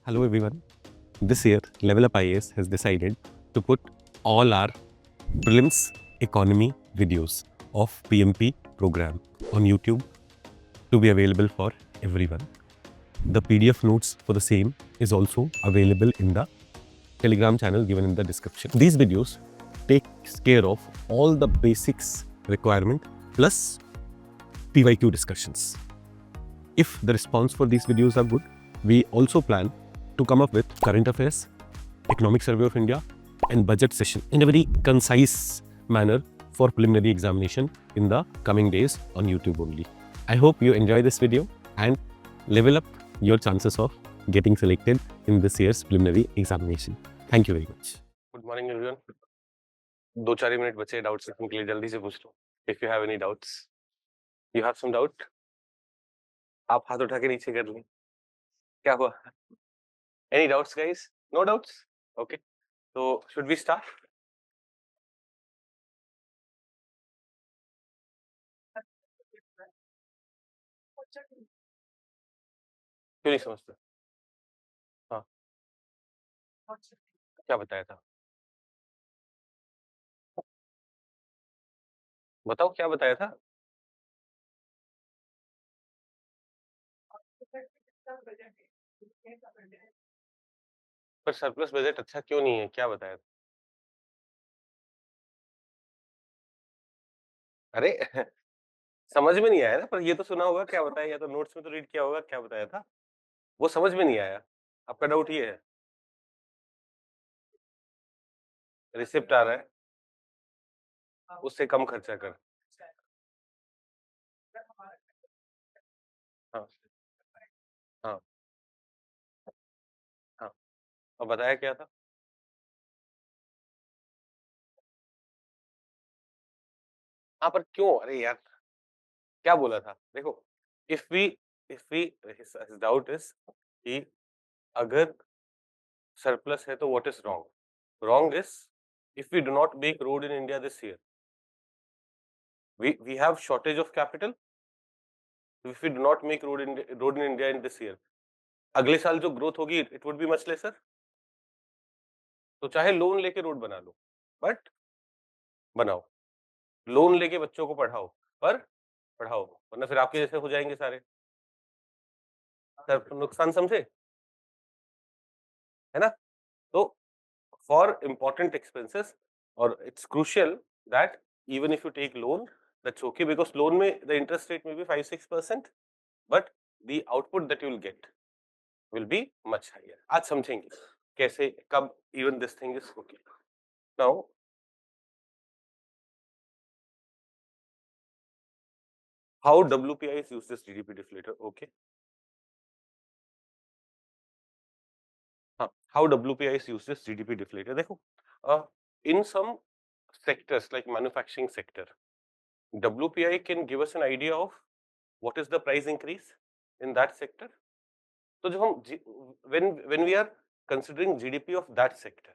Hello everyone. This year, LevelUp IAS has decided to put all our prelims economy videos of PMP program on YouTube to be available for everyone. The PDF notes for the same is also available in the Telegram channel given in the description. These videos takes care of all the basics requirement plus PYQ discussions. If the response for these videos are good, we also plan to come up with current affairs, economic survey of India and budget session in a very concise manner for preliminary examination in the coming days on YouTube only. I hope you enjoy this video and level up your chances of getting selected in this year's preliminary examination. Thank you very much. Good morning everyone. 2-4 minute बचे doubts रखने के लिए, जल्दी से पूछ लो. If you have any doubts, you have some doubt? आप हाथ उठा के नीचे कर लें. क्या हुआ? Any doubts, guys? No doubts? Okay. So, should we start? क्यों नहीं समझते? हाँ. क्या बताया था? बताओ क्या बताया था? पर सरप्लस बजट अच्छा क्यों नहीं है? क्या बताया था? अरे समझ में नहीं आया ना, पर ये तो सुना होगा क्या बताया, या तो नोट्स में तो रीड किया होगा क्या बताया था. वो समझ में नहीं आया. आपका डाउट ये है. रिसिप्ट आ रहा है, उससे कम खर्चा कर. हाँ हाँ हाँ. और बताया क्या था? हाँ पर क्यों? अरे यार क्या बोला था? देखो, if we his doubt is कि अगर surplus है तो what is wrong? Wrong is if we do not make road in India this year, we have shortage of capital. If we do not make road in India in this year, अगले साल जो growth होगी it would be much lesser. तो चाहे loan लेके road बना लो, but बनाओ. Loan लेके बच्चों को पढ़ाओ, पर पढ़ाओ, वरना फिर आपके जैसे हो जाएंगे सारे. सर नुकसान समझे, है ना? तो for important expenses, or it's crucial that even if you take loan, that's okay, because loan में the interest rate may be 5-6%, but the output that you will get will be much higher. आज समझेंगे कैसे, कब even this thing is okay. Now, how WPI is used as GDP deflator? Okay. हाँ, how WPI is used as GDP deflator? देखो, in some sectors like manufacturing sector, WPI can give us an idea of what is the price increase in that sector. तो जब हम when we are considering GDP of that sector,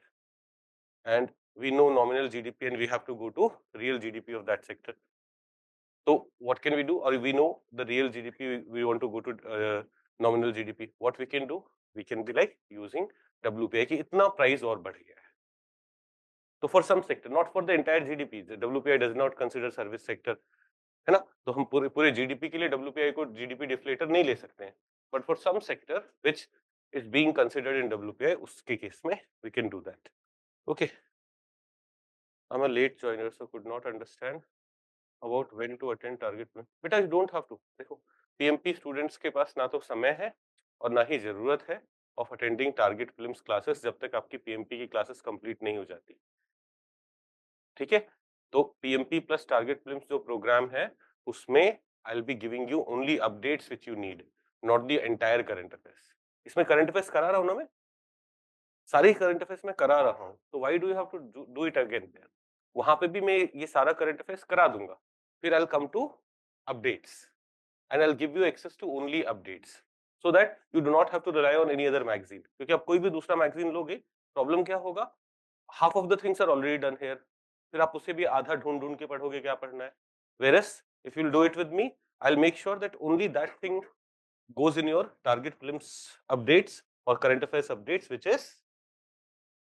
and we know nominal GDP and we have to go to real GDP of that sector. So what can we do? Or we know the real GDP, we want to go to nominal GDP. What we can do? We can be like using WPI कि इतना price और बढ़ गया है. तो for some sector, not for the entire GDP, the WPI does not consider service sector, है ना? तो हम पूरे GDP के लिए WPI को GDP deflator नहीं ले सकते हैं. But for some sector which is being considered in WPI, उसके केस में we can do that. Okay. I'm a late joiner, so could not understand about when to attend target prelims. बेटा you don't have to. देखो, PMP students के पास ना तो समय है और ना ही जरूरत है of attending target prelims classes जब तक आपकी PMP की classes complete नहीं हो जाती. ठीक है? तो PMP plus target prelims जो program है, उसमें I'll be giving you only updates which you need, not the entire current affairs. इसमें current affairs करा रहा हूँ ना मैं? सारी करंट अफेयर्स में करा रहा हूँ, तो why do you have to do it again there? वहां पे भी मैं ये सारा करंट अफेयर्स करा दूंगा. फिर I will come to updates and I will give you access to only updates, so that you do not have to rely on any other magazine. क्योंकि आप कोई भी दूसरा मैगजीन लोगे, प्रॉब्लम क्या होगा? Half of the things are already done here. फिर आप उससे भी आधा ढूंढ ढूंढ के पढ़ोगे क्या पढ़ना है. Whereas if you'll do it with me, I'll make sure that only that thing goes in your target prelims updates or current affairs updates which is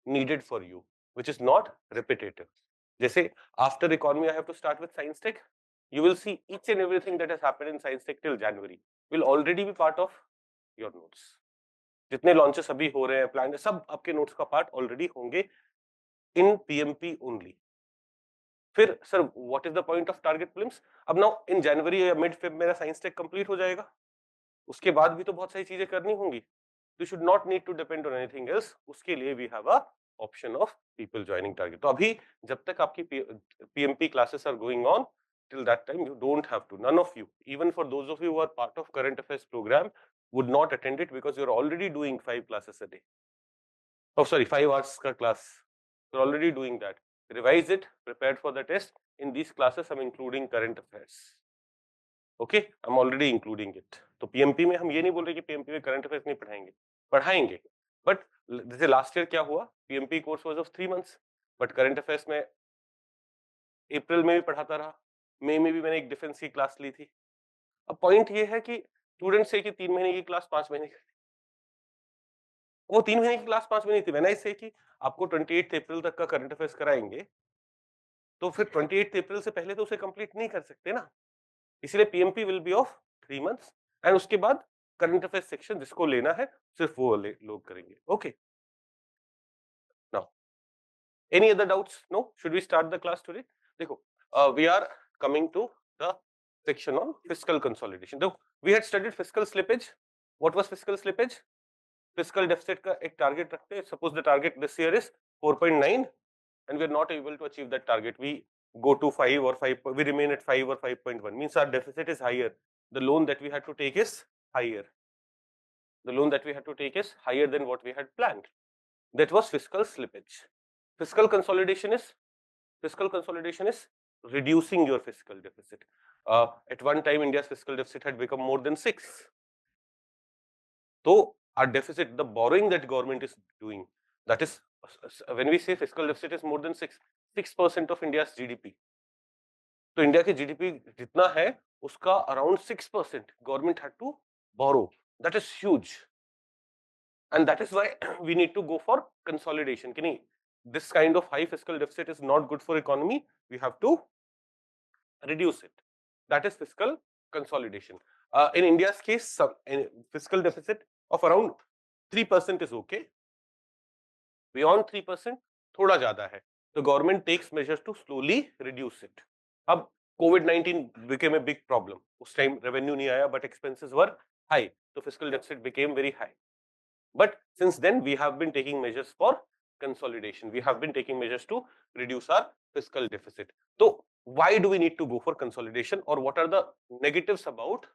needed for you, which is not repetitive. Jaise after economy I have to start with science tech. You will see each and everything that has happened in science tech till January will already be part of your notes. जितने launches अभी हो रहे हैं plan सब आपके notes का part already होंगे इन PMP only. फिर sir what is the point of target prelims? अब नाउ इन जनवरी या मिड फेब मेरा साइंस टेक कंप्लीट हो जाएगा. उसके बाद भी तो बहुत सारी चीजें करनी होंगी. You should not need to depend on anything else. उसके लिए we have a option of people joining target. तो अभी जब तक आपकी PMP classes are going on, till that time you don't have to. None of you, even for those of you who are part of current affairs program, would not attend it because you're already doing 5 classes a day. Oh, sorry, 5 hours ka class. You're already doing that. Revise it, prepared for the test. In these classes, I'm including current affairs. Okay, I'm already including it. तो PMP में हम ये नहीं बोल रहे कि PMP में current affairs नहीं पढ़ाएंगे, पढ़ाएंगे. But जैसे last year क्या हुआ? PMP course was of 3 months, but current affairs में अप्रैल में भी पढ़ाता रहा, मई में भी मैंने एक डिफेंस की क्लास ली थी. अब पॉइंट ये है कि स्टूडेंट से कि 3 महीने की क्लास 5 महीने की, वो 3 महीने की क्लास 5 महीने थी. मैंने इससे कि आपको 28 अप्रैल तक का करंट अफेयर्स कराएंगे, तो फिर 28 अप्रैल से पहले तो उसे कंप्लीट नहीं कर सकते ना. इसलिए PMP will be of 3 months and उसके बाद करंट अफेयर्स सेक्शन जिसको लेना है सिर्फ वो लोग करेंगे. Okay, now any other doubts? No, should we start the class today? देखो, we are coming to the section on fiscal consolidation. देखो, we had studied fiscal slippage. What was fiscal slippage? Fiscal deficit का एक target रखते हैं. Suppose the target this year is 4.9 and we are not able to achieve that target. We go to 5 or 5, we remain at 5 or 5.1. Means our deficit is higher. The loan that we had to take is higher. The loan that we had to take is higher than what we had planned. That was fiscal slippage. Fiscal consolidation is reducing your fiscal deficit. At one time, India's fiscal deficit had become more than 6. So our deficit, the borrowing that government is doing, that is, when we say fiscal deficit is more than 6% of India's GDP. तो India की GDP जितना है उसका around 6% government had to borrow. That is huge, and that is why we need to go for consolidation. Can this kind of high fiscal deficit is not good for economy. We have to reduce it. That is fiscal consolidation. In India's case, fiscal deficit of around 3% is okay. Beyond 3%, थोड़ा ज्यादा है. The government takes measures to slowly reduce it. अब COVID-19 became a big problem. उस time revenue नहीं आया, but expenses were high. So fiscal deficit became very high. But since then, we have been taking measures for consolidation. We have been taking measures to reduce our fiscal deficit. So why do we need to go for consolidation, or what are the negatives about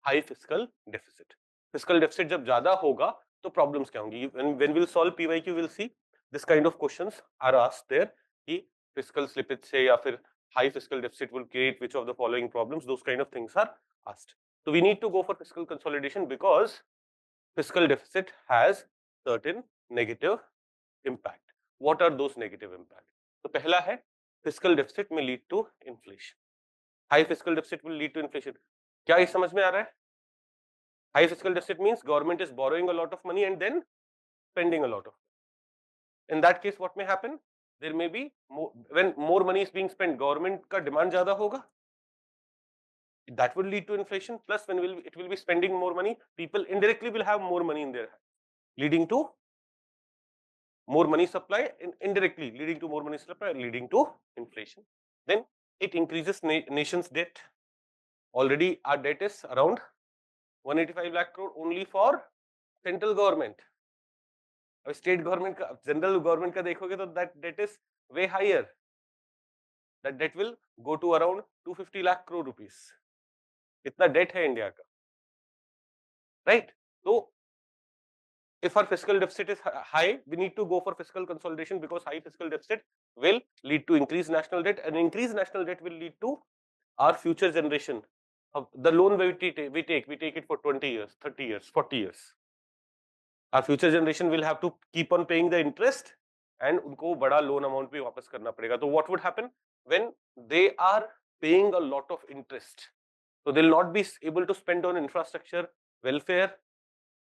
high fiscal deficit? Fiscal deficit जब ज्यादा होगा तो problems क्या होंगी? When we'll solve PYQ, we'll see this kind of questions are asked there कि fiscal slippage से या फिर high fiscal deficit will create which of the following problems. Those kind of things are asked. So we need to go for fiscal consolidation because fiscal deficit has certain negative impact. What are those negative impacts? तो पहला है fiscal deficit may lead to inflation. High fiscal deficit will lead to inflation. क्या ये समझ में आ रहा है? High fiscal deficit means government is borrowing a lot of money and then spending a lot of money. In that case, what may happen? There may be more, when more money is being spent, government का demand ज़्यादा होगा. That will lead to inflation. Plus, when it will be spending more money, people indirectly will have more money in their hand, leading to more money supply, and indirectly leading to more money supply, leading to inflation. Then it increases nation's debt. Already our debt is around 185 lakh crore only for central government. अब state government का, general government का देखोगे तो that debt is way higher. That debt will go to around 250 lakh crore rupees. इतना debt है India का, right? So if our fiscal deficit is high, we need to go for fiscal consolidation because high fiscal deficit will lead to increased national debt, and increased national debt will lead to our future generation. The loan we take it for 20 years, 30 years, 40 years. Our future generation will have to keep on paying the interest, and उनको बड़ा loan amount भी वापस करना पड़ेगा. So what would happen when they are paying a lot of interest? So they'll not be able to spend on infrastructure, welfare.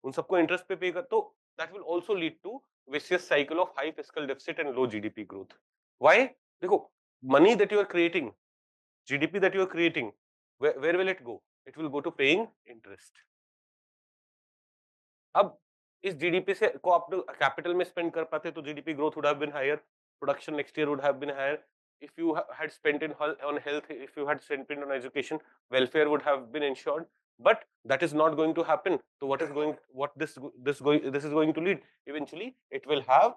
उन सबको interest पे पे कर, तो that will also lead to vicious cycle of high fiscal deficit and low GDP growth. Why? देखो, money that you are creating, GDP that you are creating, where will it go? It will go to paying interest. अब इस GDP से को आप capital में spend कर पाते तो GDP growth would have been higher, production next year would have been higher. If you had spent on health, if you had spent on education, welfare would have been ensured. But that is not going to happen. So this is going to lead eventually. It will have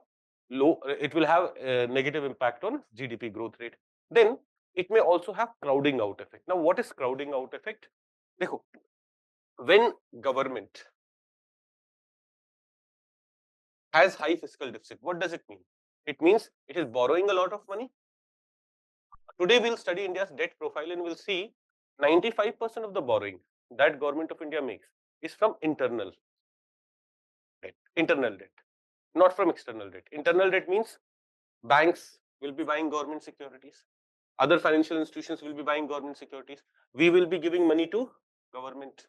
negative impact on GDP growth rate. Then it may also have crowding out effect. Now, what is crowding out effect? देखो, when government has high fiscal deficit, what does it mean? It means it is borrowing a lot of money. Today we'll study India's debt profile and we'll see 95% of the borrowing that government of India makes is from internal debt, not from external debt. Internal debt means banks will be buying government securities, other financial institutions will be buying government securities, we will be giving money to government.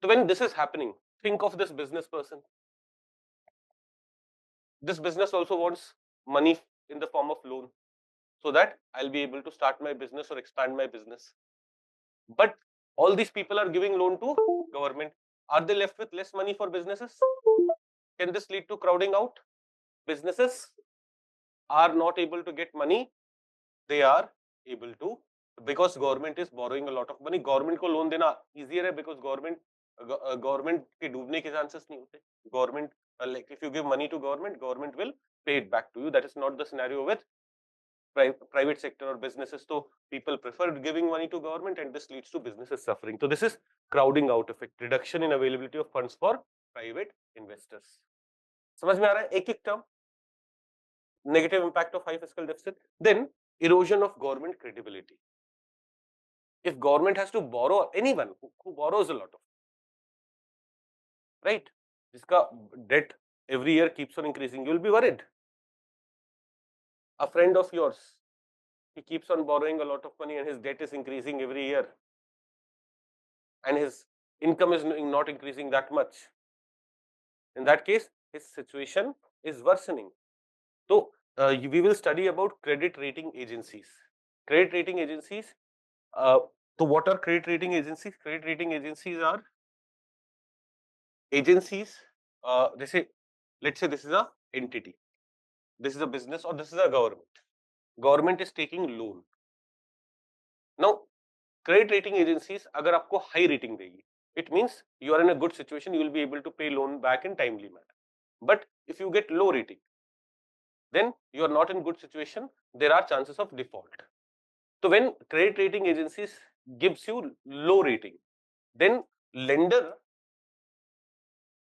So when this is happening, think of this business person. This business also wants money in the form of loan, so that I'll be able to start my business or expand my business. But all these people are giving loan to government. Are they left with less money for businesses? Can this lead to crowding out? Businesses are not able to get money. They are able to, because government is borrowing a lot of money. Government को loan देना easier है because government के डूबने के chances नहीं होते. Government, like if you give money to government will pay it back to you. That is not the scenario with private sector or businesses. So people prefer giving money to government and this leads to businesses suffering. So this is crowding out effect, reduction in availability of funds for private investors. समझ में आ रहा है एक एक term? Negative impact of high fiscal deficit. Then erosion of government credibility. If government has to borrow, anyone who borrows a lot of, right, जिसका debt every year keeps on increasing, you will be worried. A friend of yours, he keeps on borrowing a lot of money and his debt is increasing every year and his income is not increasing that much. In that case, his situation is worsening. So we will study about credit rating agencies. Credit rating agencies. So what are credit rating agencies? Credit rating agencies are agencies. Let's say this is a entity, this is a business, or this is a government. Government is taking loan. Now, credit rating agencies, अगर आपको high rating देगी, it means you are in a good situation, you will be able to pay loan back in timely manner. But if you get low rating, then you are not in good situation, there are chances of default. So when credit rating agencies gives you low rating, then lender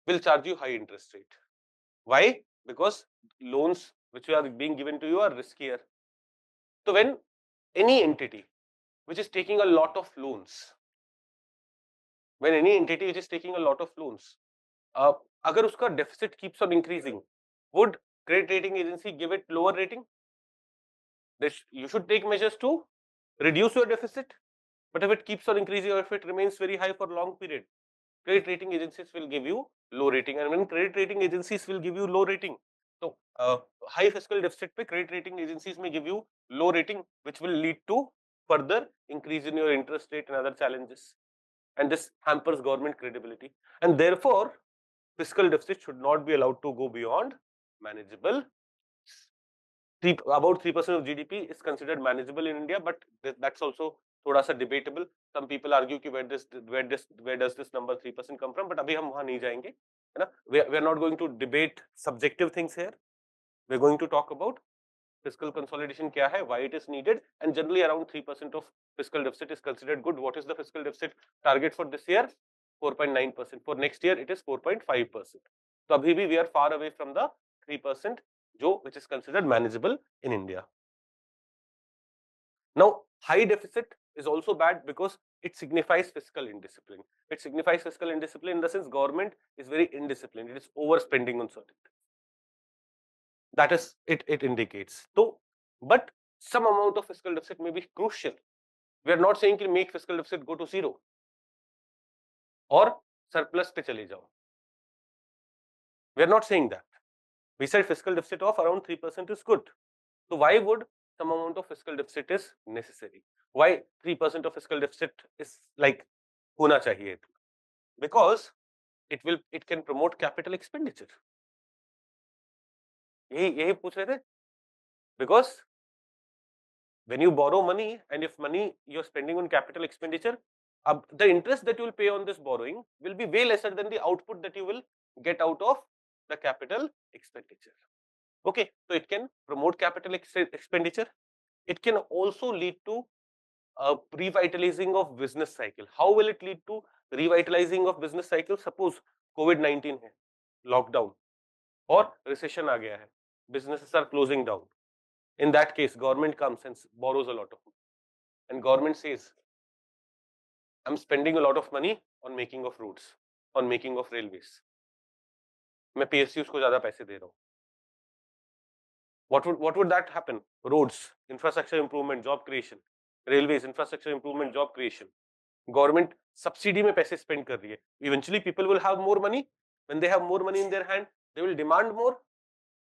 will charge you high interest rate. Why? Because loans which are being given to you are riskier. So when any entity which is taking a lot of loans, अगर उसका deficit keeps on increasing, would credit rating agency give it lower rating? You should take measures to reduce your deficit. But if it keeps on increasing or if it remains very high for a long period, credit rating agencies will give you low rating. And when credit rating agencies will give you low rating, so high fiscal deficit pe credit rating agencies may give you low rating, which will lead to further increase in your interest rate and other challenges. And this hampers government credibility. And therefore, fiscal deficit should not be allowed to go beyond manageable. About 3% of GDP is considered manageable in India, but that's also थोड़ा सा debatable. Some people argue कि where does this number 3% come from? But अभी हम वहाँ नहीं जाएंगे, है ना? We are not going to debate subjective things here. We are going to talk about fiscal consolidation क्या है, why it is needed, and generally around 3% of fiscal deficit is considered good. What is the fiscal deficit target for this year? 4.9%. For next year, it is 4.5%. So अभी भी we are far away from the 3%, which is considered manageable in India. Now, high deficit is also bad because it signifies fiscal indiscipline. It signifies fiscal indiscipline in the sense government is very indisciplined. It is overspending on certain things. That is, it indicates. So, but some amount of fiscal deficit may be crucial. We are not saying कि make fiscal deficit go to zero or surplus पे चले जाओ. We are not saying that. We said fiscal deficit of around 3% is good. So why would some amount of fiscal deficit is necessary? Why 3% of fiscal deficit is like hona chahiye? Because it can promote capital expenditure. यही पूछ रहे थे. Because when you borrow money and if money you're spending on capital expenditure, the interest that you will pay on this borrowing will be way lesser than the output that you will get out of the capital expenditure. Okay, so it can promote capital expenditure. It can also lead to revitalizing of business cycle. How will it lead to revitalizing of business cycle? Suppose COVID-19 है, lockdown or recession आ गया है, businesses are closing down. In that case, government comes and borrows a lot of money, and government says, I'm spending a lot of money on making of roads, on making of railways. मैं PSUs को ज़्यादा पैसे दे रहा हूँ. What would that happen? Roads, infrastructure improvement, job creation. Railways, infrastructure improvement, job creation. Government subsidy में पैसे spend कर रही है. Eventually, people will have more money. When they have more money in their hand, they will demand more.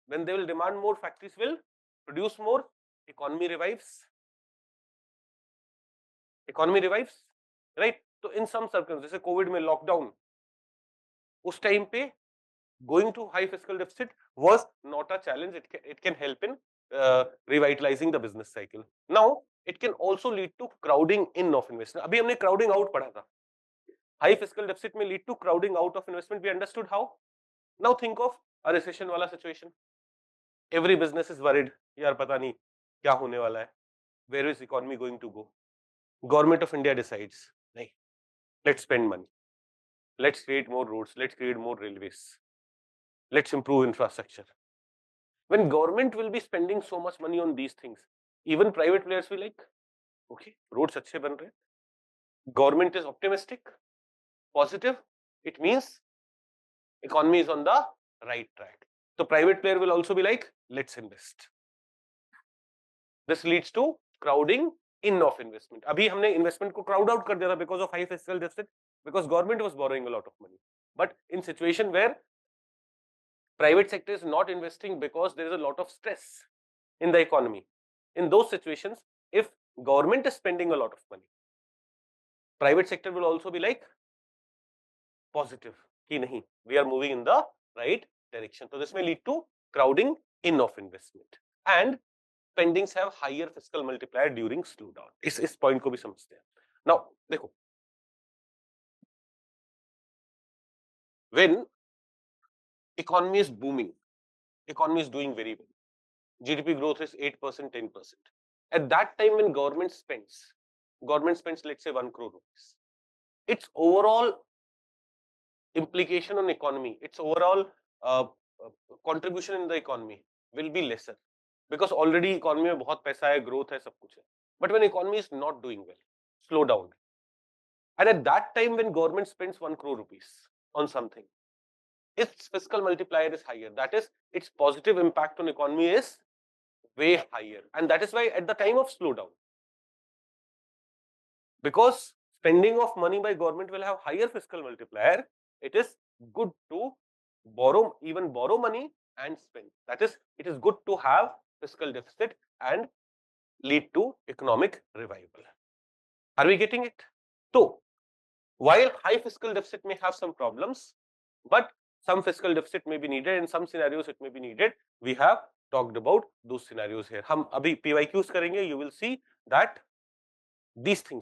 When they will demand more, factories will produce more. Economy revives. Economy revives, right? So in some circumstances, जैसे Covid में lockdown, उस time पे going to high fiscal deficit was not a challenge. It can help in revitalizing the business cycle. Now it can also lead to crowding in of investment. अभी हमने crowding out पढ़ा था. High fiscal deficit may lead to crowding out of investment. We understood how. Now think of a recession वाला situation. Every business is worried. यार पता नहीं क्या होने वाला है. Where is economy going to go? Government of India decides, नहीं, let's spend money. Let's create more roads. Let's create more railways. Let's improve infrastructure. When government will be spending so much money on these things, even private players will like, okay, roads अच्छे बन रहे. Government is optimistic, positive. It means economy is on the right track. So private player will also be like, let's invest. This leads to crowding in of investment. अभी हमने investment को crowd out कर दिया था because of high fiscal deficit, because government was borrowing a lot of money. But in situation where private sector is not investing because there is a lot of stress in the economy, in those situations, if government is spending a lot of money, private sector will also be like positive कि नहीं, we are moving in the right direction. So this may lead to crowding in of investment, and spendings have higher fiscal multiplier during slowdown. इस point को भी समझते हैं. Now देखो, when economy is booming, economy is doing very well, GDP growth is 8%, 10%. At that time when government spends let's say 1 crore rupees, its overall implication on economy, its overall contribution in the economy will be lesser, because already economy में बहुत पैसा है, growth है, सब कुछ है. But when economy is not doing well, slow down, and at that time when government spends 1 crore rupees on something, its fiscal multiplier is higher. That is, its positive impact on economy is way higher, and that is why at the time of slowdown, because spending of money by government will have higher fiscal multiplier, it is good to borrow money and spend. That is, it is good to have fiscal deficit and lead to economic revival. Are we getting it? So while high fiscal deficit may have some problems, but some fiscal deficit may be needed, in some scenarios it may be needed. We have talked about those scenarios here. हम अभी PYQs करेंगे. You will see that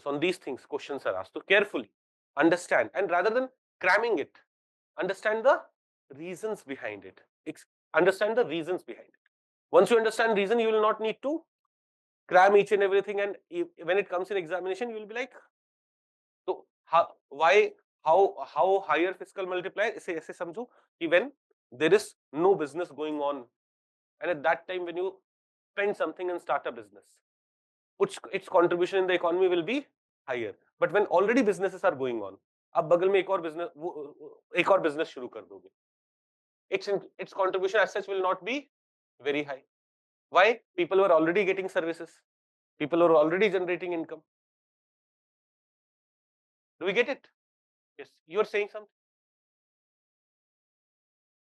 on these things questions are asked. So carefully understand, and rather than cramming it, understand the reasons behind it. Understand the reasons behind it. Once you understand reason, you will not need to cram each and everything, and when it comes in examination, you will be like, so how higher fiscal multiplier? ऐसे समझो कि when there is no business going on, and at that time when you spend something and start a business, its contribution in the economy will be higher. But when already businesses are going on, अब बगल में एक और business शुरू कर दोगे, its contribution as such will not be very high. Why? People were already getting services, people were already generating income. Do we get it? Yes. You are saying something?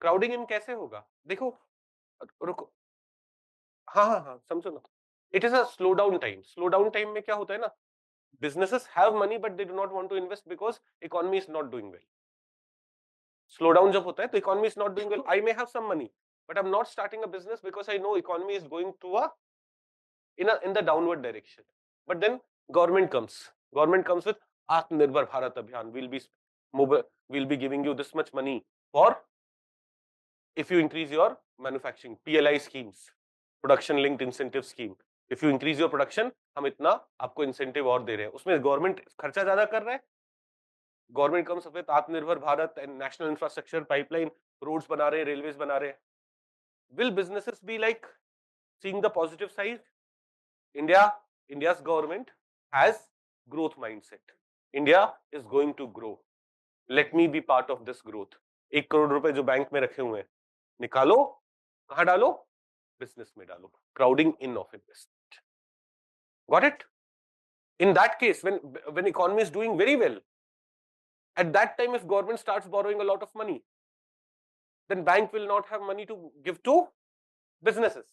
Crowding in कैसे होगा? देखो, रुको, हाँ, समझो ना, it is a slow down time. Slow down time में क्या होता है ना, businesses have money but they do not want to invest because economy is not doing well. Slow down जब होता है तो economy is not doing well. I may have some money but I'm not starting a business because I know economy is going to a in the downward direction. But then government comes with Atmanirbhar Bharat Abhiyan. We'll be giving you this much money for if you increase your manufacturing, PLI schemes, production linked incentive scheme. If you increase your production, हम इतना आपको incentive और दे रहे हैं। उसमें government खर्चा ज्यादा कर रहा है, government comes with Atmanirbhar Bharat and national infrastructure pipeline, roads बना रहे हैं, रेलवेज बना रहे हैं। Will businesses be like seeing the positive side? India's government has growth mindset. India is going to grow. Let me be part of this growth. 1 crore रुपए जो bank में रखे हुए हैं निकालो, कहां डालो? बिजनेस में डालो। Crowding in of investment. Got it? In that case, when economy is doing very well, at that time if government starts borrowing a lot of money, then bank will not have money to give to businesses.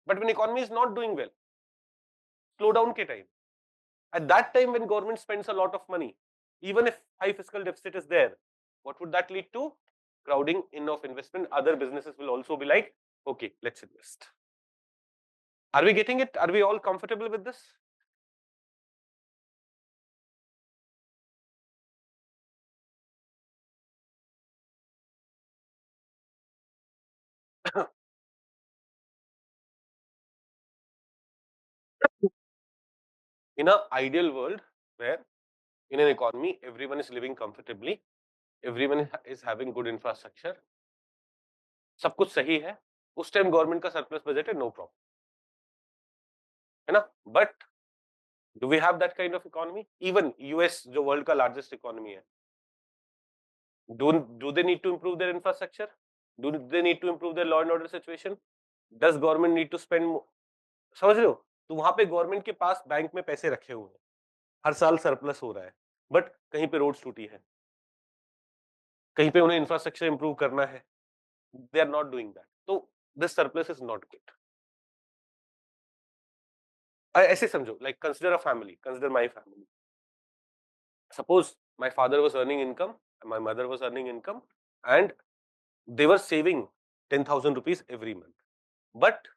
But when economy is not doing well, slow down ke time, at that time when government spends a lot of money, even if high fiscal deficit is there, what would that lead to? Crowding in of investment. Other businesses will also be like, okay, let's invest. Are we getting it? Are we all comfortable with this? In an ideal world where in an economy everyone is living comfortably, everyone is having good infrastructure, सब कुछ सही है, उस time government का surplus budget है, no problem, है ना? But do we have that kind of economy? Even US जो वर्ल्ड का लार्जेस्ट इकोनॉमी है, do they need to improve their infrastructure? Do they need to improve their law and order situation? Does government need to spend? समझ रहे हो? तो वहां पे government के पास बैंक में पैसे रखे हुए हैं, हर साल सरप्लस हो रहा है, बट कहीं पे रोड्स टूटी है, कहीं पे उन्हें इंफ्रास्ट्रक्चर इंप्रूव करना है, they are not doing that. So this surplus is not good. ऐसे समझो, like consider a family, consider my family. Suppose my father was earning income, my mother was earning income, and they were saving 10,000 rupees every month. But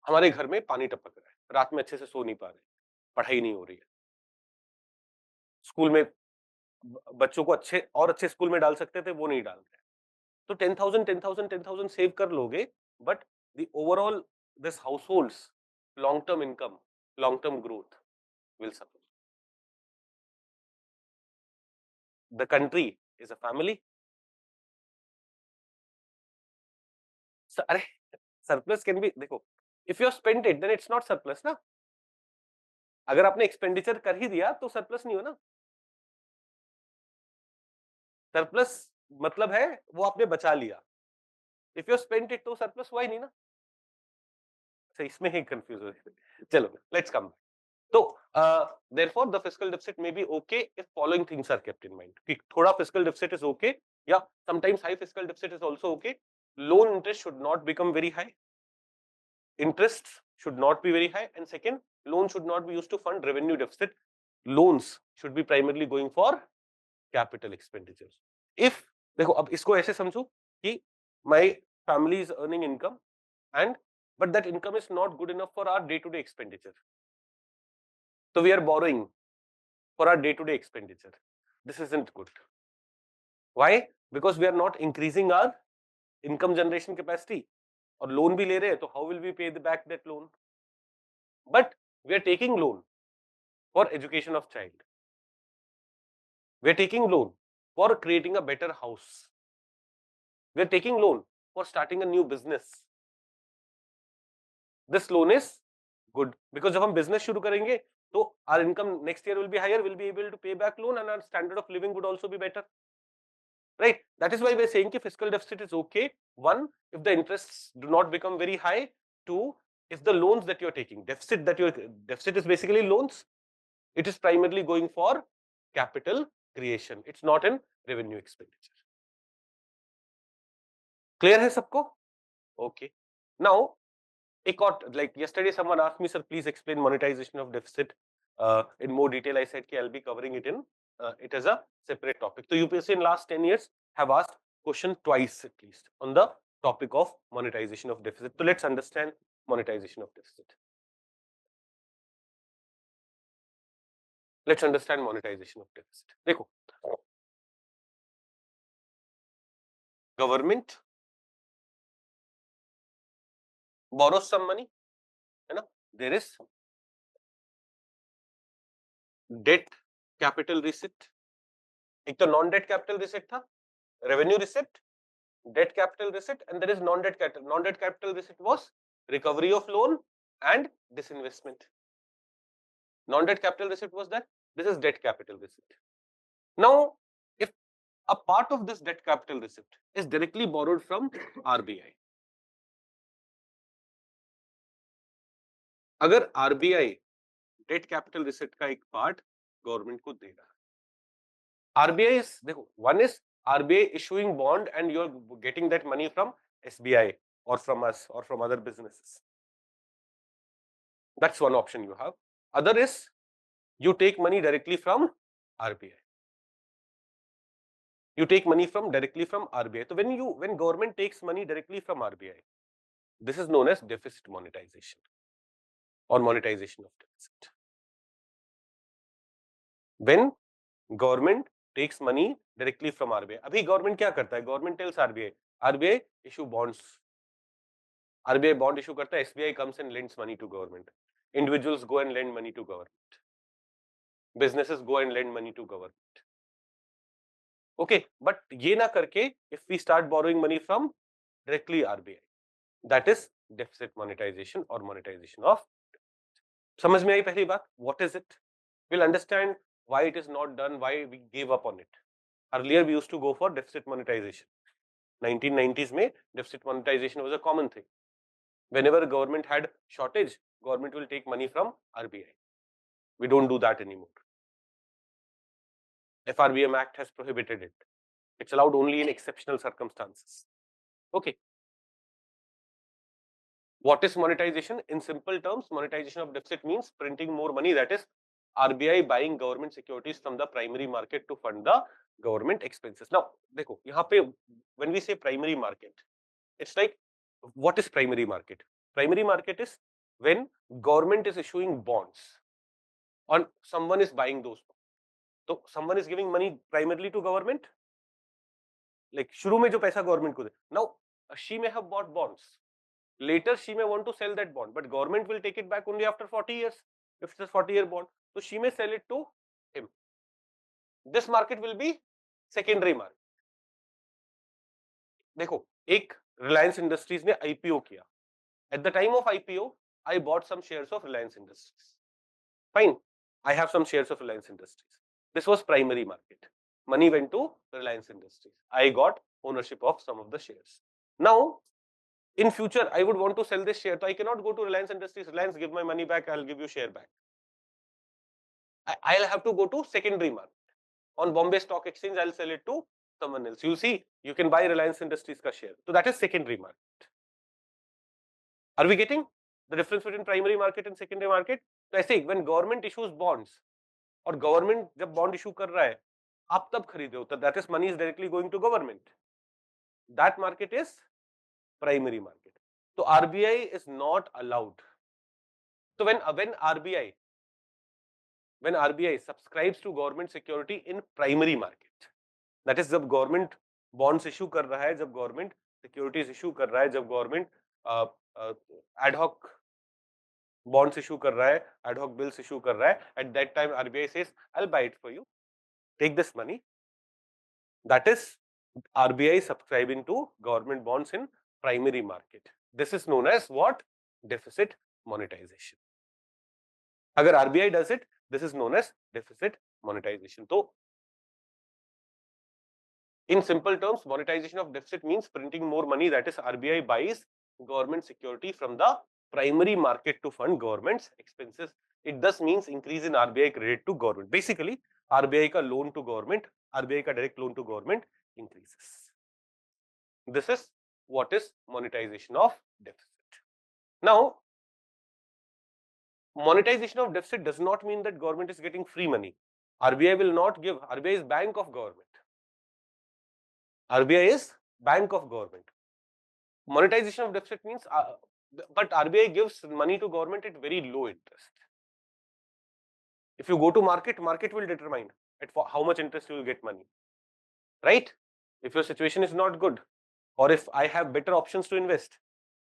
हमारे घर में पानी टपक रहा है, रात में अच्छे से सो नहीं पा रहे, पढ़ाई नहीं हो रही है, स्कूल में बच्चों को अच्छे स्कूल में डाल सकते थे, वो नहीं डाल रहे। तो 10,000 सेव कर लोगे, but the overall this households long term income, long term growth will suffer. The country is a family. अरे सरप्लस कैन बी, देखो, if you spend it then it's not surplus ना। अगर आपने एक्सपेंडिचर कर ही दिया तो सरप्लस नहीं हो ना। सरप्लस मतलब है वो आपने बचा लिया, इफ यू स्पेंड इट तो सरप्लस हुआ ही नहीं ना। अच्छा, इसमें ही कंफ्यूज हो रहे। चलो लेट्स कम। तो therefore the fiscal deficit may be okay if following things are kept in mind. कि थोड़ा fiscal deficit is okay, या sometimes high fiscal deficit is also okay. Loan interest should not become very high. Interest should not be very high, and second, loan should not be used to fund revenue deficit. Loans should be primarily going for capital expenditures. If देखो, अब इसको ऐसे समझो कि my family is earning income and but that income is not good enough for our day-to-day expenditure. So we are borrowing for our day-to-day expenditure. This isn't good. Why? Because we are not increasing our income generation capacity. और loan भी ले रहे हैं, तो how will we pay back that loan? But we are taking loan for education of child. We are taking loan for creating a better house. We are taking loan for starting a new business. This loan is good because जब हम business शुरू करेंगे तो our income next year will be higher, we'll be able to pay back loan and our standard of living would also be better. Right? That is why we're saying that fiscal deficit is okay. One, if the interests do not become very high. Two, if the loans that you're taking, deficit is basically loans. It is primarily going for capital creation. It's not in revenue expenditure. Clear है सबको? Okay. Now, like yesterday someone asked me, sir, please explain monetization of deficit in more detail. I said I'll be covering it in it as a separate topic. So UPSC in last 10 years have asked question twice at least on the topic of monetization of deficit. So let's understand monetization of deficit. Let's understand monetization of deficit. देखो, government borrows some money, है ना? There is debt capital receipt. एक तो non debt capital receipt था, revenue receipt, debt capital receipt, and there is non-debt capital. Non-debt capital receipt was recovery of loan and disinvestment. Non-debt capital receipt was that. This is debt capital receipt. Now, if a part of this debt capital receipt is directly borrowed from RBI, अगर RBI debt capital receipt का एक part government को दे रहा है, RBI is, देखो, one is RBI issuing bond and you're getting that money from SBI or from us or from other businesses. That's one option you have. Other is you take money directly from RBI. You take money from directly from RBI. So when government takes money directly from RBI, this is known as deficit monetization or monetization of deficit. When government takes money directly from RBI, अभी government क्या करता है? Government tells RBI issue bonds. RBI bond issue करता है, SBI comes and lends money to government. Individuals go and lend money to government. Businesses go and lend money to government. Okay, but ये ना करके if we start borrowing money from directly RBI, that is deficit monetization or monetization of. समझ में आई पहली बात? What is it? We'll understand why it is not done, why we gave up on it. Earlier we used to go for deficit monetization. 1990s में deficit monetization was a common thing. Whenever government had shortage, government will take money from RBI. We don't do that anymore. FRBM Act has prohibited it. It's allowed only in exceptional circumstances. Okay. What is monetization? In simple terms, monetization of deficit means printing more money, that is RBI buying government securities from the primary market to fund the government expenses. Now, देखो, यहाँ पे when we say primary market, it's like, what is primary market? Primary market is when government is issuing bonds and someone is buying those bonds. So someone is giving money primarily to government, like शुरू में जो पैसा government को दे. Now she may have bought bonds. Later she may want to sell that bond, but government will take it back only after 40 years. If it's a 40-year bond, so she may sell it to him. This market will be secondary market. देखो, एक Reliance Industries ने IPO किया. At the time of IPO, I bought some shares of Reliance Industries. Fine, I have some shares of Reliance Industries. This was primary market. Money went to Reliance Industries. I got ownership of some of the shares. Now, in future, I would want to sell this share. So I cannot go to Reliance Industries. Reliance, give my money back. I'll give you share back. I'll have to go to secondary market. On Bombay Stock Exchange, I'll sell it to someone else. You see, you can buy Reliance Industries ka share. So that is secondary market. Are we getting the difference between primary market and secondary market? So I say when government issues bonds, और government जब bond issue कर रहा है, आप तब खरीदे हो, that is money is directly going to government. That market is primary market. So RBI is not allowed. So when RBI subscribes to government security in primary market, that is जब government bonds issue कर रहा है, जब government securities issue कर रहा है, जब government ad hoc bonds issue कर रहा है, ad hoc bills issue कर रहा है, at that time RBI says, I'll buy it for you, take this money. That is RBI subscribing to government bonds in primary market. This is known as what? Deficit monetization. अगर RBI does it, this is known as deficit monetization. So, in simple terms, monetization of deficit means printing more money, that is RBI buys government security from the primary market to fund government's expenses. It thus means increase in RBI credit to government. Basically, RBI ka loan to government, RBI ka direct loan to government increases. This is what is monetization of deficit. Now, monetization of deficit does not mean that government is getting free money. RBI will not give. RBI is bank of government. RBI is bank of government. Monetization of deficit means, but RBI gives money to government at very low interest. If you go to market, market will determine at how much interest you will get money, right? If your situation is not good, or if I have better options to invest,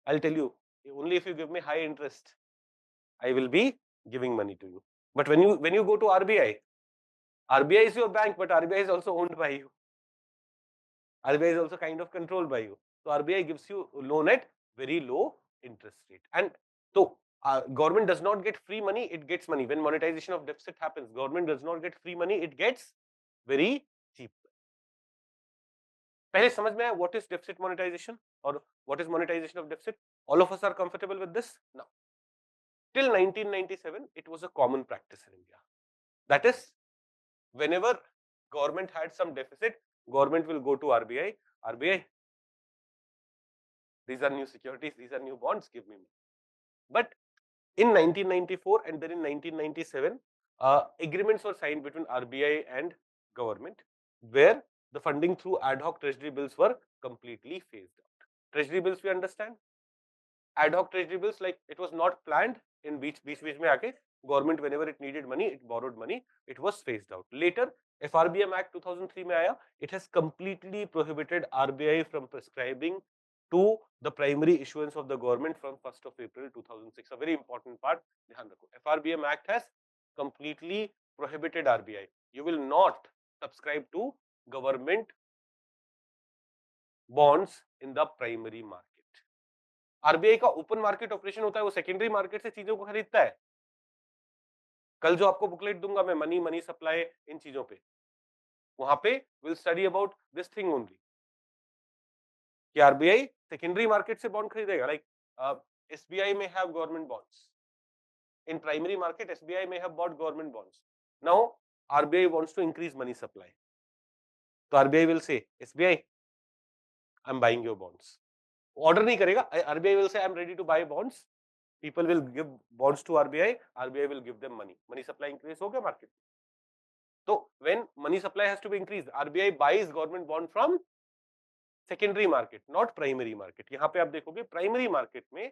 I'll tell you, only if you give me high interest, I will be giving money to you. But when you go to RBI, RBI is your bank, but RBI is also owned by you. RBI is also kind of controlled by you. So RBI gives you loan at very low interest rate. And so government does not get free money, it gets money. When monetization of deficit happens, government does not get free money, it gets very cheap. पहले समझ में आया what is deficit monetization or what is monetization of deficit? All of us are comfortable with this? Now, till 1997, it was a common practice in India. That is, whenever government had some deficit, government will go to RBI. RBI, these are new securities, these are new bonds, give me money. But in 1994 and then in 1997, agreements were signed between RBI and government, where the funding through ad hoc treasury bills were completely phased out. Treasury bills, we understand? Ad hoc treasury bills, like it was not planned, in beach mein aake, government whenever it needed money, it borrowed money, it was phased out. Later, FRBM Act 2003 mein aaya, it has completely prohibited RBI from prescribing to the primary issuance of the government from 1st of April 2006. A very important part, dhyan rakho. FRBM Act has completely prohibited RBI. You will not subscribe to government bonds in the primary market. RBI का open market operation होता है, वो secondary market से चीजों को खरीदता है. कल जो आपको बुकलेट दूंगा मैं, मनी, मनी सप्लाई, इन चीजों पे, वहां पे will study about this thing only, कि आरबीआई सेकेंडरी मार्केट से बॉन्ड खरीदेगा. लाइक एसबीआई में have government bonds in primary market. SBI may have bought government bonds. Now RBI wants to increase money supply, so RBI will say, SBI, I'm buying your bonds. Order नहीं करेगा, RBI will say, I'm ready to buy bonds. People will give bonds to RBI. RBI will give them money. Money supply increase हो गया market. So when money supply has to be increased, RBI buys government bond from secondary market, not primary market. यहाँ पे आप देखोगे primary market में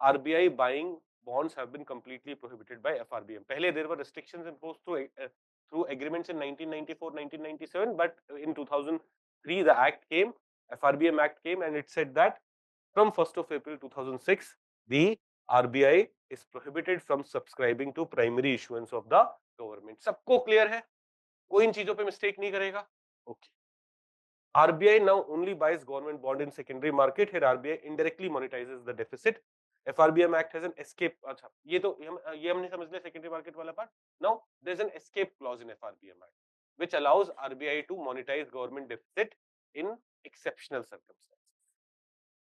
RBI buying bonds have been completely prohibited by FRBM. पहले there were restrictions imposed through agreements in 1994, 1997, but in 2003 the act came, FRBM Act came, and it said that from 1st of April 2006, the RBI is prohibited from subscribing to primary issuance of the government. सबको clear है? कोई इन चीजों पे mistake नहीं करेगा? Okay. RBI now only buys government bond in secondary market. Here RBI indirectly monetizes the deficit. FRBM Act has an escape. अच्छा, ये हमने समझ लिया secondary market वाला part. Now there is an escape clause in FRBM Act, which allows RBI to monetize government deficit in exceptional circumstances.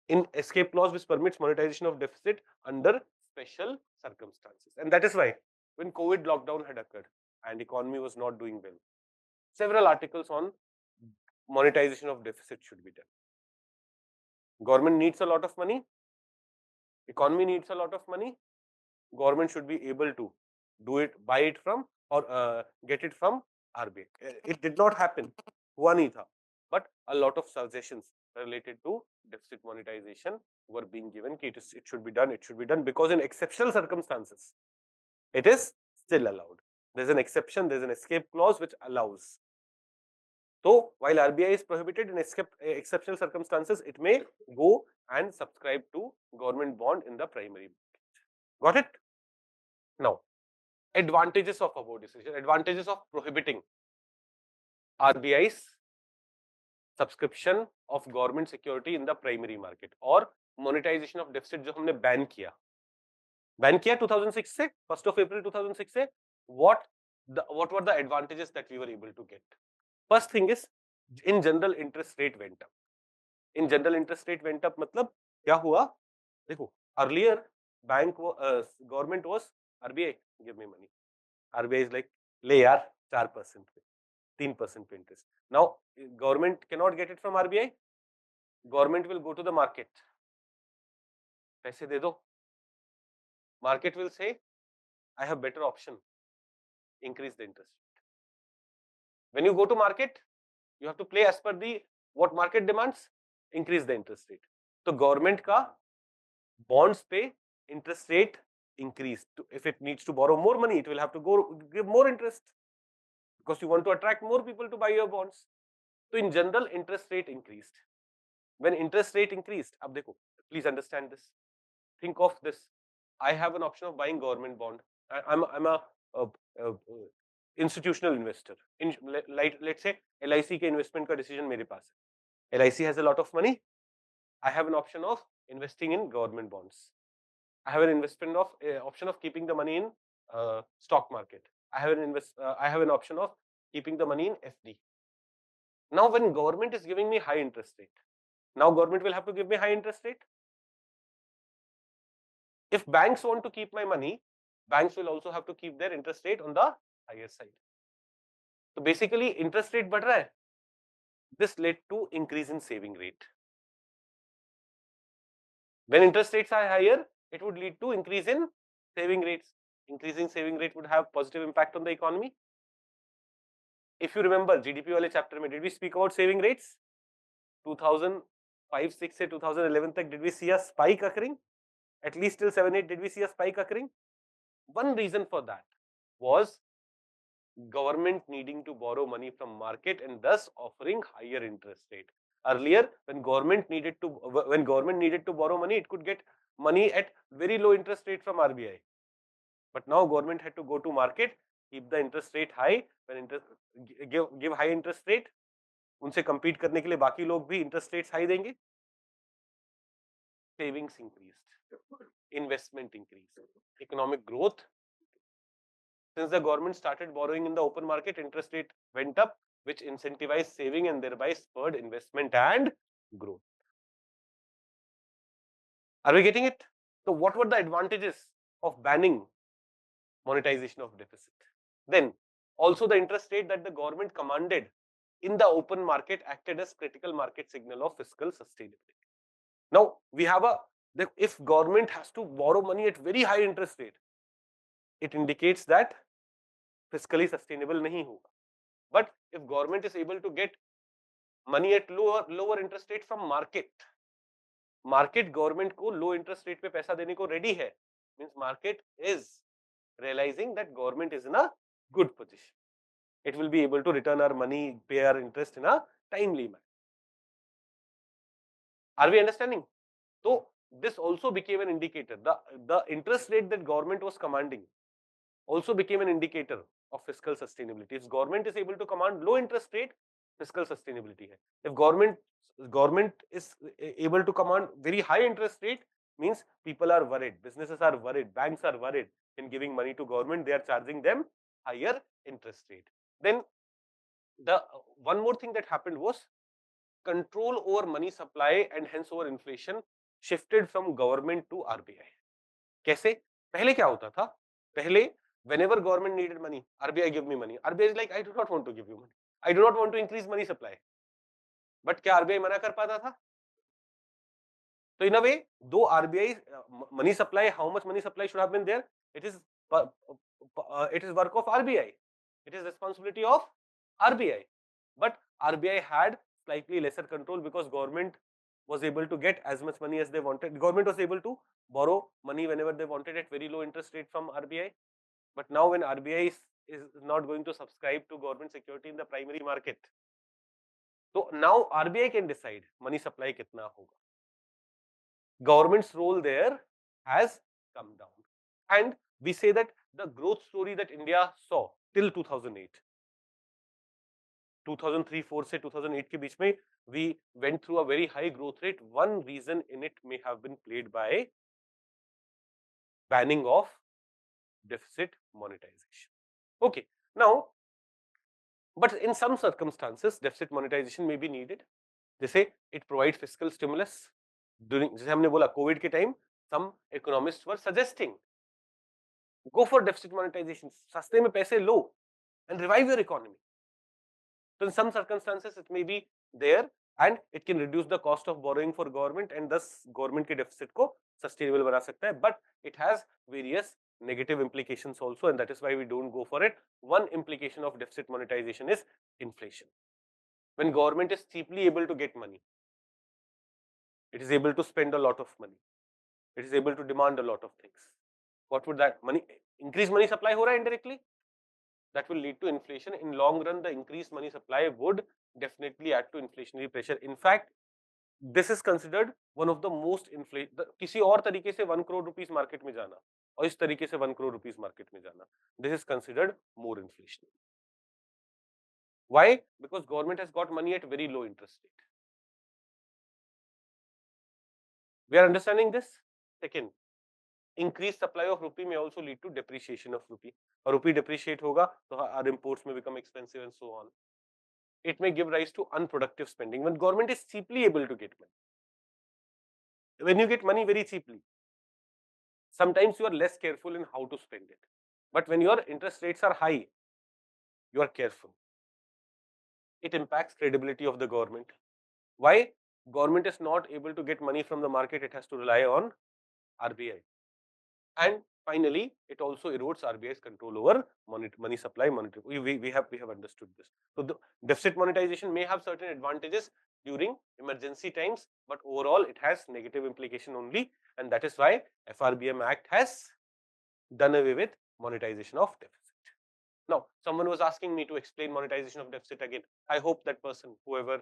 In escape clause, which permits monetization of deficit under special circumstances, and that is why when COVID lockdown had occurred and economy was not doing well, several articles on monetization of deficit should be done. Government needs a lot of money, economy needs a lot of money, government should be able to do it, buy it from, or get it from RBI. It did not happen, हुआ नहीं था, but a lot of suggestions related to deficit monetization were being given. It should be done, because in exceptional circumstances, it is still allowed. There's an exception, there's an escape clause which allows. So while RBI is prohibited in exceptional circumstances, it may go and subscribe to government bond in the primary market. Got it? Now, advantages of above decision, advantages of prohibiting RBI's subscription of government security in the primary market, और monetization of deficit जो हमने ban किया 2006 से, 1st of April 2006 से, what were the advantages that we were able to get? First thing is, in general interest rate went up. In general interest rate went up मतलब क्या हुआ? देखो, earlier government was, RBI, give me money. RBI is like, ले यार 4% पे, 3% पे interest. Now government cannot get it from RBI. Government will go to the market. पैसे दे दो. Market will say, I have better option. Increase the interest. When you go to market, you have to play as per the what market demands. Increase the interest rate. So government का bonds पे interest rate increase. If it needs to borrow more money, it will have to go give more interest because you want to attract more people to buy your bonds. So in general, interest rate increased. When interest rate increased, अब देखो, please understand this. Think of this. I have an option of buying government bond. I'm a institutional investor. Let's say LIC के investment का decision मेरे पास है. LIC has a lot of money. I have an option of investing in government bonds. I have an investment of option of keeping the money in stock market. I have an option of keeping the money in FD. Now, when government is giving me high interest rate, now government will have to give me high interest rate. If banks want to keep my money, banks will also have to keep their interest rate on the higher side. So basically, interest rate बढ़ रहा है. This led to increase in saving rate. When interest rates are higher, it would lead to increase in saving rates. Increasing saving rate would have positive impact on the economy. If you remember GDP वाले chapter में, did we speak about saving rates? 2005-6 से 2011 तक, did we see a spike occurring? At least till 7-8, did we see a spike occurring? One reason for that was government needing to borrow money from market and thus offering higher interest rate. Earlier, when government needed to borrow money, it could get money at very low interest rate from RBI. But now government had to go to market, keep the interest rate high, give high interest rate. उनसे compete करने के लिए बाकी लोग भी interest rates high देंगे. Savings increased, investment increased, economic growth. Since the government started borrowing in the open market, interest rate went up, which incentivized saving and thereby spurred investment and growth. Are we getting it? So what were the advantages of banning monetization of deficit? Then also the interest rate that the government commanded in the open market acted as critical market signal of fiscal sustainability. Now we have if government has to borrow money at very high interest rate, it indicates that fiscally sustainable नहीं होगा. But if government is able to get money at lower interest rate from market government को low interest rate पे पैसा देने को ready है, means market is realizing that government is in a good position. It will be able to return our money, pay our interest in a timely manner. Are we understanding? So this also became an indicator. The interest rate that government was commanding also became an indicator of fiscal sustainability. If government is able to command low interest rate, fiscal sustainability hai. If government is able to command very high interest rate, means people are worried, businesses are worried, banks are worried in giving money to government. They are charging them higher interest rate. Then the one more thing that happened was control over money supply and hence over inflation shifted from government to RBI. कैसे? पहले क्या होता था? पहले whenever government needed money, RBI give me money. RBI is like, I do not want to give you money. I do not want to increase money supply. But क्या RBI मना कर पाता था? So in a way, though RBI money supply, how much money supply should have been there? It is work of RBI. It is responsibility of RBI. But RBI had slightly lesser control because government was able to get as much money as they wanted. Government was able to borrow money whenever they wanted at very low interest rate from RBI. But now when RBI is not going to subscribe to government security in the primary market, so now RBI can decide money supply kitna hoga. Government's role there has come down. And we say that the growth story that India saw till 2008, 2003-4 से 2008 के बीच में, we went through a very high growth rate. One reason in it may have been played by banning of deficit monetization. Okay, now, but in some circumstances, deficit monetization may be needed. जैसे it provides fiscal stimulus. During, जैसे हमने बोला, COVID के time, some economists were suggesting go for deficit monetization. सस्ते में पैसे लो and revive your economy. So in some circumstances, it may be there and it can reduce the cost of borrowing for government and thus government के deficit को sustainable बना सकता है, but it has various negative implications also, and that is why we don't go for it. One implication of deficit monetization is inflation. When government is cheaply able to get money, it is able to spend a lot of money, it is able to demand a lot of things. What would that money increase? Money supply हो रहा है indirectly, that will lead to inflation. In long run, the increased money supply would definitely add to inflationary pressure. In fact, this is considered one of the most किसी और तरीके से 1 crore rupees market में जाना और इस तरीके से 1 crore rupees market में जाना, this is considered more inflationary. Why? Because government has got money at very low interest rate. We are understanding this? Second, increased supply of rupee may also lead to depreciation of rupee. और rupee depreciate होगा तो our imports may become expensive and so on. It may give rise to unproductive spending when government is cheaply able to get money. When you get money very cheaply, sometimes you are less careful in how to spend it. But when your interest rates are high, you are careful. It impacts credibility of the government. Why? Government is not able to get money from the market, it has to rely on RBI. And finally, it also erodes RBI's control over money supply, monetary. We have understood this. So the deficit monetization may have certain advantages during emergency times, but overall it has negative implication only, and that is why FRBM Act has done away with monetization of deficit. Now, someone was asking me to explain monetization of deficit again. I hope that person, whoever,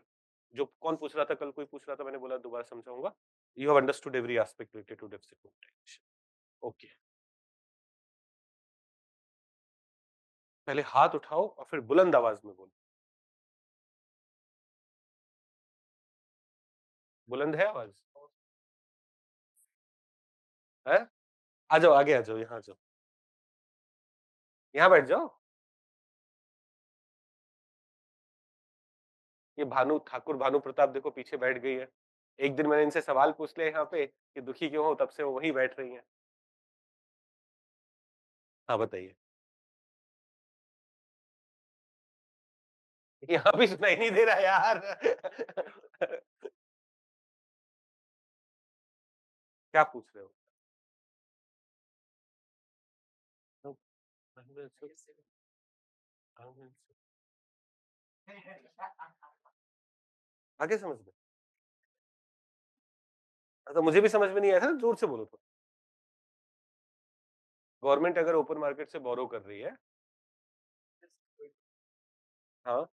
जो कौन पूछ रहा था, कल कोई पूछ रहा था, मैंने बोला दोबारा समझाऊंगा. You have understood every aspect related to deficit monetization. Okay. पहले हाथ उठाओ और फिर बुलंद आवाज में बोलो. बुलंद है आवाज? है? आ जाओ, आगे आ जाओ, यहाँ आ जाओ, यहाँ बैठ जाओ. ये भानु ठाकुर, भानु प्रताप देखो पीछे बैठ गई है. एक दिन मैंने इनसे सवाल पूछ लिया यहाँ पे कि दुखी क्यों हो, तब से वो वहीं बैठ रही हैं. हाँ बताइए. यहाँ भी सुनाई नहीं दे रहा यार. क्या पूछ रहे हो? आगे समझ में. अच्छा, मुझे भी समझ में नहीं आया था, जोर से बोलो. तो गवर्नमेंट अगर ओपन मार्केट से बोरो कर रही है, हाँ,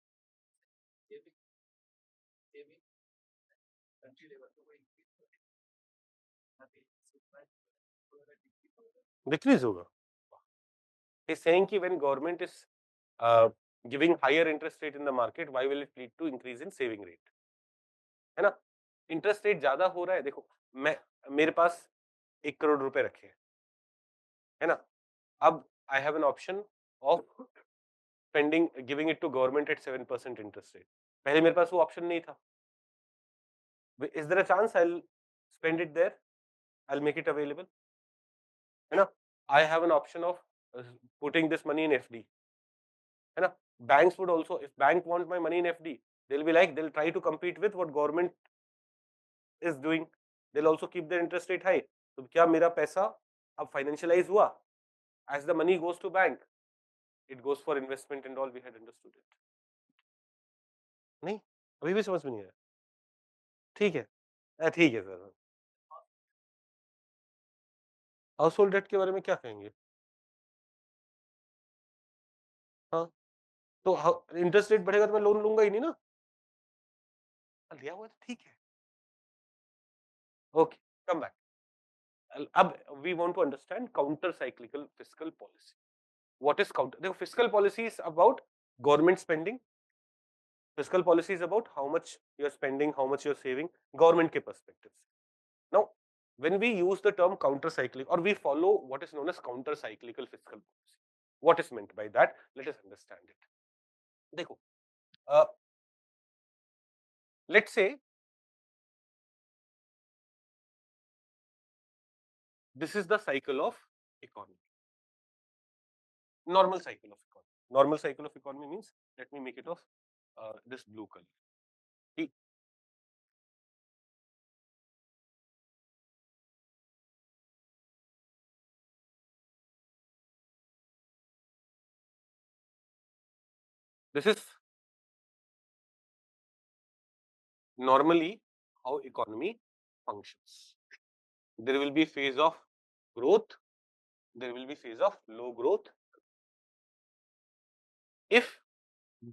डिक्रीज होगा. He's saying कि when government is giving higher interest rate in the market, why will it lead to increase in saving rate? है ना? इंटरेस्ट रेट ज्यादा हो रहा है. देखो, मैं मेरे पास 1 करोड़ रुपए रखे हैं, है ना? अब I have an option of spending, giving it to government at 7% interest rate. पहले मेरे पास वो ऑप्शन नहीं था. Is there a chance I will spend it there, I will make it available, है ना? I have an option of putting this money in FD, है ना? Banks would also, if bank want my money in FD, they'll be like, they'll try to compete with what government is doing. They'll also keep their interest rate high. तो क्या मेरा पैसा अब फाइनेंशियलाइज हुआ? As the money goes to bank, it goes for investment and all. We had understood it. नहीं, अभी भी समझ में नहीं आया. ठीक है, ठीक है सर. हाउस होल्ड डेट के बारे में क्या कहेंगे? हाँ, तो इंटरेस्ट रेट बढ़ेगा तो मैं लोन लूंगा ही नहीं ना. लिया हुआ तो ठीक है. Okay, come back. अब we want to understand counter cyclical fiscal policy. What is counter? देखो, fiscal policy is about government spending. Fiscal policy is about how much you're spending, how much you're saving, government के perspective से. Now, when we use the term counter cyclical, or we follow what is known as counter cyclical fiscal policy, what is meant by that? Let us understand it. देखो, let's say this is the cycle of economy. Normal cycle of economy. Normal cycle of economy means, let me make it of this blue color. This is normally how economy functions. There will be phase of growth, there will be phase of low growth. If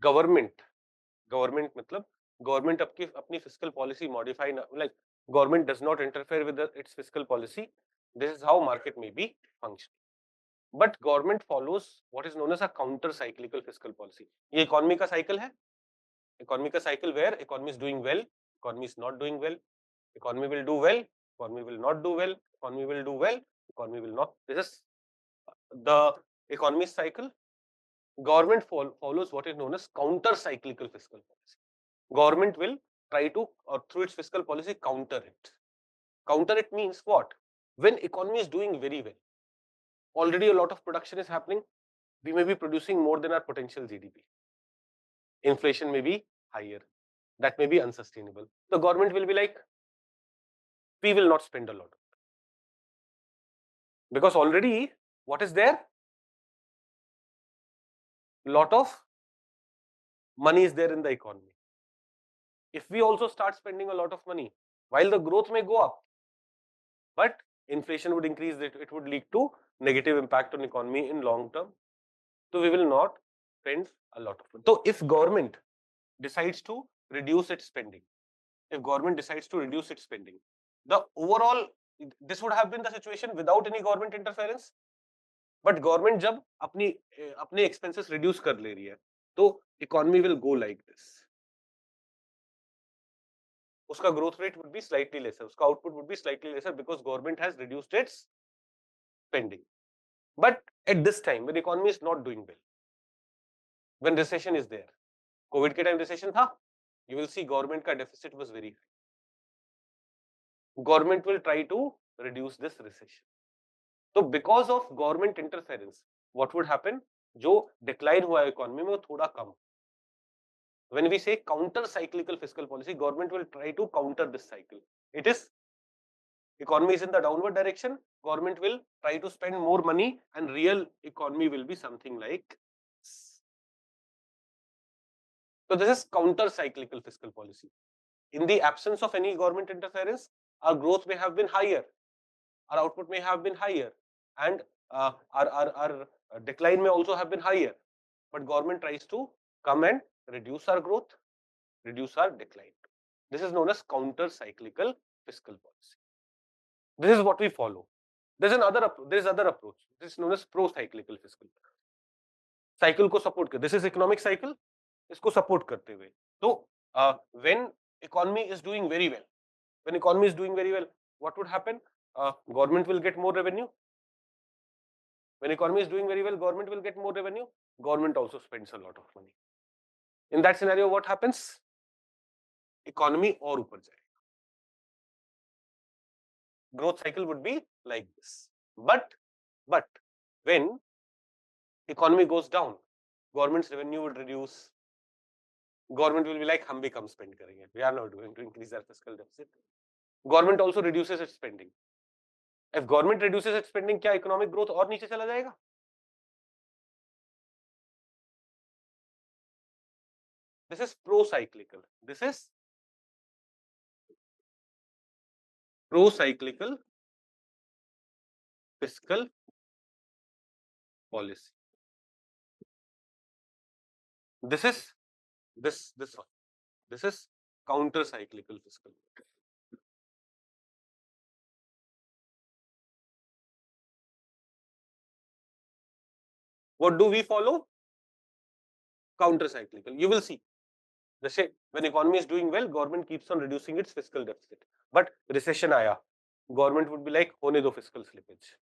government मतलब government अपनी fiscal policy modify, like government does not interfere with its fiscal policy, this is how market may be functioning. But government follows what is known as a counter-cyclical fiscal policy. ये economy का cycle है, economy का cycle where economy is doing well, economy is not doing well, economy will do well, economy will not do well, economy will do well, economy will not. This is the economy cycle. Government follows what is known as counter-cyclical fiscal policy. Government will try to, or through its fiscal policy, counter it. Counter it means what? When economy is doing very well, already a lot of production is happening, we may be producing more than our potential GDP. Inflation may be higher. That may be unsustainable. The government will be like, we will not spend a lot. Because already, what is there? Lot of money is there in the economy. If we also start spending a lot of money, while the growth may go up, but inflation would increase, it would lead to negative impact on economy in long term. So we will not spend a lot of money. So if government decides to reduce its spending, the overall, this would have been the situation without any government interference. But government जब अपने expenses reduce कर ले रही है, तो economy will go like this. उसका growth rate would be slightly lesser, उसका output would be slightly lesser because government has reduced its spending. But at this time, when the economy is not doing well, when recession is there, COVID के time recession था, you will see government का deficit was very high. Government will try to reduce this recession. So because of government interference, what would happen? जो decline हुआ economy में वो थोड़ा कम. When we say counter-cyclical fiscal policy, government will try to counter this cycle. It is economy is in the downward direction, government will try to spend more money, and real economy will be something like this. So this is counter-cyclical fiscal policy. In the absence of any government interference, our growth may have been higher, our output may have been higher, and our decline may also have been higher. But government tries to come and reduce our growth, reduce our decline. This is known as counter-cyclical fiscal policy. This is what we follow. There is other approach. This is known as pro-cyclical fiscal policy. Cycle को support कर. This is economic cycle. इसको support करते हुए. So when economy is doing very well, what would happen? Government will get more revenue. When economy is doing very well, government will get more revenue. Government also spends a lot of money. In that scenario, what happens? Economy और ऊपर जाएगा. Growth cycle would be like this. But when economy goes down, government's revenue would reduce. Government will be like, हम भी कम spend करेंगे. We are not going to increase our fiscal deficit. Government also reduces its spending. If government reduces its spending, क्या economic growth और नीचे चला जाएगा? This is pro-cyclical. This is pro-cyclical fiscal policy. This is this one. This is counter-cyclical fiscal policy. What do we follow? Counter-cyclical. You will see. When economy is doing well, government keeps on reducing its fiscal deficit. But recession आया, government would be like, होने दो fiscal slippage.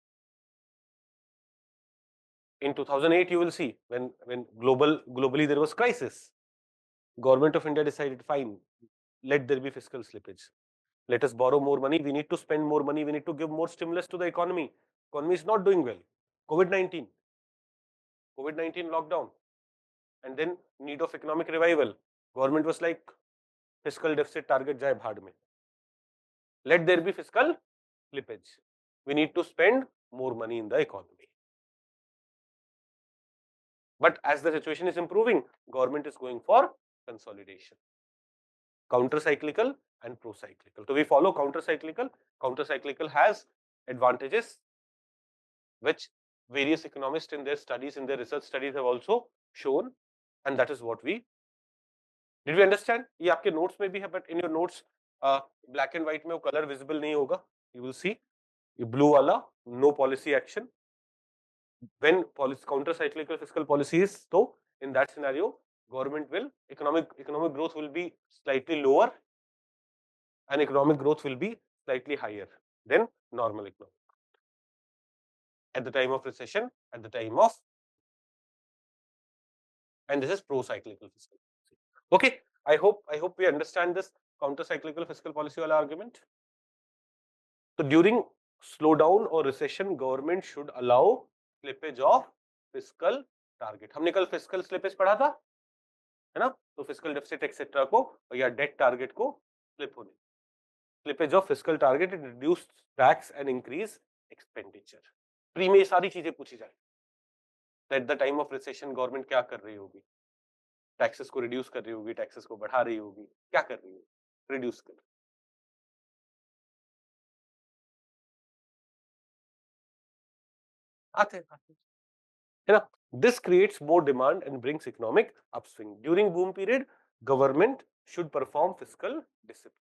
In 2008, you will see when globally there was crisis. Government of India decided, fine, let there be fiscal slippage. Let us borrow more money. We need to spend more money. We need to give more stimulus to the economy. Economy is not doing well. COVID-19 lockdown, and then need of economic revival. Government was like, fiscal deficit target जाए भाड़ में. Let there be fiscal slippage. We need to spend more money in the economy. But as the situation is improving, government is going for consolidation. Countercyclical and pro-cyclical. So we follow countercyclical. Countercyclical has advantages which various economists in their studies, in their research studies have also shown, and that is what we did. We understand? ये आपके notes में भी है, but in your notes black and white में वो color visible नहीं होगा. You will see ये blue वाला no policy action. When counter-cyclical fiscal policy is, so in that scenario, government will economic growth will be slightly lower, and economic growth will be slightly higher than normal economic at the time of recession, at the time of, and this is pro-cyclical fiscal policy. Okay, I hope we understand this counter-cyclical fiscal policy wala argument. So during slowdown or recession, government should allow slippage of fiscal target. हमने कल fiscal slippage पढ़ा था, है ना? तो fiscal deficit etc. को या debt target को slip होने. Slippage of fiscal target, it reduce tax and increase expenditure. Pre में ये सारी चीजें पूछी जाए. At the time of recession, government क्या कर रही होगी? Taxes को reduce कर रही होगी, taxes को बढ़ा रही होगी, क्या कर रही होगी? Reduce कर. आते. है ना? This creates more demand and brings economic upswing. During boom period, government should perform fiscal discipline.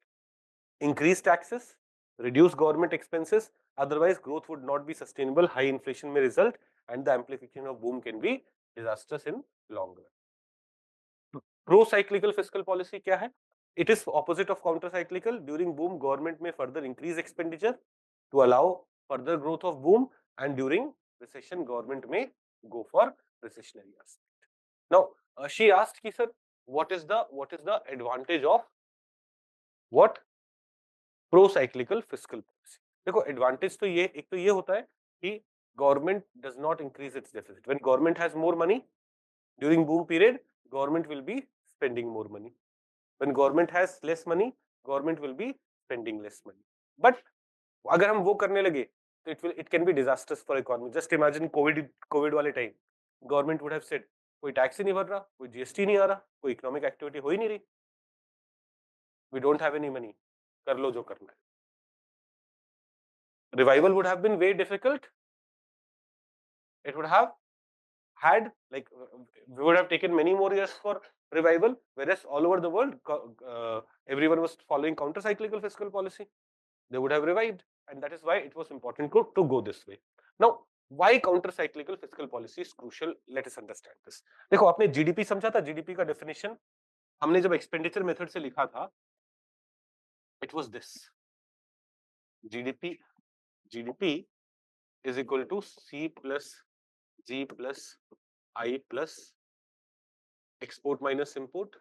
Increase taxes, reduce government expenses, otherwise growth would not be sustainable, high inflation may result, and the amplification of boom can be disastrous in long run. Pro-cyclical fiscal policy क्या है? It is opposite of counter-cyclical. During boom, government may further increase expenditure to allow further growth of boom, and during recession, government may go for recessionary aspect. Now, she asked ki sir, what is the advantage of what pro-cyclical fiscal policy? देखो advantage तो ये एक तो ये होता है कि government does not increase its deficit. When government has more money during boom period, government will be spending more money. When government has less money, government will be spending less money. But अगर हम वो करने लगे तो it can be disastrous for economy. Just imagine COVID वाले time, government would have said कोई tax ही नहीं भर रहा, कोई जीएसटी नहीं आ रहा, कोई इकोनॉमिक एक्टिविटी हो ही नहीं रही, we don't have any money, कर लो जो करना है. Revival would have been very difficult. It would have had we would have taken many more years for revival, whereas all over the world everyone was following counter-cyclical fiscal policy. They would have revived, and that is why it was important to go this way. Now, why counter-cyclical fiscal policy is crucial? Let us understand this. देखो आपने GDP समझा था, GDP का definition हमने जब expenditure method से लिखा था, it was this: GDP is equal to C plus G plus I plus export minus import.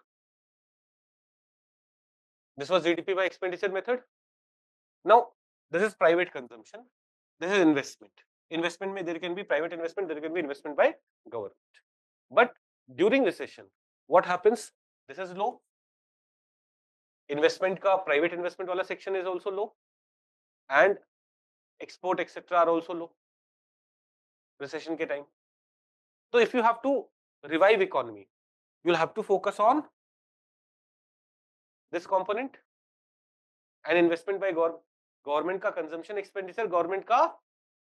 This was GDP by expenditure method. Now, this is private consumption. This is investment. Investment में there can be private investment, there can be investment by government. But during recession, what happens? This is low. Investment का private investment वाला section is also low, and export etc. are also low. Recession के time. So if you have to revive economy, you'll have to focus on this component and investment by government का consumption expenditure, government का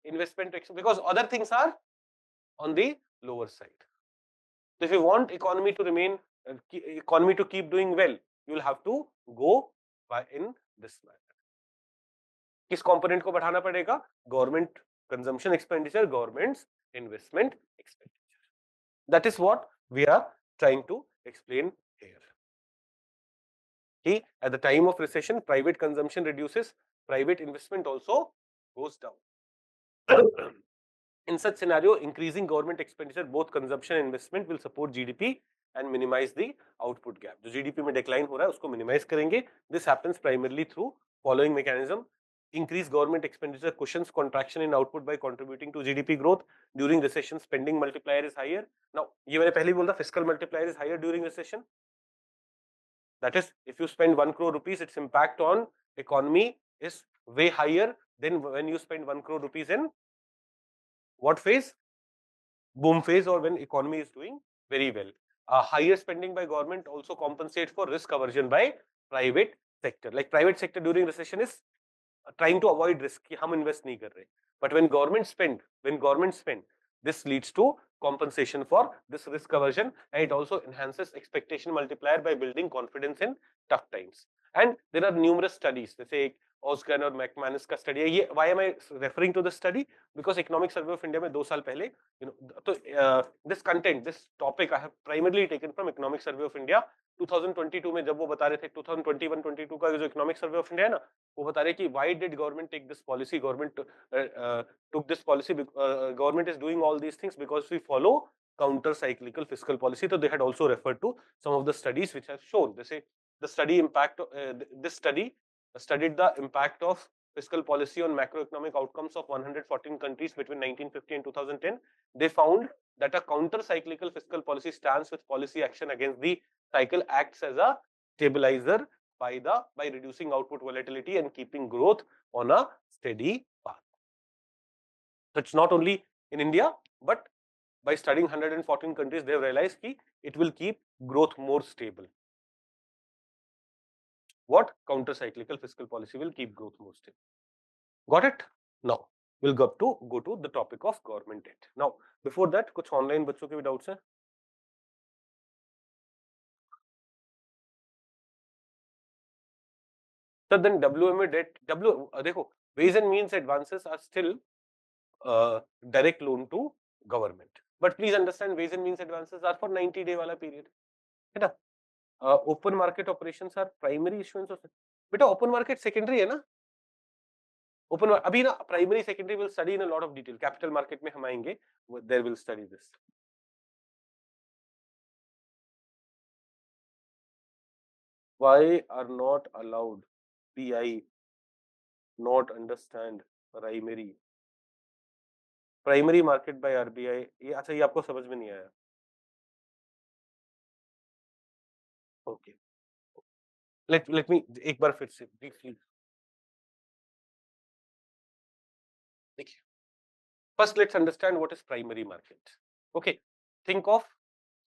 investment, because other things are on the lower side. So if you want economy to remain, economy to keep doing well, you will have to go by in this manner. किस component को बढ़ाना पड़ेगा? Government consumption expenditure, government's investment expenditure. That is what we are trying to explain here. Okay? At the time of recession, private consumption reduces, private investment also goes down. In such scenario, increasing government expenditure, both consumption and investment, will support GDP and minimize the output gap. जो GDP में decline हो रहा है उसको minimize करेंगे. This happens primarily through following mechanism: increase government expenditure cushions contraction in output by contributing to GDP growth. During recession, spending multiplier is higher. Now, ये मैंने पहले ही बोला, fiscal multiplier is higher during recession. That is, if you spend 1 crore rupees, its impact on economy is way higher than when you spend 1 crore rupees in what phase? boom phase or when economy is doing very well. Higher spending by government also compensates for risk aversion by private sector. Like private sector during recession is trying to avoid risk कि हम invest नहीं कर रहे. But when government spend, this leads to compensation for this risk aversion, and it also enhances expectation multiplier by building confidence in tough times. And there are numerous studies. जैसे एक Osgan और McManus का study है. ये why am I referring to the study? Because Economic Survey of India में 2 साल पहले, तो this topic I have primarily taken from Economic Survey of India 2022 में, जब वो बता रहे थे 2021-22 का जो Economic Survey of India है ना, वो बता रहे कि why did government take this policy? Government took this policy. Government is doing all these things because we follow counter-cyclical fiscal policy. So they had also referred to some of the studies which have shown. They say the study impact. This study studied the impact of fiscal policy on macroeconomic outcomes of 114 countries between 1950 and 2010. They found that a counter-cyclical fiscal policy stance with policy action against the cycle acts as a stabilizer by reducing output volatility and keeping growth on a steady path. So it's not only in India, but by studying 114 countries, they have realized that it will keep growth more stable. What? Counter-cyclical fiscal policy will keep growth more stable. Got it? Now we'll go to the topic of government debt. Now before that, कुछ online बच्चों के भी doubts हैं? So then WMA debt, देखो, ways and means advances are still direct loan to government. But please understand, ways and means advances are for 90-day वाला period, है ना? Open market operations are primary issuance of. बेटा open market secondary है ना? Open अभी ना primary secondary will study in a lot of detail. Capital market में हम आएंगे, there will study this. Why are not allowed PI not understand primary market by RBI? ये अच्छा, ये आपको समझ में नहीं आया. Okay. Let me एक बार फिर से briefly. देखिए, first let's understand what is primary market. Okay, think of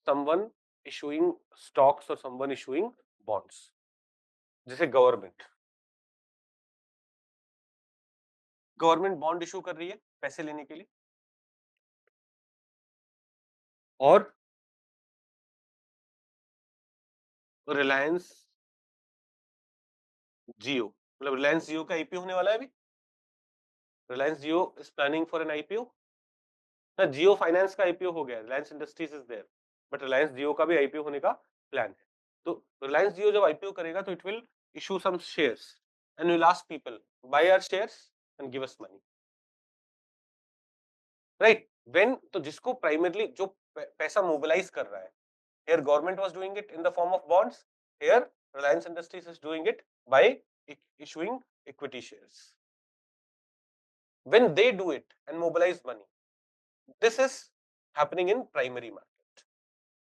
someone issuing stocks or someone issuing bonds. जैसे गवर्नमेंट बॉन्ड इशू कर रही है पैसे लेने के लिए, और रिलायंस जियो, मतलब रिलायंस जियो का आईपीओ होने वाला है अभी. Reliance Jio is planning for an IPO. ना, जियो फाइनेंस का आईपीओ हो गया, Reliance Industries is there, but Reliance Jio का भी आईपीओ होने का प्लान है. तो रिलायंस जियो जब आईपीओ करेगा तो it will issue some shares and will ask people buy our shares and give us money, right? When, तो जिसको प्राइमरली जो पैसा मोबिलाइज कर रहा है, here government was doing it in the form of bonds, here Reliance Industries is doing it by issuing equity shares. When they do it and mobilize money, this is happening in primary market.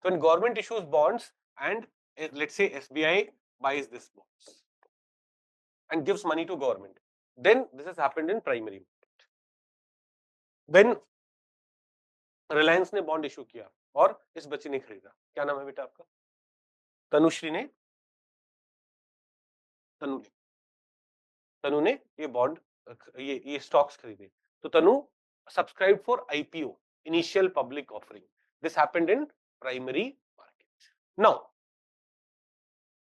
So when government issues bonds and let's say SBI buys this bonds and gives money to government, then this has happened in primary market. When Reliance ने bond issue किया और इस बच्ची ने खरीदा, क्या नाम है बेटा आपका? तनुश्री ने, तनु ने ये बॉन्ड, ये स्टॉक्स खरीदे. तो Tanu subscribe for IPO, initial public offering. This happened in primary market. Now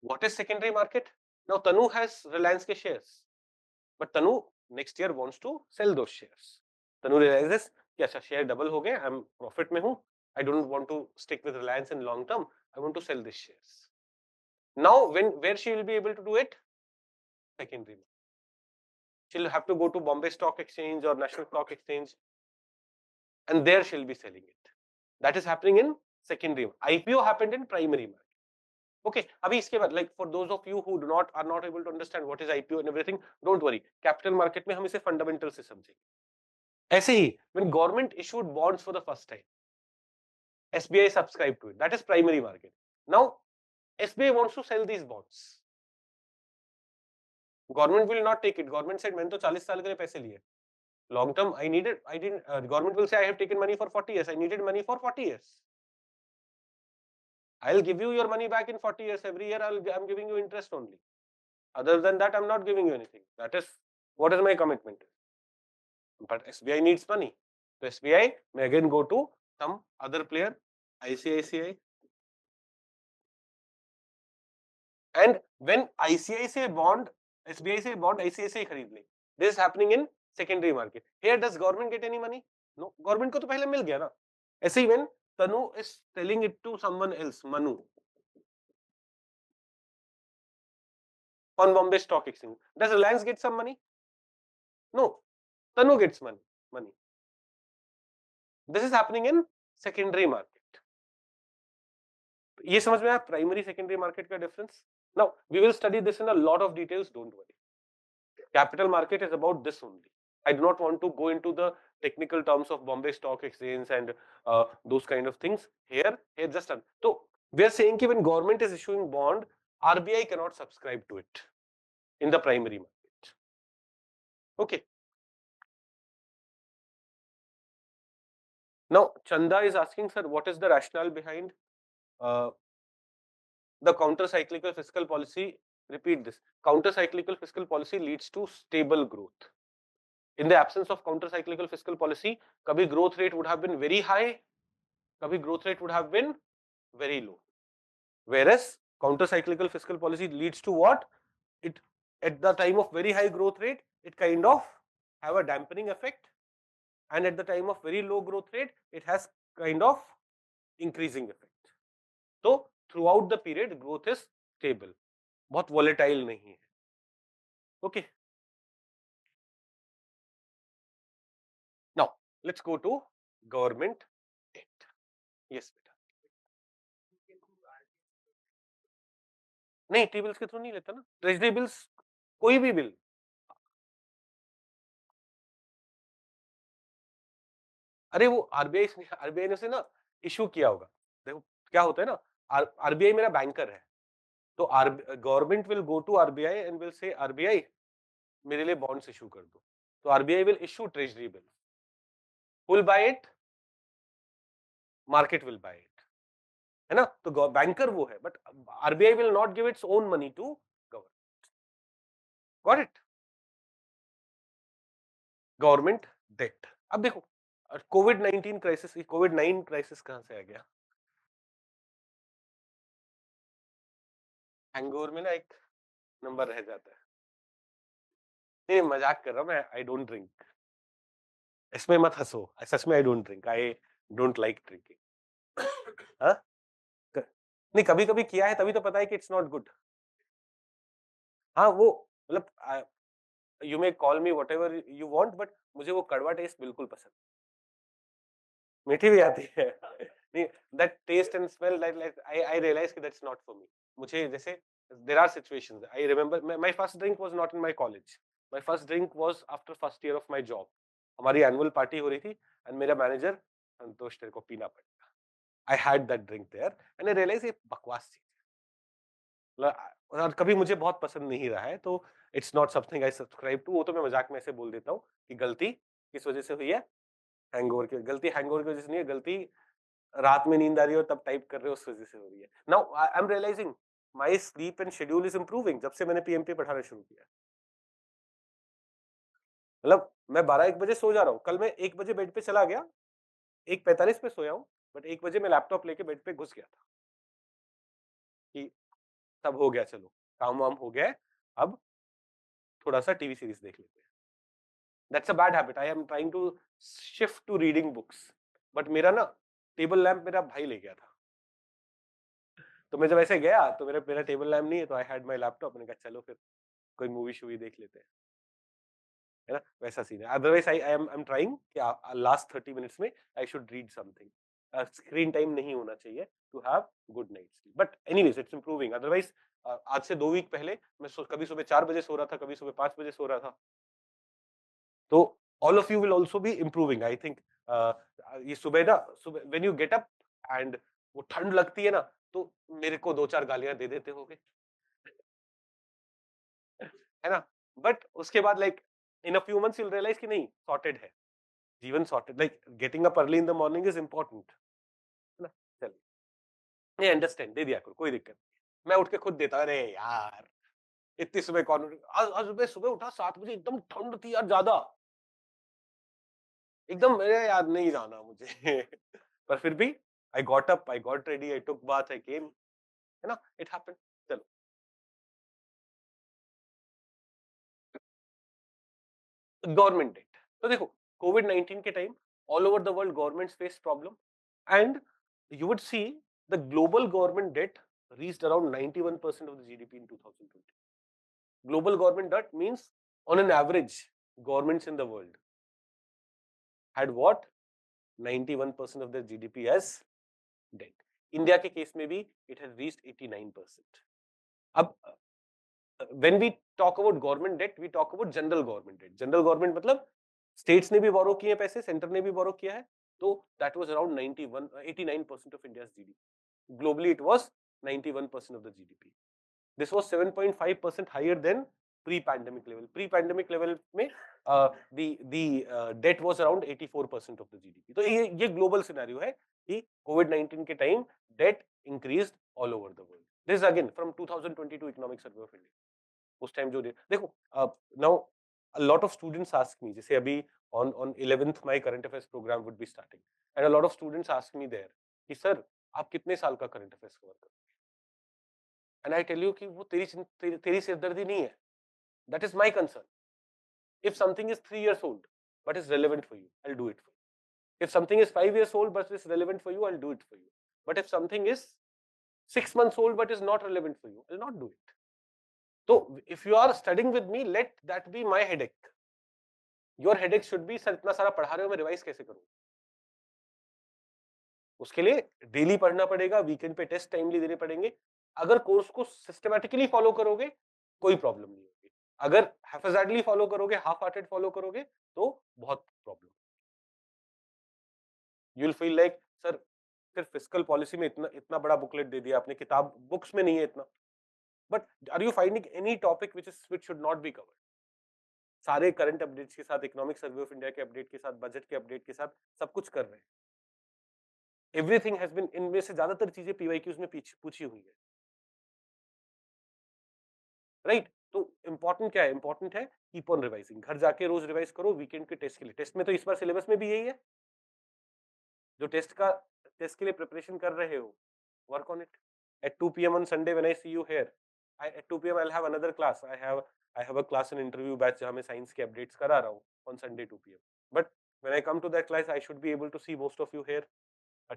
what is secondary market? Now Tanu has Reliance के shares, but Tanu next year wants to sell those shares. Tanu realises कि अच्छा share double हो गए, I am profit में हूं, I don't want to stick with Reliance in long term, I want to sell this shares. Now when where she will be able to do it? Secondary. She'll have to go to Bombay Stock Exchange or National Stock Exchange, and there she'll be selling it. That is happening in secondary. IPO happened in primary market. Okay, abhi iske baad, like for those of you who are not able to understand what is IPO and everything, don't worry. Capital market mein hum ise fundamental se samjhenge. ऐसे ही, when government issued bonds for the first time, SBI subscribed to it. That is primary market. Now, SBI wants to sell these bonds. Government will not take it. Government said, मैंने तो 40 साल के लिए पैसे लिए. Long term, I didn't, government will say I have taken money for 40 years. I needed money for 40 years. I'll give you your money back in 40 years. Every year I'm giving you interest only. Other than that, I'm not giving you anything. That is, what is my commitment? But SBI needs money. So SBI may again go to some other player, ICICI. And when ICICI bond, SBI से bond ICICI खरीद ले. This is happening in secondary market. Here does government get any money? No. Government को तो पहले मिल गया ना. ऐसे ही when Tanu is selling it to someone else, Manu, on Bombay Stock Exchange, does Reliance get some money? No. Tanu gets money. This is happening in secondary market. ये समझ में आया प्राइमरी सेकेंडरी मार्केट का difference. Now we will study this in a lot of details, don't worry. Capital market is about this only. I do not want to go into the technical terms of Bombay Stock Exchange and those kind of things. Here just so we are saying that when government is issuing bond, RBI cannot subscribe to it in the primary market. Okay. Now Chanda is asking, sir, what is the rationale behind the counter-cyclical fiscal policy? Repeat this. Counter-cyclical fiscal policy leads to stable growth. In the absence of counter-cyclical fiscal policy, kabhi growth rate would have been very high, kabhi growth rate would have been very low. Whereas counter-cyclical fiscal policy leads to what? It, at the time of very high growth rate, it kind of have a dampening effect, and at the time of very low growth rate, it has kind of increasing effect. So throughout the period, growth is stable, बहुत volatile नहीं है. Okay. Now let's go to government debt. Yes, बेटा. नहीं, tables के through नहीं लेता ना. Treasury bills, कोई भी बिल. अरे वो आरबीआई ने से ना इशू किया होगा. देखो क्या होता है ना, आरबीआई मेरा बैंकर है, तो government will go to RBI and will say RBI मेरे लिए बॉन्ड्स इशू कर दो. तो RBI will issue treasury bill. Will buy it, market will buy it, है ना. तो बैंकर वो है, but RBI will not give its own money to government. Got it. Government debt. अब देखो कोविड-19 क्राइसिस, कोविड-9 क्राइसिस कहां से आ गया? हैंगओवर में ना एक नंबर रह जाता है. नहीं, मजाक कर रहा हूं मैं. I don't drink. इसमें मत हंसो. सच में I don't drink. I don't like drinking. हाँ, नहीं, कभी कभी किया है, तभी तो पता है कि इट्स नॉट गुड. हाँ, वो मतलब you may call me whatever you want, but मुझे वो कड़वा टेस्ट बिल्कुल पसंद. मीठी भी आती है. नहीं, that taste and smell, like I realise कि दैट्स नॉट फॉर मी. मुझे जैसे there are situations. I remember my first drink was not in my college. My first drink was after first year of my job. हमारी annual party हो रही थी and मेरा manager, संतोष तेरे को पीना पड़ेगा. I had that drink there and I realise ये बकवास चीज है. और कभी मुझे बहुत पसंद नहीं रहा है, तो it's not something I subscribe to. वो तो मैं मजाक में ऐसे बोल देता हूँ कि गलती किस वजह से हुई है. हैंगओवर की गलती, हैंगओवर की वजह से नहीं है. गलती रात में नींद आ रही हो तब टाइप कर रहे हो, उस वजह से हो रही है. Now I am realising my sleep and schedule is improving जब से मैंने पीएमपी पढ़ाना शुरू किया. मतलब मैं 12-1 बजे सो जा रहा हूँ. कल मैं 1 बजे बेड पे चला गया, 1:45 पे सोया हूँ, बट 1 बजे मैं लैपटॉप लेके बेड पे घुस गया था कि सब हो गया, चलो काम वाम हो गया है, अब थोड़ा सा टीवी सीरीज देख लेते हैं. That's a bad habit. I am trying to shift to reading books, but मेरा ना टेबल लैंप मेरा भाई ले गया था. तो मैं जब ऐसे गया तो मेरा मेरा टेबल लैंप नहीं है, तो आई हैड माय लैपटॉप. मैंने कहा चलो फिर कोई मूवी शूवी देख लेते हैं, है ना. वैसा सीन है. अदरवाइज आई एम ट्राइंग कि लास्ट 30 मिनट्स में I should read something. Screen time नहीं होना चाहिए to have good night sleep. But anyways it's improving. Otherwise आज से 2 वीक पहले मैं कभी सुबह 4 बजे सो रहा था, कभी सुबह 5 बजे सो रहा था. तो all of you will also be improving, I think. ये सुबह ना, सुबह when you get up and वो ठंड लगती है ना, तो मेरे को 2-4 गालियां दे देते होगे, है ना. बट उसके बाद like In a few months you'll realize कि नहीं sorted है, जीवन sorted, like getting up early in the morning is important, है ना? चल नहीं अंडरस्टैंड, दे दिया करो, कोई दिक्कत नहीं। मैं उठ के खुद देता, अरे यार इतनी सुबह कौन, आज सुबह सुबह उठा 7 बजे, एकदम ठंड थी यार ज्यादा, एकदम मेरे याद नहीं जाना मुझे पर फिर भी I got up, I got ready, I took bath, I came, है ना, इट हैपेंड। चलो, गवर्नमेंट डेट, तो देखो कोविड-19 के time all over the world governments face problem, and you would see the global government debt reached around 91% of the GDP in 2020. Global government debt means on an average governments in the world had what, 91% of their GDP as debt. India के case में भी it has reached 89%. अब when we talk about government debt, we talk about general government debt. General government मतलब states ने भी borrow किए पैसे, center ने भी borrow किया है, तो that was around 89% of India's GDP. Globally, it was 91% of the GDP. This was 7.5% higher than pre-pandemic level. Pre-pandemic level में the debt was around 84% of the GDP. तो ये global scenario है कि COVID-19 के time debt increased all over the world. This is again from 2022 Economic Survey of India. उस time जो देखो, now a lot of students ask me, जैसे अभी on 11th my current affairs program would be starting, and a lot of students ask me there कि sir आप कितने साल का करंट अफेयर्स कवर करते हैं, एंड आई टेल यू कि वो तेरी सिरदर्दी नहीं है, that is my concern. If something is 3 years old but is relevant for you, I'll do it for you. If something is 5 years old but is relevant for you, I'll do it for you. But if something is 6 months old but is not relevant for you, I'll not do it. So if you are studying with me, let that be my headache. Your headache should be sir इतना सारा पढ़ा रहे हो, मैं revise कैसे करूं? उसके लिए डेली पढ़ना पड़ेगा, वीकेंड पे टेस्ट टाइमली देने पड़ेंगे। अगर कोर्स को सिस्टमैटिकली फॉलो करोगे कोई प्रॉब्लम नहीं होगी, अगर हैफेजार्डली फॉलो करोगे, हाफ हार्टेड फॉलो करोगे तो बहुत problem. You will feel like sir सिर्फ फिस्कल पॉलिसी में इतना इतना बड़ा बुकलेट दे दिया आपने, किताब बुक्स में नहीं है इतना, but are you finding any topic which should not be covered? सारे करंट अपडेट्स के साथ, इकोनॉमिक सर्वे ऑफ इंडिया के अपडेट के साथ, बजट के अपडेट के साथ सब कुछ कर रहे हैं। एवरीथिंग हैज बीन, इनमें से ज्यादातर चीजें पीवाईक्यूज में पूछी हुई है, राइट? तो इंपॉर्टेंट क्या है? इंपॉर्टेंट है कीप ऑन रिवाइजिंग, घर जाके रोज रिवाइज करो वीकेंड के टेस्ट के लिए। टेस्ट में तो इस बार सिलेबस में भी यही है, जो टेस्ट के लिए प्रिपरेशन कर रहे हो, work on it. At 2 p.m. on Sunday when I see you here, at 2 p.m. I'll have another class. I have a class and interview batch जहाँ मैं साइंस के अपडेट्स करा रहा हूँ on Sunday 2 p.m. But when I come to that class, I should be able to see most of you here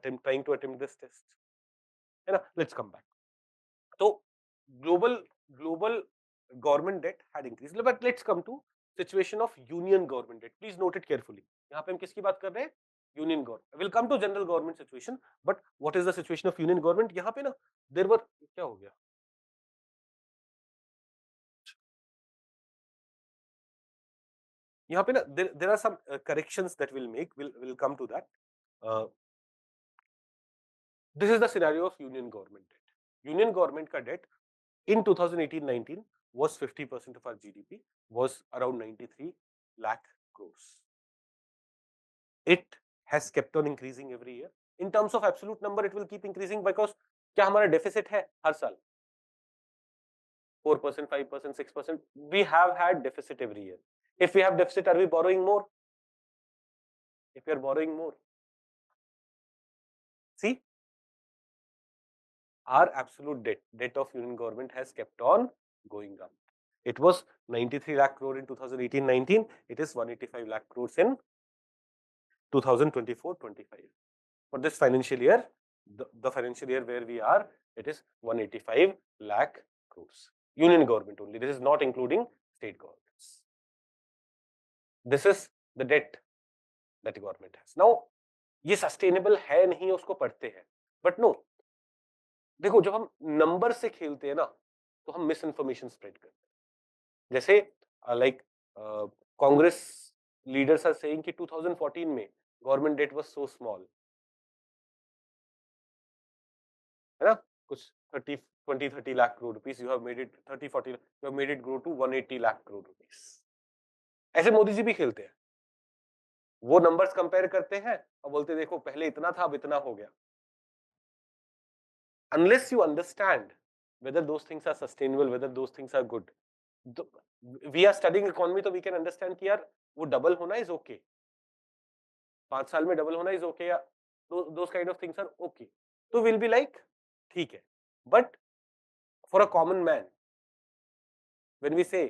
trying to attempt this test. है ना? Let's come back. तो global government debt had increased, but let's come to situation of union government debt. Please note it carefully. यहाँ पे हम किसकी बात कर रहे हैं? Union government. Will come to general government situation, but what is the situation of union government? यहाँ पे ना देयर वर, क्या हो गया, यहाँ पे ना there are some corrections that will make, will come to that. This is the scenario of union government debt. Union government का debt in 2018-19 was 50% of our GDP, was around 93 lakh crores. It has kept on increasing every year. In terms of absolute number, it will keep increasing because क्या हमारा deficit है हर साल 4%, 5%, 6%? We have had deficit every year. If we have deficit, are we borrowing more? If we are borrowing more, see, our absolute debt of union government has kept on going up. It was 93 lakh crore in 2018-19. It is 185 lakh crores in 2024-25. For this financial year, the financial year where we are, it is 185 lakh crores. Union government only. This is not including state governments. This is the debt that the government has. Now, ये sustainable है नहीं, उसको पढ़ते हैं, but no. देखो, जब हम number से खेलते हैं ना, तो हम मिस इन्फॉर्मेशन स्प्रेड करते हैं। जैसे like Congress leaders are saying कि 2014 में government debt was so small, है ना, कुछ 30 lakh crore rupees, you have made it 30-40, you have made it grow to 180 lakh crore rupees. ऐसे मोदी जी भी खेलते हैं, वो नंबर्स कंपेयर करते हैं और बोलते देखो पहले इतना था अब इतना हो गया। Unless you understand whether those things are sustainable, whether those things are good, we are studying economy तो we can understand कि यार वो डबल होना is okay, 5 साल में डबल होना is okay, या those kind of things are okay, तो we'll be like ठीक है। But for a common man, when we say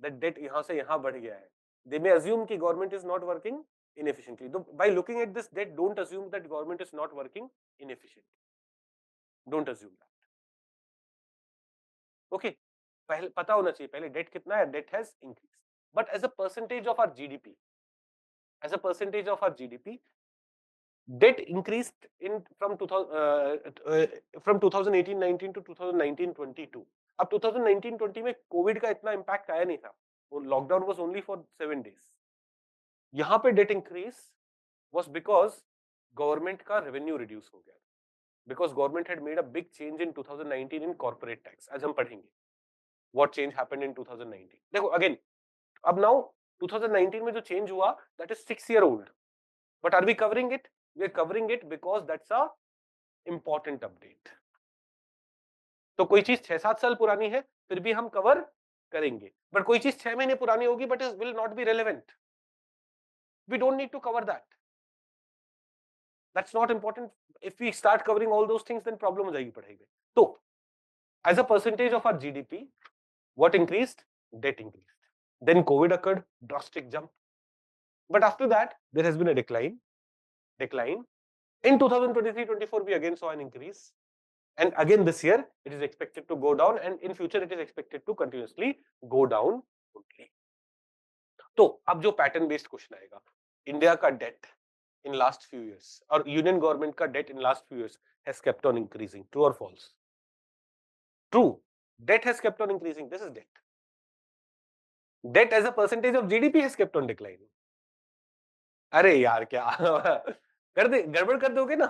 that debt यहाँ से यहाँ बढ़ गया है, they may assume कि government is not working inefficiently. By looking at this debt, don't assume that government is not working inefficiently. Don't assume that. Okay, पहले पता होना चाहिए पहले डेट कितना है, debt has increase, but as a percentage of our GDP, as a percentage of our GDP, debt increased in from 2018-19 to 2019-22। अब 2019-20 में Covid का इतना इंपैक्ट आया नहीं था, वो lockdown was only for 7 days. यहाँ पे debt increase was because government का रेवेन्यू रिड्यूस हो गया, because government had made a big change in 2019 in corporate tax. आज हम पढ़ेंगे what change happened in 2019। देखो अगेन, अब नाउ 2019 में जो चेंज हुआ that is 6 year old, but are we covering it? We are covering it because that's a important update. तो कोई चीज 6-7 साल पुरानी है फिर भी हम कवर करेंगे, बट कोई चीज 6 महीने पुरानी होगी but it will not be relevant, we don't need to cover that, that's not important. If we start covering all those things then problem हो जाएगी पढ़ाई में। तो एज अ परसेंटेज ऑफ आवर जीडीपी, what increased? Debt increased. Then COVID occurred, drastic jump. But after that, there has been a decline. In 2023-24, we again saw an increase. And again this year, it is expected to go down. And in future, it is expected to continuously go down only. तो अब जो pattern based question आएगा, India का debt in last few years और union government का debt in last few years has kept on increasing. True or false? True. Debt has kept on increasing. This is debt. Debt as a percentage of GDP has kept on declining. अरे यार क्या कर दे, गड़बड़ कर दोगे ना।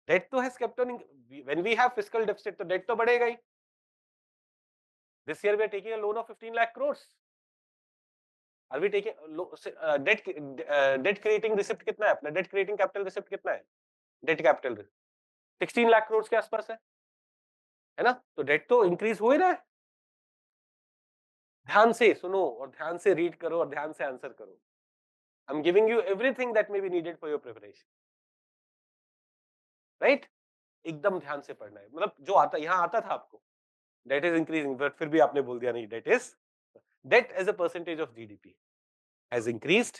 Debt तो has kept on, when we have fiscal deficit तो डेट तो बढ़ेगा ही। This year we are taking a loan of 15 lakh crore. Are we taking debt, debt creating receipt कितना है अपना, डेट क्रिएटिंग कैपिटल रिसिप्ट कितना है, डेट कैपिटल 16 लाख करोड़ के आसपास है ना। तो डेट तो इंक्रीज हो ही रहा है। ध्यान से सुनो और ध्यान से रीड करो और ध्यान से आंसर करो। I am giving you everything that may be needed for your preparation, right. एकदम ध्यान से पढ़ना है, मतलब जो आता यहाँ आता था आपको, डेट इज इंक्रीजिंग, बट फिर भी आपने बोल दिया नहीं, debt is, debt as a percentage of GDP has increased,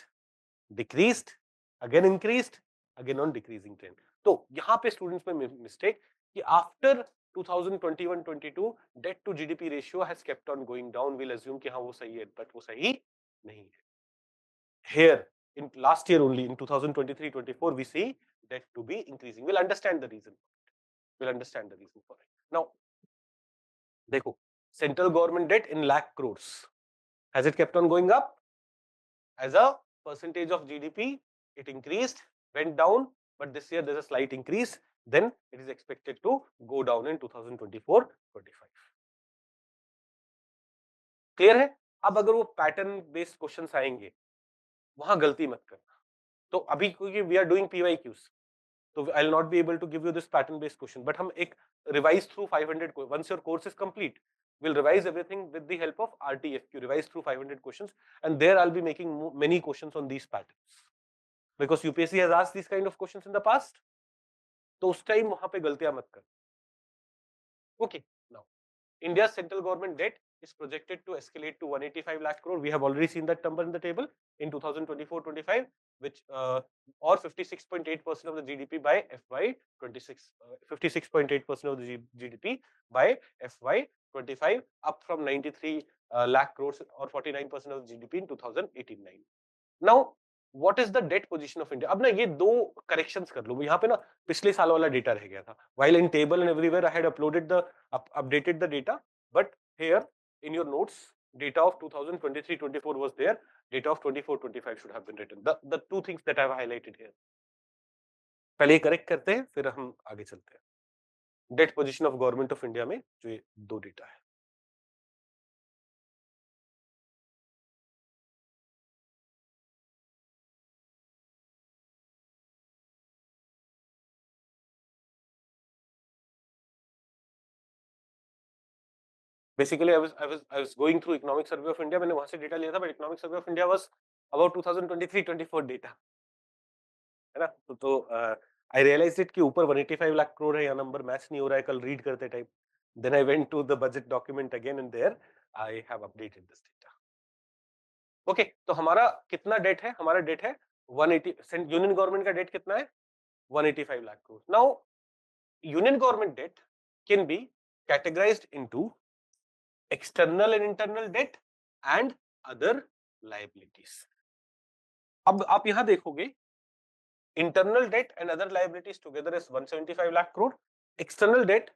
decreased, again increased, again on decreasing trend. तो यहाँ पे स्टूडेंट्स में मिस्टेक कि after 2021-22 debt to GDP ratio has kept on going down, will assume कि हाँ वो सही है, बट वो सही नहीं है। Here in last year only in 2023-24 we see debt to be increasing. We'll understand the reason. We'll understand the reason for it. Now देखो, central government debt in lakh crores, has it kept on going up? As a percentage of GDP, it increased, went down, but this year there's a slight increase. Then it is expected to go down in 2024-25. Clear है? अब अगर वो pattern based questions आएंगे, वहां गलती मत करना। तो अभी क्योंकि वी आर डूइंग PYQs, तो I will not be able to give you this pattern based question, but हम एक रिवाइज थ्रू 500 को, once your course is complete, we'll revise everything with the help of RTFQ, revise through 500 questions, and there I'll be making many questions on these patterns because UPSC has asked these kind of questions in the past, तो उस time वहां पे गलतियां मत कर। Okay, now India's central government debt is projected to escalate to 185 lakh crore. We have already seen that number in the table in 2024-25, which or 56.8% of the GDP by FY26. 56.8% of the GDP by FY25, up from 93 lakh crores or 49% of the GDP in 2018-19. Now, what is the debt position of India? अब ना ये दो corrections कर लो, यहाँ पे ना पिछले साल वाला डेटा रह गया था, while in table and everywhere I had uploaded the updated the data, but here in your notes data of 2023-24 was there, data of 24-25 should have been written, the two things that I have highlighted here. पहले correct करते हैं फिर हम आगे चलते हैं। Debt position of government of India में जो ये दो डेटा है, Basically I was going through Economic Survey of India, मैंने वहां से डेटा लिया था, but Economic Survey of India was about 2023-24 data, है ना? तो I realized it कि ऊपर 185 लाख करोड़ है, यहाँ नंबर मैच नहीं हो रहा है कल रीड करते time. Then I went to the budget document again and there I have updated this data. Okay, तो हमारा कितना डेट है? हमारा डेट है 180. यूनियन गवर्नमेंट का डेट कितना है? 185 lakh crore. Now union government date can be categorized into external and internal debt and other liabilities. अब आप यहां देखोगे internal debt and other liabilities together is 175 lakh crore, external debt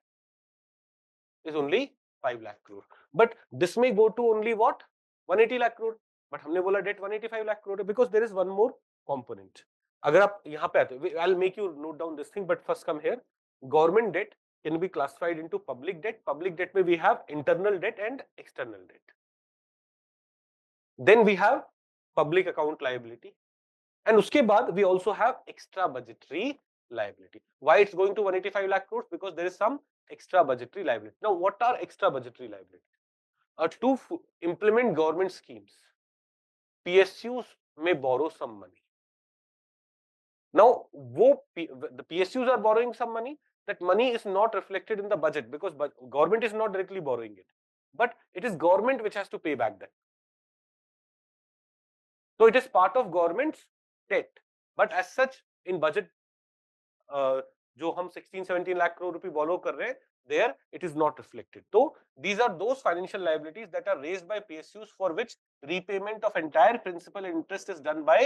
is only 5 lakh crore, but this may go to only what 180 lakh crore, but हमने बोला debt 185 lakh crore because there is one more component. अगर आप यहाँ पे आते, I'll make you note down this thing, but first come here. Government debt can be classified into public debt. Public debt में we have internal debt and external debt. Then we have public account liability, and उसके बाद we also have extra budgetary liability. Why it's going to 185 lakh crores? Because there is some extra budgetary liability. Now, what are extra budgetary liability? To implement government schemes, PSUs may borrow some money. Now, the PSUs are borrowing some money. That money is not reflected in the budget because government is not directly borrowing it, but it is government which has to pay back that. So it is part of government's debt, but as such in budget, जो हम 16-17 लाख करोड़ रुपए borrow कर रहे हैं, there it is not reflected. So these are those financial liabilities that are raised by PSUs for which repayment of entire principal and interest is done by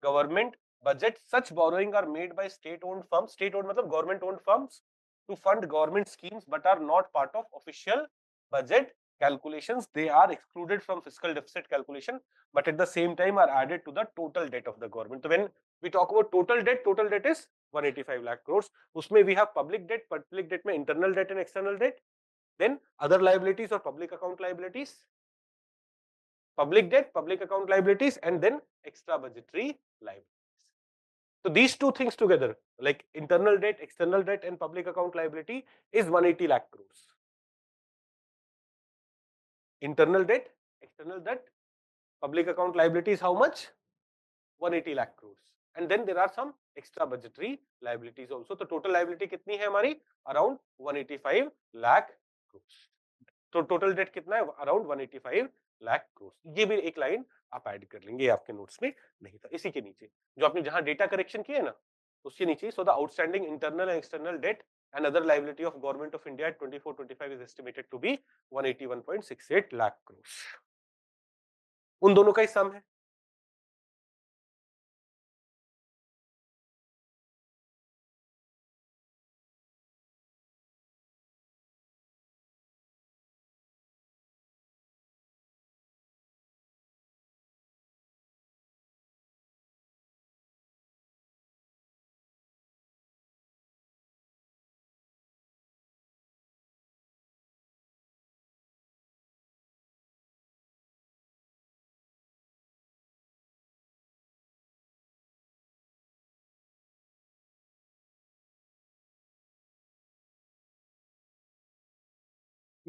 government budget. Such borrowing are made by state-owned firms. State-owned मतलब government-owned firms to fund government schemes, but are not part of official budget calculations. They are excluded from fiscal deficit calculation, but at the same time are added to the total debt of the government. So when we talk about total debt is 185 lakh crores. उसमें we have public debt में internal debt and external debt. Then other liabilities or public account liabilities, public debt, public account liabilities, and then extra budgetary liabilities. So these two things together, like internal debt, external debt, and public account liability, is 180 lakh crores. Internal debt, external debt, public account liability is how much? 180 lakh crores. And then there are some extra budgetary liabilities also. तो total liability कितनी है हमारी? Around 185 lakh crores. तो total debt कितना है? Around 185 lakh crores. ये भी एक लाइन आप ऐड कर लेंगे, आपके नोट्स में नहीं था. इसी के नीचे जो आपने जहां डेटा करेक्शन किए ना, उसके नीचे so the outstanding internal and external debt and other liability of government of India at 24-25 is estimated to be 181.68 lakh crores. उन दोनों का ही सम है.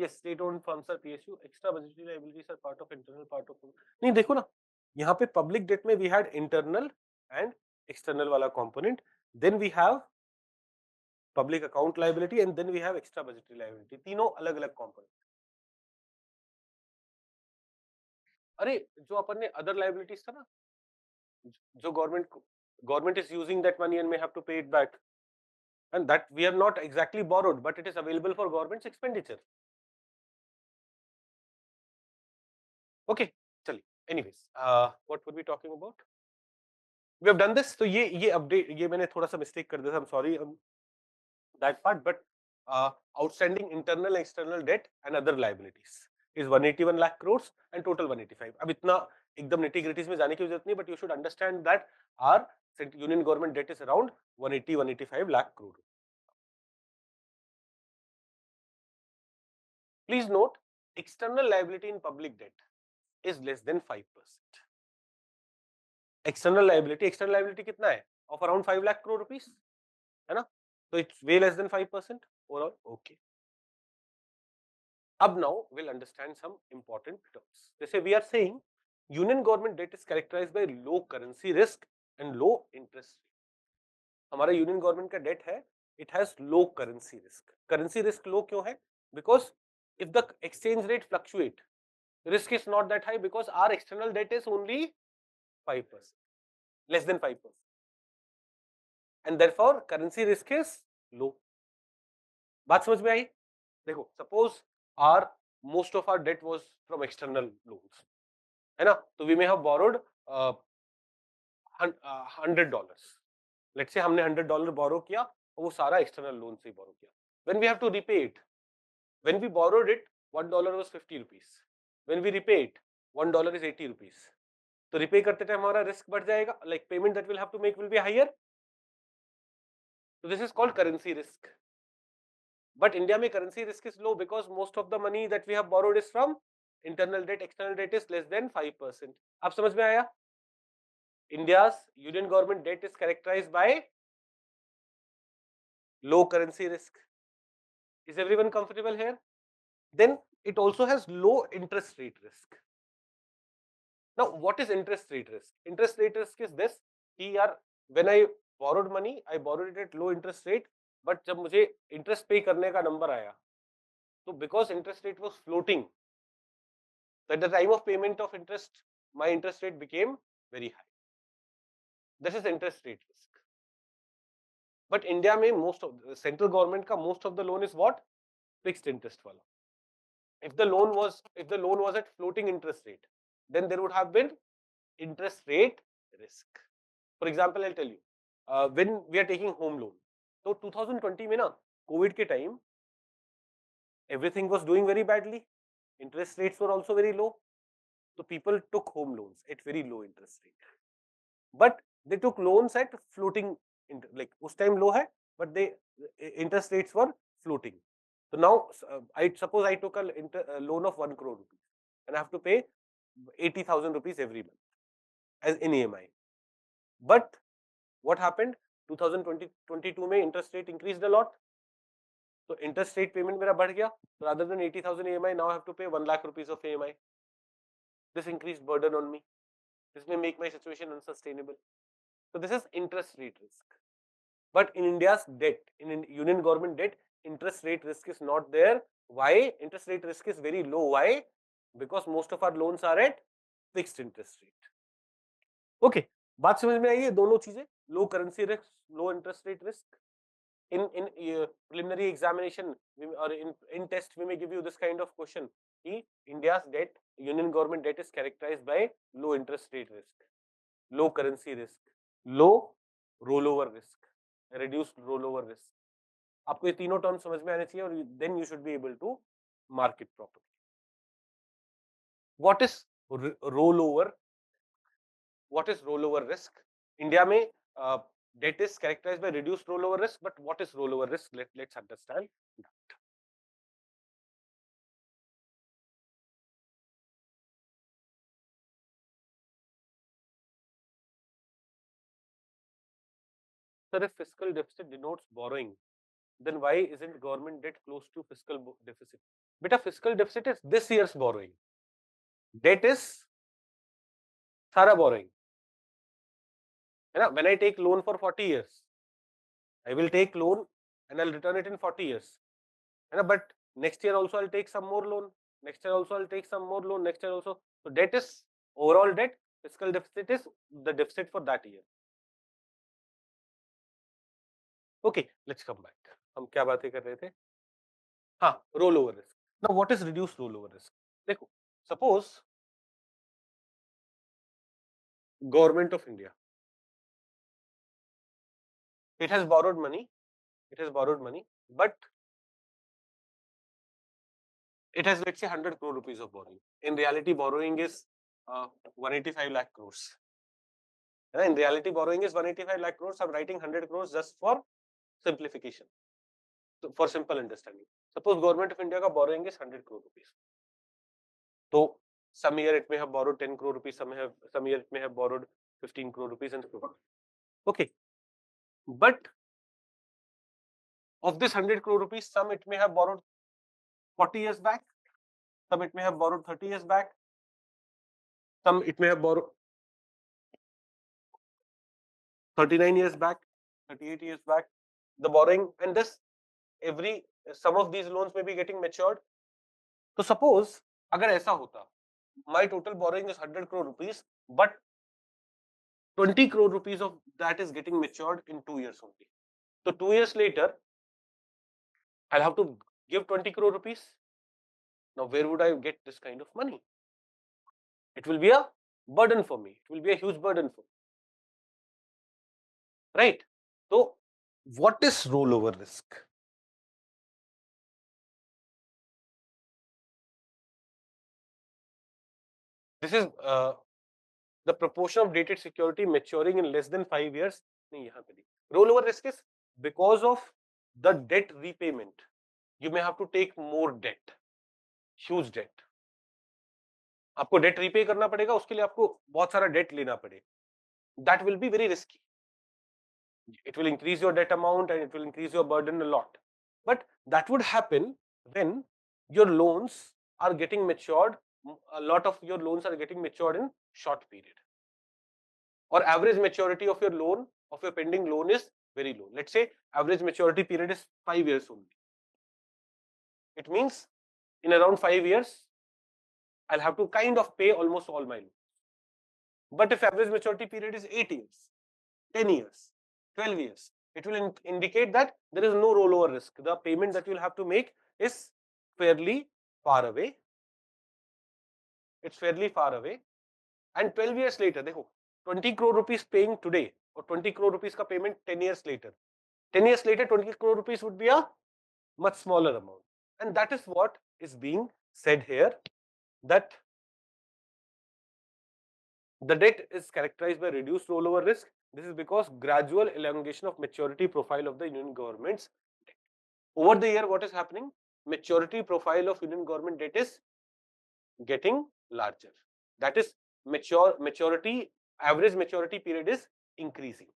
Yes, state-owned firms are PSU. Extra budgetary liabilities are part of internal part of. नहीं देखो ना, यहाँ पे public debt में we had internal and external वाला component. Then we have public account liability and then we have extra budgetary liability. तीनों अलग-अलग component. अरे जो अपन ने other liabilities था ना, जो government is using that money and may have to pay it back, and that we have not exactly borrowed, but it is available for government's expenditure. Okay, चलिए. Anyways, what were we talking about? We have done this. तो ये update, ये मैंने थोड़ा सा mistake कर दिया था. I'm sorry on that part, but outstanding internal and external debt and other liabilities is 181 lakh crores and total 185. अब इतना एकदम nitty gritties में जाने की जरूरत नहीं, but you should understand that our union government debt is around 180-185 lakh crore. Please note, external liability in public debt is less than 5%. External liability कितना है? Of around 5 lakh crore rupees, है ना? So it's way less than 5% overall. Okay. Ab now we'll understand some important terms. Jैसे we are saying union government debt is characterized by low currency risk and low interest rate. हमारा union government का debt है, it has low currency risk. Currency risk low क्यों है? Because if the exchange rate fluctuate, risk is not that high because our external debt is only 5%, less than 5%, and therefore currency risk is low. बात समझ में आई? देखो, suppose our most of our debt was from external loans, है ना? तो we may have borrowed $100. Let's say हमने $100 borrow किया और वो सारा external loan से borrow किया. When we have to repay it, when we borrowed it, $1 was 50 rupees. When we repay it, $1 is 80 rupees. तो repay करते टाइम हमारा risk बढ़ जाएगा, like payment that we'll have to make will be higher. So this is called currency risk. But India में currency risk is low because most of the money that we have borrowed is from internal debt, external debt is less than 5%. आप समझ में आया? India's union government debt is characterized by low currency risk. Is everyone comfortable here? Then it also has low interest rate risk. Now, what is interest rate risk? Interest rate risk is this: when I borrowed money, I borrowed it at low interest rate, but जब मुझे interest pay करने का number आया, तो because interest rate was floating, at the time of payment of interest, my interest rate became very high. This is interest rate risk. But India में most of the central government का most of the loan is what? Fixed interest वाला. If the loan was at floating interest rate, then there would have been interest rate risk. For example, I'll tell you, when we are taking home loan, so 2020 में ना COVID के time, everything was doing very badly. Interest rates were also very low. So people took home loans at very low interest rate. But they took loans at floating, like उस time low है, but interest rates were floating. So now, I suppose I took a loan of 1 crore rupees and I have to pay 80,000 rupees every month as in EMI. But what happened? 2022 में interest rate increased a lot. So interest rate payment मेरा बढ़ गया. So rather than 80,000 EMI, now I have to pay 1 lakh rupees of EMI. This increased burden on me. This may make my situation unsustainable. So this is interest rate risk. But in India's debt, in union government debt, interest rate risk is not there. Why? Interest rate risk is very low. Why? Because most of our loans are at fixed interest rate. Okay, बात समझ में आई है दोनों चीजें? Low currency risk, low interest rate risk. In preliminary examination or in test, we may give you this kind of question: India's debt, union government debt, is characterized by low interest rate risk, low currency risk, low rollover risk, reduced rollover risk. आपको ये तीनों term समझ में आने चाहिए और then you should be able to mark it properly. What is rollover? What is rollover risk? India में debt is characterized by reduced rollover risk, but what is rollover risk? Let's understand that. Sir, if fiscal deficit denotes borrowing, then why isn't government debt close to fiscal deficit? Beta, fiscal deficit is this year's borrowing. Debt is सारा borrowing. है ना? When I take loan for 40 years, I will take loan and I'll return it in 40 years. है ना? But next year also I'll take some more loan. Next year also I'll take some more loan. Next year also. So debt is overall debt. Fiscal deficit is the deficit for that year. Okay, let's come back. हम क्या बातें कर रहे थे? हाँ, rollover risk. Now, what is reduced rollover risk? देखो, suppose government of India, it has borrowed money, but it has, let's say, 100 crore rupees of borrowing. In reality, borrowing is 185 lakh crores. In reality, borrowing is 185 lakh crores. I'm writing 100 crores just for simplification, so for simple understanding. Suppose government of India ka borrowing is 100 crore rupees. So some year it may have borrowed 10 crore rupees, some year it may have borrowed 15 crore rupees and so on. Okay, but of this 100 crore rupees, some it may have borrowed 40 years back, some it may have borrowed 30 years back, some it may have borrowed 39 years back, 38 years back, the borrowing, and this every some of these loans may be getting matured. So suppose अगर ऐसा होता, my total borrowing is 100 crore rupees, but 20 crore rupees of that is getting matured in 2 years only. So 2 years later, I'll have to give 20 crore rupees. Now, where would I get this kind of money? It will be a burden for me. It will be a huge burden for me. Right? So, what is rollover risk? This is the proportion of dated security maturing in less than 5 years. नहीं यहाँ पे rollover risk is because of the debt repayment. You may have to take more debt, huge debt. आपको debt repay करना पड़ेगा, उसके लिए आपको बहुत सारा debt लेना पड़ेगा. That will be very risky. It will increase your debt amount and it will increase your burden a lot. But that would happen when your loans are getting matured. A lot of your loans are getting matured in short period. Or average maturity of your loan, of your pending loan is very low. Let's say average maturity period is 5 years only. It means in around 5 years, I'll have to kind of pay almost all my loans. But if average maturity period is 8 years, 10 years, 12 years, it will indicate that there is no rollover risk. The payment that you'll have to make is fairly far away. It's fairly far away. And 12 years later, देखो, 20 crore rupees paying today or 20 crore rupees का payment 10 years later. 10 years later, 20 crore rupees would be a much smaller amount. And that is what is being said here, that the debt is characterized by reduced rollover risk. This is because gradual elongation of maturity profile of the union government's debt. Over the year, what is happening? Maturity profile of union government debt is getting larger. That is, average maturity period is increasing.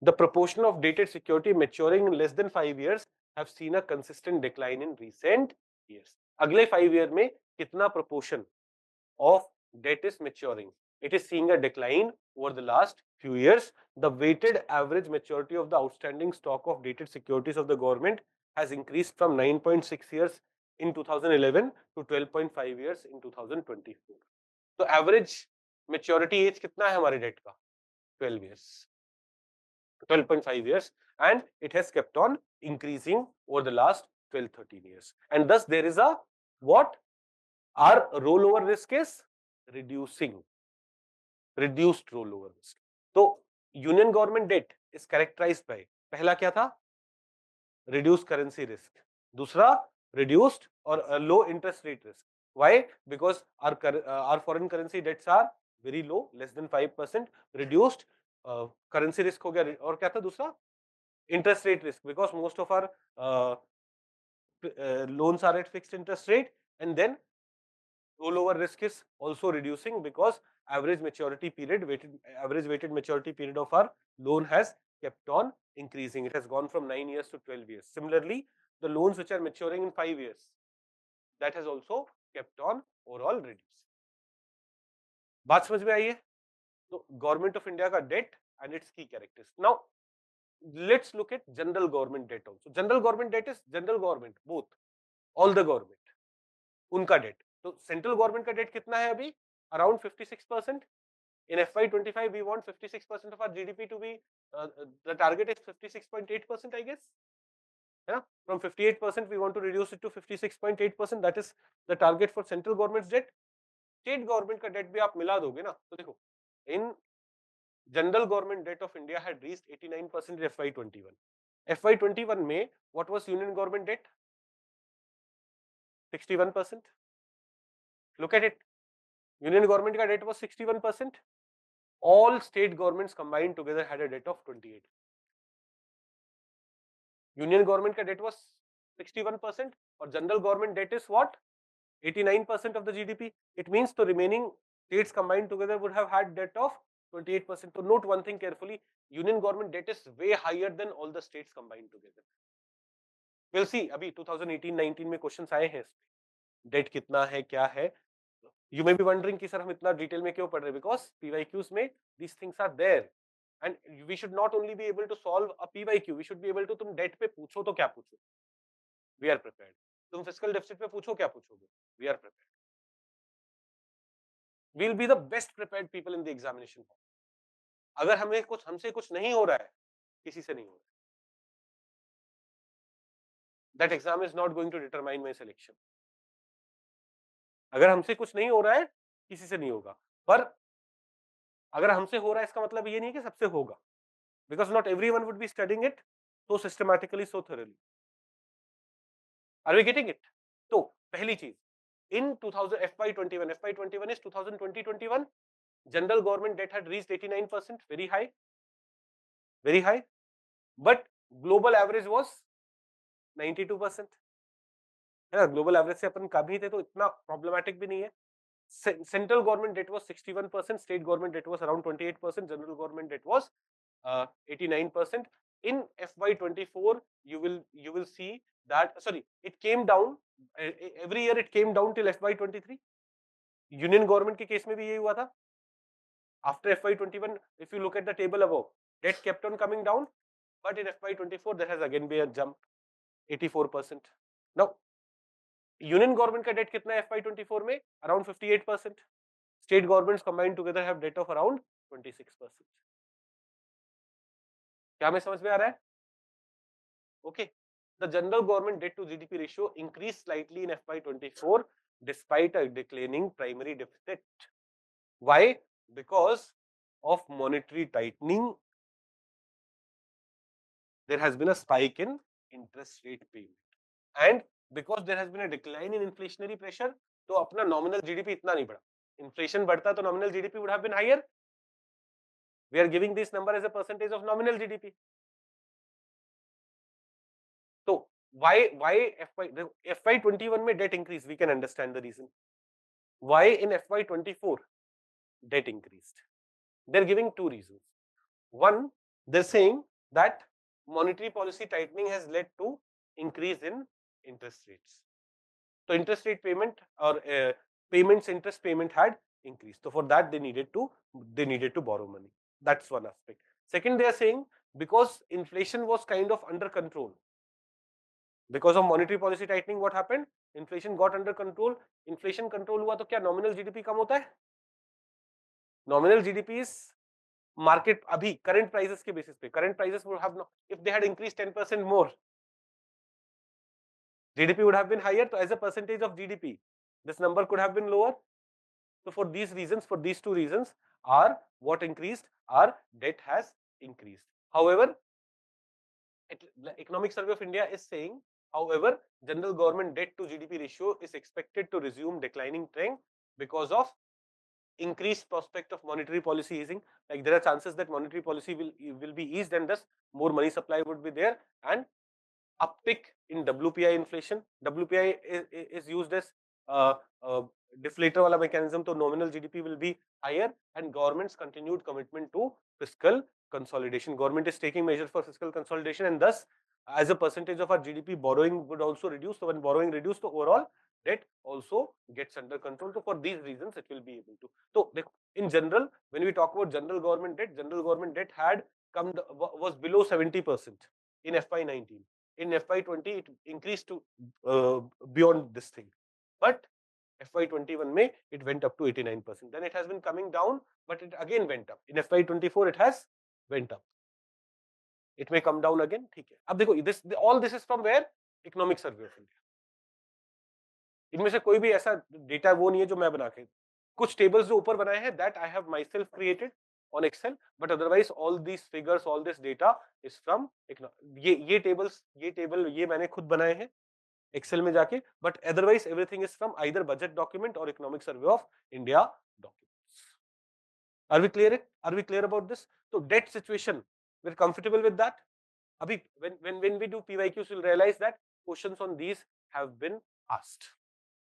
The proportion of dated security maturing in less than 5 years have seen a consistent decline in recent years. अगले 5 year में कितना proportion of debt is maturing? It is seeing a decline over the last few years. The weighted average maturity of the outstanding stock of dated securities of the government has increased from 9.6 years in 2011 to 12.5 years in 2024. So average maturity age कितना है हमारे debt का? 12 years. 12.5 years, and it has kept on increasing over the last 12-13 years. And thus there is a what? Our rollover risk is reducing. Reduced rollover risk. So union government debt is characterized by, पहला क्या था? Reduced currency risk. दूसरा, reduced or low interest rate risk. Why? Because our foreign currency debts are very low, less than 5%. Reduced currency risk हो गया. और क्या था दूसरा? Interest rate risk, because most of our loans are at fixed interest rate, and then rollover risk is also reducing because average weighted maturity period of our loan has kept on increasing. It has gone from 9 years to 12 years. Similarly, the loans which are maturing in 5 years, that has also kept on overall reducing. बात समझ में आई है? तो government of India का date and it's की characteristics. Now let's look at general government debt also. General government debt is general government, both, all the government, उनका debt. तो central government का debt कितना है अभी? Around 56%. In FY25, we want 56% of our GDP to be, the target is 56.8%, I guess. Yeah? From 58%, we want to reduce it to 56.8%. That is the target for central government's debt. State government का debt भी आप मिला दोगे ना, तो देखो, in general government debt of India had reached 89% in FY21. FY21 में what was union government debt? 61%. Look at it. Union government का debt was 61%. All state governments combined together had a debt of 28. Union government का debt was 61%, or general government debt is what? 89% of the GDP. It means the remaining states combined together would have had debt of 28%. So note one thing carefully, union government debt is way higher than all the states combined together. We'll see, अभी 2018-19 में questions आए हैं इस पे. Date कितना है, क्या है. You may be wondering कि सर हम इतना डिटेल में क्यों पढ़ रहे हैं, because PYQs में these things are there and we should not only be able to solve a PYQ, we should be able to, तुम डेट पे पूछो तो क्या पूछो, we are prepared. तुम फिस्कल डेफिसिट पे पूछो क्या पूछोगे, we are prepared. We'll be the best prepared people in the examination hall. अगर हमसे कुछ नहीं हो रहा है, किसी से नहीं हो रहा है, that exam is not going to determine my selection. अगर हमसे कुछ नहीं हो रहा है, किसी से नहीं होगा, पर अगर हमसे हो रहा है इसका मतलब ये नहीं कि सबसे होगा, because not everyone would be studying it so systematically, so thoroughly. Are we getting it? तो पहली चीज, in 2000 FY21 is 2020-21, general government debt had reached 89%, very high, but global average was 92%. है ना, ग्लोबल एवरेज से अपन कम ही थे, तो इतना problematic भी नहीं है. Central government debt was 61%, state government debt was around 28%, general government debt was 89%. In FY24, you will see that, sorry, it came down every year. It came down till FY23. Union government के case में भी यही हुआ था. After FY21, if you look at the table above, debt kept on coming down, but in FY24 there has again been a jump, 84%. Now, union government का debt कितना है FY24 में? Around 58%. State governments combined together have debt of around 26%. क्या हमें समझ में आ रहा है? Okay. The general government debt to GDP ratio increased slightly in FY24 despite a declining primary deficit. Why? Because of monetary tightening, there has been a spike in interest rate payment. And because there has been a decline in inflationary pressure, तो अपना nominal GDP इतना नहीं बढ़ा. Inflation बढ़ता तो nominal GDP would have been higher. We are giving this number as a percentage of nominal GDP. So why FY21 में debt increase? We can understand the reason. Why in FY24 debt increased? They're giving two reasons. One, they're saying that monetary policy tightening has led to increase in interest rates. So interest rate payment or interest payment had increased. So for that they needed to borrow money. That's one aspect. Second, they are saying because inflation was kind of under control. Because of monetary policy tightening, what happened? Inflation got under control. Inflation control हुआ तो क्या nominal GDP कम होता है? Nominal GDP is market अभी current prices के basis पे. Current prices would have if they had increased 10% more, GDP would have been higher. So as a percentage of GDP, this number could have been lower. So for these reasons, for these two reasons, our what increased? Our debt has increased. However, the Economic Survey of India is saying, however, general government debt to GDP ratio is expected to resume declining trend because of increased prospect of monetary policy easing. Like there are chances that monetary policy will be eased and thus more money supply would be there, and uptick in WPI inflation. WPI is used as deflator wala mechanism, so nominal GDP will be higher, and government's continued commitment to fiscal consolidation. Government is taking measures for fiscal consolidation, and thus as a percentage of our GDP, borrowing would also reduce. So when borrowing reduced, the overall debt also gets under control. So for these reasons, it will be able to. So in general, when we talk about general government debt had was below 70% in FY19. In FY20, it increased to beyond this thing, but FY21 May it went up to 89%. Then it has been coming down, but it again went up. In FY24 it has went up. It may come down again. ठीक है. अब देखो, all this is from where? Economic Survey of India. इनमें से कोई भी ऐसा data वो नहीं है जो मैं बना के, कुछ टेबल्स जो ऊपर बनाए हैं that I have myself created on Excel, but otherwise all these figures, all this data is from ये टेबल ये मैंने खुद बनाए हैं Excel में जाके, but otherwise everything is from either budget document or Economic Survey of India documents. Are we clear? Are we clear about this? So debt situation, we're comfortable with that. Abhi, when we do PYQs, you'll realize that questions on these have been asked.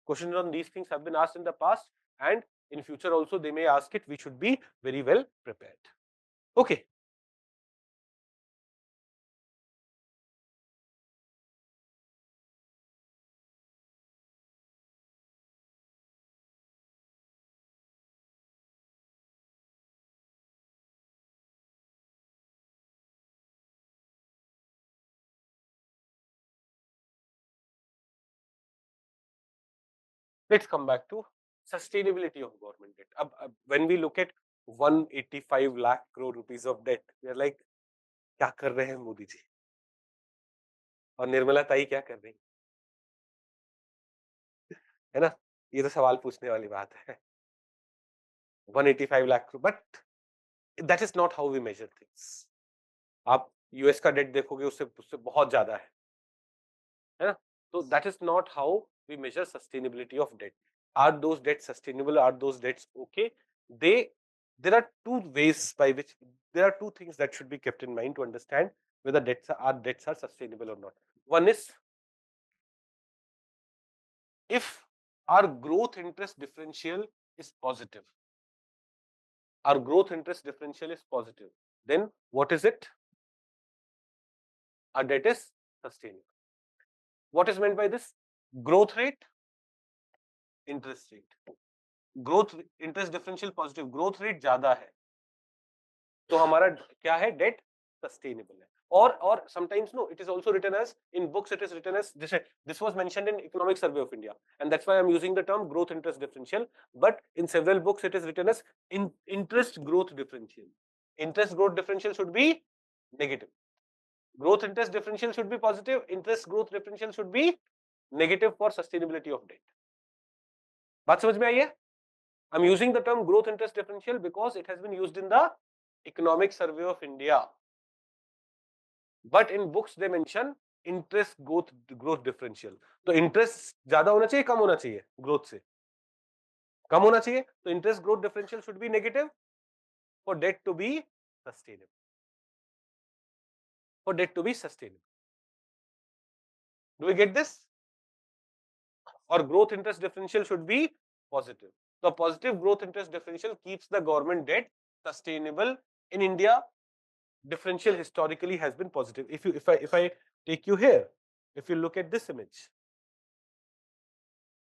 Questions on these things have been asked in the past, and in future also they may ask it. We should be very well prepared. Okay. let's come back to sustainability of government debt. When we look at 185 lakh crore rupees of debt, we are like, क्या कर रहे हैं मोदी जी और निर्मला ताई क्या कर रही है ना? ये तो सवाल पूछने वाली बात है. 185 lakh crore, but that is not how we measure things. आप यूएस का डेट देखोगे, उससे उससे बहुत ज्यादा है ना? तो that is not how we measure sustainability of debt. Are those debts sustainable? Are those debts okay? There are two ways by which, there are two things that should be kept in mind to understand whether debts are sustainable or not. One is, if our growth interest differential is positive, our growth interest differential is positive, then what is it? Our debt is sustainable. What is meant by this? Growth rate, interest rate. Growth interest differential positive, growth rate ज्यादा है तो हमारा क्या है? Date sustainable है. और sometimes no, it is also written as, in books it is written as this was mentioned in Economic Survey of India, and that's why I'm using the term growth interest differential, but in several books it is written as interest growth differential. Interest growth differential should be negative, growth interest differential should be positive, interest growth differential should be negative for sustainability of debt. बात समझ में आई है? I'm using the term growth interest differential because it has been used in the Economic Survey of India. But in books they mention interest growth differential. तो interest ज्यादा होना चाहिए, कम होना चाहिए? growth से कम होना चाहिए. तो interest growth differential should be negative for debt to be sustainable. For debt to be sustainable. Do we get this? Or growth interest differential should be positive. So positive growth interest differential keeps the government debt sustainable. In India, differential historically has been positive. If I take you here, if you look at this image,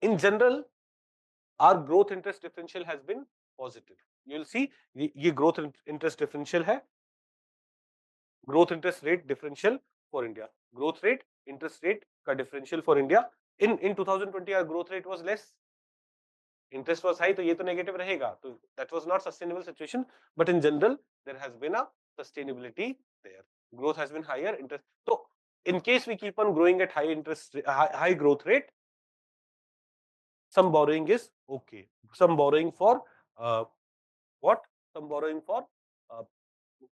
in general, our growth interest differential has been positive. You will see ये growth interest differential है, growth interest rate differential for India, growth rate interest rate का differential for India. In 2020 our growth rate was less, interest was high, तो ये तो negative रहेगा. तो that was not sustainable situation. But in general there has been a sustainability there. Growth has been higher, interest. So in case we keep on growing at high growth rate, some borrowing is okay. Some borrowing for what? Some borrowing for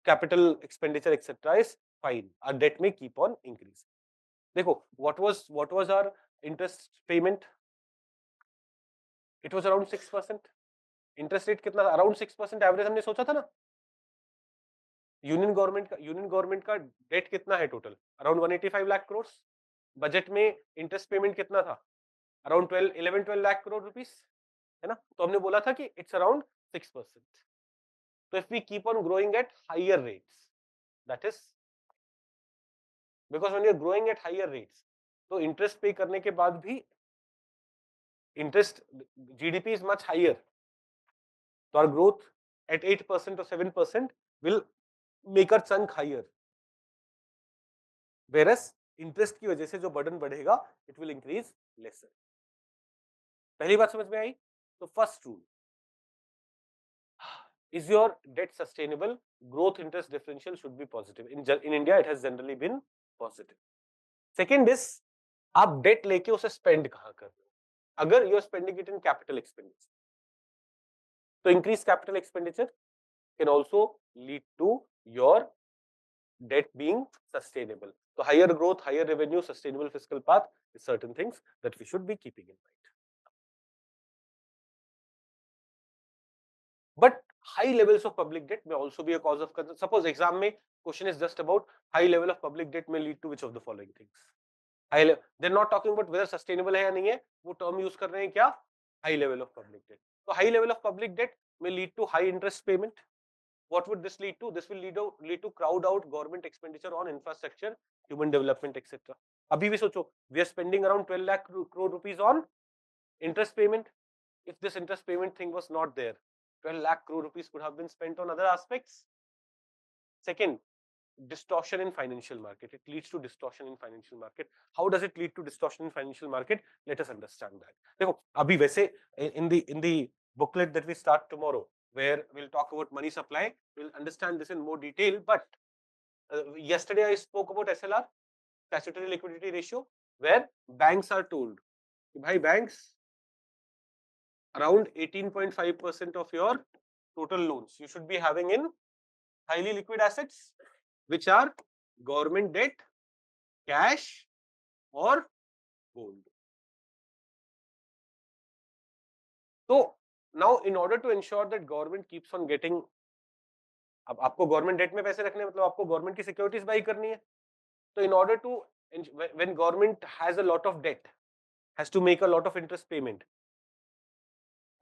capital expenditure etc. is fine. Our debt may keep on increasing. देखो, what was our interest payment? It was around 6%. Interest rate कितना? Around 6% average हमने सोचा था ना. Union government का debt कितना है total? Around 185 lakh crore. Budget में इंटरेस्ट पेमेंट कितना था? अराउंड 11-12 लाख करोड़ रुपीस, है ना? तो हमने बोला था कि इट्स अराउंड 6%. तो if we keep on growing at higher rates, that is because when you are growing at higher rates, तो इंटरेस्ट पे करने के बाद भी interest, GDP is much higher. So our growth at 8% or 7% will make our chunk higher. Whereas interest की वजह से जो burden बढ़ेगा, it will increase lesser. पहली बात समझ में आई? तो first rule, is your debt sustainable? Growth interest differential should be positive. In India, it has generally been positive. Second is, आप debt लेके उसे spend कहाँ कर रहे हो? अगर you are spending it in capital expenditure, तो increased capital expenditure can also lead to your debt being sustainable. So higher growth, higher revenue, sustainable fiscal path is certain things that we should be keeping in mind. But high levels of public debt may also be a cause of concern. Suppose exam mein question is just about high level of public debt may lead to which of the following things? They're not talking about whether sustainable है या नहीं है, वो term use कर रहे हैं क्या? High level of public debt. So high level of public debt may lead to high interest payment. What would this lead to? This will lead to crowd out government expenditure on infrastructure, human development, etc. अभी भी सोचो, we are spending around 12 lakh crore rupees on interest payment. If this interest payment thing was not there, 12 lakh crore rupees could have been spent on other aspects. Second, distortion in financial market. It leads to distortion in financial market. How does it lead to distortion in financial market? Let us understand that. देखो अभी वैसे in the booklet that we start tomorrow, where we'll talk about money supply, we'll understand this in more detail. But yesterday I spoke about SLR, statutory liquidity ratio, where banks are told, bhai banks, around 18.5% of your total loans you should be having in highly liquid assets, which are government debt, cash, or gold. So now, in order to ensure that government keeps on getting, अब आपको government date में पैसे रखने मतलब आपको government की securities by करनी है. तो in order to, when government has a lot of debt, has to make a lot of interest payment,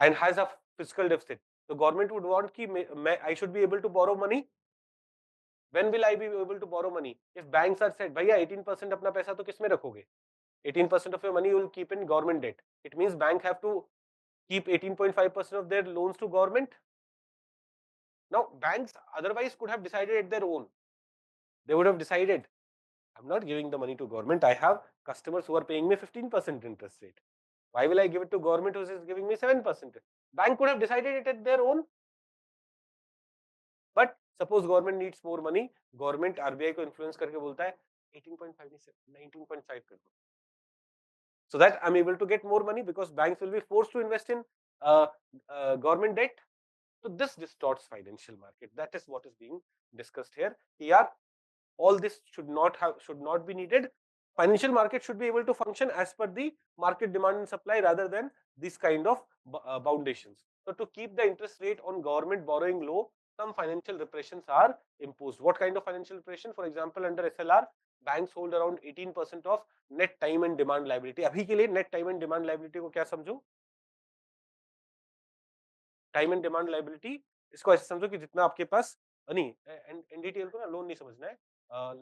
and has a fiscal deficit, the government would want कि I should be able to borrow money. When will I be able to borrow money? If banks are said, भैया 18% अपना पैसा तो किस में रखोगे? 18% of your money you will keep in government debt. It means bank have to keep 18.5% of their loans to government. Now banks otherwise could have decided at their own. They would have decided, I'm not giving the money to government. I have customers who are paying me 15% interest rate. Why will I give it to government who is giving me 7%? Bank could have decided it at their own. But suppose government needs more money, government RBI को influence करके बोलता है 18.5 से 19.5 कर दो. So that I'm able to get more money, because banks will be forced to invest in government debt. So this distorts financial market. That is what is being discussed here. Yeah, all this should not be needed. Financial market should be able to function as per the market demand and supply rather than this kind of foundations. So to keep the interest rate on government borrowing low, some financial repressions are imposed. What kind of financial repression? For example, under SLR, banks hold around 18% of net time and demand liability. अभी के लिए net time and demand liability को क्या समझो? Time and demand liability, इसको ऐसे समझो कि जितना आपके पास नहीं, एनडीटीएल को ना लोन नहीं समझना है,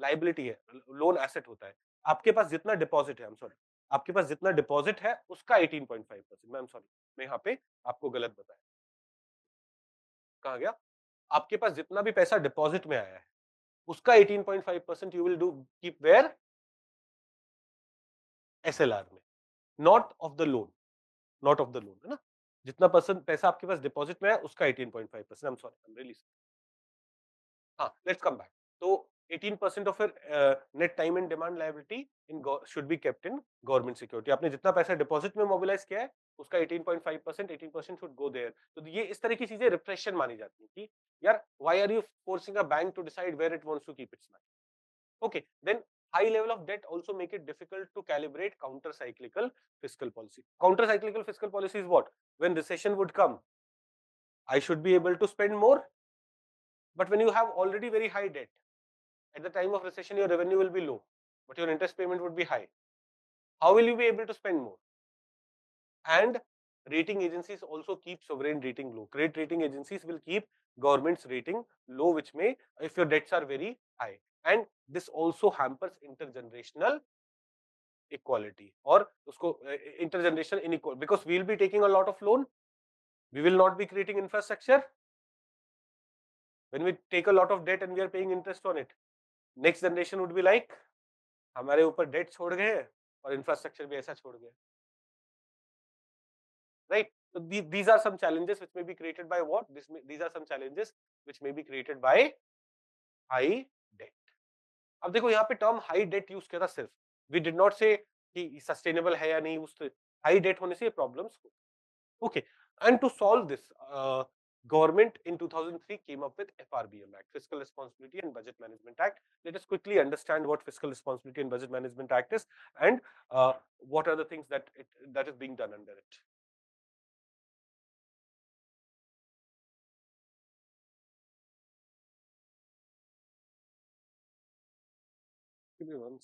लाइबिलिटी है, लोन एसेट होता है. आपके पास जितना डिपॉजिट है, आई एम सॉरी, आपके पास जितना डिपॉजिट है उसका 18.5%. मैं सॉरी, मैं यहाँ पे आपको गलत बताया. कहा गया? आपके पास जितना भी पैसा डिपॉजिट में आया है उसका 18.5% you will do keep where? SLR में, not of the loan, not of the loan, है ना. जितना परसेंट पैसा आपके पास डिपॉजिट में है उसका 18.5%. I am sorry, I am really. हाँ, let's come back. तो 18% of your net time and demand liability should be kept in government security. आपने जितना पैसा डिपॉजिट में मोबिलाइज किया है उसका 18.5%, 18% should go there. तो ये इस तरह की चीजें रिप्रेशन मानी जाती है कि यार why are you forcing a bank to decide where it wants to keep its money? Okay, then high level of debt also make it difficult to calibrate counter-cyclical fiscal policy. Counter-cyclical fiscal policy is what? When recession would come, I should be able to spend more. But when you have already very high debt, at the time of recession, your revenue will be low, but your interest payment would be high. How will you be able to spend more? And rating agencies also keep sovereign rating low. Credit rating agencies will keep government's rating low, which may, if your debts are very high. And this also hampers intergenerational equality, or intergenerational inequality, because we will be taking a lot of loan. We will not be creating infrastructure. When we take a lot of debt and we are paying interest on it, next generation would be like, हमारे ऊपर date छोड़ गए और infrastructure भी ऐसा छोड़ गए. Right? So these are some challenges which may be created by what? These are some challenges which may be created by high debt. अब देखो यहाँ पे टर्म हाई डेट यूज किया था सिर्फ. We did not say कि sustainable है या नहीं. उस हाई डेट होने से problems. Okay, and to solve this, government in 2003 came up with FRBM Act, Fiscal Responsibility and Budget Management Act. Let us quickly understand what Fiscal Responsibility and Budget Management Act is, and what are the things that is being done under it. Give me one.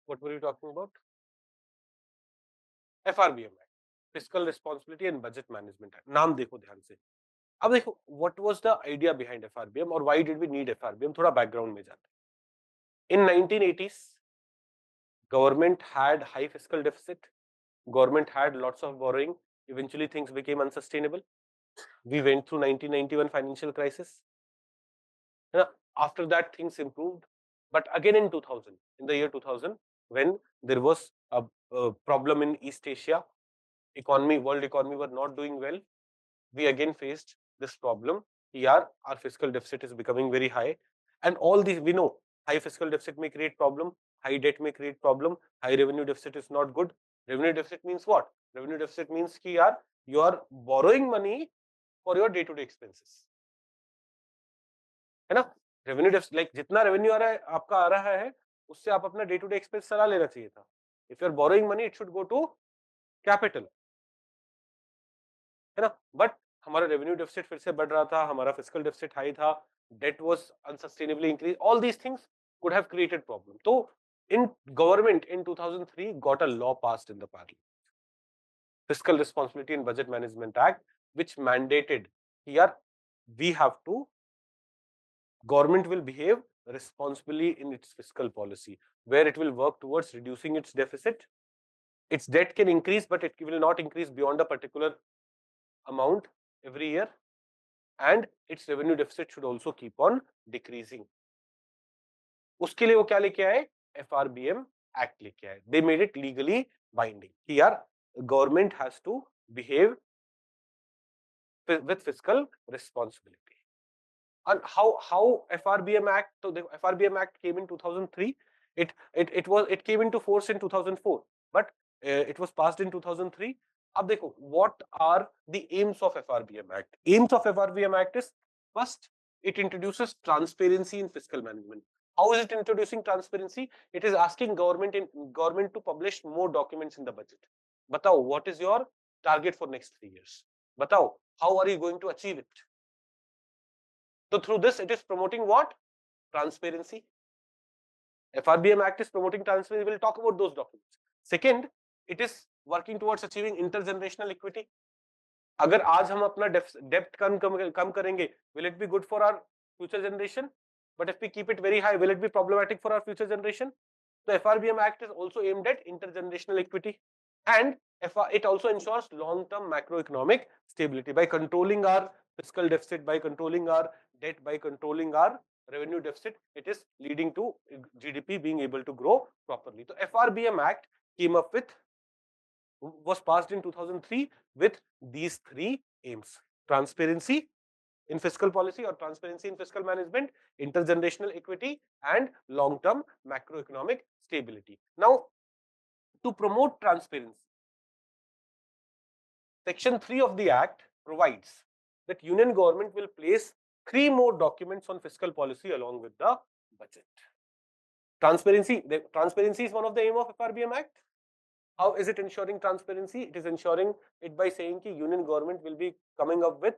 What were you talking about? FRBM Act, Fiscal Responsibility and Budget Management Act. नाम देखो ध्यान से. अब देखो, what was the idea behind FRBM or why did we need FRBM? थोड़ा background में जाते हैं. In 1980s, government had high fiscal deficit. Government had lots of borrowing. Eventually, things became unsustainable. We went through 1991 financial crisis. After that, things improved. But again in 2000, in the year 2000, when there was a problem in East Asia, world economy were not doing well, we again faced this problem. Here, our fiscal deficit is becoming very high. And all these, we know, high fiscal deficit may create problem, high debt may create problem, high revenue deficit is not good. Revenue deficit means what? Revenue deficit means कि यार, you are borrowing money for your day-to-day expenses. है ना? Revenue deficit, like जितना revenue आ रहा है, आपका आ रहा है, उससे आप अपना day-to-day expense चला लेना चाहिए था. If you are borrowing money, it should go to capital. है ना? But हमारा revenue deficit फिर से बढ़ रहा था, हमारा fiscal deficit high था, debt was unsustainably increased. All these things could have created problem. So, in government in 2003 got a law passed in the parliament, Fiscal Responsibility and Budget Management Act, which mandated here we have to, government will behave responsibly in its fiscal policy, where it will work towards reducing its deficit. Its debt can increase, but it will not increase beyond a particular amount every year, and its revenue deficit should also keep on decreasing. उसके लिए वो क्या लेके आए? FRBM Act लेके आए. They made it legally binding. Here, government has to behave with fiscal responsibility. And how FRBM Act? So the FRBM Act came in 2003. It came into force in 2004, but it was passed in 2003. अब देखो, what are the aims of FRBM Act? Aims of FRBM Act is, first, it introduces transparency in fiscal management. How is it introducing transparency? It is asking government to publish more documents in the budget. बताओ, what is your target for next 3 years? बताओ, how are you going to achieve it? So through this, it is promoting what? Transparency. FRBM Act is promoting transparency. We will talk about those documents. Second, it is working towards achieving intergenerational equity. अगर आज हम अपना debt कम करेंगे, will it be good for our future generation? But if we keep it very high, will it be problematic for our future generation? The FRBM Act is also aimed at intergenerational equity, and it also ensures long-term macroeconomic stability by controlling our fiscal deficit, by controlling our debt, by controlling our revenue deficit. It is leading to GDP being able to grow properly. So FRBM Act was passed in 2003 with these three aims: transparency in fiscal policy or transparency in fiscal management, intergenerational equity, and long-term macroeconomic stability. Now, to promote transparency, Section 3 of the Act provides that Union government will place 3 more documents on fiscal policy along with the budget. Transparency is one of the aim of FRBM Act. How is it ensuring transparency? It is ensuring it by saying that Union government will be coming up with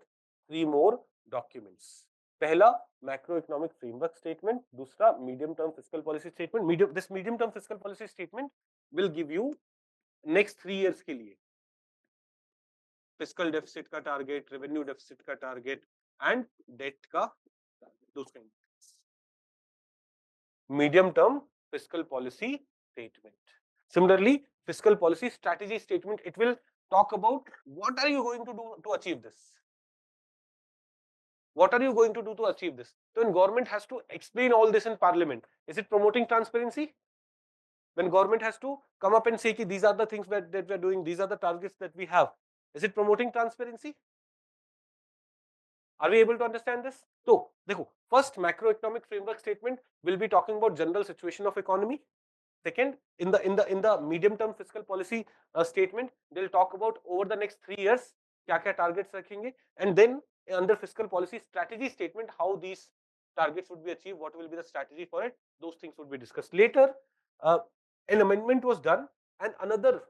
3 more documents. पहला, macroeconomic framework statement. दूसरा, medium term fiscal policy statement. This medium term fiscal policy statement will give you next 3 years के लिए fiscal deficit का target, revenue deficit का target, and debt का those kind. Medium term fiscal policy statement. Similarly, fiscal policy strategy statement, it will talk about what are you going to do to achieve this. What are you going to do to achieve this? So when government has to explain all this in parliament, is it promoting transparency? When government has to come up and say कि these are the things that we are doing, these are the targets that we have, is it promoting transparency? Are we able to understand this? So, देखो, first macroeconomic framework statement will be talking about general situation of economy. Second, in the medium term fiscal policy statement, they'll talk about over the next 3 years क्या targets रखेंगे, and then under fiscal policy strategy statement, how these targets would be achieved, what will be the strategy for it, those things would be discussed. Later, an amendment was done, and another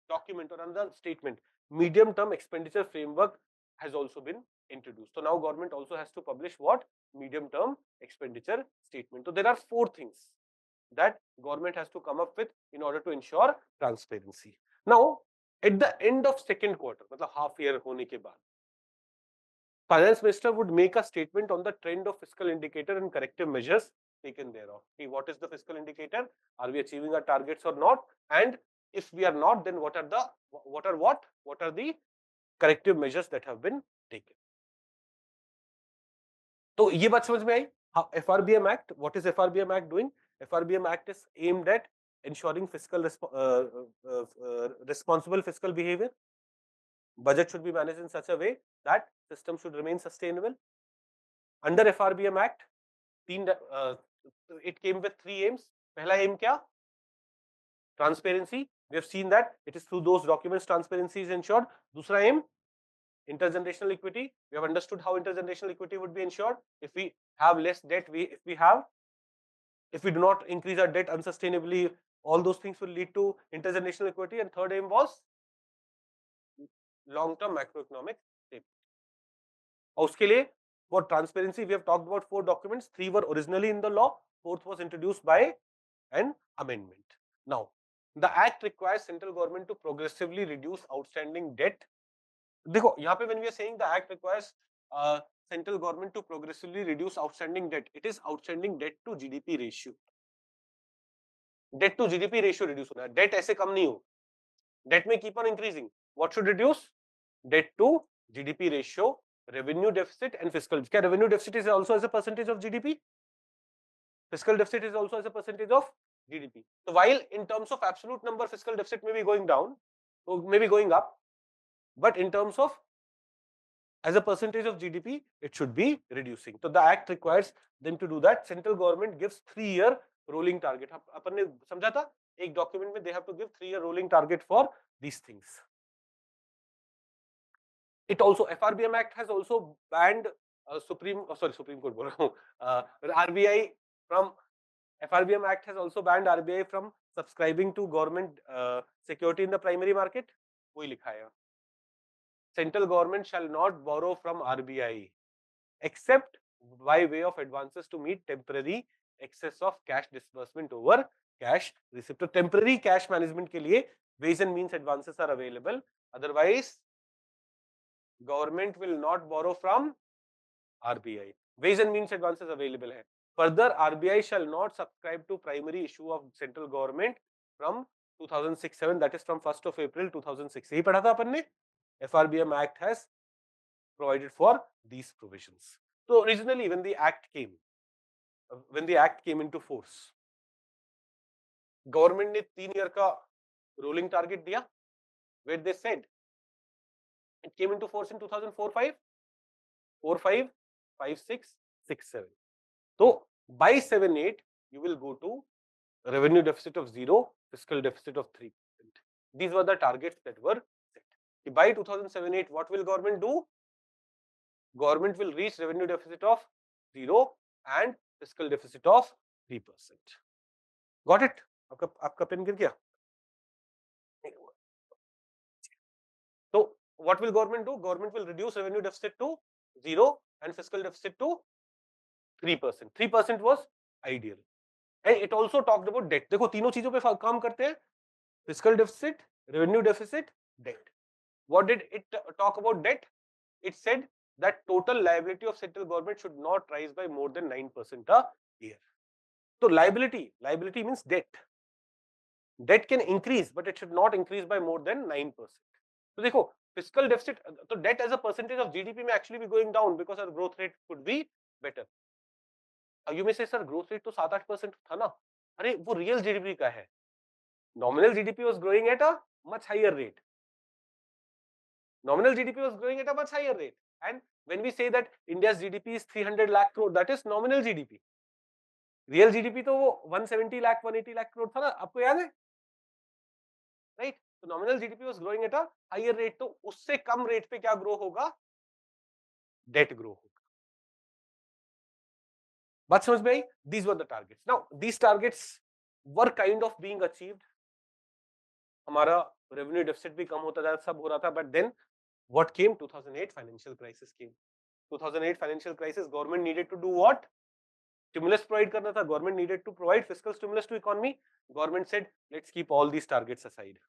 document or another statement, medium term expenditure framework, has also been introduced. So now government also has to publish what? Medium term expenditure statement. So there are 4 things. that government has to come up with in order to ensure transparency. Now, at the end of second quarter, मतलब half year होने के बाद, finance minister would make a statement on the trend of fiscal indicator and corrective measures taken thereof. See, what is the fiscal indicator? Are we achieving our targets or not? And if we are not, then what are the corrective measures that have been taken? तो ये बात समझ में आई? FRBM Act, what is FRBM Act doing? FRBM Act is aimed at ensuring responsible fiscal behavior. Budget should be managed in such a way that system should remain sustainable. Under FRBM Act, it came with 3 aims. पहला aim क्या? Transparency. We have seen that it is through those documents transparency is ensured. दूसरा aim, intergenerational equity. We have understood how intergenerational equity would be ensured. If we have less debt, if we do not increase our debt unsustainably, all those things will lead to intergenerational equity. And third aim was long-term macroeconomic stability. और उसके लिए for transparency, we have talked about 4 documents. 3 were originally in the law. 4th was introduced by an amendment. Now, the act requires central government to progressively reduce outstanding debt. देखो यहाँ पे when we are saying the act requires central government to progressively reduce outstanding debt, it is outstanding debt to GDP ratio. Debt to GDP ratio reduce होना है. Debt ऐसे कम नहीं हो. Debt may keep on increasing. What should reduce? Debt to GDP ratio, revenue deficit and fiscal. क्या revenue deficit is also as a percentage of GDP? Fiscal deficit is also as a percentage of GDP. So while in terms of absolute number, fiscal deficit may be going down, so may be going up, but in terms of as a percentage of GDP, it should be reducing. So the act requires them to do that. Central government gives 3-year rolling target. अपन ने समझा था एक document में they have to give 3-year rolling target for these things. It also, FRBM Act has also banned Supreme Court बोल रहा हूँ, RBI from, FRBM Act has also banned RBI from subscribing to government security in the primary market. वही लिखा है. Central government shall not borrow from RBI except by way of advances to meet temporary excess of cash disbursement over cash receipt. तो temporary cash management के लिए ways and means advances are available. Otherwise, government will not borrow from RBI. Ways and means advances available है. Further, RBI shall not subscribe to primary issue of central government from 2006-7, that is from 1st of April 2006. यही पढ़ा था अपन ने. FRBM Act has provided for these provisions. So originally, when the act came into force, government ने 3-year का rolling target दिया, where they said it came into force in 2004-5, 4-5, 5-6, 6-7. So by 7-8, you will go to revenue deficit of 0, fiscal deficit of 3%. These were the targets that were set. By 2007-8, what will government do? Government will reach revenue deficit of 0 and fiscal deficit of 3%. Got it? आपका pen गिर गया? So what will government do? Government will reduce revenue deficit to 0 and fiscal deficit to 3%. 3% was ideal. And it also talked about debt. देखो तीनों चीजों पे काम करते हैं. Fiscal deficit, revenue deficit, debt. What did it talk about debt? It said that total liability of central government should not rise by more than 9% a year. So liability means debt. Debt can increase, but it should not increase by more than 9%. So देखो fiscal deficit, so debt as a percentage of GDP may actually be going down because our growth rate could be better. You may say, sir, growth rate तो 7-8% था ना? अरे वो real GDP का है. Nominal GDP was growing at a much higher rate. Nominal GDP was growing at a much higher rate. And when we say that India's GDP is 300 lakh crore, that is nominal GDP. Real GDP तो वो 170 lakh, 180 lakh crore था ना? आपको याद है? Right? So nominal GDP was growing at a higher rate. तो उससे कम rate पे क्या grow होगा? Debt grow होगा. बात समझ में आई? These were the targets. Now these targets were kind of being achieved. हमारा revenue deficit भी कम होता जा सब हो रहा था, but then what came? 2008 financial crisis came. 2008 financial crisis, government needed to do what? Stimulus provide करना था, government needed to provide fiscal stimulus to economy. Government said, let's keep all these targets aside.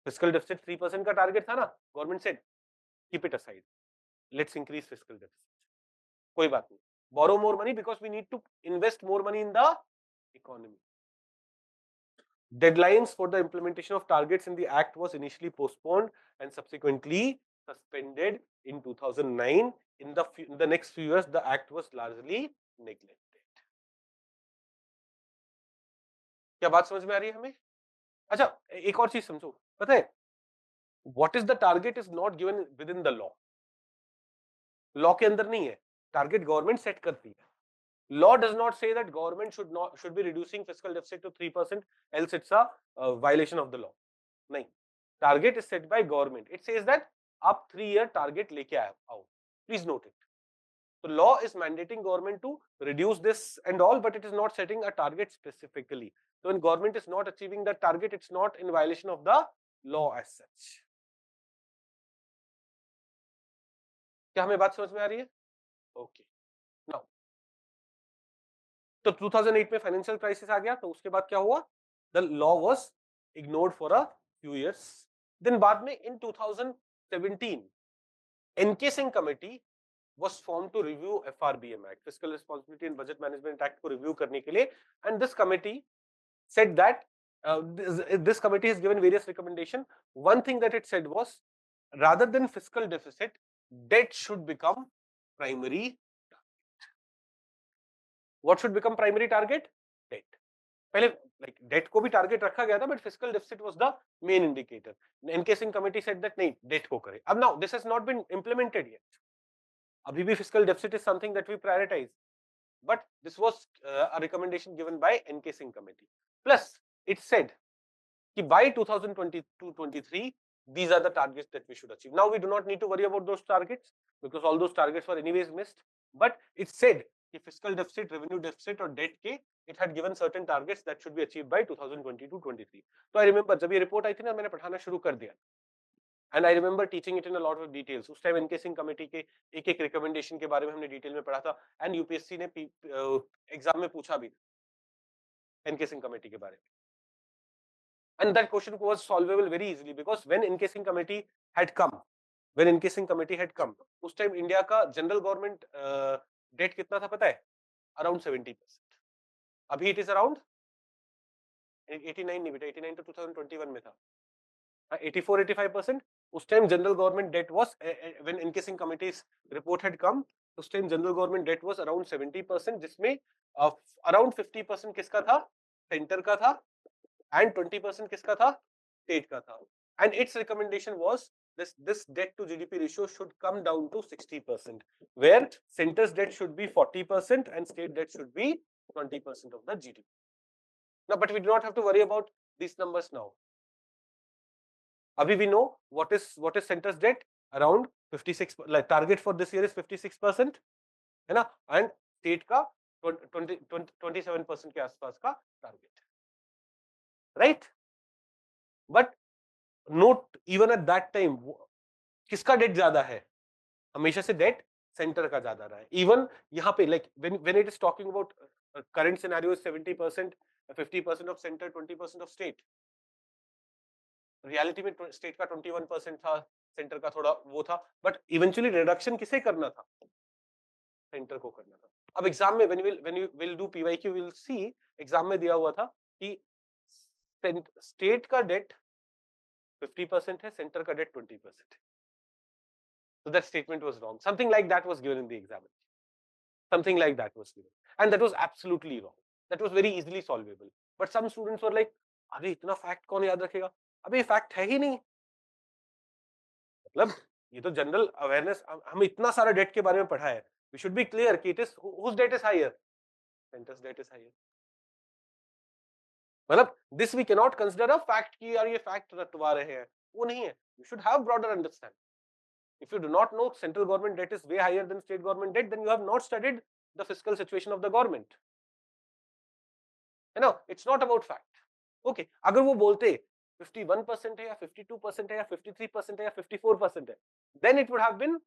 Fiscal deficit 3% का target था ना, government said, keep it aside. Let's increase fiscal deficit. कोई बात नहीं. Borrow more money because we need to invest more money in the economy. Deadlines for the implementation of targets in the Act was initially postponed and subsequently suspended in 2009. In the next few years, the Act was largely neglected. क्या बात समझ में आ रही है हमें? अच्छा, एक और चीज समझो, पता है what is the target is not given within the law. Law के अंदर नहीं है, टारगेट गवर्नमेंट सेट करती है. Law does not say that government should be reducing fiscal deficit to 3%, else it's a violation of the law. नहीं, target is set by government. It says that आप 3-year target लेके आओ. Please note it. So law is mandating government to reduce this and all, but it is not setting a target specifically. So when government is not achieving that target, it's not in violation of the law as such. क्या हमें बात समझ में आ रही है? Okay. Now, तो 2008 में financial crisis आ गया, तो उसके बाद क्या हुआ? The law was ignored for a few years. Then बाद में in 2017 NK Singh committee was formed to review FRBM Act, Fiscal Responsibility and Budget Management Act को रिव्यू करने के लिए. And this committee said that this committee has given various recommendations. One thing that it said was, rather than fiscal deficit, debt should become primary. What should become primary target? Debt. पहले like debt को भी target रखा गया था, but fiscal deficit was the main indicator. NK Singh committee said that नहीं, debt को करे. अब now this has not been implemented yet. अभी भी fiscal deficit is something that we prioritize, but this was a recommendation given by NK Singh committee. Plus it said कि by 2022-23 these are the targets that we should achieve. Now we do not need to worry about those targets because all those targets were anyways missed, but it said कि fiscal deficit, revenue deficit और debt के it had given certain targets that should be achieved by 2022-23. तो I remember जब ये report आई थी ना, मैंने पढ़ाना शुरू कर दिया, and I remember teaching it in a lot of details. उस टाइम एनके सिंह कमेटी के एक रिकमेंडेशन के बारे में हमने डिटेल में पढ़ा था, एंड यूपीएससी ने एग्जाम में पूछा भी एनके सिंह कमेटी के बारे में. And that question was solvable very easily because when NK Singh committee had come, उस टाइम इंडिया का जनरल गवर्नमेंट डेट कितना था पता है? अराउंड 70%. अभी इट इज अराउंड 89 नहीं बेटा, 89 तो 2021 में था, 84-85%. उस time general government debt was, व्हेन NK Singh committee's report had come, उस time general government debt was around 70%, जिसमें अराउंड 50% किसका था? सेंटर का था, and 20% किसका था? स्टेट का था. And its recommendation was this debt to GDP ratio should come down to 60%, where center's debt should be 40% and state debt should be 20% of the GDP. Now, but we do not have to worry about these numbers now. Abhi we know what is center's debt, around 56. Like target for this year is 56%, है ना? And state का 27% के आसपास का target, right? But note, even at that time, किसका date ज्यादा है? हमेशा से डेट सेंटर का ज्यादा रहा है. इवन यहाँ पे like when it is talking about current scenario is 70%, 50% of center, 20% of state. Reality में स्टेट का 21% था, सेंटर का थोड़ा वो था, बट इवेंचुअली रिडक्शन किसे करना था? सेंटर को करना था. अब एग्जाम में when you will do PYQ, we will see exam में दिया हुआ था कि स्टेट का डेट 50% है, सेंटर का डेट 20% है. So that statement was wrong. Something like that was given in the examination. Something like that was given, and that was absolutely wrong. That was very easily solvable. But some students were like, अरे इतना fact कौन याद रखेगा? अबे ये fact है ही नहीं. मतलब ये तो जनरल अवेयरनेस, हम इतना सारा डेट के बारे में पढ़ा है. We should be clear कि it is whose debt is higher? Center's debt is higher. मतलब this we cannot consider a fact कि यार ये फैक्ट रटवा रहे हैं, वो नहीं है. You should have broader understanding. If you do not know central government debt is way higher than state government debt, then you have not studied the fiscal situation of the government. You know, it's not about fact. Okay, अगर वो बोलते 51% है या 52% है या 53% है या 54% है, then it would have been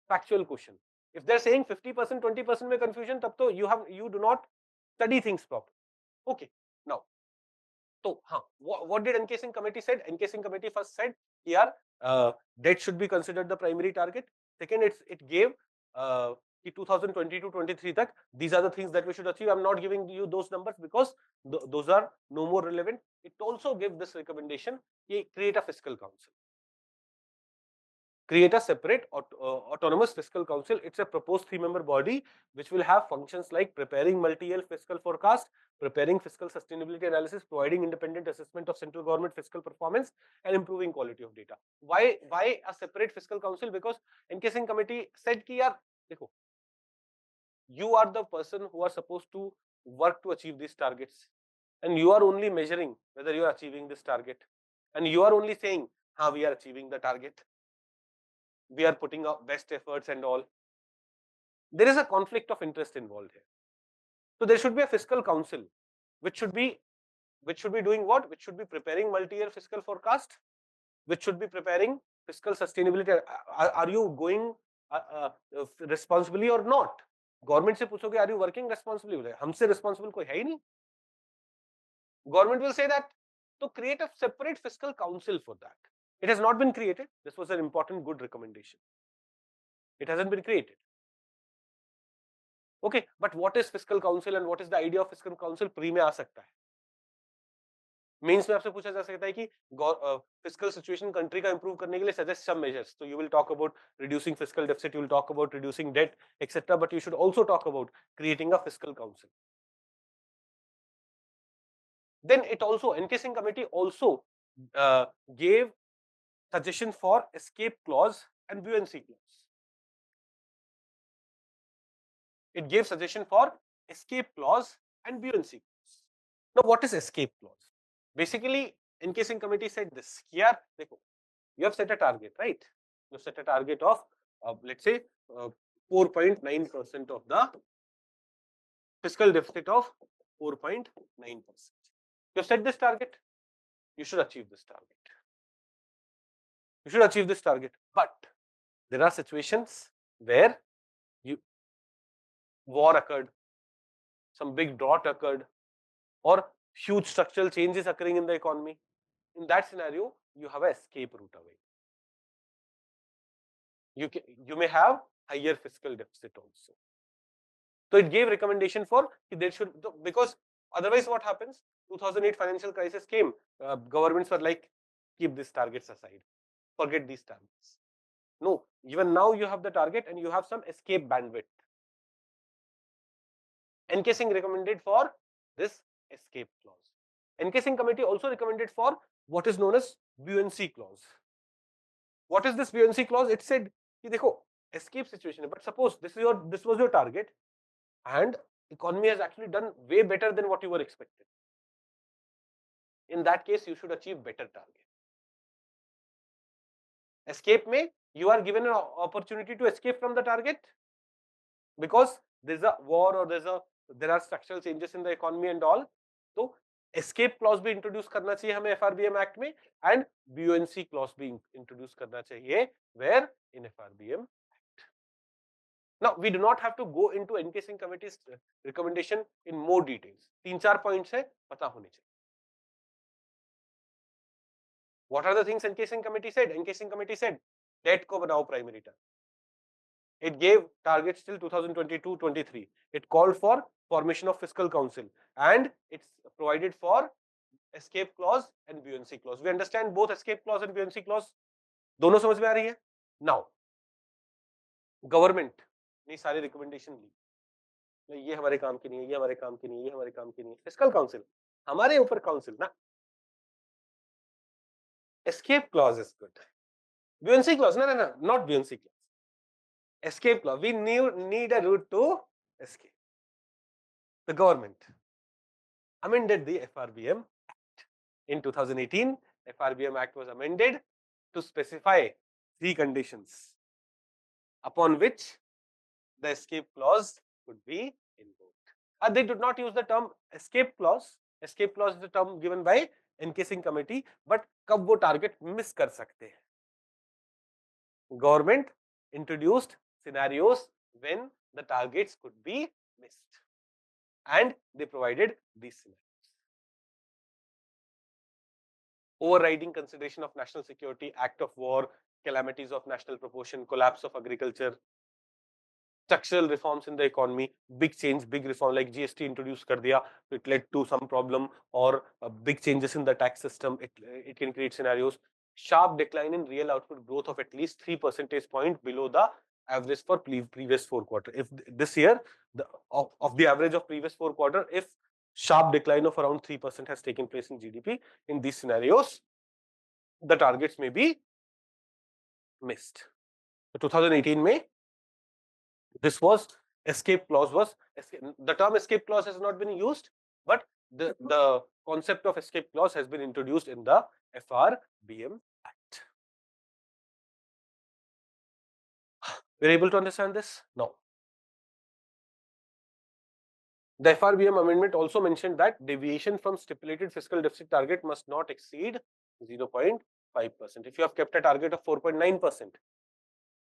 factual question. If they're saying 50%, 20% में confusion, तब तो you do not study things properly. Okay, now, so what did Encasing Committee said? Encasing Committee first said here debt should be considered the primary target. Second, it gave 2022-23 tak these are the things that we should achieve. I'm not giving you those numbers because those are no more relevant. It also gave this recommendation: create a fiscal council. Create a separate autonomous fiscal council. It's a proposed 3-member body which will have functions like preparing multi-year fiscal forecast, preparing fiscal sustainability analysis, providing independent assessment of central government fiscal performance, and improving quality of data. Why a separate fiscal council? Because Encasing Committee said कि यार देखो, you are the person who are supposed to work to achieve these targets, and you are only measuring whether you are achieving this target, and you are only saying, "हाँ, we are achieving the target. We are putting our best efforts and all." There is a conflict of interest involved here. So there should be a fiscal council which should be doing what? Which should be preparing multi-year fiscal forecast, which should be preparing fiscal sustainability. Are you going responsibly or not? Government से पूछोगे, are you working responsibly? हमसे responsible कोई है ही नहीं. Government will say that. So create a separate fiscal council for that. It has not been created. This was an important, good recommendation. It hasn't been created. Okay, but what is fiscal council and what is the idea of fiscal council? Pre में आ सकता है. Mains में आपसे पूछा जा सकता है कि फिस्कल सिचुएशन कंट्री का इंप्रूव करने के लिए सजेस्ट सम मेजर्स. तो you will talk about reducing fiscal deficit, you will talk about reducing debt etcetera, but you should also talk about creating a fiscal council. Then it also, Encasing Committee also gave suggestion for escape clause and buoyancy clause. It gave suggestion for escape clause and buoyancy clause. Now, what is escape clause? Basically, Encasing Committee said this. Here, देखो, you have set a target, right? You have set a target of, let's say, 4.9% of the fiscal deficit of 4.9%. You have set this target. You should achieve this target. You should achieve this target. But there are situations where war occurred, some big drought occurred, or huge structural changes occurring in the economy. In that scenario, you have an escape route away. You may have higher fiscal deficit also. So it gave recommendation for there should, because otherwise what happens? 2008 financial crisis came. Governments were like, keep these targets aside, forget these targets. No, even now you have the target and you have some escape bandwidth. Encasing recommended for this escape clause. Encasing Committee also recommended for what is known as buoyancy clause. What is this buoyancy clause? It said, देखो, escape situation, but suppose this was your target and economy has actually done way better than what you were expected. In that case, you should achieve better target. Escape में, you are given an opportunity to escape from the target because there's a war or there are structural changes in the economy and all. So escape clause भी introduce करना चाहिए हमें FRBM Act में, and buoyancy clause भी introduce करना चाहिए where in FRBM Act. Now we do not have to go into Encasing Committee's recommendation in more details. 3-4 points है, पता होने चाहिए. What are the things Encasing Committee said? Encasing Committee said debt को बनाओ primary target. It gave targets till 2022-23. It called for formation of fiscal council and it's provided for escape clause and buoyancy clause. We understand both escape clause and buoyancy clause. दोनों समझ में आ रही है? Now, government ने सारे recommendation ली. ये हमारे काम की नहीं है, ये हमारे काम की नहीं है, ये हमारे काम की नहीं है. Fiscal council हमारे ऊपर council ना. Escape clause is good. Buoyancy clause, no, not buoyancy clause. Escape clause. We need a route to escape. The government amended the FRBM Act. In 2018, FRBM Act was amended to specify 3 conditions upon which the escape clause could be invoked. They did not use the term escape clause. Escape clause is the term given by Encasing Committee, but कब वो target miss कर सकते हैं? Government introduced scenarios when the targets could be missed. And they provided these scenarios. Overriding consideration of national security, act of war, calamities of national proportion, collapse of agriculture, structural reforms in the economy, big change, big reform like GST introduced kar diya, so it led to some problem, or big changes in the tax system, it can create scenarios. Sharp decline in real output growth of at least 3 percentage point below the average for previous 4 quarters. If this year, of the average of previous 4 quarters, if sharp decline of around 3% has taken place in GDP, in these scenarios, the targets may be missed. So 2018 May, this was escape clause was the term escape clause has not been used, but the concept of escape clause has been introduced in the FRBM Act. We're able to understand this? No. The FRBM amendment also mentioned that deviation from stipulated fiscal deficit target must not exceed 0.5%. If you have kept a target of 4.9%,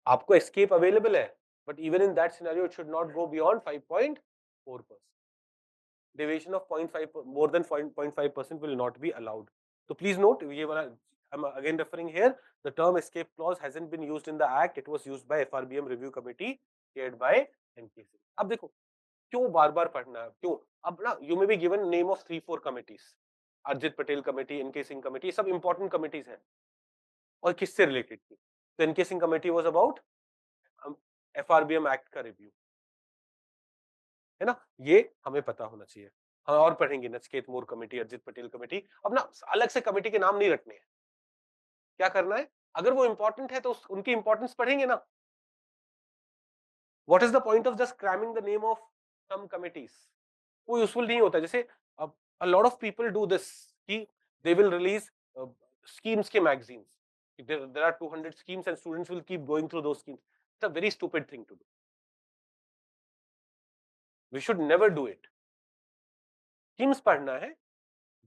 आपको escape available है, but even in that scenario, it should not go beyond 5.4%. Deviation of 0.5 more than 0.5% will not be allowed. So please note, I'm again referring here, the term escape clause hasn't been used in the act. It was used by FRBM review committee chaired by NKC. अब देखो क्यों बार बार पढ़ना है, क्यों? अब ना you may be given name of 3-4 committees, अर्जित Patel committee, NK Singh committee, सब important committees हैं और किससे related थी? तो NK Singh committee was about FRBM Act का review, है ना? ये हमें पता होना चाहिए. हाँ, और पढ़ेंगे नचकेत मोर कमेटी, अर्जित पटेल कमेटी. अब ना अलग से कमेटी के नाम नहीं रखने हैं. क्या करना है? अगर वो इंपॉर्टेंट है तो उनकी इंपॉर्टेंस पढ़ेंगे ना. What is the point of just cramming the name of some committees? वो यूजफुल नहीं होता. जैसे a lot of people do this कि they will release schemes के magazines. There are 200 schemes and students will keep going through those schemes. It's a very stupid thing to do. We should never do it. Schemes पढ़ना है,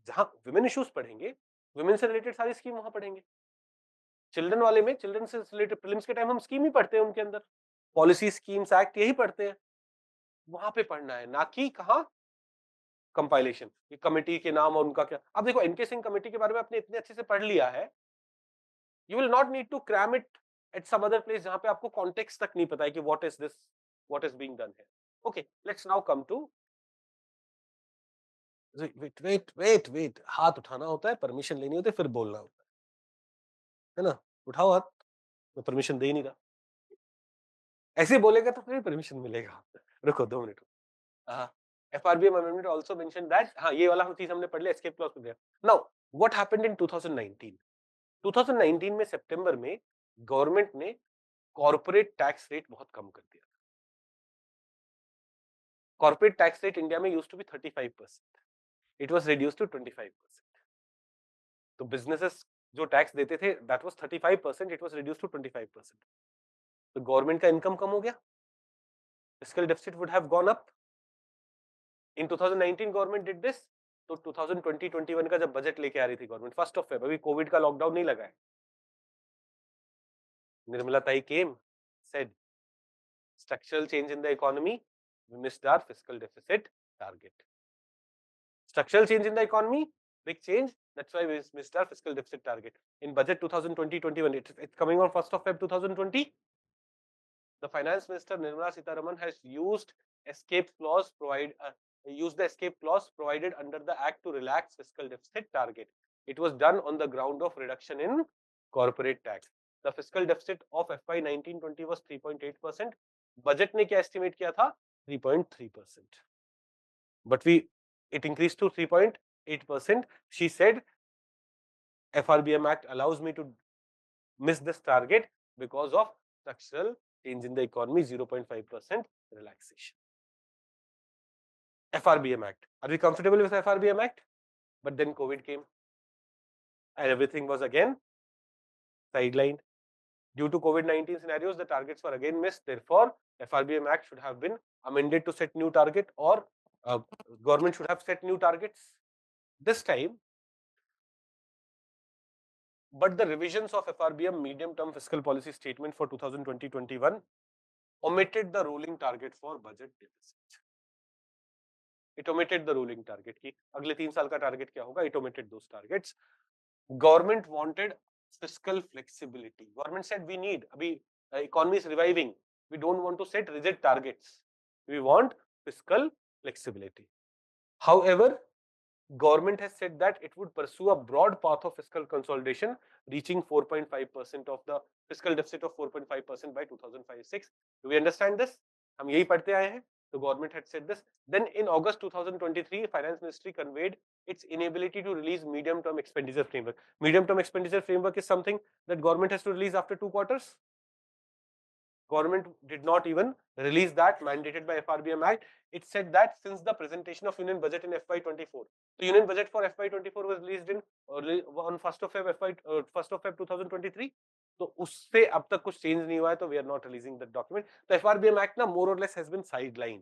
जहां women issues पढ़ेंगे, women से related सारी scheme वहां पढ़ेंगे. Children वाले में चिल्ड्रन से रिलेटेड प्रीलिम्स के टाइम हम स्कीम ही पढ़ते हैं, उनके अंदर पॉलिसी स्कीम्स एक्ट यही पढ़ते हैं, वहां पे पढ़ना है, ना कि कहां कंपाइलेशन, ये कमेटी के नाम और उनका क्या. अब देखो एनके सिंह कमेटी के बारे में आपने इतने अच्छे से पढ़ लिया है, you will not need to cram it at some other place जहां पे आपको कॉन्टेक्स्ट तक नहीं पता है कि what is this, what is being done here. Okay, let's now come to. Wait, हाथ उठाना होता है, परमिशन लेनी होती है, फिर बोलना होता है ना. उठाओ हाथ, मैं परमिशन दे ही नहीं रहा. ऐसे बोलेगा तो फिर परमिशन मिलेगा. रुको 2 minute. FRBM amendment also mentioned that, हाँ ये वाला चीज हमने पढ़ लिया, escape clause पे गया. Now what happened in 2019? 2019 में सितंबर में गवर्नमेंट ने कॉर्पोरेट टैक्स रेट बहुत कम कर दिया. कॉर्पोरेट टैक्स रेट इंडिया में used to be 35%. It was reduced to 25%. तो बिजनेसेस जो टैक्स देते थे that was 35%, it was reduced to 25%. तो गवर्नमेंट का इनकम कम हो गया, fiscal deficit would have gone up. In 2019 government did this. तो 2020-21 का जब बजट लेके आ रही थी गवर्नमेंट, 1st of Feb, अभी कोविड का लॉकडाउन नहीं लगा है, निर्मला ताई केम, said structural change in the economy, we missed our fiscal deficit target. Structural change in the economy, big change, that's why we missed our fiscal deficit target. In budget 2020-21, it's coming on 1st of Feb 2020. The finance minister Nirmala Sitharaman has used escape clause the escape clause provided under the act to relax fiscal deficit target. It was done on the ground of reduction in corporate tax. The fiscal deficit of FY 19-20 was 3.8%. Budget ने क्या estimate किया था? 3.3%. But it increased to 3.8%. She said FRBM Act allows me to miss this target because of structural change in the economy, 0.5% relaxation. FRBM Act. Are we comfortable with FRBM Act? But then COVID came and everything was again sidelined. Due to COVID-19 scenarios, the targets were again missed. Therefore, FRBM Act should have been amended to set new target, or government should have set new targets this time. But the revisions of FRBM medium-term fiscal policy statement for 2020-21 omitted the rolling target for budget deficit. It omitted the rolling target कि अगले 3 साल का target क्या होगा. It omitted those targets. Government wanted fiscal flexibility. Government said we need, अभी economy is reviving, we don't want to set rigid targets, we want fiscal flexibility. However, government has said that it would pursue a broad path of fiscal consolidation, reaching 4.5% of the fiscal deficit of 4.5% by 2005-06. Do we understand this? हम यही पढ़ते आए हैं. The government had said this. Then in August 2023, Finance Ministry conveyed its inability to release medium-term expenditure framework. Medium-term expenditure framework is something that government has to release after 2 quarters. Government did not even release that, mandated by FRBM Act. It said that since the presentation of Union Budget in FY24, the Union Budget for FY24 was released in on 1st of Feb 2023. तो उससे अब तक कुछ change नहीं हुआ है, तो we are not releasing that document. तो FRBM Act ना मोर और less has been sidelined.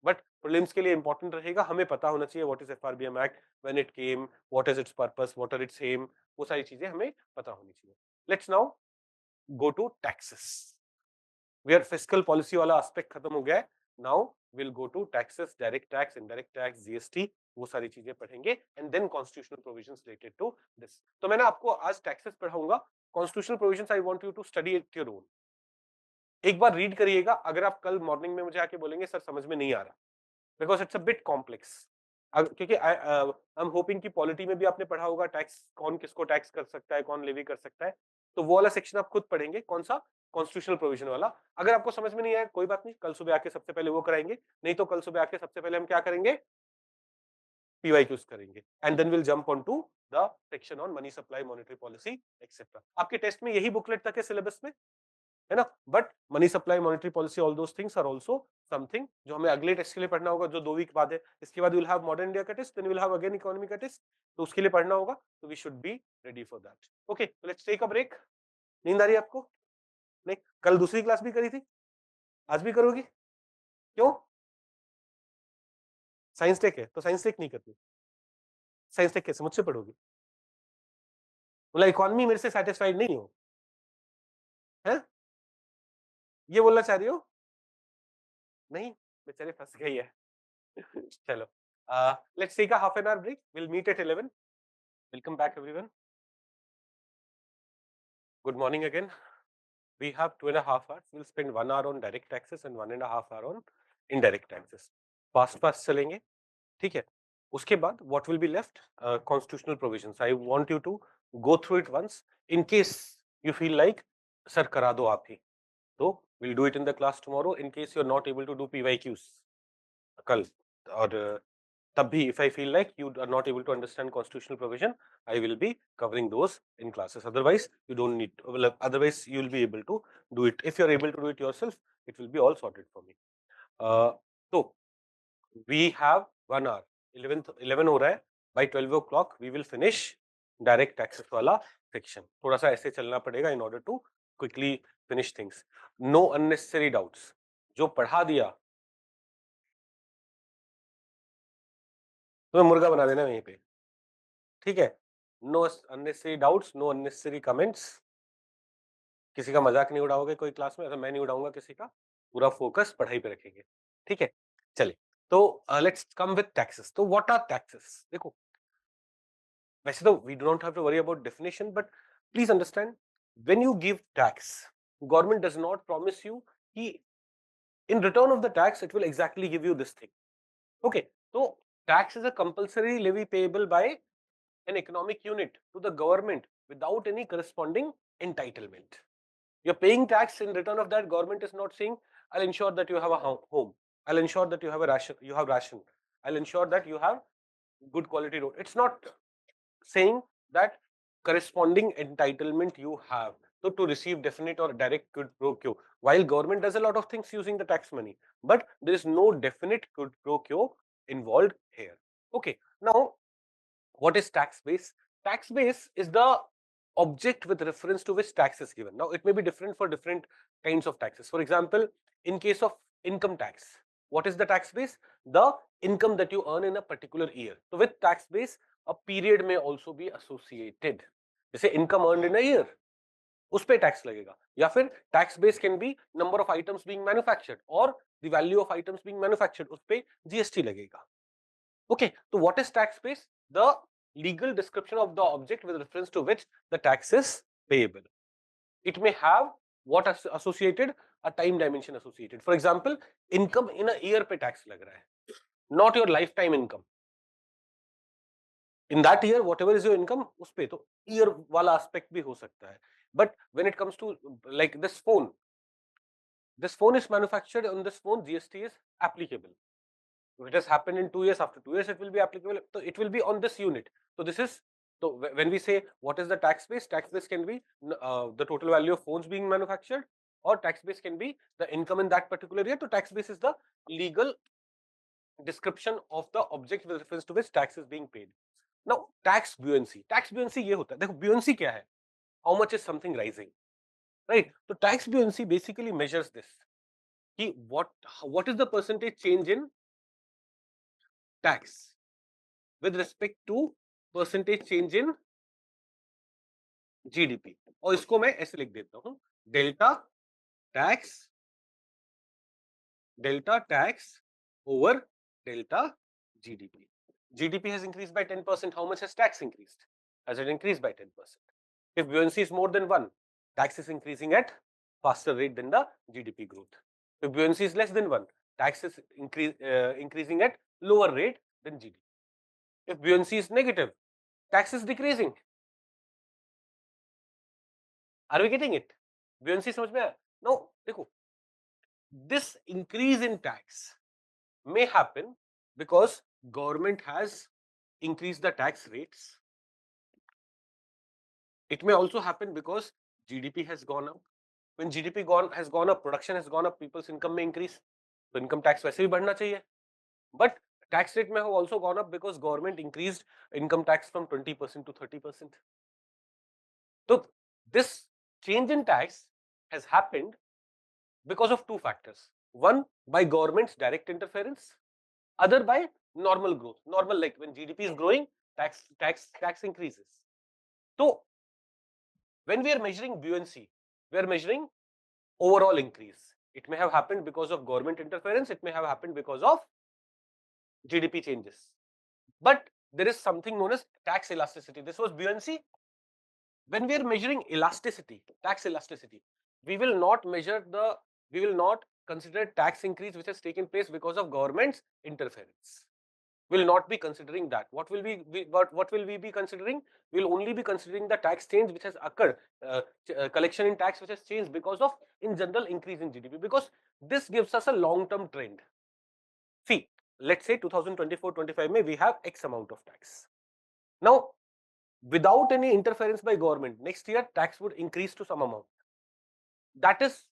But prelims के लिए इंपॉर्टेंट रहेगा, हमें पता होना चाहिए what is FRBM Act, when it came, what is its purpose, what are its aim, वो सारी चीजें हमें पता होनी चाहिए. Let's now go to taxes. Where fiscal policy वाला एस्पेक्ट खत्म हो गया है. Now will go to taxes, direct tax, indirect tax, GST, वो सारी चीजें पढ़ेंगे and then constitutional provisions related to this. तो मैंने आपको आज टैक्सेस पढ़ाऊंगा. Constitutional provisions I want you to study it your own. एक बार रीड करिएगा. अगर आप कल मॉर्निंग में मुझे आके बोलेंगे सर समझ में नहीं आ रहा, because it's a bit complex, क्योंकि आई एम होपिंग कि पॉलिटी में भी आपने पढ़ा होगा टैक्स, कौन किसको टैक्स कर सकता है, कौन लेवी कर सकता है. तो वो वाला सेक्शन आप खुद पढ़ेंगे. कौन सा? कॉन्स्टिट्यूशनल प्रोविजन वाला. अगर आपको समझ में नहीं आया कोई बात नहीं, कल सुबह आके सबसे पहले वो कराएंगे. नहीं तो कल सुबह आके सबसे पहले हम क्या करेंगे? पीवाईक्यूज करेंगे and then will jump on to the section on money supply, monetary policy etcetera. आपके टेस्ट में यही बुकलेट तक है सिलेबस में, है ना. But money supply, monetary policy, all those things are also something जो हमें अगले टेस्ट के लिए पढ़ना होगा, जो 2 वीक बाद है. इसके बाद विल हैव मॉडर्न इंडिया का test, then will have again economy का टेस्ट. तो उसके लिए पढ़ना होगा, तो we should be ready for that. Okay, let's take a break. नींद आ रही है आपको? नहीं, कल दूसरी क्लास भी करी थी, आज भी करोगी? क्यों? साइंस टेक है तो साइंस टेक नहीं करती. साइंस टेक कैसे मुझसे पढ़ोगी? मतलब इकोनॉमी मेरे से सेटिस्फाइड नहीं हो, है? ये बोलना चाह रही हो? नहीं, बेचारे फंस गई है. चलो, let's take a half an hour break. We'll meet at 11. Welcome back, everyone. Good morning again. We have 2.5 hours. We'll spend 1 hour on direct taxes and 1.5 hour on indirect taxes. Fast चलेंगे, ठीक है. उसके बाद what will be left? Constitutional provisions. I want you to go through it once. In case you feel like, sir करा दो आप ही, तो we'll do it in the class tomorrow. In case you're not able to do PYQs कल, और तब भी if I feel like you are not able to understand constitutional provision, I will be covering those in classes. Otherwise, you don't need. Otherwise, you will be able to do it. If you are able to do it yourself, it will be all sorted for me. So we have 1 hour. 11 हो रहा है. By 12 o'clock, we will finish direct taxes वाला section. थोड़ा सा ऐसे चलना पड़ेगा in order to quickly finish things. No unnecessary doubts. जो पढ़ा दिया तुम्हें मुर्गा बना देना वहीं पे, ठीक है. Know unnecessary doubts, know unnecessary comments. किसी का मजाक नहीं उड़ाओगे कोई क्लास में, ऐसा मैं नहीं उड़ाऊंगा किसी का. पूरा फोकस पढ़ाई पे रखेंगे, ठीक है. चलिए, तो लेट्स कम विद टैक्सेस. तो व्हाट आर टैक्सेस? देखो, वैसे तो we do not have to worry about definition, but please understand, when you give tax, government does not promise you कि in return of the tax it will exactly give you this thing. Okay, so tax is a compulsory levy payable by an economic unit to the government without any corresponding entitlement. You're paying tax, in return of that government is not saying I'll ensure that you have a home, I'll ensure that you have a ration, I'll ensure that you have good quality road. It's not saying that corresponding entitlement you have, so to receive definite or direct quid pro quo. While government does a lot of things using the tax money, but there is no definite quid pro quo involved here. Okay, now what is tax base? Tax base is the object with reference to which tax is given. Now it may be different for different kinds of taxes. For example, in case of income tax, what is the tax base? The income that you earn in a particular year. So with tax base, a period may also be associated. Say income earned in a year, उस पे tax लगेगा, या फिर tax base can be number of items being manufactured और the value of items being manufactured, उस पे GST लगेगा। Okay, तो what is tax base? The legal description of the object with reference to which the tax is payable. It may have what associated, a time dimension associated. For example, income in a year पे tax लग रहा है, not your lifetime income. In that year, whatever is your income, उस पे तो year वाला aspect भी हो सकता है. But when it comes to like this phone is manufactured, on this phone GST is applicable. If it has happened in 2 years, after 2 years it will be applicable. So it will be on this unit. So this is, so when we say what is the tax base can be the total value of phones being manufactured, or tax base can be the income in that particular year. So tax base is the legal description of the object with reference to which tax is being paid. Now tax buoyancy ये होता है, देखो buoyancy क्या है? How much is something rising, right? So tax buoyancy basically measures this, कि what is the percentage change in tax with respect to percentage change in GDP, और इसको मैं ऐसे लिख देता हूं, delta tax over delta GDP. GDP has increased by 10%. How much has tax increased? Has it increased by 10%? If buoyancy is more than 1, tax is increasing at faster rate than the GDP growth. If buoyancy is less than 1, tax is increasing at lower rate than GDP. If buoyancy is negative, tax is decreasing. Are we getting it? buoyancy समझ में आया? Now देखो, this increase in tax may happen because government has increased the tax rates. It may also happen because GDP has gone up. When GDP has gone up, production has gone up, people's income may increase. So income tax वैसे भी बढ़ना चाहिए. But tax rate may have also gone up because government increased income tax from 20% to 30%. So this change in tax has happened because of two factors. One, by government's direct interference. Other by normal growth. Normal, like when GDP is growing, tax increases. So when we are measuring buoyancy, we are measuring overall increase. It may have happened because of government interference. It may have happened because of GDP changes. But there is something known as tax elasticity. This was buoyancy. When we are measuring elasticity, tax elasticity, we will not consider tax increase which has taken place because of government's interference. Will not be considering that. What will we be considering? We'll only be considering the tax change which has occurred, collection in tax which has changed because of, in general, increase in GDP, because this gives us a long-term trend. See, let's say 2024-25 may we have X amount of tax. Now, without any interference by government, next year tax would increase to some amount. That is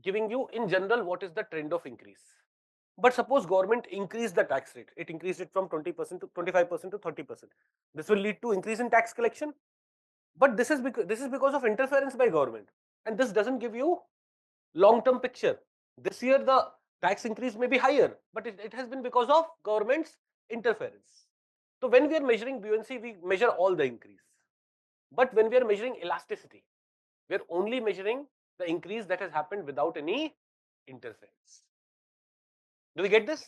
giving you, in general, what is the trend of increase. But suppose government increased the tax rate, it increased it from 20% to 25% to 30%. This will lead to increase in tax collection. But this is because of interference by government, and this doesn't give you long-term picture. This year the tax increase may be higher, but it has been because of government's interference. So when we are measuring buoyancy, we measure all the increase. But when we are measuring elasticity, we are only measuring the increase that has happened without any interference. Do we get this?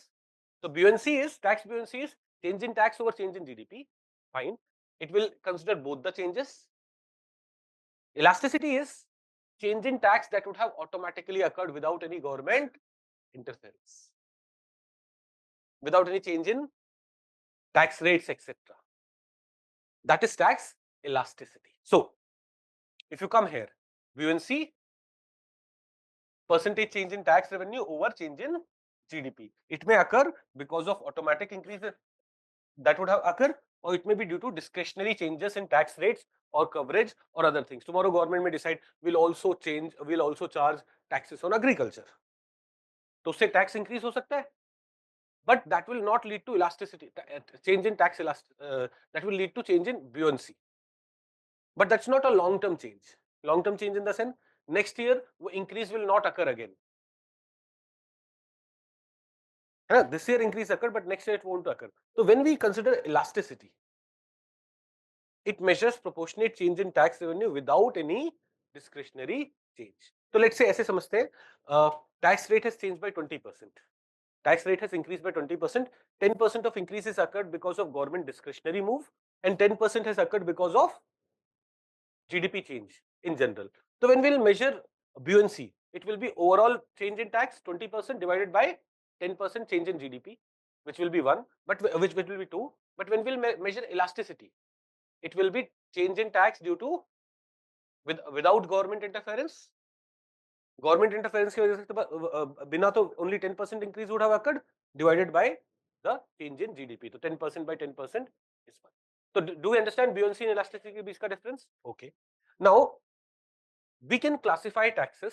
So tax buoyancy is change in tax over change in GDP. Fine. It will consider both the changes. Elasticity is change in tax that would have automatically occurred without any government interference, without any change in tax rates, etc. That is tax elasticity. So if you come here, buoyancy, percentage change in tax revenue over change in GDP. It may occur because of automatic increase that would have occurred, or it may be due to discretionary changes in tax rates or coverage or other things. Tomorrow government may decide we'll also charge taxes on agriculture. तो उससे tax increase हो सकता है, but that will not lead to elasticity, change in tax that will lead to change in buoyancy. But that's not a long-term change. Long-term change in the sense, next year increase will not occur again. This year increase occurred, but next year it won't occur. So when we consider elasticity, it measures proportionate change in tax revenue without any discretionary change. तो let's say ऐसे समझते हैं tax rate has changed by 20%. Tax rate has increased by 20%. 10% of increase has occurred because of government discretionary move, and 10% has occurred because of GDP change in general. So when we'll measure buoyancy, it will be overall change in tax 20% divided by 10% change in GDP, which will be 1, but which will be 2. But when we'll measure elasticity, it will be change in tax due to without government interference. Government interference की वजह से तो बिना तो only 10% increase would have occurred divided by the change in GDP. तो 10% by 10% is 1. So do you understand buoyancy and elasticity के बीच का difference? Okay. Now we can classify taxes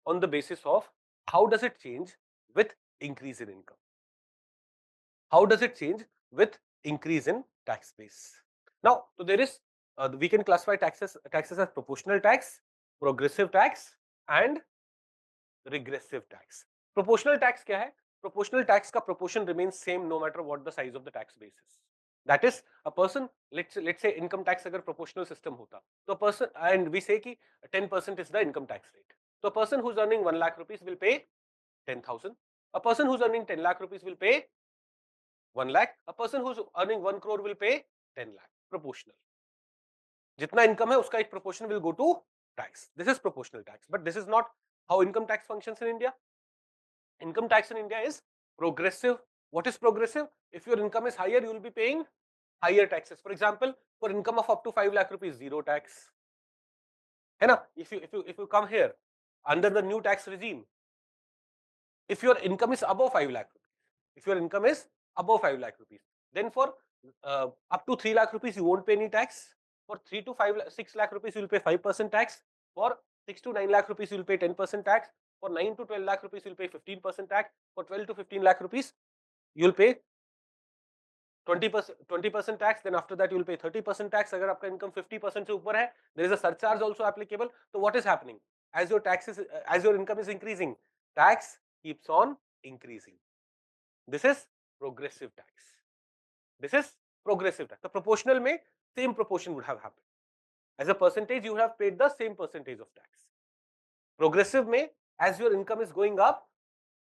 on the basis of how does it change with increase in income. How does it change with increase in tax base? Now, so there is we can classify taxes as proportional tax, progressive tax, and regressive tax. Proportional tax क्या है? Proportional tax का proportion remains same no matter what the size of the tax base is. That is, a person, let's say income tax अगर proportional system होता, तो a person, and we say कि 10% is the income tax rate. So a person who's earning 1 lakh rupees will pay 10,000. A person who's earning 10 lakh rupees will pay 1 lakh. A person who's earning 1 crore will pay 10 lakh. Proportional. जितना income है उसका एक proportion will go to tax. This is proportional tax, but this is not how income tax functions in India. Income tax in India is progressive. What is progressive? If your income is higher, you will be paying higher taxes. For example, for income of up to 5 lakh rupees, zero tax. है ना? If you come here under the new tax regime, if your income is above 5 lakh rupees, if your income is above 5 lakh rupees, then for up to 3 lakh rupees, you won't pay any tax. For 3 to 6 lakh rupees, you will pay 5% tax. For 6 to 9 lakh rupees, you will pay 10% tax. For 9 to 12 lakh rupees, you will pay 15% tax. For 12 to 15 lakh rupees, you will pay 20% tax. Then after that, you will pay 30% tax. अगर आपका income 50% से ऊपर है, there is a surcharge also applicable. So what is happening? As your income is increasing, tax keeps on increasing. This is progressive tax. This is progressive tax. The proportional में same proportion would have happened. As a percentage, you have paid the same percentage of tax. Progressive में, as your income is going up,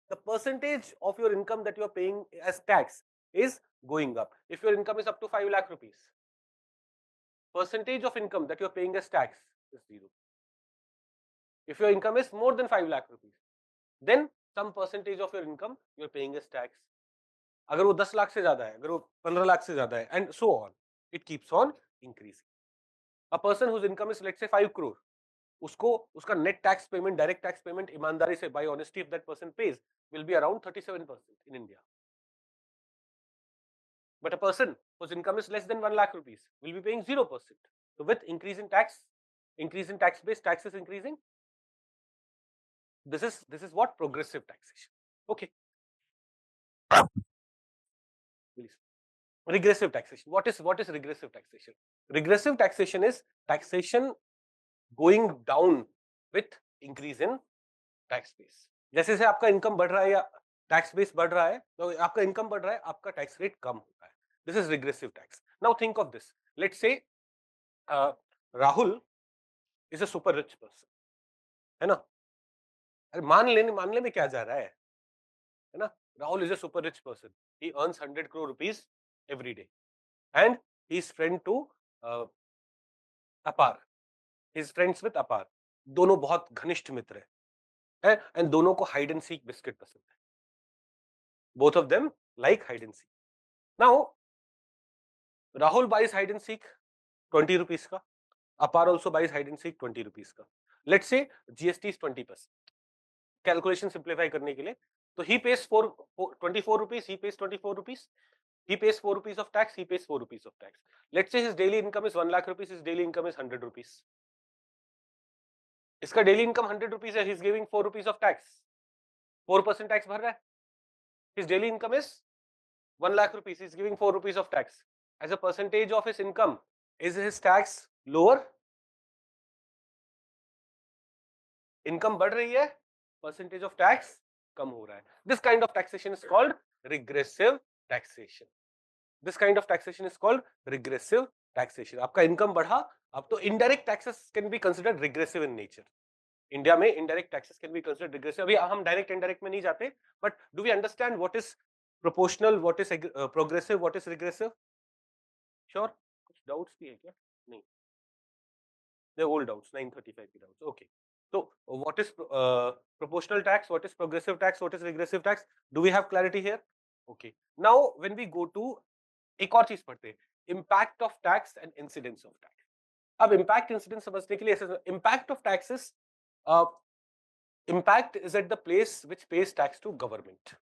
the percentage of your income that you are paying as tax is going up. If your income is up to 5 lakh rupees, percentage of income that you are paying as tax is 0. If your income is more than 5 lakh rupees, then some percentage of your income you are paying as tax. अगर वो 10 लाख से ज्यादा है, अगर वो 15 लाख से ज्यादा है, and so on, it keeps on increasing. A person whose income is let's say 5 crore, उसको उसका net tax payment, direct tax payment ईमानदारी से, by honesty, if that person pays, will be around 37% in India. But a person whose income is less than 1 lakh rupees will be paying 0%. So with increase in tax base, tax is increasing. This is what progressive taxation. Okay. Please. Regressive taxation. What is regressive taxation? Regressive taxation is taxation going down with increase in tax base. जैसे से आपका income बढ़ रहा है या tax base बढ़ रहा है, तो आपका इनकम बढ़ रहा है, आपका टैक्स रेट कम हो रहा है. This is regressive tax. Now think of this. Let's say Rahul is a super rich person, है ना? अरे मानने में क्या जा रहा है ना? Rahul is a super rich person. He earns 100 crore rupees every day, and he is friend to Apar. He is friends with Apar. दोनों बहुत घनिष्ठ मित्र हैं, and दोनों को hide and seek बिस्किट पसंद है. Both of them like hide and seek. Now, Rahul buys hide and seek 20 rupees का. Apar also buys hide and seek 20 rupees का. Let's say GST is 20%. Calculation simplify करने के लिए, so he pays 24 rupees. He pays 24 rupees. He pays 4 rupees of tax. He pays 4 rupees of tax. Let's say his daily income is 1 lakh rupees. His daily income is 100 rupees. इसका daily income 100 rupees है. He's giving 4 rupees of tax. 4% tax भर रहा है. His daily income is 1 lakh rupees. He's giving 4 rupees of tax. As a percentage of his income, is his tax lower? Income बढ़ रही है, percentage of tax कम हो रहा है. This kind of taxation is called regressive taxation. This kind of taxation is called regressive taxation, आपका income बढ़ा, अब तो indirect taxes can be considered regressive in nature. India में indirect taxes can be considered regressive. अभी हम direct indirect में नहीं जाते, but do we understand what is proportional, what is progressive, what is regressive? Sure? कुछ doubts भी है क्या? नहीं, the old doubts, 935 की doubts, okay. So what is proportional tax, what is progressive tax, what is regressive tax? Do we have clarity here? Okay, now when we go to एक और चीज पढ़ते हैं, impact of tax and incidence of tax. अब impact incidence समझने के लिए ऐसे, impact of taxes, uh, impact is at the place which pays tax to government,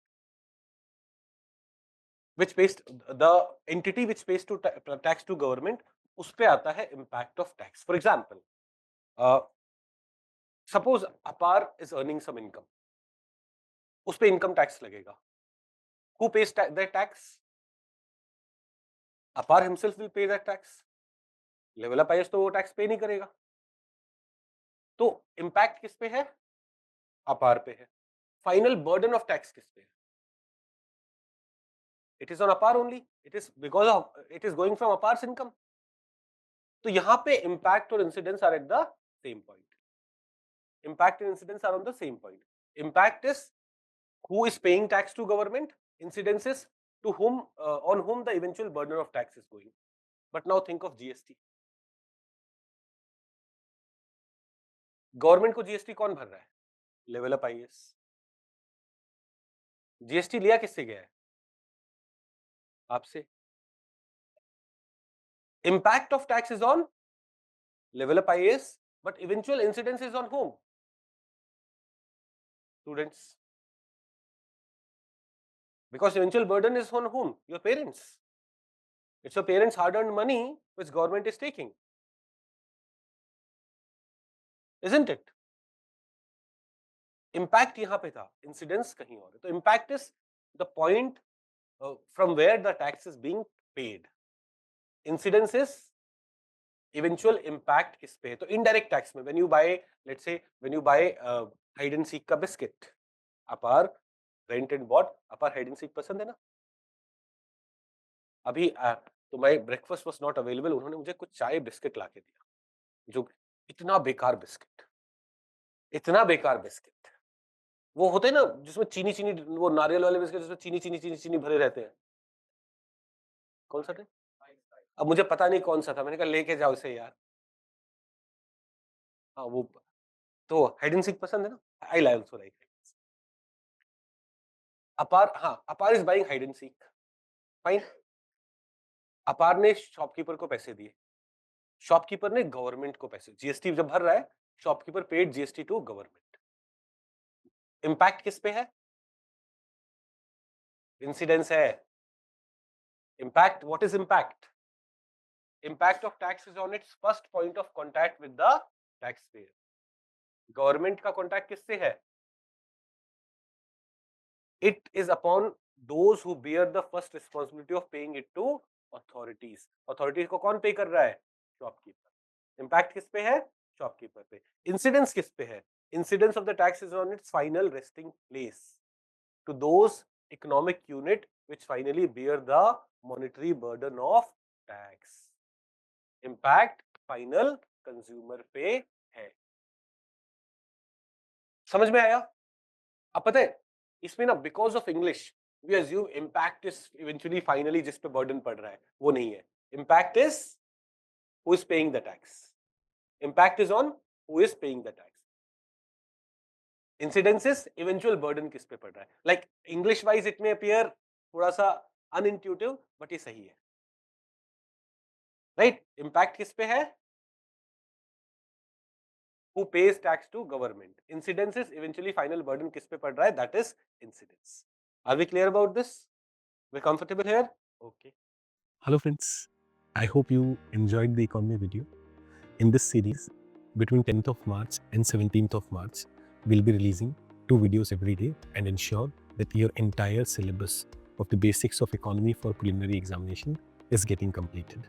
which pays the entity which pays to tax to government, उस पे आता है impact of tax. For example, suppose APAR is earning some income, उस पे income tax लगेगा। Who pays that tax? APAR himself will pay that tax. LevelUp IAS तो वो tax पे नहीं करेगा, तो इम्पैक्ट किस पे है? APAR पे है। फाइनल बर्डन ऑफ टैक्स किस पे है? It is on APAR only, it is because of it is going from APAR's income. तो यहां पे इम्पैक्ट और incidence are at the same point. Impact and incidence are on the same point. Impact is who is paying tax to government, incidence is to whom, on whom the eventual burden of tax is going. But now think of GST. Government को GST कौन भर रहा है? Level up IAS. GST लिया किससे गया है? आपसे। Impact of tax is on level up IAS, but eventual incidence is on whom? Students. Because eventual burden is on whom? Your parents. It's your parents' hard-earned money which government is taking, isn't it? Impact यहाँ पे था, incidence कहीं और है। तो impact is the point from where the tax is being paid. Incidence is eventual impact किस पे है? तो indirect tax में when you buy, let's say when you buy hide and seek का biscuit, APAR went and bought, APAR hide and seek पसंद है ना? अभी तो my breakfast was not available, उन्होंने मुझे कुछ चाय बिस्किट ला के दिया, जो इतना बेकार बिस्किट, इतना बेकार बिस्किट, वो होते हैं ना जिसमें चीनी चीनी, वो नारियल वाले बिस्किट जिसमें चीनी चीनी चीनी चीनी भरे रहते हैं, कौन सा थे? अब मुझे पता नहीं कौन सा था, मैंने कहा लेके जाओ इसे यार। हाँ वो, तो हाइड एंड सीक पसंद है ना? आई आल्सो लाइक अपार। हाँ, अपार is buying hide and seek, fine. अपार ने शॉपकीपर को पैसे दिए, शॉपकीपर ने गवर्नमेंट को पैसे, जीएसटी जब भर रहा है, shopkeeper paid GST to government. Impact किस पे है? इंसिडेंस है। Impact, what is impact? Impact of tax is on its first point of contact with the taxpayer. Government का कॉन्टैक्ट किससे है? It is upon those who bear the first responsibility of paying it to authorities. Authorities को कौन पे कर रहा है? Shopkeeper. Impact किस पे है? शॉपकीपर पे। इंसिडेंस किस पे है? Incidence of the tax is on it's final resting place to those economic unit which finally bear the monetary burden of tax. Impact final consumer पे है। समझ में आया? अब पता है इसमें ना, because of English we assume impact is eventually finally जिस पे बर्डन पड़ रहा है, वो नहीं है। Impact is who is paying the tax, impact is on who is paying the tax. Incidences eventual burden किस पे पड़ रहा है। लाइक इंग्लिश वाइज इट में अपीयर थोड़ा सा अनइंट्यूटिव, बट ये सही है, राइट? इम्पैक्ट किस पे है? who pays tax to government. Incidence is eventually final burden किस पे पड़ रहा है? That is incidence. Are we clear about this? We're comfortable here? Okay. Hello friends, I hope you enjoyed the economy video. In this series, between 10th of March and 17th of March, we'll be releasing 2 videos every day and ensure that your entire syllabus of the basics of economy for preliminary examination is getting completed.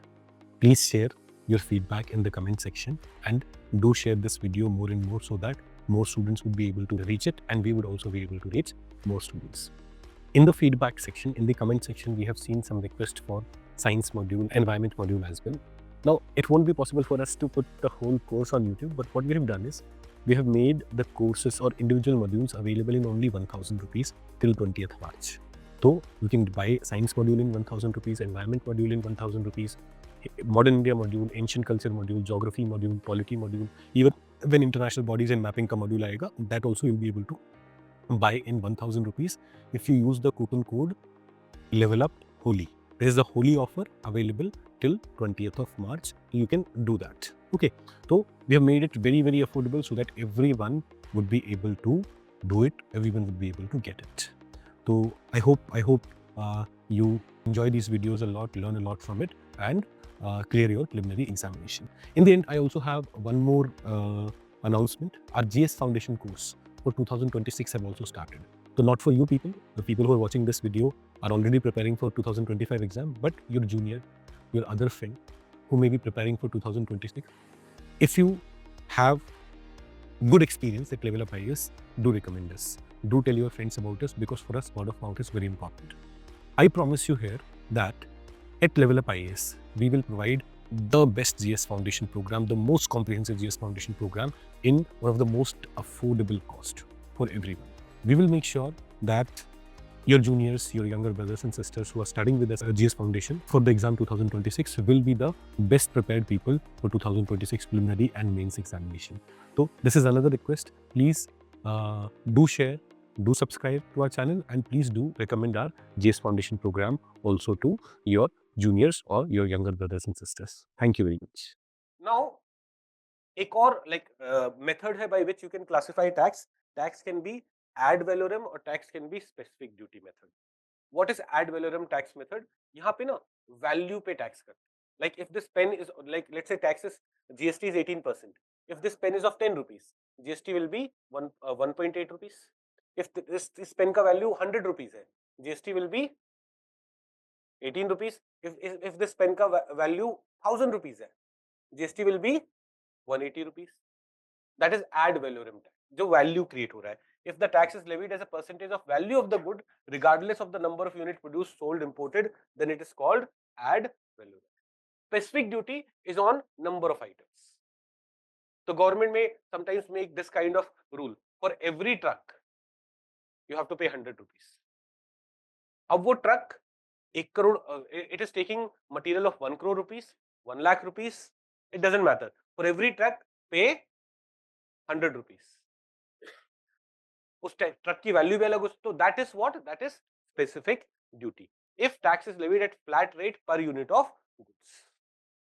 Please share your feedback in the comment section and do share this video more and more so that more students would be able to reach it and we would also be able to reach more students. In the feedback section, in the comment section, we have seen some request for science module, environment module as well. Now, it won't be possible for us to put the whole course on YouTube, but what we have done is we have made the courses or individual modules available in only 1000 rupees till 20th March. So you can buy science module in 1000 rupees, environment module in 1000 rupees, modern India module, ancient culture module, geography module, polity module, even when international bodies and mapping ka module aayega, that also you'll be able to buy in 1000 rupees if you use the coupon code LevelUp Holi. There is a Holi offer available till 20th of March. You can do that. Okay, so we have made it very, very affordable so that everyone would be able to do it. Everyone would be able to get it. So I hope you enjoy these videos a lot, learn a lot from it, and clear your preliminary examination. In the end, I also have one more announcement. Our GS Foundation course for 2026 have also started. So not for you people, the people who are watching this video are already preparing for 2025 exam, but your junior, your other friend who may be preparing for 2026. If you have good experience at LevelUp IAS, do recommend us. Do tell your friends about us, because for us, word of mouth is very important. I promise you here that at LevelUp IAS, we will provide the best GS Foundation program, the most comprehensive GS Foundation program in one of the most affordable cost for everyone. We will make sure that your juniors, your younger brothers and sisters who are studying with us at GS Foundation for the exam 2026 will be the best prepared people for 2026 preliminary and mains examination. So this is another request. Please do share, do subscribe to our channel, and please do recommend our GS Foundation program also to your juniors or your younger brothers and sisters. Thank you very much. Now, एक और method है by which you can classify tax. Tax can be ad valorem or tax can be specific duty method. What is ad valorem tax method? यहाँ पे ना value पे tax करते हैं. Like if this pen is, like let's say tax is, GST is 18%. If this pen is of 10 rupees, GST will be 1.8 rupees. If this pen का value 100 rupees है, GST will be 18 rupees. If this pen का value 1000 rupees है, GST will be 180 rupees. That is ad valorem tax, जो value create हो रहा है. If the tax is levied as a percentage of value of the good, regardless of the number of units produced, sold, imported, then it is called ad valorem. Specific duty is on number of items. So government may sometimes make this kind of rule: for every truck, you have to pay 100 rupees. अब वो truck 1 crore, it is taking material of 1 crore rupees, 1 lakh rupees, it doesn't matter. For every truck, pay 100 rupees. उस truck की value भी अलग, तो that is what, that is specific duty. If tax is levied at flat rate per unit of goods,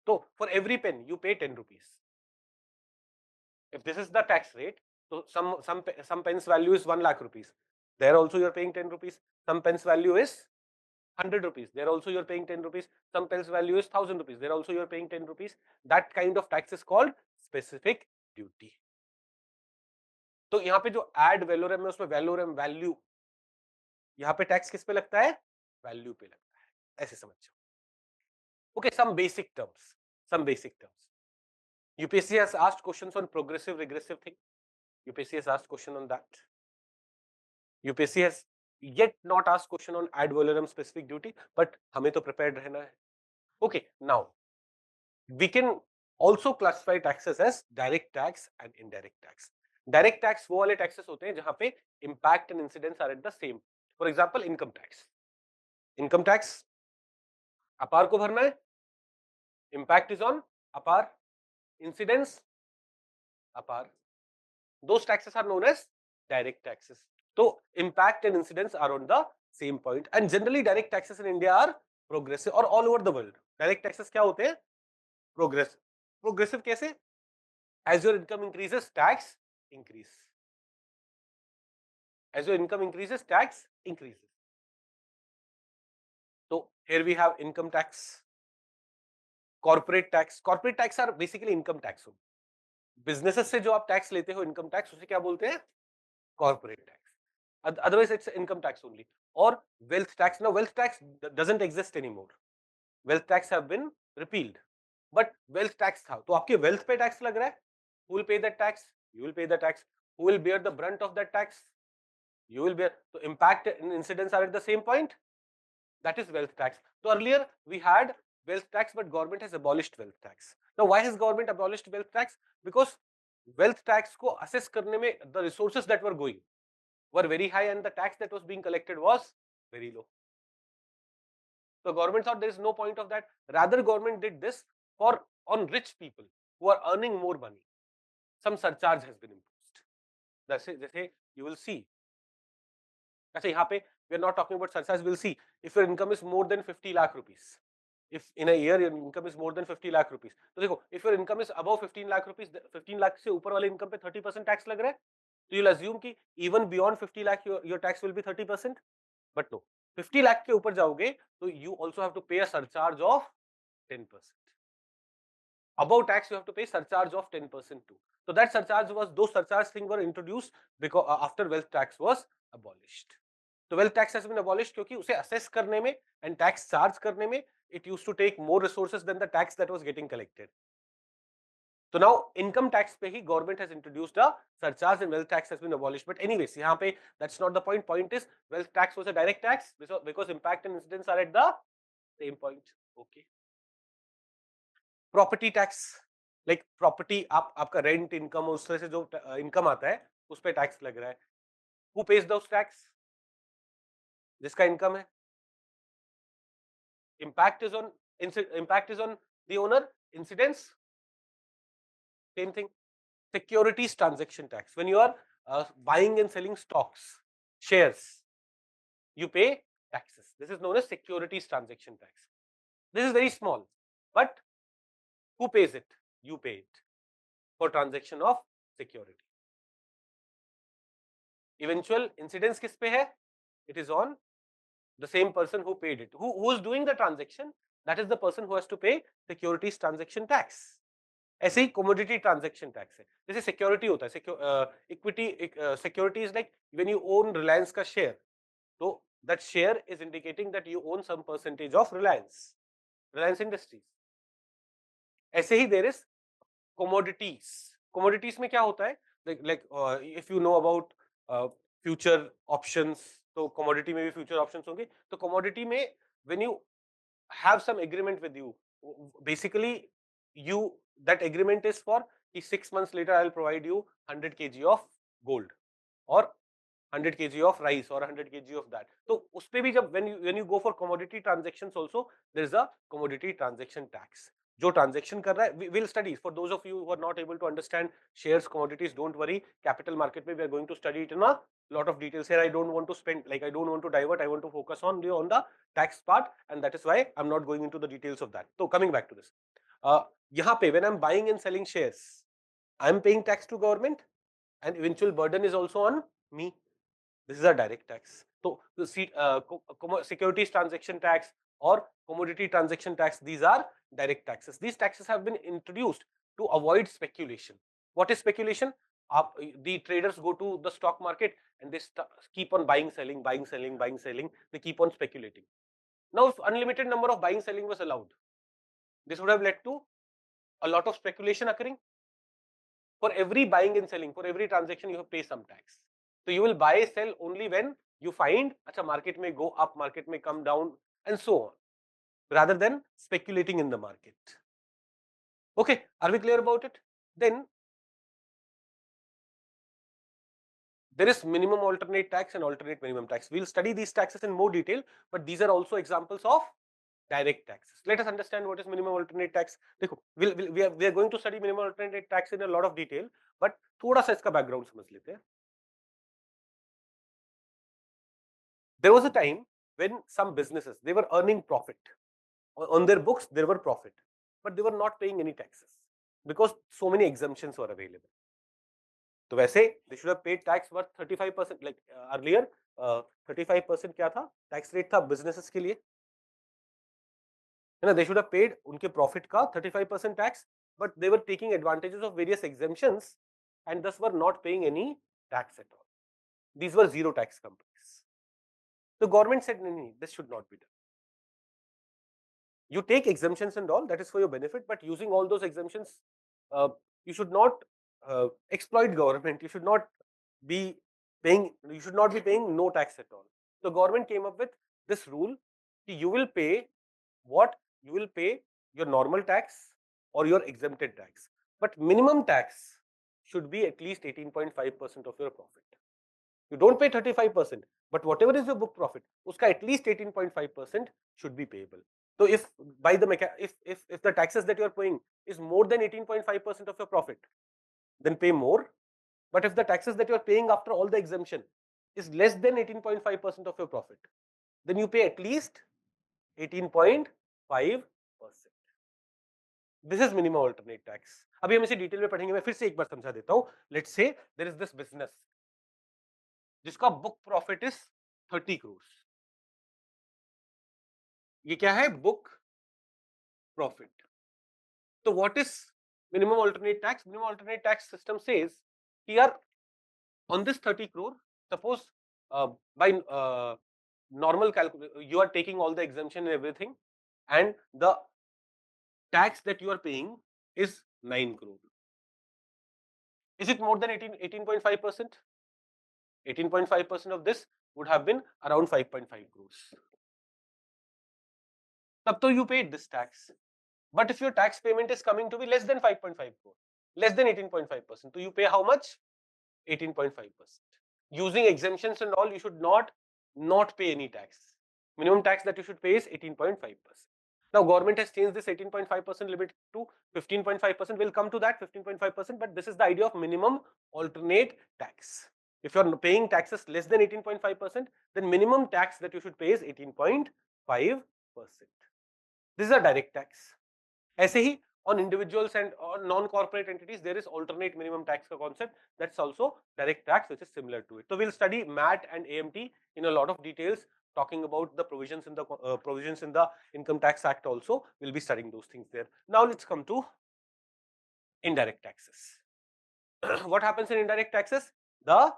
तो for every pain you पे 10 rupees. If this is the tax rate, so some pen's value is 1 lakh rupees, there also you're paying 10 rupees. Some pen's value is 100 rupees, there also you're paying 10 rupees. Some pen's value is 1000 rupees, there also you're paying 10 rupees. That kind of tax is called specific duty. तो यहाँ पे जो ad valorem है उसमें valorem value, यहाँ पे tax किस पे लगता है? वैल्यू पे लगता है, ऐसे समझो. Okay, some basic terms. UPSC has asked questions on progressive regressive thing. UPSC has asked question on that. UPSC has yet not asked question on ad valorem specific duty, but हमें तो prepared रहना है. Okay, now we can also classify taxes as direct tax and indirect tax. Direct tax वो वाले taxes होते हैं जहां पे impact and incidence are at the same. For example, income tax. Income tax अपार को भरना है, impact is on apar, incidence apar. Those taxes are known as direct taxes. So impact and incidence are on the same point, and generally direct taxes in India are progressive or all over the world. Direct taxes क्या होते हैं? Progressive. Progressive कैसे? As your income increases, tax increase. As your income increases, tax increases. So here we have income tax, corporate tax. Corporate tax are basically income tax. Businesses से जो आप tax लेते हो, income tax, उसे क्या बोलते हैं? Corporate tax. Otherwise it's income tax only. और wealth tax, no, wealth tax doesn't exist anymore. Wealth tax have been repealed, but wealth tax था, तो आपके वेल्थ पे टैक्स लग रहा है. Who will pay that tax? You will pay the tax. Who will bear the brunt of that tax? You will bear. So impact and incidence are at the same point. That is wealth tax. So earlier we had wealth tax, but government has abolished wealth tax. Now, why has government abolished wealth tax? Because wealth tax को assess करने में the resources that were going were very high and the tax that was being collected was very low. So government thought there is no point of that. Rather, government did this for on rich people who are earning more money. Some surcharge has been imposed. जैसे you will see. अच्छा यहाँ पे we are not talking about surcharge. We'll see if your income is more than 50 lakh rupees. If in a year your income is more than 50 lakh rupees, तो देखो if your income is above 15 lakh rupees, 15 lakh से ऊपर वाले income पे 30% tax लग रहा है, तो you'll assume कि even beyond 50 lakh your tax will be 30%. But no, 50 lakh के ऊपर जाओगे तो you also have to pay a surcharge of 10%. Above tax you have to pay surcharge of 10% too. So that surcharge was, those surcharge things were introduced because after wealth tax was abolished. So wealth tax has been abolished क्योंकि उसे assess करने में and tax charge करने में it used to take more resources than the tax that was getting collected. So now income tax पे ही government has introduced a surcharge and wealth tax has been abolished. But anyways, यहाँ पे that's not the point. Point is wealth tax was a direct tax because impact and incidence are at the same point. Okay. Property tax, like property, आपका rent income उस तरह से जो income आता है उस पे tax लग रहा है. Who pays those tax? जिसका income है. Impact is on the owner. Incidence, same thing. Securities transaction tax. When you are buying and selling stocks, shares, you pay taxes. This is known as securities transaction tax. This is very small, but who pays it? You pay it for transaction of security. Eventual incidence किस पे है? It is on the same person who paid it. Who is doing the transaction? That is the person who has to pay securities transaction tax. ऐसे ही commodity transaction tax है. जैसे security होता है, equity security is like when you own Reliance का share, तो that share is indicating that you own some percentage of Reliance Industries. ऐसे ही there is commodities. Commodities में क्या होता है? Like if you know about future options, तो commodity में भी future options होंगे. तो commodity में when you have some agreement with you, basically that agreement is for 6 months later I'll provide you 100 kg of gold or 100 kg of rice or 100 kg of that. तो उस पे भी जब when you go for commodity transactions also there is a commodity transaction tax. जो transaction कर रहा है, we'll study. For those of you who are not able to understand shares, commodities, don't worry. Capital market में we are going to study it in a lot of details. Here I don't want to spend, like I don't want to divert. I want to focus on the tax part, and that is why I'm not going into the details of that. So coming back to this, यहाँ पे when I'm buying and selling shares, I'm paying tax to government, and eventual burden is also on me. This is a direct tax. So the securities transaction tax or commodity transaction tax, these are direct taxes. These taxes have been introduced to avoid speculation. What is speculation? The traders go to the stock market and they keep on buying, selling, buying, selling, buying, selling. They keep on speculating. Now, if unlimited number of buying, selling was allowed, this would have led to a lot of speculation occurring. For every buying and selling, for every transaction, you have to pay some tax. So you will buy, sell only when you find, acha, market may go up, market may come down, and so on, rather than speculating in the market. Okay, are we clear about it? Then there is minimum alternate tax and alternate minimum tax. We'll study these taxes in more detail, but these are also examples of direct taxes. Let us understand what is minimum alternate tax. देखो, we are going to study minimum alternate tax in a lot of detail, but थोड़ा सा इसका background समझ लेते हैं. There was a time when some businesses, they were earning profit. On their books, there were profit, but they were not paying any taxes because so many exemptions were available. तो वैसे they should have paid tax worth 35%. Like earlier, 35% क्या था? Tax rate था businesses के लिए. है ना? They should have paid उनके profit का 35% tax, but they were taking advantages of various exemptions and thus were not paying any tax at all. These were zero tax companies. The government said, no, this should not be done. You take exemptions and all, that is for your benefit, but using all those exemptions, you should not exploit government. You should not be paying no tax at all. The government came up with this rule: you will pay what you will pay your normal tax or your exempted tax. But minimum tax should be at least 18.5% of your profit. You don't pay 35%, but whatever is your book profit, uska at least 18.5% should be payable. So if by the if the taxes that you are paying is more than 18.5% of your profit, then pay more. But if the taxes that you are paying after all the exemption is less than 18.5% of your profit, then you pay at least 18.5%. This is minimum alternate tax. अभी हम इसे detail में पढ़ेंगे, मैं फिर से एक बार समझा देता हूं. Let's say there is this business जिसका बुक प्रॉफिट इज 30 करोड़. ये क्या है? Book profit. तो what is minimum alternate tax? Minimum alternate tax system says कि यार on this 30 crore, suppose by normal calculation you are taking all the exemption and everything, and the tax that you are paying is 9 crore. Is it more than 18.5%? 18.5% of this would have been around 5.5 crores. Tab to you paid this tax. But if your tax payment is coming to be less than 5.5 crore, less than 18.5%, so you pay how much? 18.5%. Using exemptions and all, you should not pay any tax. Minimum tax that you should pay is 18.5%. Now, government has changed this 18.5% limit to 15.5%. We'll come to that 15.5%, but this is the idea of minimum alternate tax. If you're paying taxes less than 18.5%, then minimum tax that you should pay is 18.5%. This is a direct tax. ऐसे ही on individuals and on non-corporate entities, there is alternate minimum tax concept. That's also direct tax, which is similar to it. So we'll study MAT and AMT in a lot of details, talking about the provisions in the Income Tax Act. Also, we'll be studying those things there. Now let's come to indirect taxes. What happens in indirect taxes? The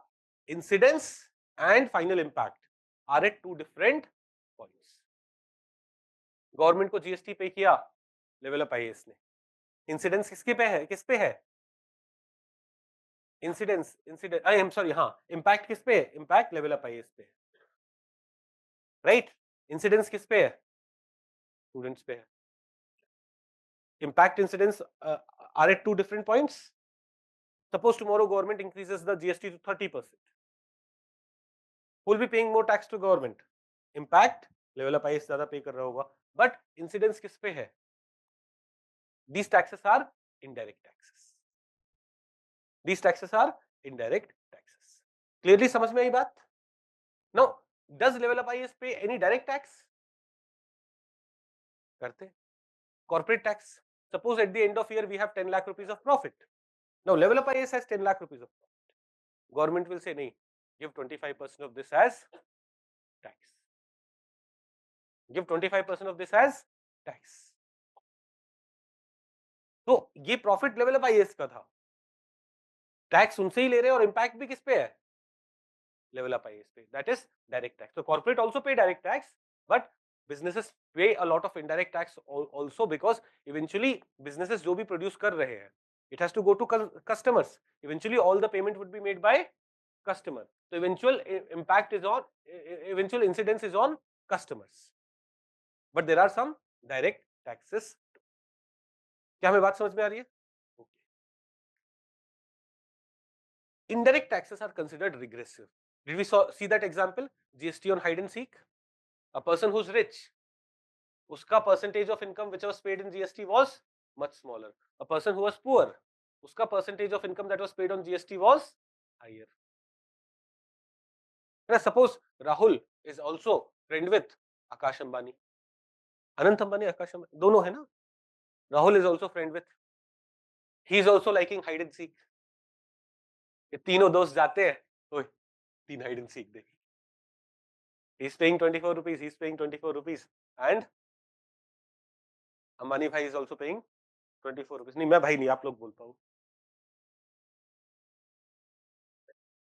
incidence and final impact are at two different points. Government को GST पे किया level up IAS ने. Incidence किसके पे है? किस पे है? आई एम सॉरी, हाँ, इम्पैक्ट किस पे है? इम्पैक्ट लेवल अप आईएएस पे है, राइट? इंसिडेंस किस पे है? स्टूडेंट्स पे है. Impact incidence are at two different points. Suppose tomorrow government increases the GST to 30%. Who will be paying more tax to government? Impact level up IAS ज्यादा पे कर रहा होगा, बट इंसिडेंस किस पे है? These taxes are indirect taxes. These taxes are indirect taxes. Clearly समझ में आई बात? Now, does level up IAS pay any direct tax? करते. Corporate tax. Suppose at the end of year we have 10 lakh rupees of profit. Now level up IAS has 10 lakh rupees of profit. Government will say, nahi, give 25% of this as tax. Give 25% of this as tax. तो ये profit level up IAS का था. Tax उनसे ही ले रहे हैं और impact भी किस पे है? लेवल अप आईएएस पे. That is direct tax. So corporate also pay direct tax, but businesses pay a lot of indirect tax also, because eventually businesses जो भी produce कर रहे हैं, it has to go to customers. Eventually all the payment would be made by customer. So eventual impact is on, eventual incidence is on customers. But there are some direct taxes. क्या हमें बात समझ में आ रही है? Okay. Indirect taxes are considered regressive. Did we see that example? GST on hide and seek. A person who's rich, uska percentage of income which was paid in GST was much smaller. A person who was poor, uska percentage of income that was paid on GST was higher. Now, suppose Rahul is also friend with Akash Ambani. Anant Ambani, Akash Ambani, dono hai na? Rahul is also friend with. He is also liking hide and seek. ये तीनों दोस्त जाते हैं, ओए, तीन hide and seek देखिए. He is paying 24 rupees, he is paying 24 rupees, and Ambani bhai is also paying 24 rupees. नहीं, मैं भाई नहीं, आप लोग बोल पाऊँ.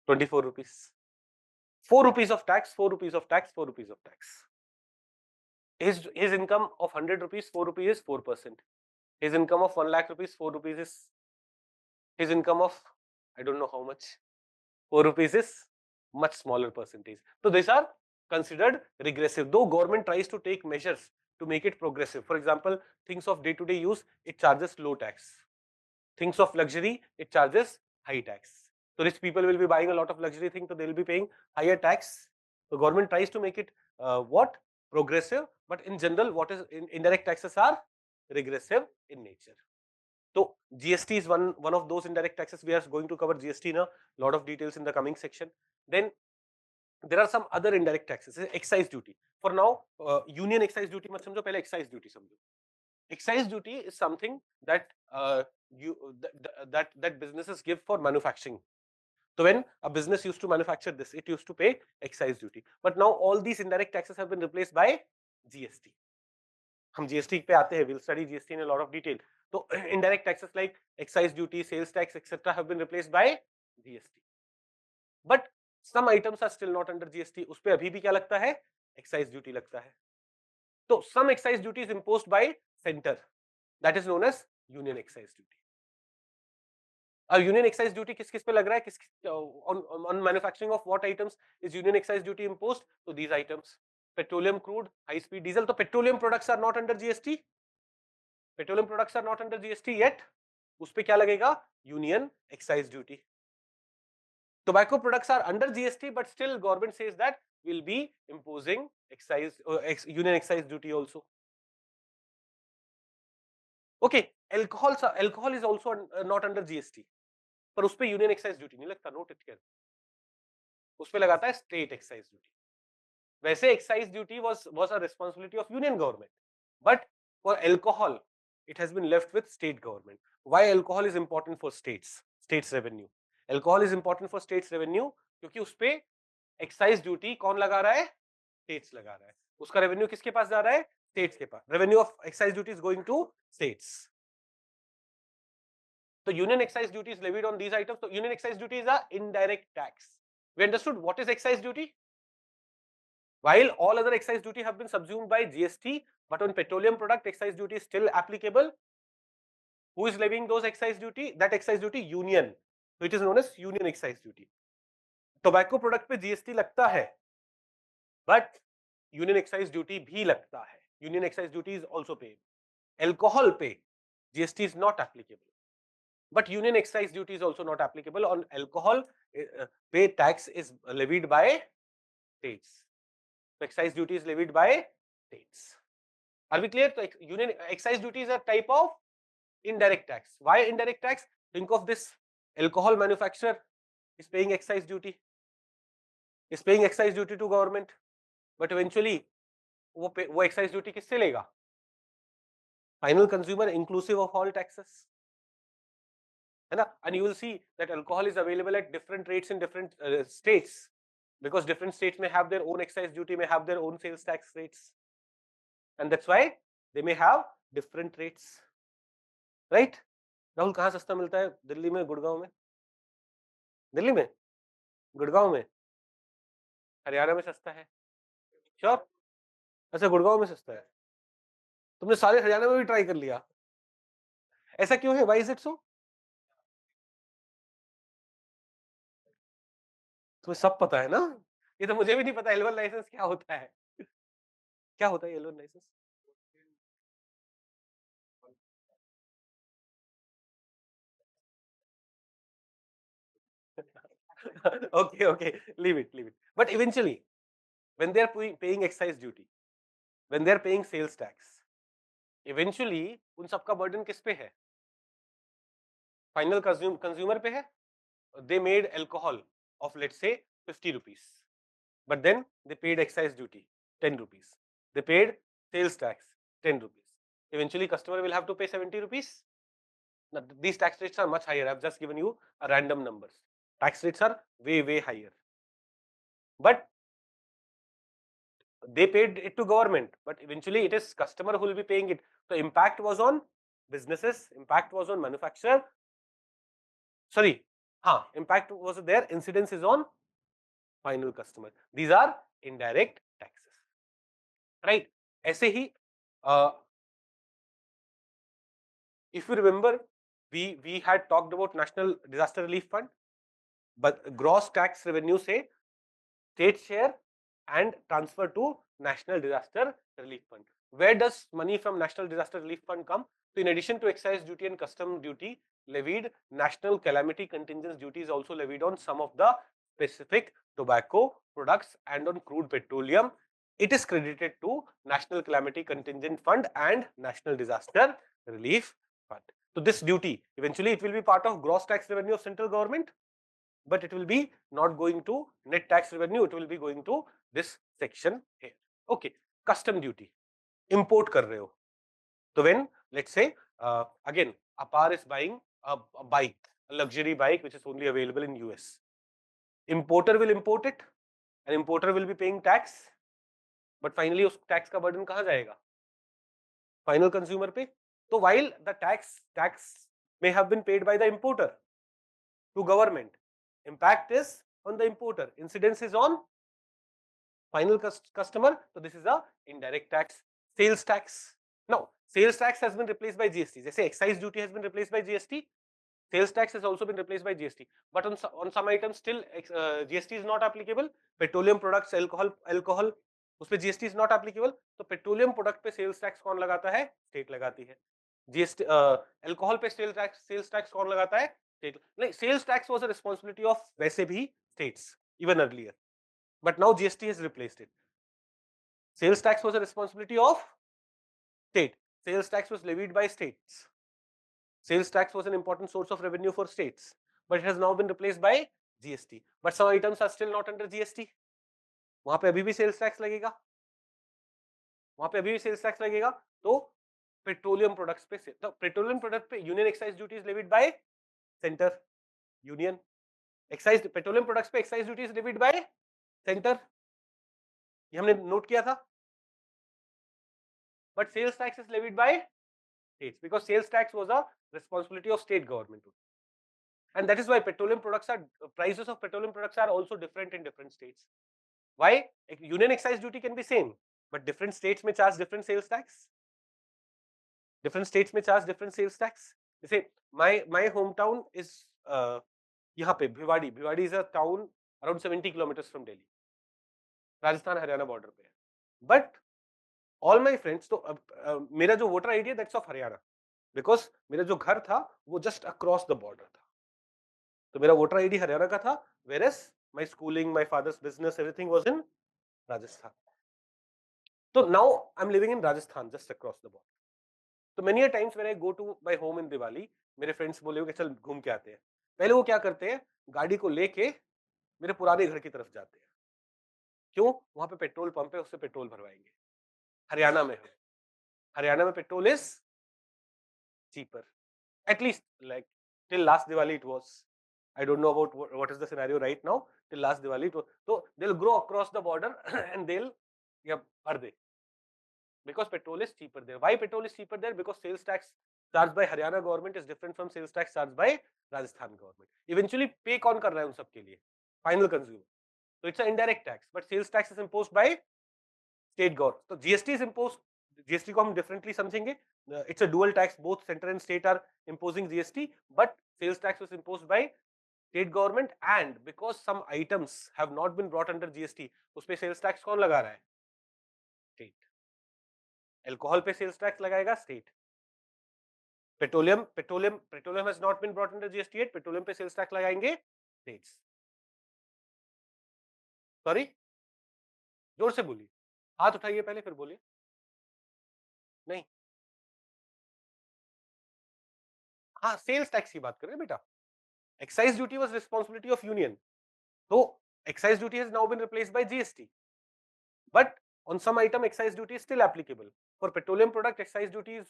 24 rupees. 4 rupees of tax, 4 rupees of tax, 4 rupees of tax. His income of 100 rupees, 4 rupees is 4%. His income of 1 lakh rupees, 4 rupees is, his income of, I don't know how much, 4 rupees is much smaller percentage. So these are considered regressive. Though government tries to take measures to make it progressive. For example, things of day-to-day use, it charges low tax. Things of luxury, it charges high tax. So rich people will be buying a lot of luxury things, so they will be paying higher tax. The government tries to make it what? Progressive, but in general, what is indirect taxes are regressive in nature. So GST is one of those indirect taxes. We are going to cover GST in a lot of details in the coming section. Then there are some other indirect taxes. Excise duty. For now, union excise duty mat samjho, pehle excise duty samjho. Excise duty is something that that businesses give for manufacturing. So when a business used to manufacture this, it used to pay excise duty. But now all these indirect taxes have been replaced by GST. हम GST पे आते हैं. We'll study GST in a lot of detail. So indirect taxes like excise duty, sales tax, etc. have been replaced by GST. But some items are still not under GST. उस पे अभी भी क्या लगता है? Excise duty लगता है. So some excise duty is imposed by center. That is known as union excise duty. अब union excise duty किस किस पे लग रहा है? On manufacturing of what items is union excise duty imposed? So these items: petroleum crude, high speed diesel. So petroleum products are not under GST. Petroleum products are not under GST yet. उस पे क्या लगेगा? Union excise duty. Tobacco products are under GST, but still government says that we'll be imposing excise union excise duty also. Okay, alcohol is also not under GST, पर उस पे union excise duty नहीं लगता. Note it here. उस पे लगाता है state excise duty. वैसे excise duty was a responsibility of union government, but for alcohol it has been left with state government. Why alcohol is important for states revenue? Alcohol is important for states revenue क्योंकि उस पे excise duty कौन लगा रहा है? States लगा रहा है. उसका revenue किसके पास जा रहा है? States के पास. Revenue of excise duty is going to states. So union excise duty is levied on these items. So union excise duty is a indirect tax. We understood what is excise duty? While all other excise duty have been subsumed by GST, but on petroleum product excise duty is still applicable. Who is levying those excise duty? That excise duty, union. So it is known as union excise duty. Tobacco product पे GST लगता है, but union excise duty भी लगता है. Union excise duty is also paid. Alcohol पे GST is not applicable, but union excise duty is also not applicable. On alcohol pay tax is levied by states. So excise duty is levied by states. Are we clear? So union excise duty is a type of indirect tax. Why indirect tax? Think of this: alcohol manufacturer is paying excise duty, to government, but eventually वो excise duty किससे लेगा? Final consumer, inclusive of all taxes. है ना? And you will see that alcohol is available at different rates in different states, because different states may have their own excise duty, may have their own sales tax rates, and that's why they may have different rates. Right? Rahul, कहाँ सस्ता मिलता है? दिल्ली में, गुड़गांव में? दिल्ली में, गुड़गांव में, हरियाणा में सस्ता है? श्योर? अच्छा, गुड़गांव में सस्ता है. तुमने सारे हरियाणा में भी ट्राई कर लिया? ऐसा क्यों है? Why is it so? तुम्हें सब पता है ना? ये तो मुझे भी नहीं पता. L1 लाइसेंस क्या होता है? क्या होता है L1 license? Okay, leave it. But eventually, when they are paying excise duty, when they are paying sales tax, eventually उन सबका burden किस पे है? Final consumer पे है. They made alcohol of, let's say, 50 rupees, but then they paid excise duty 10 rupees. They paid sales tax 10 rupees. Eventually customer will have to pay 70 rupees. Now, these tax rates are much higher. I've just given you a random numbers. Tax rates are way higher, but they paid it to government, but eventually it is customer who will be paying it. So impact was on businesses, impact was on manufacturer. Sorry, impact was there, incidence is on final customer. These are indirect taxes, right? ऐसे ही if you remember, we had talked about National Disaster Relief Fund, but gross tax revenue से state share and transfer to National Disaster Relief Fund. Where does money from National Disaster Relief Fund come? So in addition to excise duty and custom duty levied, national calamity contingent duty is also levied on some of the specific tobacco products and on crude petroleum. It is credited to National Calamity Contingent Fund and National Disaster Relief Fund. So this duty, eventually it will be part of gross tax revenue of central government, but it will be not going to net tax revenue, it will be going to this section here. Okay, custom duty. Import कर रहे हो, तो when let's say again Apar is buying a bike, a luxury bike which is only available in US. Importer will import it, and importer will be paying tax, but finally उस tax का burden कहाँ जाएगा? Final consumer पे. So while the tax may have been paid by the importer to government, impact is on the importer, incidence is on final customer. So this is a indirect tax. Sales tax. Now sales tax has been replaced by GST. They say excise duty has been replaced by GST. Sales tax has also been replaced by GST. But on some items still GST is not applicable. Petroleum products, alcohol, उसपे GST is not applicable. तो petroleum product पे sales tax कौन लगाता है? State लगाती है. GST alcohol पे sales tax कौन लगाता है? State. नहीं, sales tax was a responsibility of वैसे भी states even earlier. But now GST has replaced it. Sales tax was a responsibility of state. Sales tax was levied by states. Sales tax was an important source of revenue for states, but it has now been replaced by GST. But some items are still not under GST. वहां पे अभी भी sales tax लगेगा. वहां पे अभी भी sales tax लगेगा. तो petroleum products पे तो petroleum product पे union excise duty is levied by center. Union excise petroleum products पे excise duty is levied by center. ये हमने नोट किया था. But sales tax is levied by states because sales tax was a responsibility of state government. And that is why petroleum products are prices of petroleum products are also different in different states. Why? Union excise duty can be same, but different states may charge different sales tax. Different states may charge different sales tax. You say my hometown is यहाँ पे Bhiwadi. Bhiwadi is a town around 70 kilometers from Delhi. Rajasthan Haryana border पे है. But all my friends, तो मेरा जो voter ID है that's of Haryana, because मेरा जो घर था वो जस्ट अक्रॉस द बॉर्डर था. तो मेरा वोटर आईडी हरियाणा का था, whereas my schooling, my father's business, everything was in Rajasthan. So now I'm living in Rajasthan, just across the border. So many a times when I go to my home in Diwali, मेरे friends बोले कि चल घूम के आते हैं. पहले वो क्या करते हैं, गाड़ी को लेके मेरे पुराने घर की तरफ जाते हैं. क्यों? वहां पे पेट्रोल पंप है, उससे पेट्रोल भरवाएंगे. हरियाणा में है. हरियाणा में petrol is cheaper. At least like till last Diwali it was. I don't know about what is the scenario right now. Till last Diwali it was. So they'll grow across the border and they'll are they? Because petrol is cheaper there. Why petrol is cheaper there? Because sales tax charged by Haryana government is different from sales tax charged by Rajasthan government. Eventually pay कौन कर रहा है उन सब के लिए? Final consumer. So it's an indirect tax, but sales tax is imposed by state government. So GST is imposed. GST को हम differently समझेंगे. It's a dual tax. Both center and state are imposing GST, but sales tax was imposed by state government, and because some items have not been brought under GST, उस पे sales tax कौन लगा रहा है? State. Alcohol पे sales tax लगाएगा state. Petroleum has not been brought under GST yet. Petroleum पे sales tax लगाएंगे states. Sorry? जोर से बोलिए. हाथ उठाइए पहले फिर बोलिए. नहीं. हाँ, sales tax की बात कर रहे हैं बेटा. Excise duty was responsibility of union. So excise duty has now been replaced by GST. But on some item excise duty is still applicable. For petroleum product excise duty is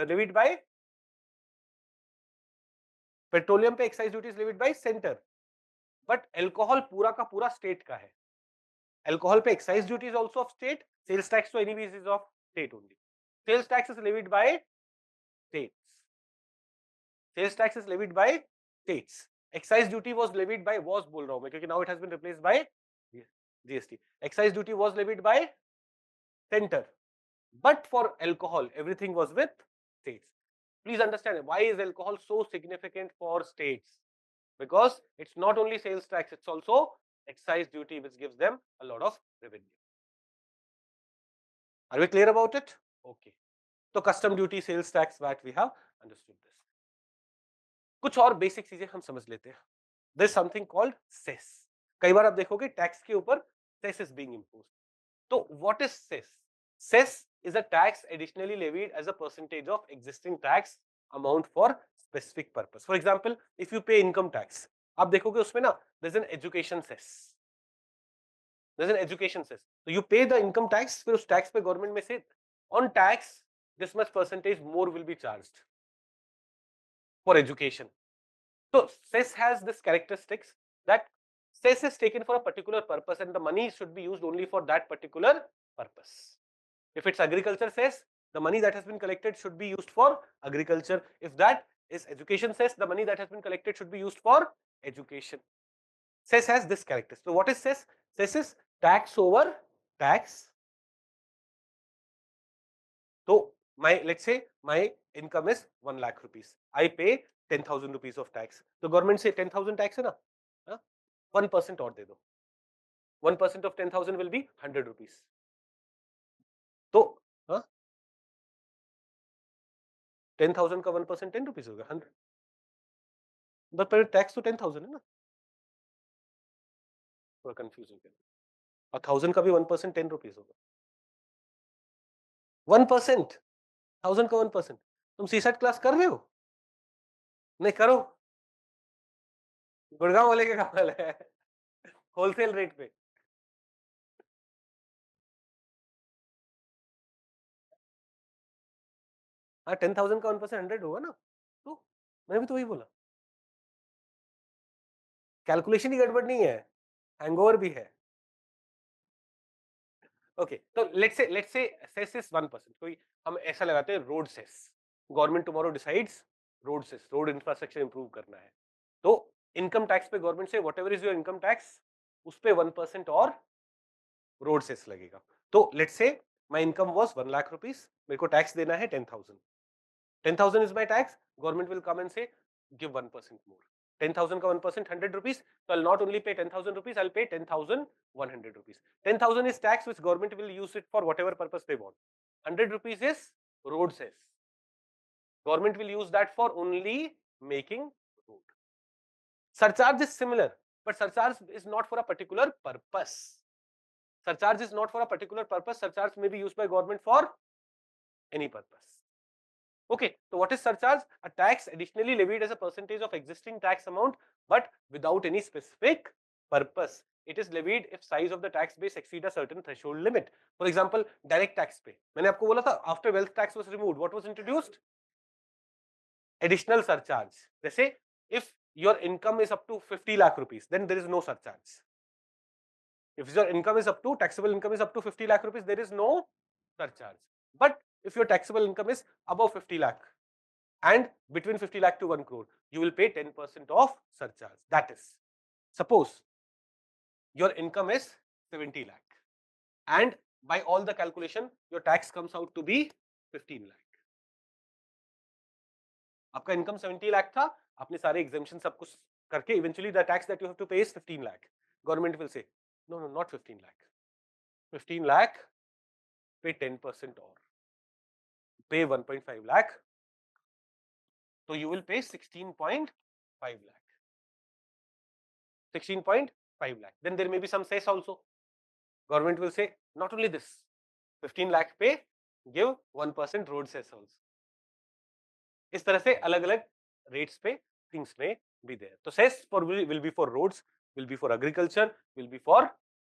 levied by petroleum पे excise duty is levied by center. But alcohol पूरा का पूरा state का है. Alcohol पे excise duty is also of state. Sales tax to anyways is of state only. Sales tax is levied by states. Sales tax is levied by states. Excise duty was levied by बोल रहा हूं मैं क्योंकि now it has been replaced by GST. Excise duty was levied by center. But for alcohol, everything was with states. Please understand why is alcohol so significant for states? Because it's not only sales tax, it's also excise duty which gives them a lot of revenue. Are we clear about it? Okay. तो custom duty, sales tax, VAT, we have understood this. कुछ और basic चीजें हम समझ लेते हैं. There is something called cess. कई बार आप देखोगे टैक्स के ऊपर cess is being imposed. तो what is cess? Cess is a tax additionally levied as a percentage of existing tax amount for specific purpose. For example, if you pay income tax, आप देखोगे उसमें ना there's an education cess. There's an education cess. So you pay the income tax, फिर उस tax पे government में से on tax this much percentage more will be charged for education. So cess has this characteristics that cess is taken for a particular purpose and the money should be used only for that particular purpose. If it's agriculture cess, the money that has been collected should be used for agriculture. If that is education cess, the money that has been collected should be used for education. Cess has this character. So what is cess? Cess is tax over tax. So let's say my income is 1 lakh rupees. I pay 10,000 rupees of tax. So government say 10,000 tax है ना? 1% और दे दो. 1% of 10,000 will be 100 rupees. तो 10,000 का 1% 10 rupees होगा 100. But पर tax तो 10,000 है ना. थोड़ा कंफ्यूज हो गया. और 1,000 का भी 1% 10 रुपीज होगा. 1%, 1,000 का 1%. तुम सीसेट क्लास कर रहे हो? नहीं करो. गुड़गांव वाले के कमाल है. होलसेल रेट पे. हाँ 10,000 का 1% 100 होगा ना. तो मैंने भी तो वही बोला. कैलकुलेशन ही गड़बड़ नहीं है, हैंगओवर भी है. ओके तो लेट्स से सेस इज 1%. कोई हम ऐसा लगाते हैं road cess. Government tomorrow decides road cess, road infrastructure improve करना है. तो इनकम टैक्स पे गवर्नमेंट से whatever is your income tax उस पे 1% और रोड सेस लगेगा. तो let's say my income was 1 lakh rupees, मेरे को टैक्स देना है 10,000. 10,000 is my tax. Government will come and say, give 1% more. 10,000 का 1% 100 rupees. So I'll not only pay 10,000 rupees, I'll pay 10,100 rupees. 10,000 is tax which government will use it for whatever purpose they want. 100 rupees is road cess. Government will use that for only making road. Surcharge is similar, but surcharge is not for a particular purpose. Surcharge is not for a particular purpose. Surcharge may be used by government for any purpose. Okay, so what is surcharge? A tax additionally levied as a percentage of existing tax amount, but without any specific purpose. It is levied if size of the tax base exceed a certain threshold limit. For example, direct tax पे मैंने आपको बोला था after wealth tax was removed, what was introduced? Additional surcharge. जैसे if your income is up to 50 lakh rupees, then there is no surcharge. If your income is up to taxable income is up to 50 lakh rupees, there is no surcharge. But if your taxable income is above 50 lakh and between 50 lakh to 1 crore, you will pay 10% of surcharge. That is, suppose your income is 70 lakh and by all the calculation, your tax comes out to be 15 lakh. आपका income 70 lakh था, आपने सारे exemption सब कुछ करके eventually the tax that you have to pay is 15 lakh. Government will say, no, no, not 15 lakh. 15 lakh, pay 10% or pay 1.5 lakh. So you will pay 16.5 lakh. 16.5 lakh. Then there may be some cess also. Government will say, not only this, 15 lakh pay, give 1% road cess also. इस तरह से अलग-अलग rates पे things may be there. So cess will be for roads, will be for agriculture, will be for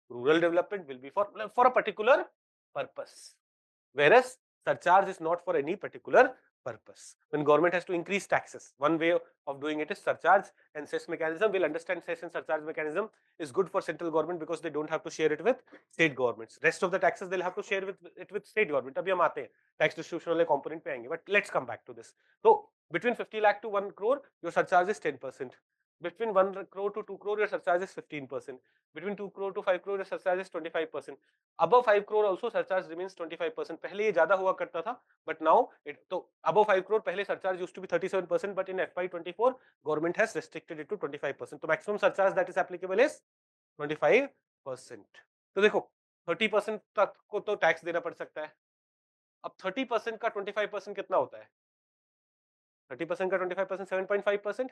rural development, will be for a particular purpose. Whereas surcharge is not for any particular purpose. When government has to increase taxes, one way of doing it is surcharge and cess mechanism. We'll understand cess and surcharge mechanism is good for central government because they don't have to share it with state governments. Rest of the taxes they'll have to share it with state government. अभी हम आते हैं tax distribution वाले component पे आएंगे. But let's come back to this. So between 50 lakh to 1 crore, your surcharge is 10%. Between 1 crore to 2 crore, your surcharge is 15%. Between 2 crore to 5 crore, your surcharge is 25%. Above 5 crore also surcharge remains 25%. पहले ये ज़्यादा हुआ करता था, but now तो above 5 crore पहले surcharge used to be 37%, but in FY24 government has restricted it to 25%. तो maximum surcharge that is applicable is 25%. तो देखो 30% तक को तो टैक्स देना पड़ सकता है. अब 30% का 25% कितना होता है? 30% का 25% 7.5%,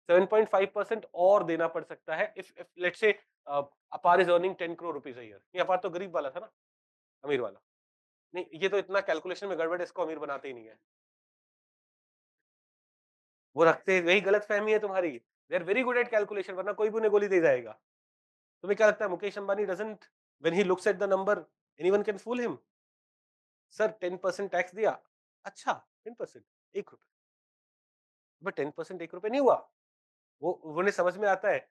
7.5% और देना पड़ सकता है if let's say अपार is earning 10 crore rupees a year। ये अपार तो गरीब वाला था ना, अमीर वाला नहीं, ये तो इतना कैलकुलेशन में गड़बड़ है, इसको अमीर बनाते ही नहीं है, वो रखते हैं, वही गलत फहमी है तुम्हारी। They are very good at calculation, वरना कोई भी उन्हें गोली दे जाएगा। तुम्हें क्या लगता है Mukesh Ambani doesn't, when he looks at the number, anyone can fool him? Sir 10% tax दिया, अच्छा 10%, 1 रुपए, बट 10% 1 रुपए नहीं हुआ। वो उन्हें समझ में आता है।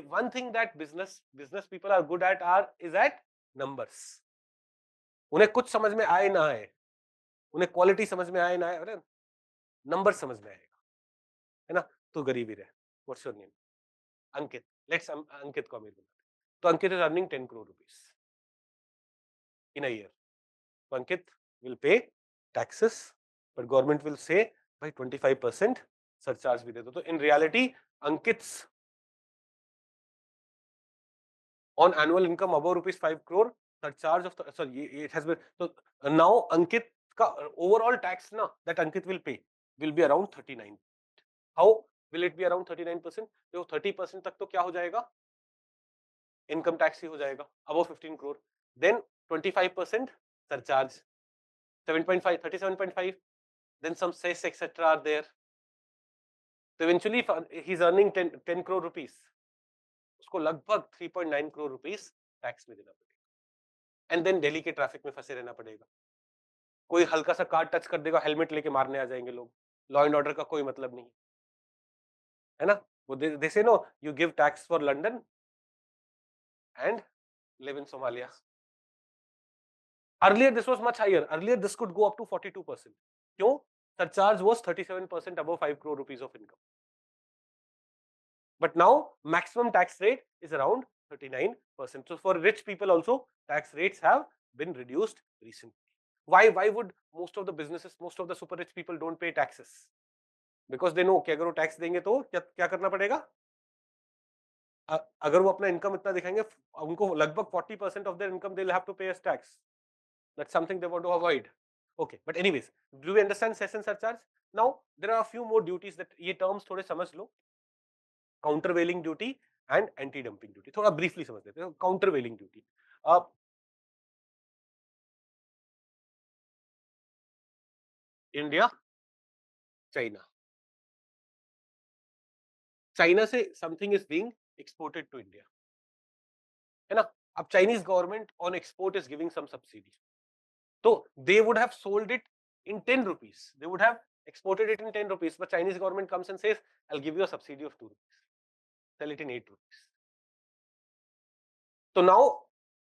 One thing that business people are good at are is at numbers। उन्हें कुछ समझ में आए ना आए, उन्हें क्वालिटी समझ में आए ना आए, अरे नंबर समझ में आएगा, है ना? तो गरीबी रहे। What's your name? Ankit. Let's Ankit को अमीर बनाते। तो Ankit is earning 10 crore rupees in a year। तो अंकित will pay taxes, but government will say भाई 25% सरचार्ज भी दे दो। तो in reality Ankit's on annual income above rupees 5 crore, surcharge of sorry it has been, so now Ankit ka overall tax na that Ankit will pay will be around 39। how will it be around 39%? तो 30% तक तो क्या हो जाएगा, income tax ही हो जाएगा above 15 crore। then 25% surcharge 7.5 37.5, then some cess etc are there। so eventually he is earning 10 crore rupees, उसको लगभग 3.9 crore rupees टैक्स में देना पड़ेगा। एंड देन दिल्ली के ट्रैफिक में फंसे रहना पड़ेगा, कोई हल्का सा कार टच कर देगा, हेलमेट लेके मारने आ जाएंगे लोग, लॉ एंड ऑर्डर का कोई मतलब नहीं है ना। वो they say no you give tax for London and live in Somalia. Earlier this was much higher, earlier this could go up to 42%। क्यों? Surcharge was 37% above 5 crore rupees of income, but now maximum tax rate is around 39%। so for rich people also tax rates have been reduced recently। why would most of the businesses, most of the super rich people don't pay taxes? Because they know कि अगर वो tax देंगे तो क्या क्या करना पड़ेगा, अगर वो अपना इनकम इतना दिखाएंगे, उनको लगभग 40% of their income they will have to pay as tax. That's something they want to avoid. Okay, but anyways do you understand cess and surcharge? Now there are a few more duties that, ये terms थोड़े समझ लो। Countervailing duty and anti dumping duty थोड़ा briefly समझ लेते हैं। Countervailing duty, अब India China, China से something is being exported to India, है ना। अब Chinese government on export is giving some subsidy, so they would have sold it in 10 rupees, they would have exported it in 10 rupees, but Chinese government comes and says I'll give you a subsidy of 2 rupees, sell it in 8 rupees। so now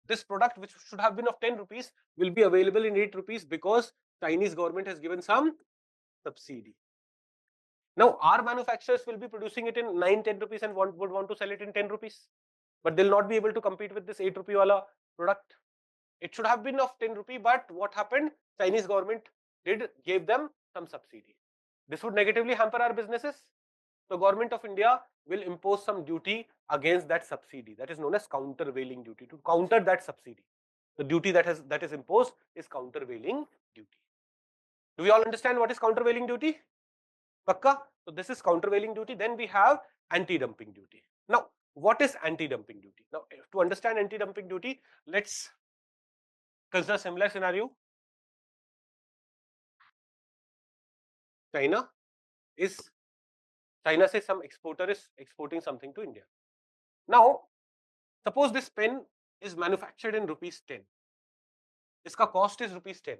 this product which should have been of 10 rupees will be available in 8 rupees because Chinese government has given some subsidy। now our manufacturers will be producing it in 9-10 rupees and would want to sell it in 10 rupees, but they'll not be able to compete with this 8 rupee wala product। it should have been of 10 rupee, but what happened, Chinese government gave them some subsidy, this would negatively hamper our businesses, so government of India will impose some duty against that subsidy, that is known as countervailing duty, to counter that subsidy। the duty that is imposed is countervailing duty। do we all understand what is countervailing duty? Pakka? so this is countervailing duty। then we have anti-dumping duty। now what is anti-dumping duty? now to understand anti-dumping duty, let's consider similar scenario। China is, China says some exporter is exporting something to India। now suppose this pen is manufactured in rupees 10, iska cost is rupees 10,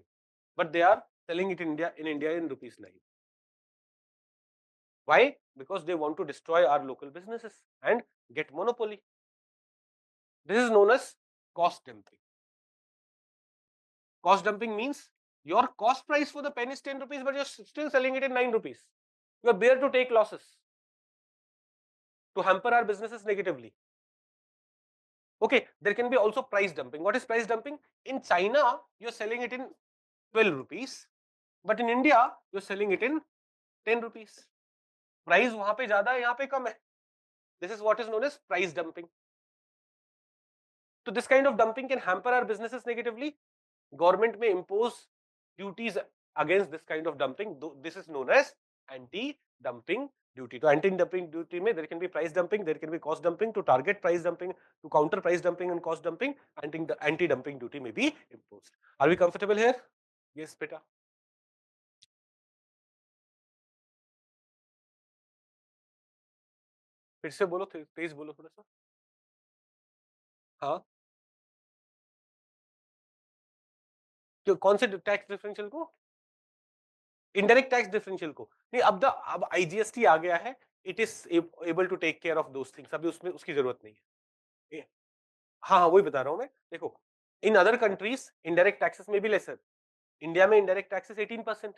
but they are selling it in India in rupees 9। why? because they want to destroy our local businesses and get monopoly। this is known as cost dumping। cost dumping means your cost price for the pen is 10 rupees, but you're still selling it in 9 rupees। you are there to take losses, to hamper our businesses negatively। okay, there can be also price dumping। what is price dumping? in China you're selling it in 12 rupees, but in India you're selling it in 10 rupees। Price वहां पे ज्यादा है, यहाँ पे कम है। this is what is known as price dumping। so this kind of dumping can hamper our businesses negatively। government may impose duties against this kind of dumping. This is known as anti-dumping duty. So anti-dumping duty में there can be price dumping, there can be cost dumping. To target price dumping, to counter price dumping and cost dumping, anti-dumping duty may be imposed. Are we comfortable here? Yes, beta. फिर से बोलो, तेज बोलो थोड़ा सा. हाँ, तो कौन से टैक्स डिफरेंशियल को? इनडायरेक्ट टैक्स डिफरेंशियल को नहीं. अब आईजीएसटी आ गया है, it is able to take care of those things. अभी उसमें उसकी जरूरत नहीं है. हाँ हाँ, वही बता रहा हूं मैं. देखो, in other countries indirect taxes में भी लेसर. इंडिया में इनडायरेक्ट टैक्सेस 18%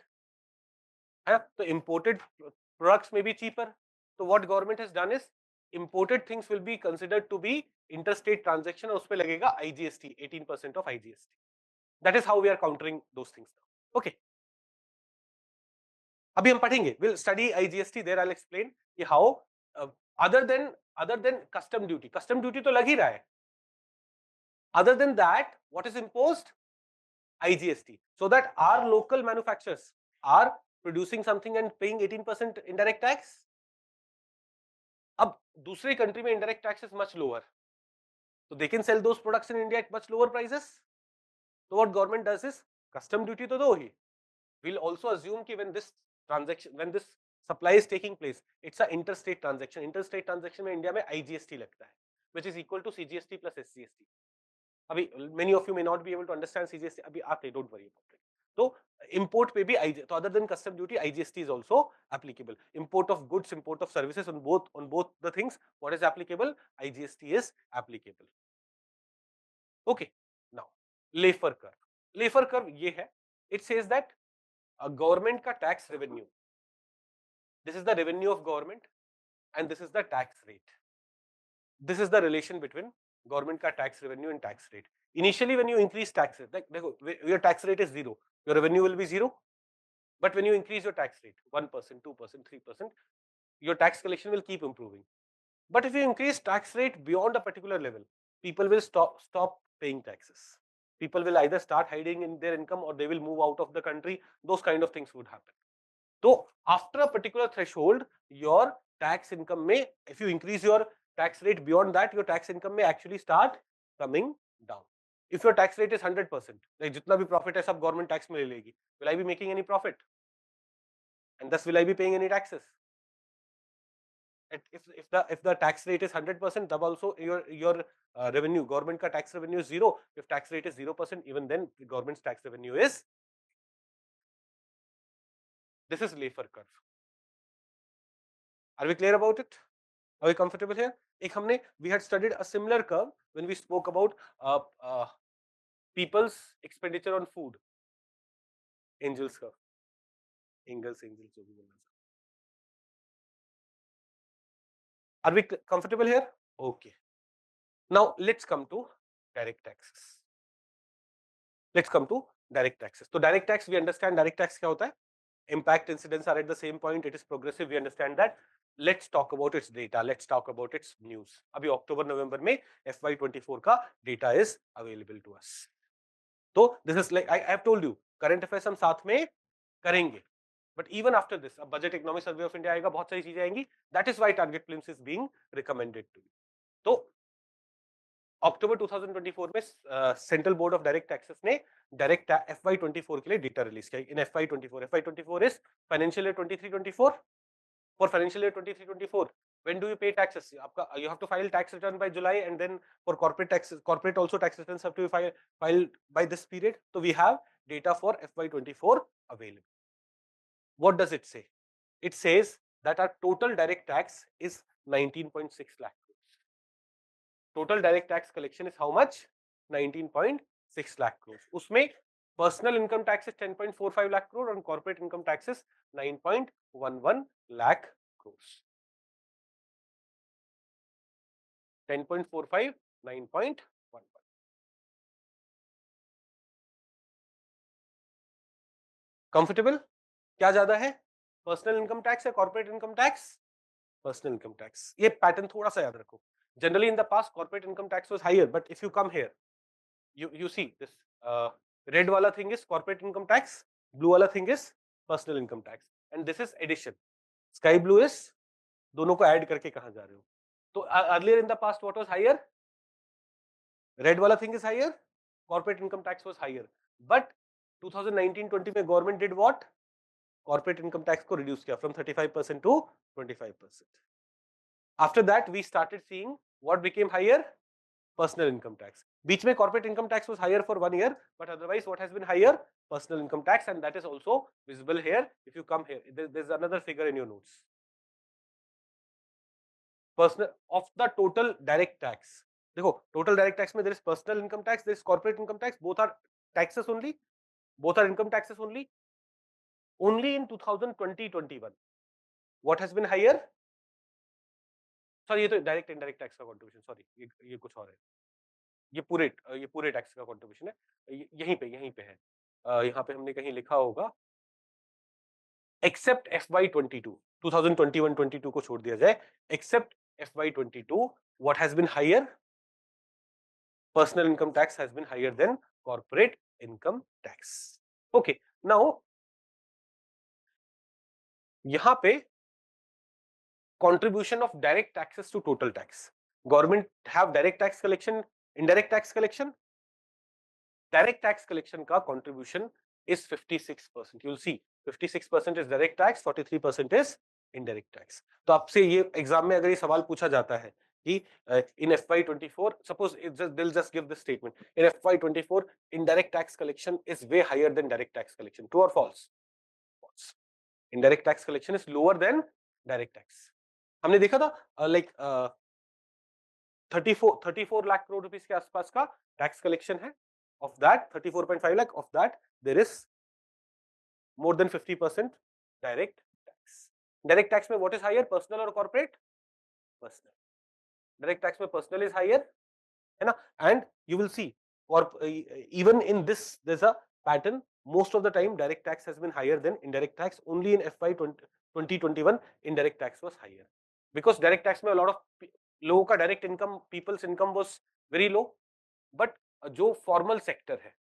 है, तो इंपोर्टेड प्रोडक्ट्स में भी चीपर. तो what government has done is imported things will be considered to be interstate transaction, और उस पे लगेगा IGST, 18% of IGST. That is how we are countering those things. Okay, अभी हम पढ़ेंगे, will study IGST, there I will explain कि how other then custom duty तो लग ही रहा है. Other than that what is imposed? IGST, so that our local manufacturers are producing something and paying 18% indirect tax. अब दूसरी country में indirect tax is much lower, so they can sell those products in India at much lower prices. So what government does is custom duty तो दो ही. We'll also assume कि when this supply is taking place, it's a interstate transaction. Interstate transaction में India में IGST लगता है, which is equal to CGST plus SGST. अभी many of you may not be able to understand CGST, अभी आते, don't worry about it. तो import पे भी तो other than custom duty, IGST is also applicable. Import of goods, import of services, on both the things, what is applicable? IGST is applicable. Okay, now Laffer curve. Laffer curve ये है, it says that a government का tax revenue, this is the revenue of government and this is the tax rate. This is the relation between government का tax revenue and tax rate. Initially when you increase tax rate, like देखो, your tax rate is 0, your revenue will be 0. But when you increase your tax rate 1%, 2%, 3%, your tax collection will keep improving. But if you increase tax rate beyond a particular level, people will stop paying taxes. People will either start hiding in their income or they will move out of the country. Those kind of things would happen. So after a particular threshold, your tax income may, if you increase your tax rate beyond that, your tax income may actually start coming down. If your tax rate is 100%, like जितना भी profit है सब government tax में ले लेगी, will I be making any profit? And thus will I be paying any taxes? If the tax rate is 100%, तब also your revenue, government का tax revenue is 0. If tax rate is 0%, even then the government's tax revenue is. This is Laffer curve. Are we clear about it? Are we comfortable here? एक हमने we had studied a similar curve when we spoke about people's expenditure on food. Angels curve. Angels जो भी बोलना. Are we comfortable here? Okay. Now let's come to direct taxes. Let's come to direct taxes. So direct tax, we understand direct tax क्या होता है? Impact incidents are at the same point. It is progressive. We understand that. Let's talk about its data. Let's talk about its news. अभी अक्टूबर नवंबर में FY24 का data is available to us. तो this is like I have told you, current affairs हम साथ में करेंगे. But even after this, अब budget economic survey of India आएगा, बहुत सारी चीजें आएंगी. That is why target prelims is being recommended to you. तो अक्टूबर 2024 में central board of direct taxes ने डायरेक्ट FY24 के लिए डेटा रिलीज किया. इन FY24 is financial year 23-24. For financial year 23-24 when do you pay taxes? आपका you have to file tax return by July, and then for corporate taxes, corporate also tax returns have to be filed by this period. So we have data for FY24 available. What does it say? It says that our total direct tax is 19.6 lakh. Total direct tax collection is how much? 19.6 lakh crores. उसमें personal income tax is 10.45 lakh crore and corporate income tax is 9.11 lakh crores. 10.45, 9.11. Comfortable? क्या ज्यादा है? Personal income tax या corporate income tax? Personal income tax. ये pattern थोड़ा सा याद रखो. Generally in the past corporate income tax was higher, but if you come here, you see this Red wala thing is corporate income tax, blue wala thing is personal income tax, and this is addition. Sky blue is दोनों को add करके कहां जा रहे हो. तो earlier in the past what was higher? Red wala thing is higher, corporate income tax was higher, but 2019-20 में government did what? Corporate income tax को reduce किया from 35% to 25%. After that we started seeing what became higher? Personal income tax. बीच में corporate income tax was higher for 1 year, but otherwise what has been higher? Personal income tax, and that is also visible here. If you come here, there's another figure in your notes. Personal of the total direct tax. देखो total direct tax में there is personal income tax, there is corporate income tax. Both are taxes only. Both are income taxes only. Only in 2020-21, what has been higher? Sorry, ये तो direct indirect tax का contribution. Sorry, ये कुछ और है. ये पूरे tax का कंट्रीब्यूशन है. यहीं पे है. यहाँ पे हमने कहीं लिखा होगा एक्सेप्ट FY22, 2021-22 को छोड़ दिया जाए. Except FY22, what has been higher? Personal income tax has been higher than corporate income tax. Okay, now यहाँ पे contribution of direct taxes to total tax. Government have direct tax collection, indirect tax collection. Direct tax collection का contribution is 56%. You'll see 56% is direct tax, 43% is indirect tax. तो आपसे ये exam में अगर ये सवाल पूछा जाता है कि in FY24, suppose they'll just give this statement. In FY24, indirect tax collection is way higher than direct tax collection. True or false? False. Indirect tax collection is lower than direct tax. हमने देखा था like 34 lakh crore rupees के आसपास का tax collection है. Of that 34.5 lakh, of that there is more than 50% direct tax. Direct tax में what is higher, personal or corporate? Personal. Direct tax में personal is higher, है ना? And you will see, or even in this there's a pattern. Most of the time direct tax has been higher than indirect tax. Only in FY 2021 indirect tax was higher, because direct tax में a lot of लोगों का direct income, people's income was very low, but जो formal sector है,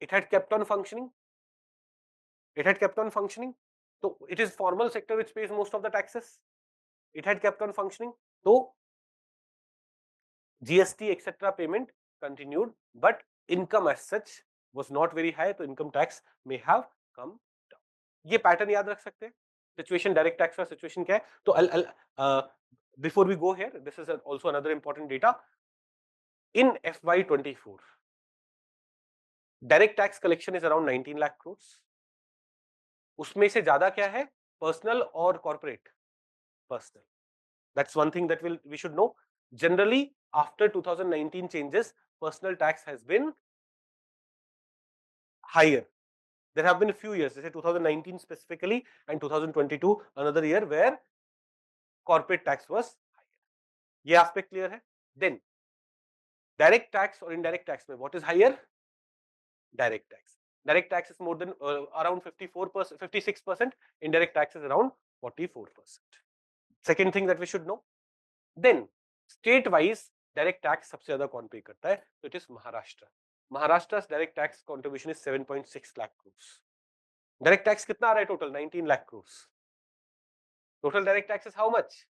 it had kept on functioning. It had kept on functioning. So it is formal sector which pays most of the taxes. It had kept on functioning. So GST etc. payment continued, but income as such was not very high. So income tax may have come down. ये pattern याद रख सकते हैं. Situation direct tax का situation क्या है? तो before we go here, this is also another important data. In FY24, direct tax collection is around 19 lakh crores. उसमें से ज्यादा क्या है? Personal और corporate? Personal. That's one thing that we should know. Generally, after 2019 changes, personal tax has been higher. There have been a few years, say 2019 specifically and 2022, another year where corporate tax was higher. ये aspect clear है? Then direct tax or indirect tax में what is higher? Direct tax. Direct tax is more than around 54%, 56%. Indirect tax is around 44%. Second thing that we should know. Then state wise direct tax सबसे ज्यादा कौन पे करता है? तो it is Maharashtra. Maharashtra's direct tax contribution is 7.6 lakh crores. Direct tax कितना आ रहा है total? 19 lakh crores. Total direct tax is how much?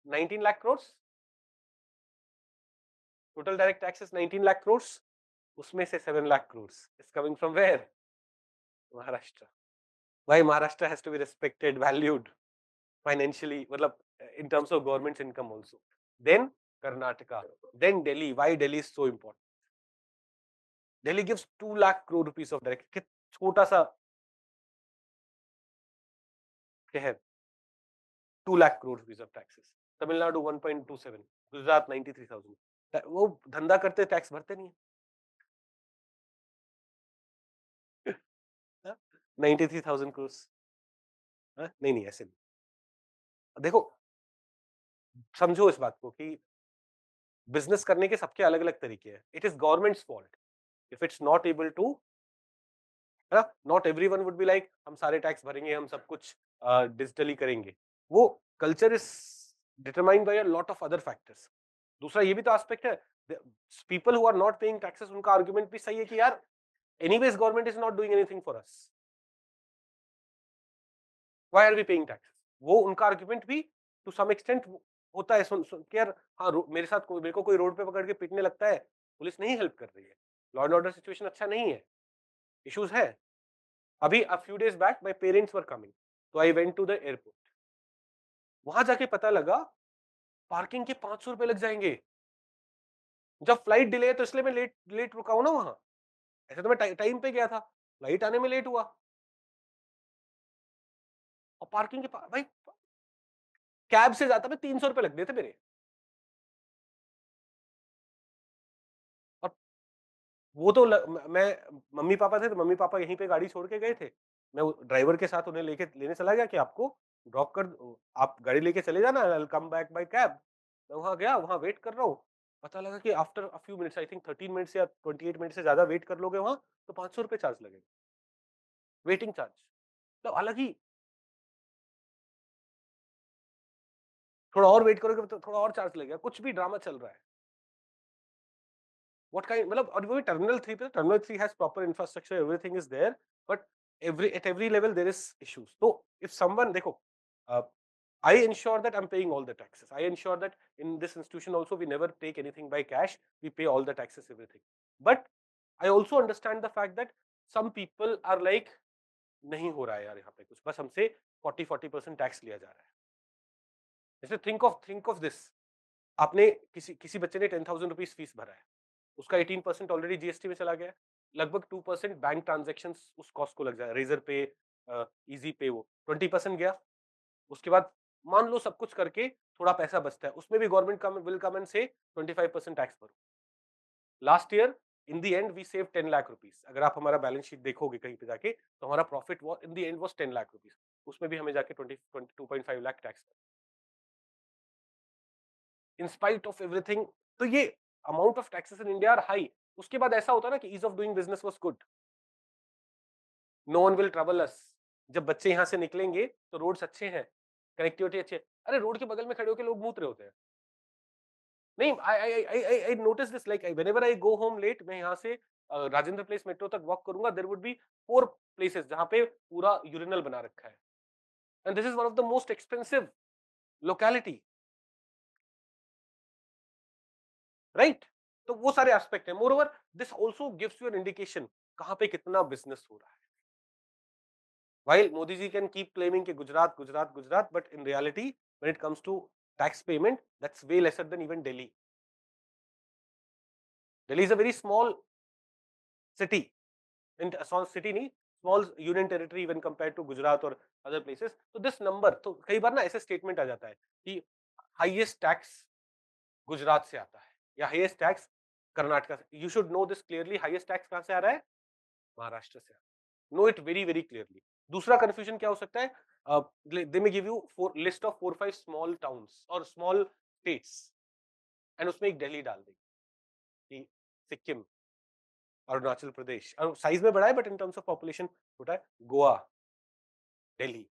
19 lakh crores. Total direct tax is 19 lakh crores. उसमें से 7 lakh crores is coming from where? Maharashtra. Why Maharashtra has to be respected, valued financially, मतलब in terms of government's income also. Then Karnataka. Then Delhi. Why Delhi is so important? Delhi gives 2 lakh crore rupees of direct. छोटा सा शहर, 2 lakh crore rupees of taxes. Tamil Nadu 1.27, Gujarat 93,000. वो धंधा करते tax भरते नहीं है. 93,000 crores. नहीं ऐसे नहीं. देखो समझो इस बात को कि बिजनेस करने के सबके अलग अलग तरीके हैं. It is government's fault if it's not able to, है ना. Not everyone would be like हम सारे टैक्स भरेंगे, हम सब कुछ डिजिटली करेंगे. वो culture is determined by a lot of other factors. दूसरा ये भी तो एस्पेक्ट है, people who are not paying taxes, unka argument bhi sahi hai ki yaar anyways government is not doing anything for us, why are we paying taxes? वो उनका argument भी to some extent होता है, सुन सुन के यार हाँ मेरे साथ मेरे को कोई रोड पे पकड़ के पीटने लगता है, पुलिस नहीं हेल्प कर रही है, लॉ एंड ऑर्डर सिचुएशन अच्छा नहीं है, इश्यूज है। अभी a few days back my parents were coming, तो I went to the airport, वहां जाके पता लगा पार्किंग के 500 रुपए लग जाएंगे, जब फ्लाइट डिले है तो इसलिए मैं लेट लेट रुका हूं ना वहां, ऐसे तो मैं टाइम पे गया था, फ्लाइट आने में लेट हुआ और पार्किंग के भाई कैब से जाता मैं 300 रुपए लग गए थे मेरे। और वो तो मैं मम्मी पापा थे तो मम्मी पापा यहीं पे गाड़ी छोड़ के गए थे, मैं ड्राइवर के साथ उन्हें लेके लेने चला गया कि आपको ड्रॉप कर, आप गाड़ी लेके चले जाना, आई will come back by cab. मैं वहां गया, वहां वेट कर रहा हूँ, पता लगा कि after a few minutes, I think 13 minutes या 28 मिनट से ज्यादा वेट कर लोगे वहां तो 500 रुपए चार्ज लगेगा, वेटिंग चार्ज। तो अलग ही, थोड़ा और वेट करोगे तो थोड़ा और चार्ज लगेगा, कुछ भी ड्रामा चल रहा है। What kind, मतलब और वो भी टर्मिनल 3 पे, terminal 3 has proper infrastructure, everything is there, but every level there is issues. तो इफ समवन देखो, I ensure that I'm paying all the taxes. I ensure that in this institution also we never take anything by cash. We pay all the taxes, everything. But I also understand the fact that some people are like, नहीं हो रहा है यार यहाँ पे कुछ, बस हमसे 40% टैक्स लिया जा रहा है। जैसे थिंक ऑफ दिस, आपने किसी बच्चे ने 10,000 रुपीज फीस भरा है, उसका 18% ऑलरेडी जीएसटी में चला गया है, लगभग 2% बैंक ट्रांजेक्शन उस कॉस्ट को लग जाए, रेजर पे, इजी पे, वो 20% गया। उसके बाद मान लो सब कुछ करके थोड़ा पैसा बचता है, उसमें भी गवर्नमेंट विल कम एंड से 25% टैक्स भरो। Last year in the end we save 10 lakh rupees, अगर आप हमारा बैलेंस शीट देखोगे कहीं पे जाके तो हमारा profit in the end was 10 lakh rupees, उसमें भी हमें जाके 22.5 lakh tax, in spite of everything. तो ये amount of taxes in India are high. उसके बाद ऐसा होता है ना कि ease of doing business was good, no one will trouble us. जब बच्चे यहाँ से निकलेंगे तो रोड्स अच्छे हैं, कनेक्टिविटी अच्छी है, अरे रोड के बगल में खड़े होकर लोग मूत रहे होते हैं। नहीं, I notice this, like whenever I go home late, मैं यहाँ से राजेंद्र प्लेस मेट्रो तक वॉक करूंगा, देयर वुड बी 4 प्लेसेस जहाँ पे पूरा यूरिनल बना रखा है, and this is one of the most expensive locality, right? तो वो सारे एस्पेक्ट है। Moreover this also gives you an indication कहाँ पे कितना बिजनेस हो रहा है। While Modi ji can keep claiming कि Gujarat Gujarat Gujarat, but in reality when it comes to tax payment, that's way lesser than even Delhi. Delhi is a very small city, in small city नहीं, small union territory when compared to Gujarat or other places. So this number, तो कई बार ना ऐसे statement आ जाता है कि highest tax Gujarat से आता है या highest tax कर्नाटका से। You should know this clearly, highest tax कहाँ से आ रहा है? महाराष्ट्र से। Know it very very clearly. दूसरा कंफ्यूजन क्या हो सकता है, they may give you list of 4-5 small towns और स्मॉल स्टेट्स, एंड उसमें एक दिल्ली डाल देंगे कि सिक्किम, अरुणाचल प्रदेश, और साइज में बड़ा है but in terms of population छोटा है, गोवा, दिल्ली,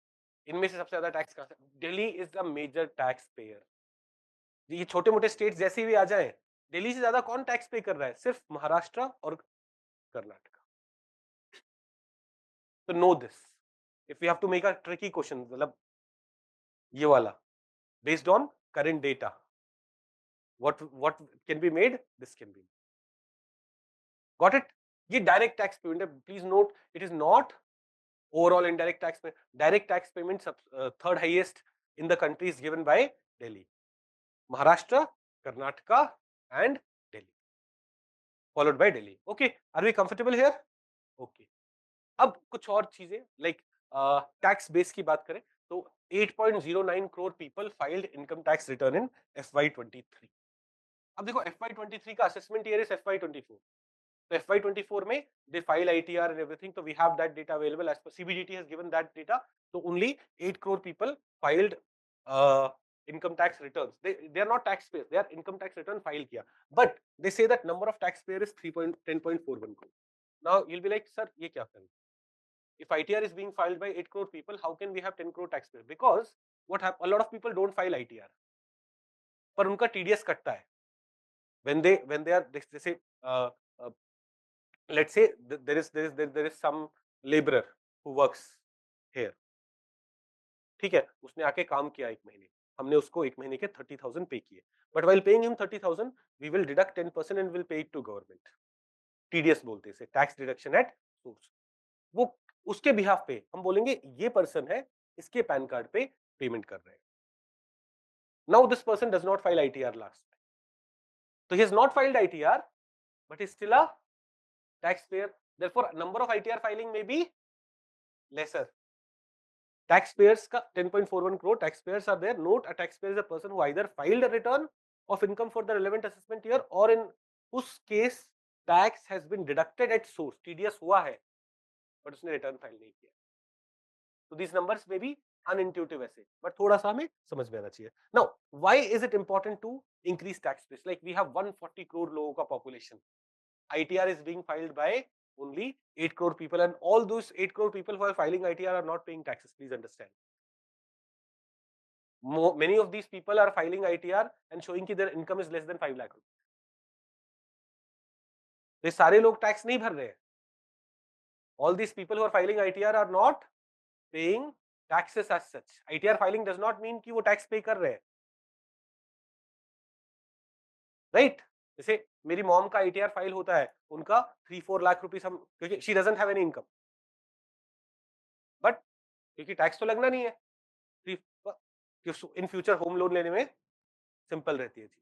इनमें से सबसे ज्यादा टैक्स कहां से? Delhi is the major tax payer. ये छोटे मोटे स्टेट्स जैसे भी आ जाए, दिल्ली से ज्यादा कौन टैक्स पे कर रहा है? सिर्फ महाराष्ट्र और कर्नाटका। तो know this, if you have to make a tricky question, मतलब ये वाला, based on current data, what can be made, this can be, got it? ये direct tax payment है, please note it is not overall indirect tax payment. Direct tax payment third highest in the country is given by Delhi, Maharashtra, Karnataka and Delhi, followed by Delhi. Okay, are we comfortable here? Okay, अब कुछ और चीजें, like tax base की बात करें तो 8.09 crore people filed income tax return in FY23। अब देखो FY23 का असेसमेंट ईयर इज FY24, तो FY24 में they file ITR and everything, so we have that data available as per CBDT has given that data. So only 8 crore people filed income tax returns. They are not taxpayers, they are income tax return file किया, but they say that number of taxpayer is 10.41 crore. Now you'll be like, sir ये क्या करें? If ITR is being filed by 8 crore people, how can we have 10 crore taxpayers? Because what happens, a lot of people don't file ITR, पर उनका TDS कटता है, when they are, they say, let's say there is some laborer who works here, ठीक है, उसने आके काम किया 1 महीने, हमने उसको 1 महीने के 30,000 पे किए, but while paying him 30,000 we will deduct 10% and will pay it to government. TDS बोलते हैं इसे, टैक्स डिडक्शन एट सोर्स। वो उसके बिहाफ पे हम बोलेंगे ये पर्सन है, इसके पैन कार्ड पे पेमेंट कर रहे हैं। Now this person does not file ITR last, so he has not filed ITR but is still a taxpayer, therefore number of ITR filing may be lesser. Taxpayers ka 10.41 crore taxpayers are there. Note, a taxpayer is a person who either filed a return of income for the relevant assessment year or in whose case tax has been deducted at source. TDS हुआ है but उसने return file नहीं किया। So these numbers may be unintuitive ऐसे, but थोड़ा सा हमें समझ में आना चाहिए। Now, why is it important to increase tax base? Like we have 140 crore लोगों का population. ITR is being filed by only 8 crore people, and all those 8 crore people who are filing ITR are not paying taxes. Please understand. Many of these people are filing ITR and showing that their income is less than 5 lakh rupees. ये सारे लोग tax नहीं भर रहे हैं. All these people who are filing ITR are not paying taxes as such. ITR filing does not mean कि वो tax पे कर रहे हैं, राइट? जैसे मेरी मॉम का ITR फाइल होता है, उनका 3-4 लाख रुपीस हम, क्योंकि she doesn't have any income, but क्योंकि टैक्स तो लगना नहीं है, इन फ्यूचर होम लोन लेने में सिंपल रहती है चीज,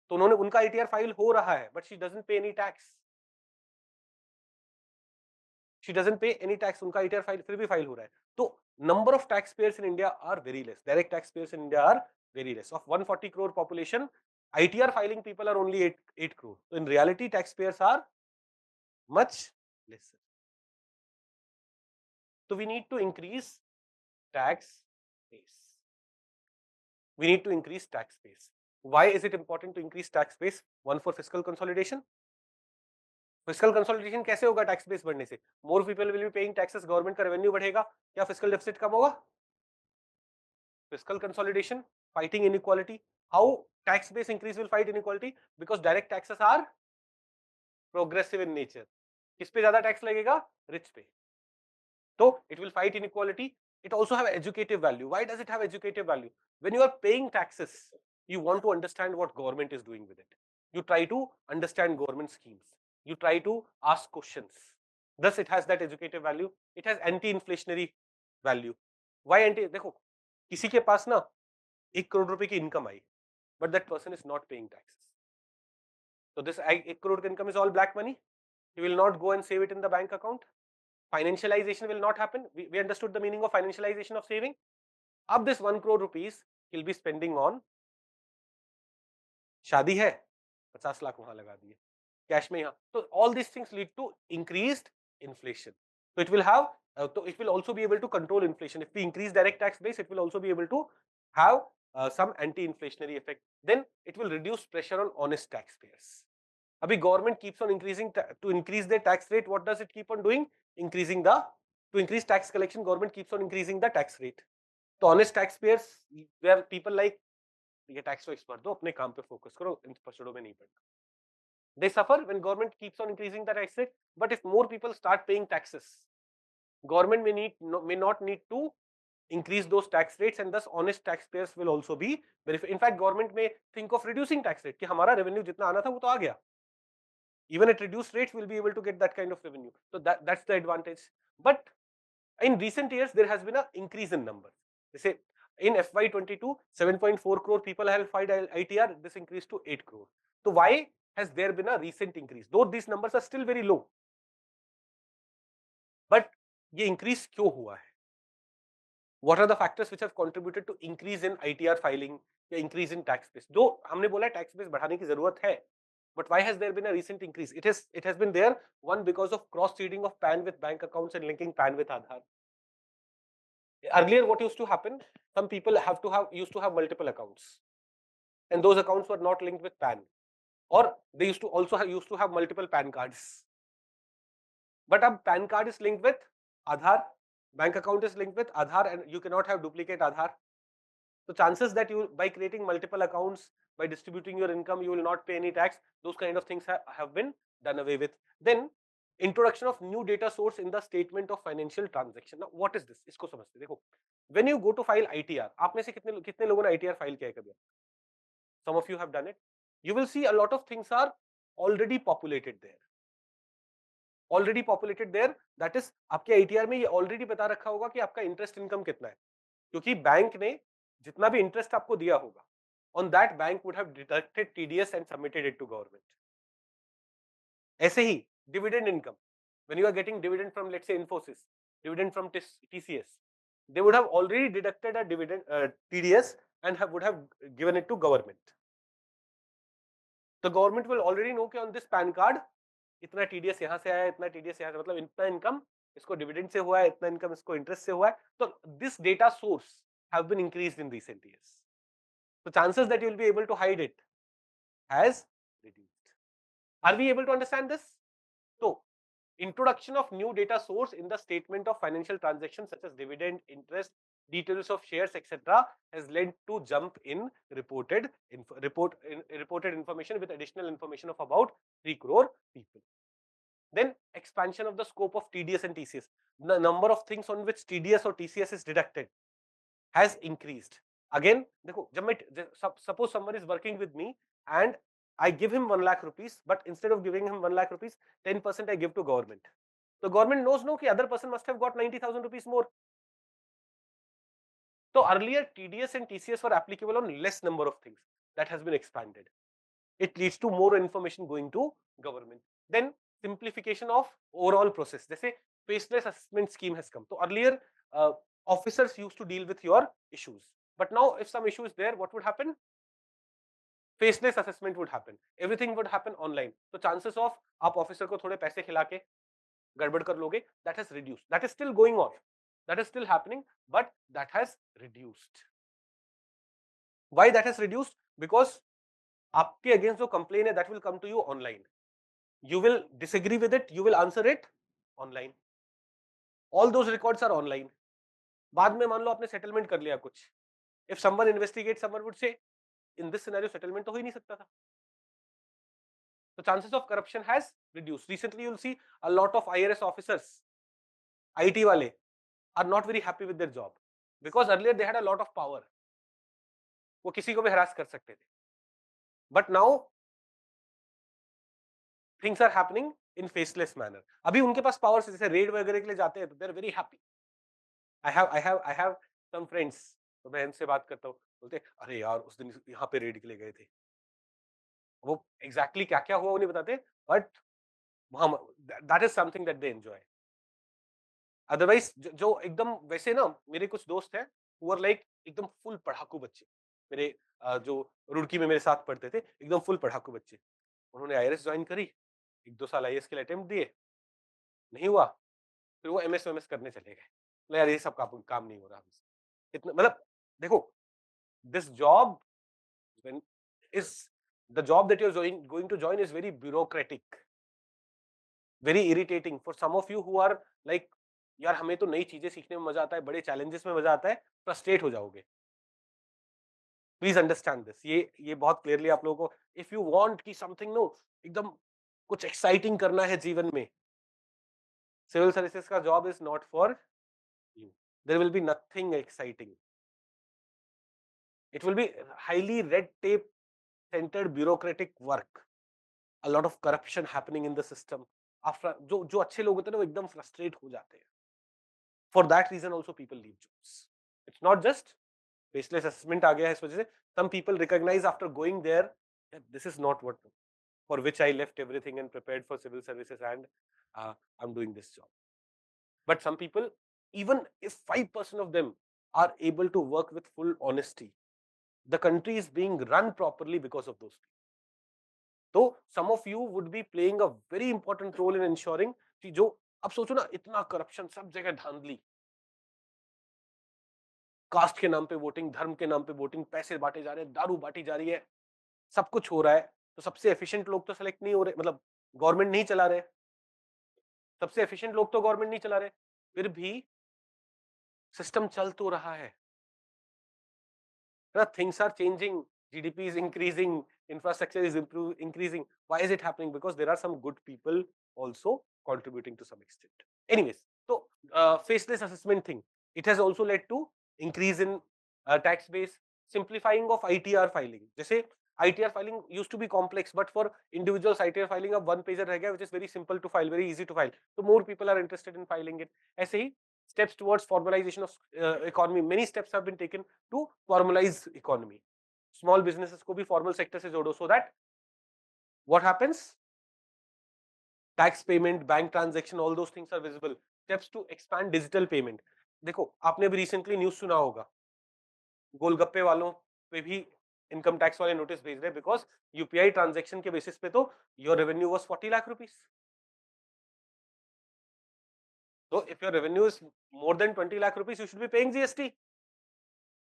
तो उन्होंने उनका ITR फाइल हो रहा है but she doesn't pay any tax, she doesn't pay any tax, उनका ITR फाइल फिर भी फाइल हो रहा है। तो number of tax payers in India are very less, direct tax payers in India are very less. Of 140 crore population, ITR filing people are only 8 crore. So in reality, taxpayers are much lesser. So we need to increase tax base. We need to increase tax base. Why is it important to increase tax base? One, for fiscal consolidation. Fiscal consolidation कैसे होगा tax base बढ़ने से? More people will be paying taxes, government का revenue बढ़ेगा, क्या fiscal deficit कम होगा? Fiscal consolidation, fighting inequality. How tax base increase will fight inequality? Because direct taxes are progressive in nature. किस पे ज्यादा टैक्स लगेगा? रिच पे. तो it will fight inequality. It also have educative value. Why does it have educative value? When you are paying taxes, you want to understand what government is doing with it. You try to understand government schemes. You try to ask questions. Thus, it has that educative value. It has anti-inflationary value. Why anti? देखो, किसी के पास ना 1 करोड़ रुपए की income I, but that person is not paying taxes. So this 1 crore income is all black money. He will not go and save it in the bank account. Financialization will not happen. We understood the meaning of financialization of saving. Up this 1 crore rupees he'll be spending on शादी है, 50 लाख वहां लगा दिए cash में यहाँ. तो all these things lead to increased inflation. So it will have, it will also be able to control inflation. If we increase direct tax base, it will also be able to have some anti-inflationary effect. Then it will reduce pressure on honest taxpayers. Abhi government keeps on increasing to increase their tax rate. What does it keep on doing? To increase tax collection, government keeps on increasing the tax rate. तो honest taxpayers, where people like, ये tax तो भर दो, अपने काम पे focus करो, इन पचड़ों में नहीं पड़ना. They suffer when government keeps on increasing the tax rate. But if more people start paying taxes, government may not need to increase those tax rates, and thus honest taxpayers will also be benefit. In fact, government may think of reducing tax rate कि हमारा revenue जितना आना था वो तो आ गया. Even at reduced rates, we'll be able to get that kind of revenue. So that's the advantage. But in recent years, there has been an increase in numbers. They say in FY22, 7.4 crore people have filed ITR. This increased to 8 crore. So why has there been a recent increase? Though these numbers are still very low, but ये increase क्यों हुआ है? What are the factors which have contributed to increase in ITR filing या increase in tax base? जो हमने बोला tax base बढ़ाने की जरूरत है, but why has there been a recent increase? It has been there, one, because of cross seeding of PAN with bank accounts and linking PAN with Aadhaar. Earlier, what used to happen? Some people used to have multiple accounts, and those accounts were not linked with PAN, or they used to have multiple PAN cards. But now PAN card is linked with Aadhaar, bank account is linked with Aadhaar, and you cannot have duplicate Aadhaar. So chances that you, by creating multiple accounts, by distributing your income, you will not pay any tax, those kind of things have been done away with. Then introduction of new data source in the statement of financial transaction. Now what is this? इसको समझते देखो, when you go to file ITR, आप में से कितने कितने लोगों ने ITR फाइल किया है कभी? Some of you have done it. You will see a lot of things are already populated there. Already populated there, that is आपके आईटीआर में ये ऑलरेडी बता रखा होगा कि आपका इंटरेस्ट इनकम कितना है, क्योंकि बैंक ने जितना भी इंटरेस्ट आपको दिया होगा, on that bank would have deducted TDS and submitted it to government. ऐसे ही dividend income, when you are getting dividend from let's say Infosys, dividend from TCS, they would have already deducted a dividend TDS and would have given it to government. The government will already know कि on this PAN card इतना TDS यहाँ से आया, इतना TDS यहाँ से, मतलब इतना इनकम इसको डिविडेंड से हुआ है, इतना इनकम इसको इंटरेस्ट से हुआ है. तो this data source have been increased in recent years. The chances that you will be able to hide it has reduced. Are we able to understand this? So introduction of new data source in the statement of financial transactions such as dividend, interest, details of shares, etc. has led to jump in reported information with additional information of about 3 crore people. Then expansion of the scope of TDS and TCS. The number of things on which TDS or TCS is deducted has increased. Again, देखो, जब मैं suppose someone is working with me and I give him 1 lakh rupees, but instead of giving him 1 lakh rupees, 10% I give to government. The government knows no कि other person must have got 90,000 rupees more. So earlier TDS and TCS were applicable on less number of things. That has been expanded. It leads to more information going to government. Then simplification of overall process. जैसे faceless assessment scheme has come. So earlier officers used to deal with your issues, but now if some issue is there, what would happen? Faceless assessment would happen. Everything would happen online. So chances of आप officer को थोड़े पैसे खिला के गड़बड़ कर लोगे, that has reduced. That is still going on. That is still happening, but that has reduced. Why that has reduced? Because आपके अगेंस्ट जो कंप्लेन है that will come to you online. You will disagree with it, you will answer it online. All those records are online. बाद में मान लो आपने settlement कर लिया कुछ. If someone investigates, someone would say, in this scenario settlement तो हो ही नहीं सकता था. The chances of corruption has reduced. Recently you'll see a lot of IRS officers, IT वाले, are not very happy with their job because earlier they had a lot of power. वो किसी को भी harass कर सकते थे. But now things are happening in faceless manner. अभी उनके पास पावर्स, जैसे रेड वगैरह के लिए जाते हैं तो they are very happy. I have some friends, तो मैं इनसे बात करता हूँ, बोलते अरे यार उस दिन यहाँ पे रेड के लिए गए थे. वो एग्जैक्टली क्या क्या हुआ वो नहीं बताते, बट वहां that is something that they enjoy. Otherwise जो एकदम वैसे ना, मेरे कुछ दोस्त हैं who are like एकदम फुल पढ़ाकू बच्चे. मेरे जो रुड़की में मेरे साथ पढ़ते थे, एकदम फुल पढ़ाकू बच्चे. उन्होंने आईआरएस ज्वाइन करी, 1-2 साल आईएएस के लिए अटेम्प्ट दिए, नहीं हुआ, फिर वो एमएस एमएस करने चले गए. बोले, यार ये सब काम नहीं हो रहा हमसे. इतना मतलब देखो, this job is the job that you're going to join is very bureaucratic, very irritating for some of you who are like, यार हमें तो नई चीजें सीखने में मजा आता है, बड़े चैलेंजेस में मजा आता है, फ्रस्ट्रेट हो जाओगे. Please understand this. ये बहुत क्लियरली आप लोगों को, इफ यू वांट कि समथिंग नो एकदम कुछ एक्साइटिंग करना है जीवन में, सिविल सर्विसेज का job is not for you. There will be nothing exciting. It will be highly red tape centered bureaucratic work. A lot of corruption happening in the system. After जो अच्छे लोग होते हैं ना, वो एकदम frustrate हो जाते हैं. For that reason also people leave jobs. It's not just faceless assessment आ गया है इस वजह से. Some people recognize after going there that this is not what for which I left everything and prepared for civil services, and I'm doing this job. But some people, even if 5% of them are able to work with full honesty, the country is being run properly because of those people. So some of you would be playing a very important role in ensuring कि जो अब सोचो ना, इतना corruption, सब जगह धांधली, cast के नाम पे वोटिंग, धर्म के नाम पे वोटिंग, पैसे बांटे जा रहे हैं, दारू बांटी जा रही है, सब कुछ हो रहा है. तो सबसे एफिशिएंट लोग तो सेलेक्ट नहीं हो रहे, मतलब गवर्नमेंट नहीं चला रहे. सबसे एफिशिएंट लोग तो गवर्नमेंट नहीं चला रहे, फिर भी सिस्टम चल तो रहा है. Things are changing, GDP is increasing, infrastructure is increasing. Why is it happening? Because there are some good people also contributing to some extent. Anyways, so faceless assessment thing, it has also led to increase in tax base, simplifying of ITR filing. जैसे ITR filing used to be complex, but for individuals ITR filing अब one pager रह गया, which is very simple to file, very easy to file. So more people are interested in filing it. ऐसे ही steps towards formalization of economy. Many steps have been taken to formalize economy. Small businesses को भी formal sector से जोड़ो, so that what happens? Tax payment, bank transaction, all those things are visible. Steps to expand digital payment. देखो आपने भी recently news सुना होगा, गोलगप्पे वालों पे भी इनकम टैक्स वाले नोटिस भेज रहे हैं, बिकॉज यूपीआई ट्रांजैक्शन के बेसिस पे तो your revenue was 40 lakh rupees. So if your revenue is more than 20 lakh rupees, you should be paying GST.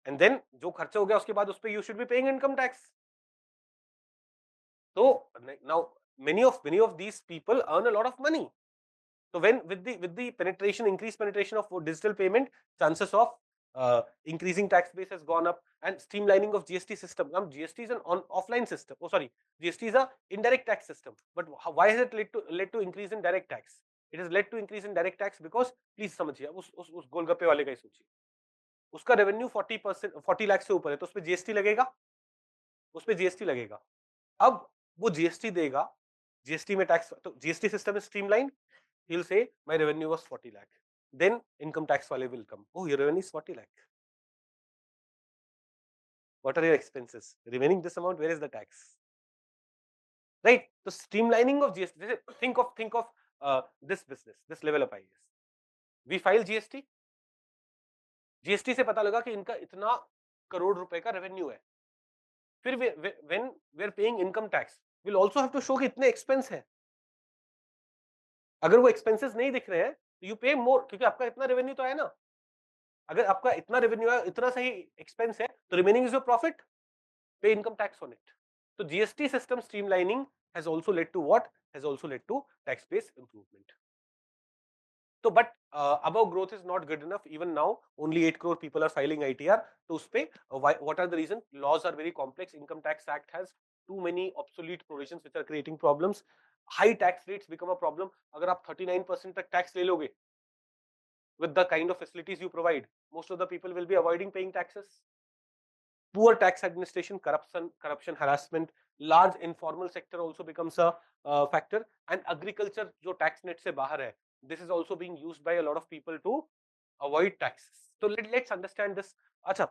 And then जो खर्चा हो गया उसके बाद उस पे you should be paying income tax. So now many of these people earn a lot of money. So when with the penetration, increased penetration of digital payment, chances of increasing tax base has gone up, and streamlining of GST system. Now GST is an offline system. Oh sorry, GST is a indirect tax system. But why has it led to increase in direct tax? It has led to increase in direct tax because please समझिए, उस गोलगप्पे वाले का ही सोचिए, उसका revenue 40% 40 lakh से ऊपर है, तो उस पर जीएसटी लगेगा, उस पर जीएसटी लगेगा. अब वो जीएसटी देगा, जीएसटी में टैक्स, तो GST system is streamline. He'll say my revenue was 40 lakh. Then income tax wale will come. Oh, your revenue is 40 lakh. What are your expenses? Remaining this amount, where is the tax? Right? So streamlining of GST. Think of this business, this LevelUp IAS. We file GST. GST से पता लगा कि इनका इतना करोड़ रुपए का revenue है. फिर when we are paying income tax, we'll also have to show कि इतने expense है. अगर वो expenses नहीं दिख रहे हैं, तो you pay more, क्योंकि आपका इतना रेवेन्यू तो है ना. अगर आपका इतना रेवेन्यू है, इतना सही एक्सपेंस है, तो रिमेनिंग इज योर प्रॉफिट, पे इनकम टैक्स ऑन इट. तो GST system streamlining has also led to what? Has also led to tax base improvement. So but above growth is not good enough. Even now only 8 crore people are filing ITR. तो उस पे what are the reasons? Laws are very complex. Income Tax Act has too many obsolete provisions which are creating problems. High tax rates become a problem. अगर आप 39% तक tax ले लोगे, with the kind of facilities you provide, most of the people will be avoiding paying taxes. Poor tax administration, corruption, harassment, large informal sector also becomes a factor, and agriculture जो tax net से बाहर है, this is also being used by a lot of people to avoid taxes. So let's understand this. अच्छा,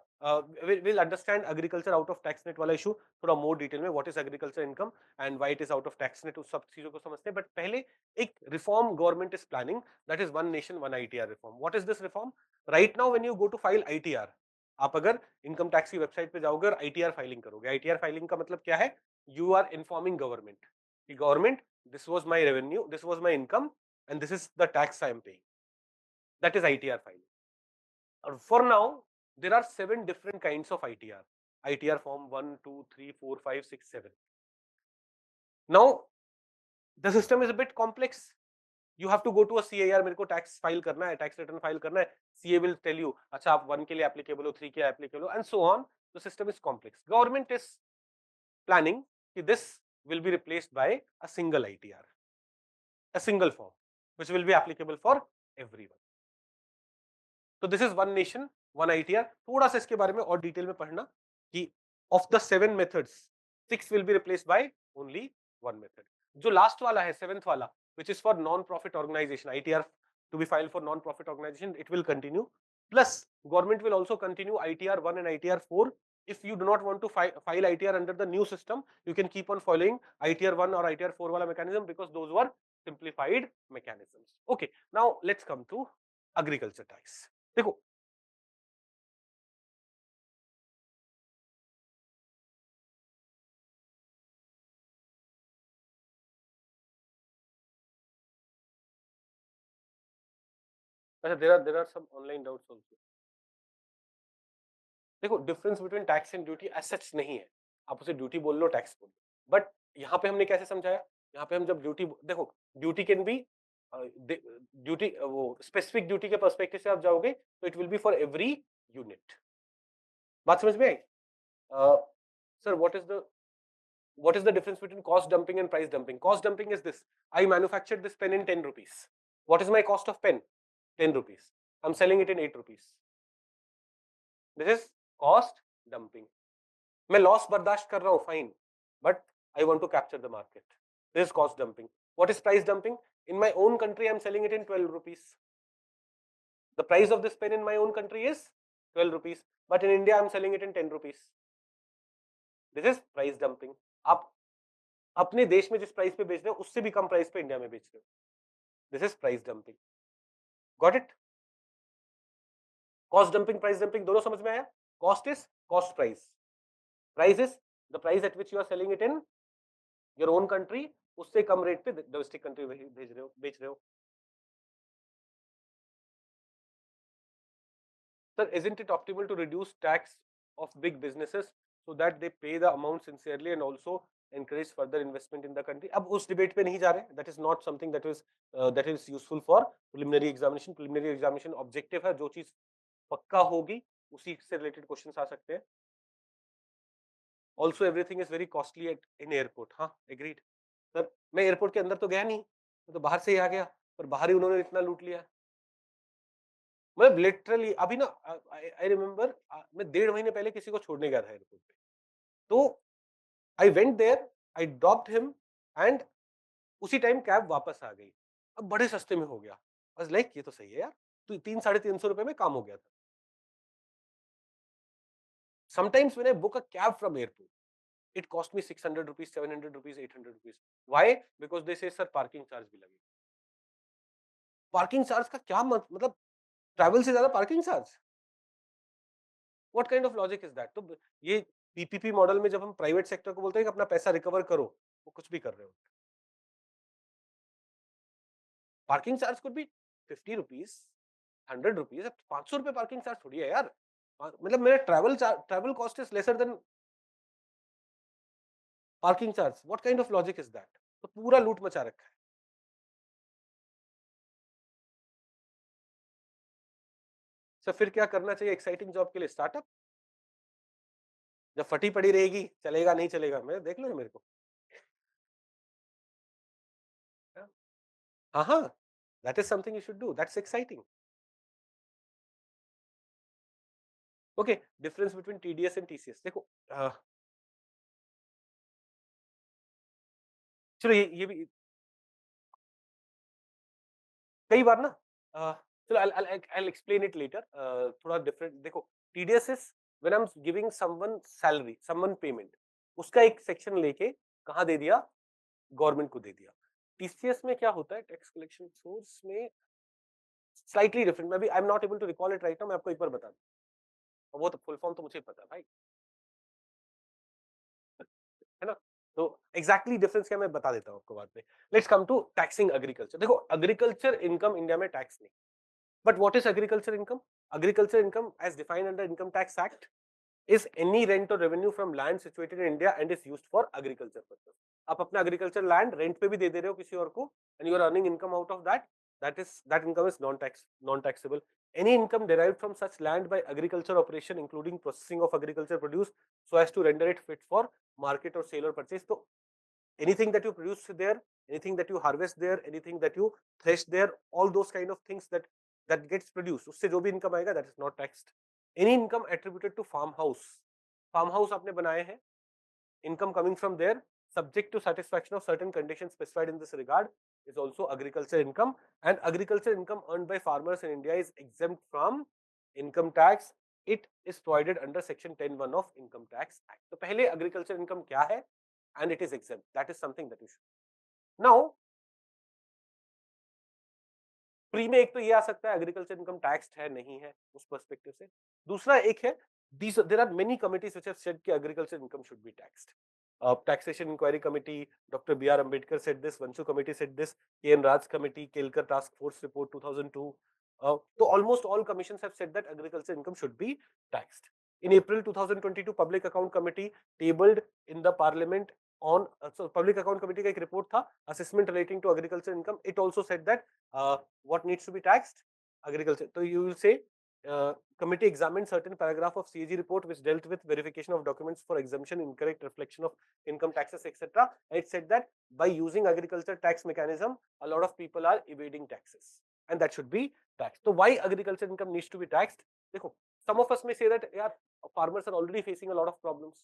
we'll understand agriculture out of tax net वाला issue थोड़ा more detail में, what is agriculture income and why it is out of tax net, उस सब चीजों को समझते हैं. But पहले एक reform government is planning, that is one nation one ITR reform. What is this reform? Right now when you go to file ITR, आप अगर इनकम टैक्स की वेबसाइट पे जाओगे और आईटीआर फाइलिंग करोगे, आईटीआर फाइलिंग का मतलब क्या है? यू आर इन्फॉर्मिंग गवर्नमेंट कि government, this was my revenue, this was my income and this is the tax I am paying. That is ITR filing. और for now there are 7 different kinds of ITR. ITR form 1 2 3 4 5 6 7. Now the system is a bit complex. You have to go to a CAR, मेरे को tax file करना है, tax return file करना है. CA will tell you, अच्छा आप 1 के लिए एप्लीकेबल हो, 3 के लिए एप्लीकेबल हो, and so on. The system is complex. Government is planning कि this will be replaced by a single ITR, a single form, which will be applicable for everyone. So this is one nation, one ITR. थोड़ा सा इसके बारे में और detail में पढ़ना कि of the 7 methods, 6 will be replaced by only one method. जो लास्ट वाला है, 7th वाला, which is for non-profit organization, ITR to be filed for non-profit organization, it will continue. Plus, government will also continue ITR 1 and ITR 4. If you do not want to file ITR under the new system, you can keep on following ITR 1 or ITR 4 wala mechanism, because those were simplified mechanisms. Okay, now let's come to agriculture tax. देखो, there are some online doubts also. देखो, difference between tax and duty as such नहीं है. आप उसे duty बोल लो, tax बोल लो. But यहाँ पे हमने कैसे समझाया? यहाँ पे हम जब ड्यूटी, देखो ड्यूटी कैन बी, ड्यूटी वो स्पेसिफिक ड्यूटी के पर्सपेक्टिव से आप जाओगे तो it will be for every unit. बात समझ में आई? Sir, what is the difference between cost dumping and price dumping? Cost dumping is this: I manufactured this pen in 10 rupees. What is my cost of pen? 10 rupees. I'm selling it in 8 rupees. This is cost dumping. मैं loss बर्दाश्त कर रहा हूं, fine, but I want to capture the market. This is cost dumping. What is price dumping? In my own country, I'm selling it in 12 rupees. The price of this pen in my own country is 12 rupees, but in India, I'm selling it in 10 rupees. This is price dumping. आप अपने देश में जिस price पे बेच रहे हो उससे भी कम प्राइस पे इंडिया में बेच रहे हो. This is price dumping. Got it? Cost dumping, price dumping दोनों समझ में आया? Cost is cost price. Price is the price at which you are selling it in your own country. उससे कम रेट पे डोमेस्टिक कंट्री भेज रहे हो, बेच रहे हो. Sir, isn't it optimal to reduce tax of big businesses so that they pay the amount sincerely and also encourage further investment in the country? अब उस डिबेट पे नहीं जा रहे. That is not something that is useful for preliminary examination. Preliminary examination objective है, जो चीज पक्का होगी उसी से रिलेटेड क्वेश्चंस आ सकते हैं. Also, everything is very costly in airport. हाँ, agreed. सर, मैं एयरपोर्ट के अंदर तो गया नहीं, मैं तो बाहर से ही आ गया, पर बाहर ही उन्होंने इतना लूट लिया. मतलब लिटरली अभी ना, आई रिमेम्बर, मैं 1.5 महीने पहले किसी को छोड़ने गया था एयरपोर्ट पे. तो I went there, I dropped him, and उसी टाइम कैब वापस आ गई. अब बड़े सस्ते में हो गया. आई वाज लाइक, ये तो सही है यार. तो 300-350 रुपए में काम हो गया था. Sometimes when I book a cab from airport, it cost me 600 rupees, 700 rupees, 800 rupees. Why? Because they से सर पार्किंग चार्ज भी लगेगा. पार्किंग चार्ज का क्या मतलब? ट्रैवल से ज्यादा parking charge? What kind of logic is that? तो ये पीपीपी मॉडल में जब हम प्राइवेट सेक्टर को बोलते हैं कि अपना पैसा रिकवर करो, वो कुछ भी कर रहे हो. Parking charge could be 50 rupees, 100 rupees. 500 रुपए पार्किंग चार्ज थोड़ी है यार. मतलब मेरा travel cost is lesser than parking charge. What kind of logic is that? तो पूरा लूट मचा रखा है. सर, फिर क्या करना चाहिए एक्साइटिंग जॉब के लिए? स्टार्टअप. जब फटी पड़ी रहेगी, चलेगा नहीं चलेगा, मैं देख लो मेरे को. हाँ हाँ, that is something you should do. That's exciting. Okay, difference between TDS and TCS. देखो, चलो ये भी कई बार ना, चलो I'll explain it later. थोड़ा डिफरेंट देखो. TDS is when I am giving someone salary, someone payment, उसका एक सेक्शन लेके कहाँ दे दिया? गवर्नमेंट को दे दिया. टीसीएस में क्या होता है? टैक्स कलेक्शन सोर्स में स्लाइटली डिफरेंट. मैं भी I am not able to recall it right now. मैं आपको एक बार बता दूं. वो तो फुल फॉर्म तो मुझे पता है भाई, है ना. तो एग्जैक्टली डिफरेंस क्या, मैं बता देता हूँ आपको बाद में. Let's come to taxing agriculture. देखो, एग्रीकल्चर इनकम इंडिया में टैक्स नहीं. But what is agriculture income? Agriculture income, as defined under Income Tax Act, is any rent or revenue from land situated in India and is used for agriculture purpose. आप अपना agriculture land rent पे भी दे रहे हो किसी और को, and you are earning income out of that. That income is non-taxable. Any income derived from such land by agriculture operation, including processing of agriculture produce, so as to render it fit for market or sale or purchase. So anything that you produce there, anything that you harvest there, anything that you thresh there, all those kind of things that gets produced, उससे जो भी income आएगा, that is not taxed. Any income attributed to farm house आपने बनाए हैं, income coming from there, subject to satisfaction of certain conditions specified in this regard, is also agriculture income. And agriculture income earned by farmers in India is exempt from income tax. It is provided under section 10(1) of Income Tax Act. तो पहले agriculture income क्या है? And it is exempt. That is something that you should. Now, pre में एक तो ये आ सकता है एग्रीकल्चर इनकम टैक्स्ड है नहीं है, उस पर्सपेक्टिव से. दूसरा एक है, there are many committees which have said कि agriculture income should be taxed. Taxation inquiry committee, doctor B R Ambedkar said this, Wanchoo committee said this, K N Raj committee, Kelkar task force report 2002. तो almost all commissions have said that agriculture income should be taxed. In April 2022, Public Account Committee tabled in the Parliament on so Public Account Committee का एक report था, assessment relating to agriculture income. It also said that what needs to be taxed? Agriculture. So you will say committee examined certain paragraph of CAG report which dealt with verification of documents for exemption, incorrect reflection of income taxes, etc. It said that by using agriculture tax mechanism, a lot of people are evading taxes, and that should be taxed. So why agriculture income needs to be taxed? देखो, some of us may say that yeah, farmers are already facing a lot of problems.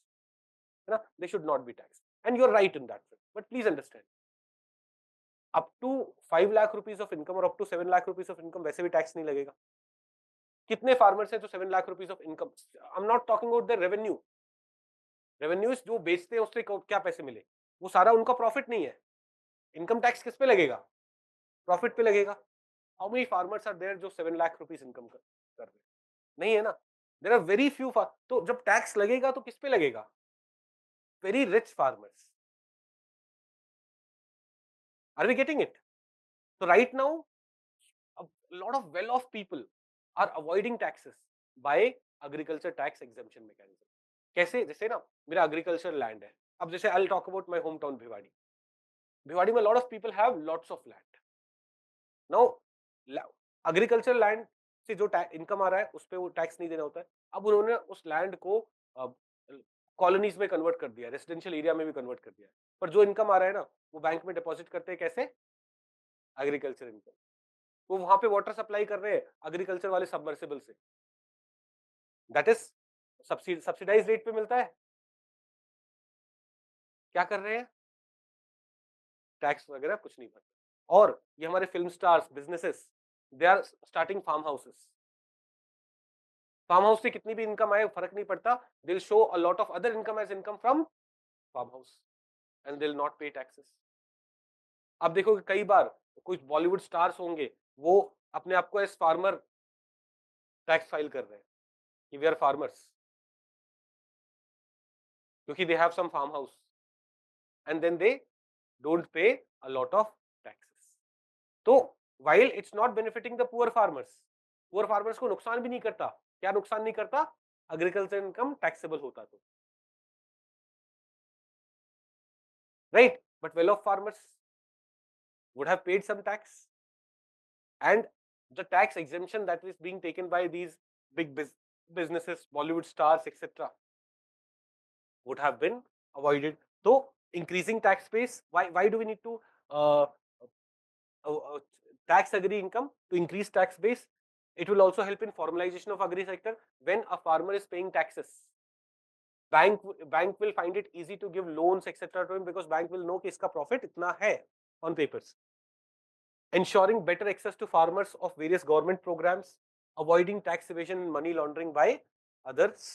They should not be taxed, and you're right in that. But please understand, up to 5 lakh rupees of income और up to 7 lakh rupees of income वैसे भी tax नहीं लगेगा. कितने farmers हैं जो 7 lakh rupees of income, I am not talking about the revenue, revenues जो बेचते हैं उससे क्या पैसे मिले, वो सारा उनका प्रॉफिट नहीं है. इनकम टैक्स किस पे लगेगा? प्रॉफिट पे लगेगा. How many farmers are there जो 7 लाख रुपीज इनकम कर रहे हैं? नहीं है ना. There are very few. तो जब टैक्स लगेगा तो किस पे लगेगा? Very rich farmers. Are we getting it? So right now, a lot of well-off people are avoiding taxes by agriculture tax exemption mechanism. कैसे? जैसे ना मेरा agriculture land है. अब जैसे I'll talk about my hometown Bhiwadi. Bhiwadi में a lot of people have lots of land. Now, agriculture land से जो इनकम आ रहा है उस पे वो टैक्स नहीं देना होता है. अब उन्होंने उस लैंड को कॉलोनीज में कन्वर्ट कर दिया, रेसिडेंशियल एरिया में भी कन्वर्ट कर दिया, पर जो इनकम आ रहा है ना वो बैंक में डिपॉजिट करते हैं. कैसे? Agriculture income. वो वहां पे वाटर सप्लाई कर रहे हैं एग्रीकल्चर वाले सबमर्सिबल से. दैट इज सब्सिडाइज रेट पे मिलता है. क्या कर रहे हैं? टैक्स वगैरह कुछ नहीं भरते. और ये हमारे film stars, businesses, they are starting farm houses. Farm house से कितनी भी इनकम आए फर्क नहीं पड़ता. They will show a lot of other income as income from farm house and they will not pay taxes. आप देखोगे कई बार कुछ बॉलीवुड स्टार्स होंगे, वो अपने आप को एज फार्मर टैक्स फाइल कर रहे हैं कि वी आर फार्मर्स, क्योंकि they have some farm house and then they don't pay a lot of taxes. तो while it's not benefiting the poor farmers को नुकसान भी नहीं करता. क्या नुकसान नहीं करता? एग्रीकल्चर इनकम टैक्सेबल होता तो, right? But well-off farmers would have paid some tax, and the tax exemption that is being taken by these big businesses, Bollywood stars, etc., would have been avoided. So increasing tax base, why do we need to tax agri income? To increase tax base. It will also help in formalization of agri sector. When a farmer is paying taxes, bank will find it easy to give loans, etc. to him, because bank will know कि इसका profit इतना है on papers. Ensuring better access to farmers of various government programs, avoiding tax evasion and money laundering by others.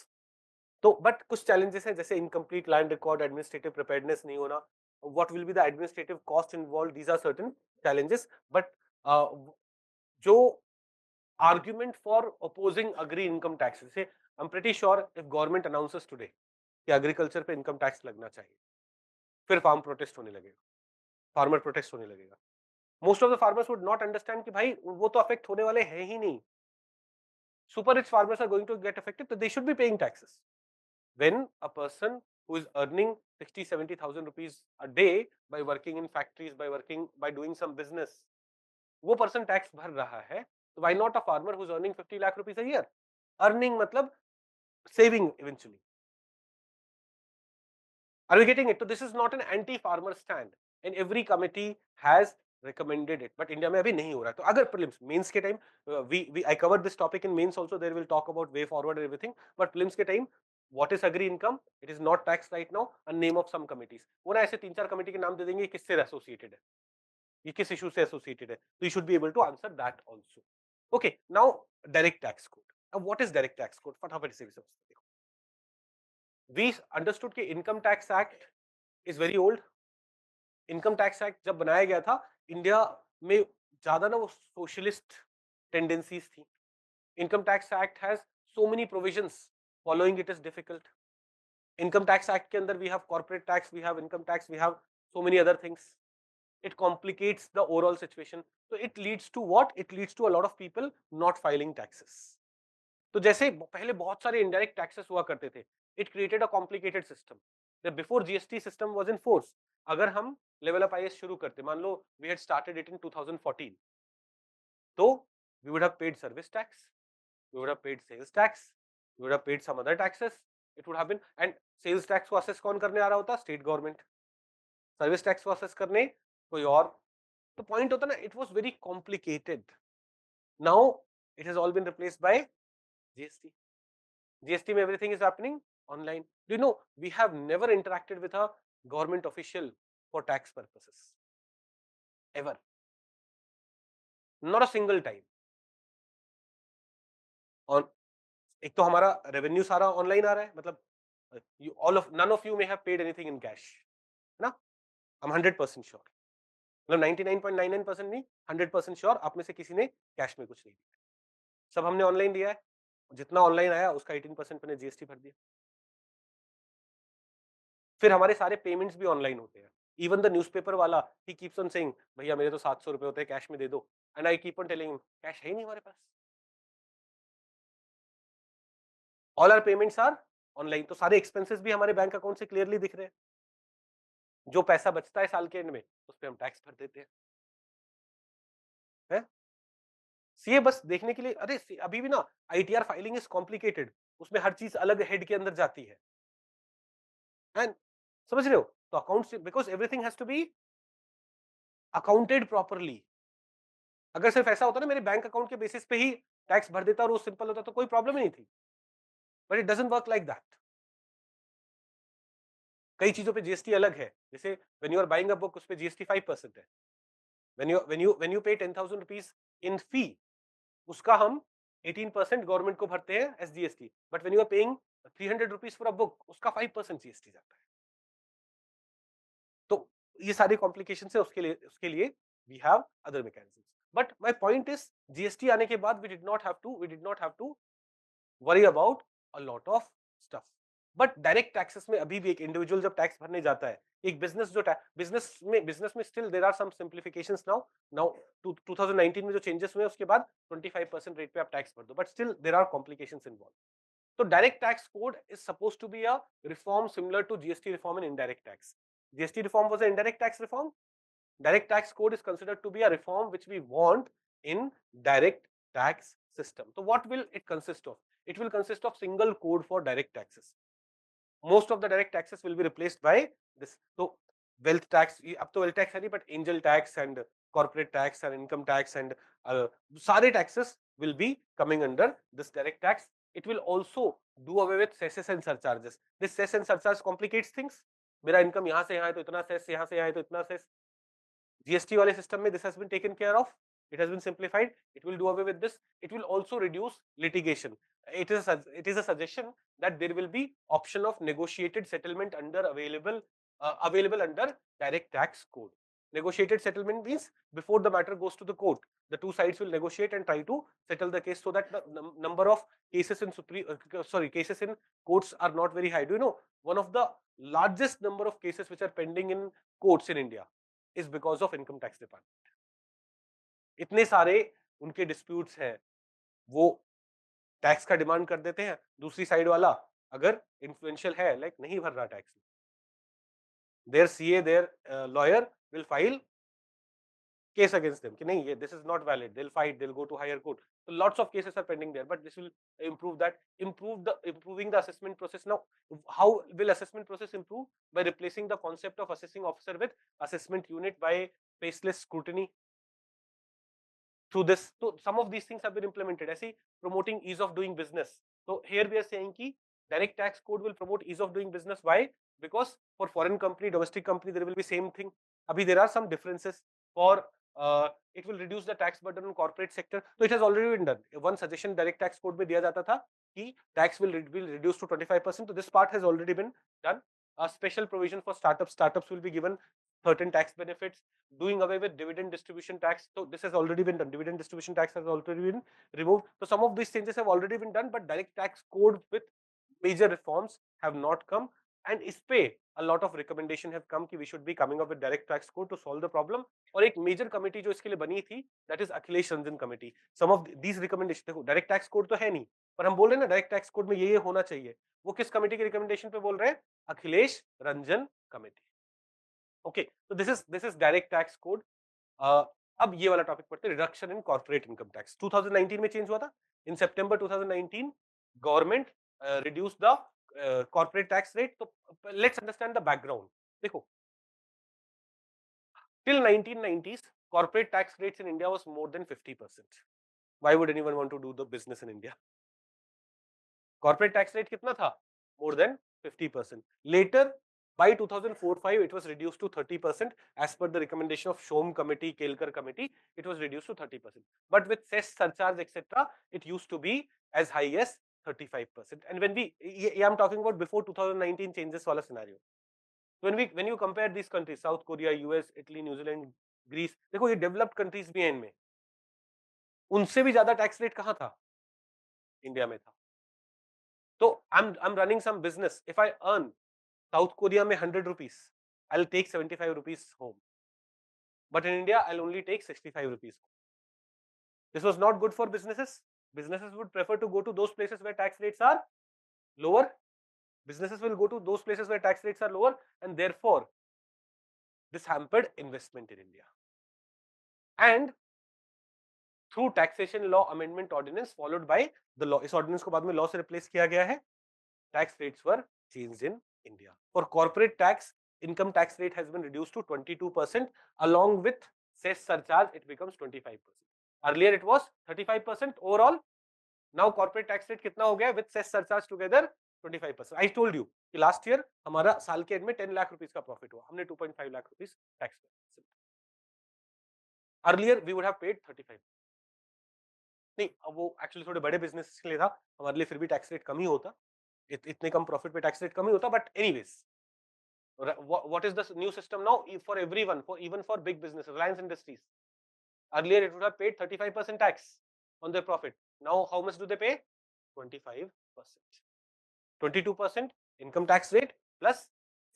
तो but कुछ challenges हैं, जैसे incomplete land record, administrative preparedness नहीं होना, what will be the administrative cost involve, these are certain challenges. But जो argument for opposing agri income tax, say I am pretty sure if government announces today कि agriculture पे income tax लगना चाहिए, फिर farm protest होने लगेगा, farmer protest होने लगेगा. Most of the farmers would not understand कि भाई वो तो अफेक्ट होने वाले हैं ही नहीं. Super rich farmers are going to get affected, तो they should be paying taxes. When a person who is earning 60-70,000 rupees a day by working in factories, by doing some business, वो person tax भर रहा है, तो why not a farmer who is earning 50 lakh rupees a year? Earning मतलब saving eventually. Are we getting it? So this is not an anti-farmer stand, and every committee has recommended it, but India में अभी नहीं हो रहा है. तो अगर prelims, mains के time, I covered this topic in mains also. There will talk about way forward and everything, but prelims के time, what is agri income? It is not taxed right now. A name of some committees. वो ना ऐसे 3-4 committee के नाम दे देंगे, किससे associated है, ये किस इशू से एसोसिएटेड है, तो you should be able to answer that also. Okay, now direct tax code. Now what is direct tax code? फटाफट से देखो. We understood कि income tax act is very old. Income tax act जब बनाया गया था, इंडिया में ज्यादा ना वो सोशलिस्ट टेंडेंसीज थी. Income tax act has so many provisions, following it is difficult. Income tax act के अंदर we have corporate tax, we have income tax, we have so many other things. It complicates the overall situation. तो it leads to what? It leads to a lot of people not filing taxes. तो जैसे पहले बहुत सारे indirect taxes हुआ करते थे, it created a complicated system. Before GST system was in force, अगर हम लेवल अप आईएएस शुरू करते, मान लो we had started it in 2014, तो we would have paid service tax, we would have paid sales tax, we would have paid some other taxes. It would have been, and sales tax को assess कौन करने आ रहा होता? State government. Service tax को assess करने कोई और. तो point होता ना, it was very complicated. Now it has all been replaced by GST. GST में everything is happening online. Do you know, we have never interacted with a government official for tax purposes. Ever. Not a single time. On एक तो हमारा revenue सारा online आ रहा है, मतलब none of you may have paid anything in cash, है ना? I'm 100% sure. मतलब 99.99% नहीं, 100% श्योर आप में से किसी ने कैश में कुछ नहीं दिया, सब हमने ऑनलाइन दिया है. जितना ऑनलाइन आया उसका 18% मैंने जीएसटी भर दिया. फिर हमारे सारे पेमेंट्स भी ऑनलाइन होते हैं. इवन द न्यूज़पेपर वाला, ही कीप्स ऑन सेइंग भैया मेरे तो 700 रुपए होते हैं, कैश में दे दो. And I keep on telling him cash है ही नहीं हमारे पास. All our payments are online. तो सारे एक्सपेंसेस भी हमारे बैंक अकाउंट से क्लियरली दिख रहे हैं. जो पैसा बचता है साल के एंड में उस पर हम टैक्स भर देते हैं. सीए बस देखने के लिए, अरे अभी भी ना आईटीआर फाइलिंग इज कॉम्प्लिकेटेड, उसमें हर चीज अलग हेड के अंदर जाती है. एंड समझ रहे हो? तो account, because everything has to be accounted properly. अगर सिर्फ ऐसा होता ना मेरे बैंक अकाउंट के बेसिस पे ही टैक्स भर देता और वो सिंपल होता तो कोई प्रॉब्लम ही नहीं थी. But it doesn't work like that. कई चीजों पे जीएसटी अलग है. जैसे when you are buying a book, उस पे जीएसटी 5% है. व्हेन यू पे 10,000 रुपीज इन फी, उसका हम 18% गवर्नमेंट को भरते हैं as GST. But when you are paying 300 rupees for a book, उसका 5% जीएसटी जाता है. तो ये सारी कॉम्प्लिकेशन है. उसके लिए we have other mechanisms. But my point is, GST आने के बाद we did not have to worry about a lot of stuff. But direct taxes में अभी भी एक इंडिविजुअल जब टैक्स भरने जाता है, एक बिजनेस में still there are some simplifications. Now 2019 में जो चेंजेस हुए उसके बाद 25% रेट पे आप टैक्स भर दो, but still there are complications involve. तो direct tax code is supposed to be a reform similar to GST reform in indirect tax. GST reform was a indirect tax reform. Direct tax code is considered to be a reform which we want in direct tax system. So what will it consist of? It will consist of single code for direct taxes. Most of the direct taxes will be replaced by this. So wealth tax, अब तो wealth tax है नहीं, but angel tax and corporate tax and income tax and सारे taxes will be coming under this direct tax. It will also do away with cesses and surcharges. This cess and surcharge complicates things. मेरा income यहाँ से यहाँ है तो इतना cess, यहाँ से यहाँ है तो इतना सेस. GST वाले सिस्टम में this has been taken care of. It has been simplified. It will do away with this. It will also reduce litigation. It is a suggestion that there will be option of negotiated settlement available under direct tax code. Negotiated settlement means before the matter goes to the court, the two sides will negotiate and try to settle the case so that the number of cases in courts are not very high. Do you know one of the largest number of cases which are pending in courts in India is because of income tax department. इतने सारे उनके disputes हैं, वो tax का demand कर देते हैं. दूसरी साइड वाला अगर इन्फ्लुएंशियल है, लाइक नहीं भर रहा tax, there CA, there lawyer will file case against them कि नहीं, ये this is not valid. They'll fight, they'll go to higher court. So lots of cases are pending there, but this will improving the assessment process. Now how will assessment process improve? By replacing the concept of assessing officer with assessment unit by faceless scrutiny. Through this, so some of these things have been implemented. ऐसे promoting ease of doing business. So here we are saying कि direct tax code will promote ease of doing business. Why? Because for foreign company, domestic company, there will be same thing. अभी there are some differences. For it will reduce the tax burden on corporate sector. So it has already been done. One suggestion direct tax code में दिया जाता था कि tax will reduce to 25%. So this part has already been done. A special provision for startups. Startups will be given certain tax benefits. Doing away with dividend distribution tax. So this has already been done. Dividend distribution tax has already been removed. So some of these changes have already been done, but direct tax code with major reforms have not come. And इस पे a lot of recommendation have come कि we should be coming up with direct tax code to solve the problem. और एक major committee जो इसके लिए बनी थी, that is Akhilesh Ranjan committee. Some of these recommendations, देखो direct tax code तो है नहीं, पर हम बोल रहे हैं ना direct tax code में ये होना चाहिए. वो किस कमेटी के रिकमेंडेशन पे बोल रहे हैं? Akhilesh Ranjan committee. Okay, so this is direct tax code. अब ये वाला टॉपिक पढ़ते हैं, reduction in corporate income tax. 2019 में चेंज हुआ था। इन सितंबर 2019 government reduce the corporate tax rate. तो लेट्स अंडरस्टैंड द बैकग्राउंड। देखो, till 1990s corporate tax rates in India was more than 50%. Why would anyone want to do the business in India? Corporate tax rate कितना था? More than 50%. Later, by 2004-5, it was reduced to 30%. As per the recommendation of Shom Committee, Kelkar Committee, it was reduced to 30%. But with cess, surcharge, etc., it used to be as high as 35%. And when I'm talking about before 2019 changes wala scenario. When you compare these countries, South Korea, US, Italy, New Zealand, Greece, देखो ये developed countries भी हैं इनमें, उनसे भी ज्यादा tax rate कहां था? इंडिया में था। तो I'm running some business. If I earn South Korea में 100 rupees, I'll take 75 rupees home. But in India, I'll only take 65 rupees home. This was not good for businesses. Businesses would prefer to go to those places where tax rates are lower. Businesses will go to those places where tax rates are lower, and therefore this hampered investment in India. And through taxation law amendment ordinance followed by the law, इस ordinance को बाद में law से replace किया गया है, tax rates were changed in India. For corporate tax, income tax rate has been reduced to 22%. Along with cess surcharge, it becomes 25%. Earlier it was 35% overall. Now corporate tax rate कितना हो गया with cess surcharge together 25%. I told you कि last year हमारा साल के end में 10 lakh rupees का profit हुआ, हमने 2.5 lakh rupees tax पे. Earlier we would have paid 35. नहीं, अब वो एक्चुअली थोड़े बड़े बिजनेस के लिए था, हमारे लिए फिर भी टैक्स रेट कम ही होता, इतने कम प्रॉफिट पे टैक्स रेट कम ही होता, but anyways what is the new system now for everyone, for even for big business, Reliance Industries, earlier it would have paid 35% tax on their profit. Now how much do they pay? 25%. 22% income tax rate plus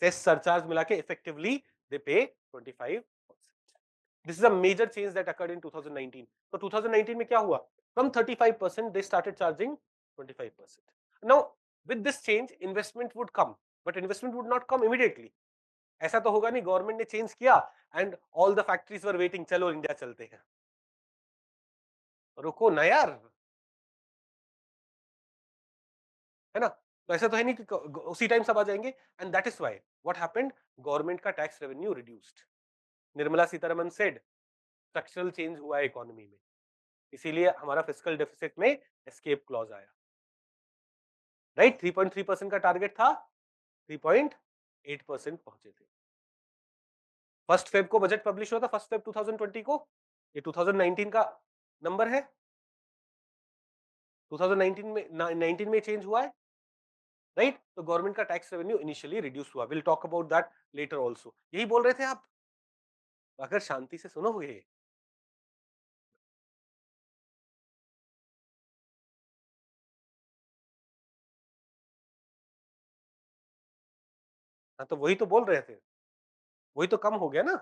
cess surcharge मिला के effectively they pay 25%. This is a major change that occurred in 2019. So 2019 में क्या हुआ? From 35% they started charging 25%. Now with this change investment would come, but investment would not come immediately. ऐसा तो होगा नहीं, government ने चेंज किया and all the factories were waiting, चलो इंडिया चलते हैं, रुको ना यार, है ना? तो ऐसा तो है नहीं कि उसी टाइम सब आ जाएंगे, and that is why what happened, government का tax revenue reduced. Nirmala Sitharaman said structural change हुआ है इकोनॉमी में, इसीलिए हमारा फिस्कल डेफिसिट में एस्केप क्लॉज आया, राइट? 3.3% का टारगेट था, 3.8% पहुंचे थे. 1 फेब को बजट पब्लिश हुआ था, 1 फेब 2020 को, ये 2019 का नंबर है, 2019 में 19 में चेंज हुआ है, राइट? तो गवर्नमेंट का टैक्स रेवेन्यू इनिशियली रिड्यूस हुआ. Will talk about that later also. यही बोल रहे थे आप, अगर शांति से सुनोगे. हाँ, तो वही तो बोल रहे थे, वही तो कम हो गया ना.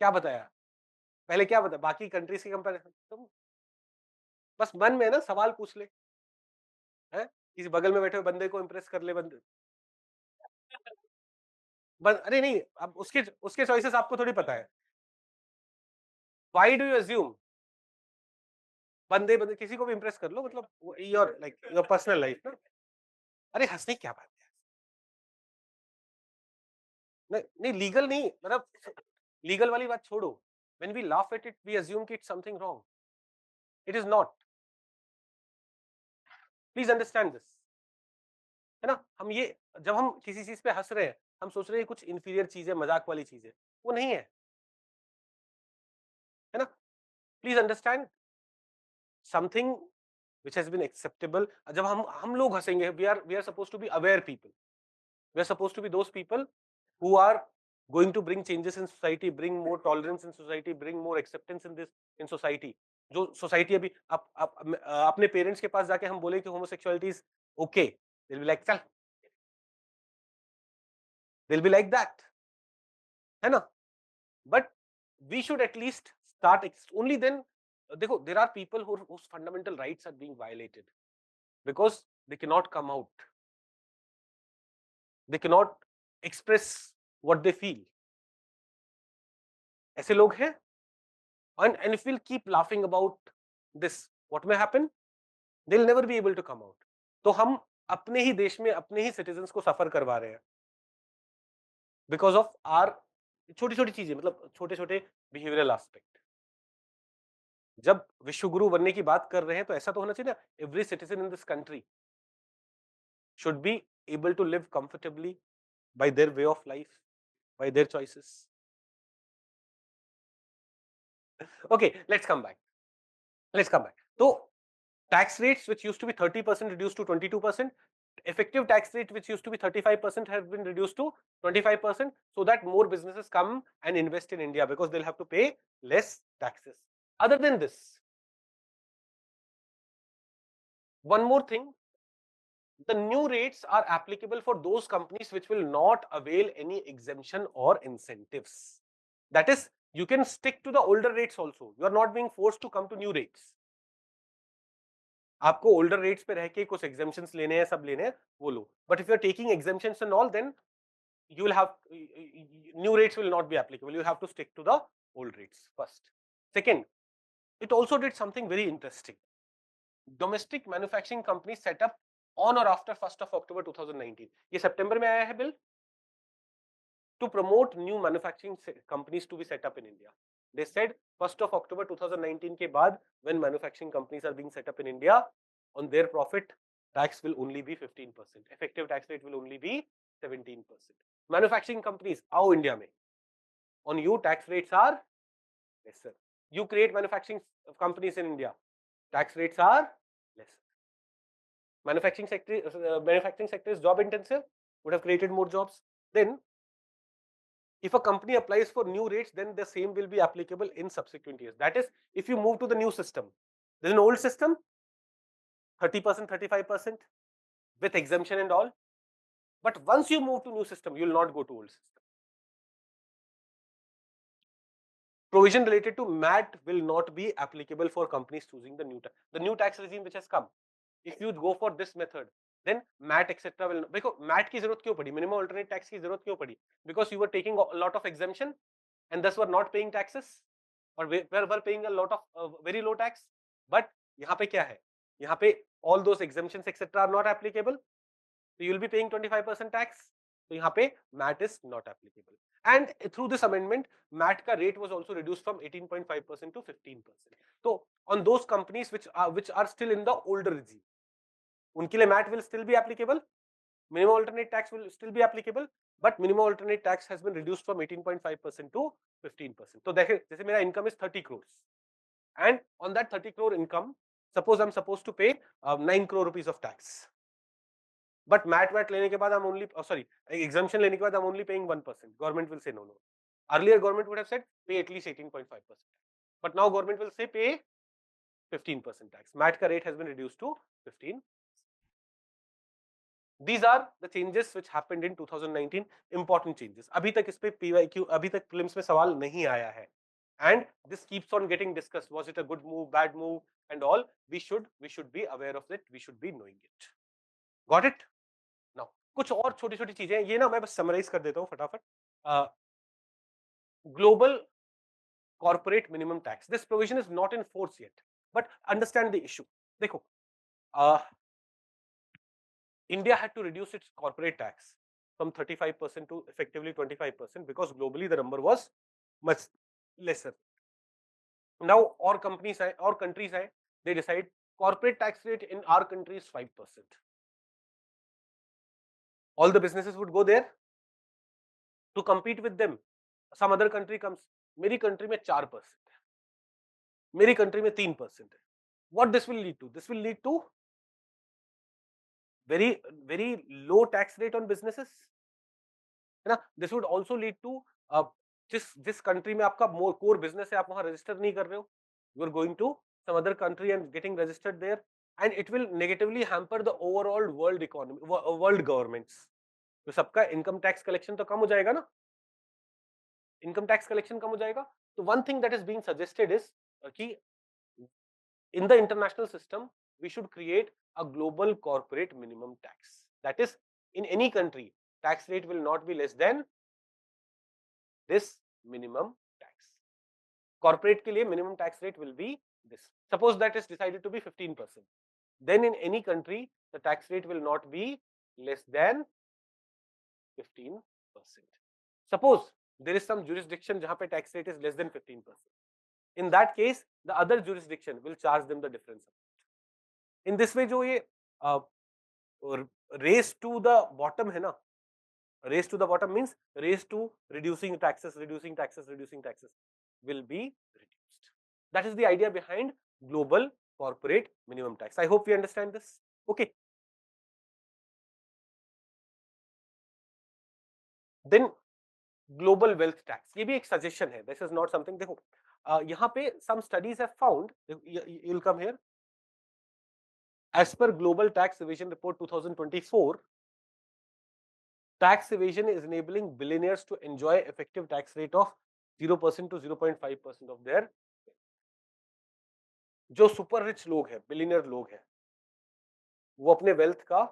क्या बताया पहले, क्या बताया बाकी कंट्रीज के कंपेरिजन? तुम बस मन में ना सवाल पूछ ले, है किसी बगल में बैठे हुए बंदे को इंप्रेस कर ले, बंदे अरे नहीं, अब उसके उसके चॉइसेस आपको थोड़ी पता है. Why do you assume? बंदे किसी को भी इंप्रेस कर लो, मतलब your like your personal life ना. अरे हंसने की क्या बात है? नहीं नहीं, लीगल नहीं, मतलब लीगल वाली बात छोड़ो. When we laugh at it we assume कि it's something wrong. It is not. Please understand this, है ना? हम ये जब हम किसी चीज पे हंस रहे हैं, हम सोच रहे हैं कुछ इंफीरियर चीज है, मजाक वाली चीज है, वो नहीं है ना? Please understand something which has been acceptable. जब हम लोग हंसेंगे, we are supposed to be aware people. We are supposed to be those people who are going to bring changes in society, bring more tolerance in society, bring more acceptance in society. जो society अभी अपने parents के पास जाके हम बोले कि homosexuality is okay, they'll be like, चल, they'll be like that, है ना? But we should at least start only then. देखो, there are people whose fundamental rights are being violated because they cannot come out. they cannot express what they feel. ऐसे लोग हैं, and if we'll keep laughing about this, what may happen? They'll never be able to come out. तो हम अपने ही देश में अपने ही citizens को सफर करवा रहे हैं बिकॉज ऑफ आर छोटी छोटी चीजें, मतलब छोटे छोटे बिहेवियरल एस्पेक्ट। जब विश्वगुरु बनने की बात कर रहे हैं तो ऐसा तो होना चाहिए ना, every citizen in this country should be able to live comfortably by their way of life, by their choices. Okay, let's come back. So tax rates which used to be 30% reduced to 22%, effective tax rate which used to be 35% has been reduced to 25%, so that more businesses come and invest in India because they'll have to pay less taxes. Other than this, one more thing, the new rates are applicable for those companies which will not avail any exemption or incentives. That is, you can stick to the older rates also. You are not being forced to come to new rates. आपको older rates पे रह के कुछ exemptions लेने हैं, सब लेने हैं, वो लो. But if you are taking exemptions and all, then you will have new rates will not be applicable. You have to stick to the old rates first. Second, it also did something very interesting. Domestic manufacturing companies set up on or after 1st of October 2019. ये सितंबर में आया है bill, to promote new manufacturing companies to be set up in India. They said 1st of October 2019 के बाद when manufacturing companies are being set up in India, on their profit tax will only be 15%. Effective tax rate will only be 17%. Manufacturing companies आओ India में, on you tax rates are lesser. You create manufacturing companies in India, tax rates are lesser. Manufacturing sector is job intensive, would have created more jobs. Then if a company applies for new rates, then the same will be applicable in subsequent years. That is, if you move to the new system, there's an old system, 30%, 35% with exemption and all. But once you move to new system, you will not go to old system. Provision related to MAT will not be applicable for companies choosing the new tax regime which has come. If you go for this method, then MAT etc. will, because MAT की जरूरत क्यों पड़ी, minimum alternate tax की जरूरत क्यों पड़ी? Because you were taking a lot of exemption and thus were not paying taxes, or were paying a lot of very low tax. But यहाँ पे क्या है? यहाँ पे all those exemptions etc. are not applicable, so you will be paying 25% tax. So यहाँ पे MAT is not applicable. And through this amendment, MAT का rate was also reduced from 18.5% to 15%. So on those companies which are still in the older regime, उनके लिए MAT will still be applicable, minimum alternate tax will still be applicable, but minimum alternate tax has been reduced from 18.5% to 15%. तो देखिए, जैसे मेरा income is 30 crores, and on that 30 crore income, suppose I'm supposed to pay 9 crore rupees of tax. But MAT लेने के बाद I'm only, exemption लेने के बाद I'm only paying 1%. Government will say no. Earlier government would have said pay at least 18.5%. But now government will say pay 15% tax. MAT का rate has been reduced to 15%. These are the changes which happened in 2019. Important changes. अभी तक इस पे PYQ, अभी तक prelims में सवाल नहीं आया है. And this keeps on getting discussed. Was it a good move, bad move, and all? We should be aware of it. We should be knowing it. Got it? Now, कुछ और छोटी छोटी चीजें, ये ना मैं बस समराइज कर देता हूँ फटाफट. Global corporate minimum tax. This provision is not in force yet, but understand the issue. देखो, India had to reduce its corporate tax from 35% to effectively 25% because globally the number was much lesser. Now, or companies or countries they decide corporate tax rate in our country is 5%. All the businesses would go there to compete with them. Some other country comes, मेरी country में 4% है, मेरी country में 3% है. What this will lead to? This will lead to very low tax rate on businesses, है ना? This would also lead to जिस country में आपका more core business है, आप वहाँ register नहीं कर रहे हो, you are going to some other country and getting registered there, and it will negatively hamper the overall world economy, world governments. तो सबका income tax collection तो कम हो जाएगा ना, income tax collection कम हो जाएगा. So one thing that is being suggested is कि in the international system we should create a global corporate minimum tax. That is, in any country tax rate will not be less than this minimum tax. Corporate के लिए minimum tax rate will be this. Suppose that is decided to be 15%. Then in any country, the tax rate will not be less than 15%. Suppose there is some jurisdiction जहां पे tax rate is less than 15%. In that case, the other jurisdiction will charge them the difference. In this way, जो ये race to the bottom है ना, race to the bottom means race to reducing taxes will be reduced. That is the idea behind global corporate minimum tax. I hope we understand this. Okay. Then global wealth tax, ये भी एक suggestion है. This is not something. देखो यहाँ पे some studies have found, you'll come here. As per Global Tax Evasion Report 2024, tax evasion is enabling billionaires to enjoy effective tax rate of 0% to 0.5% of their. जो super rich लोग हैं, billionaire लोग हैं, वो अपने वेल्थ का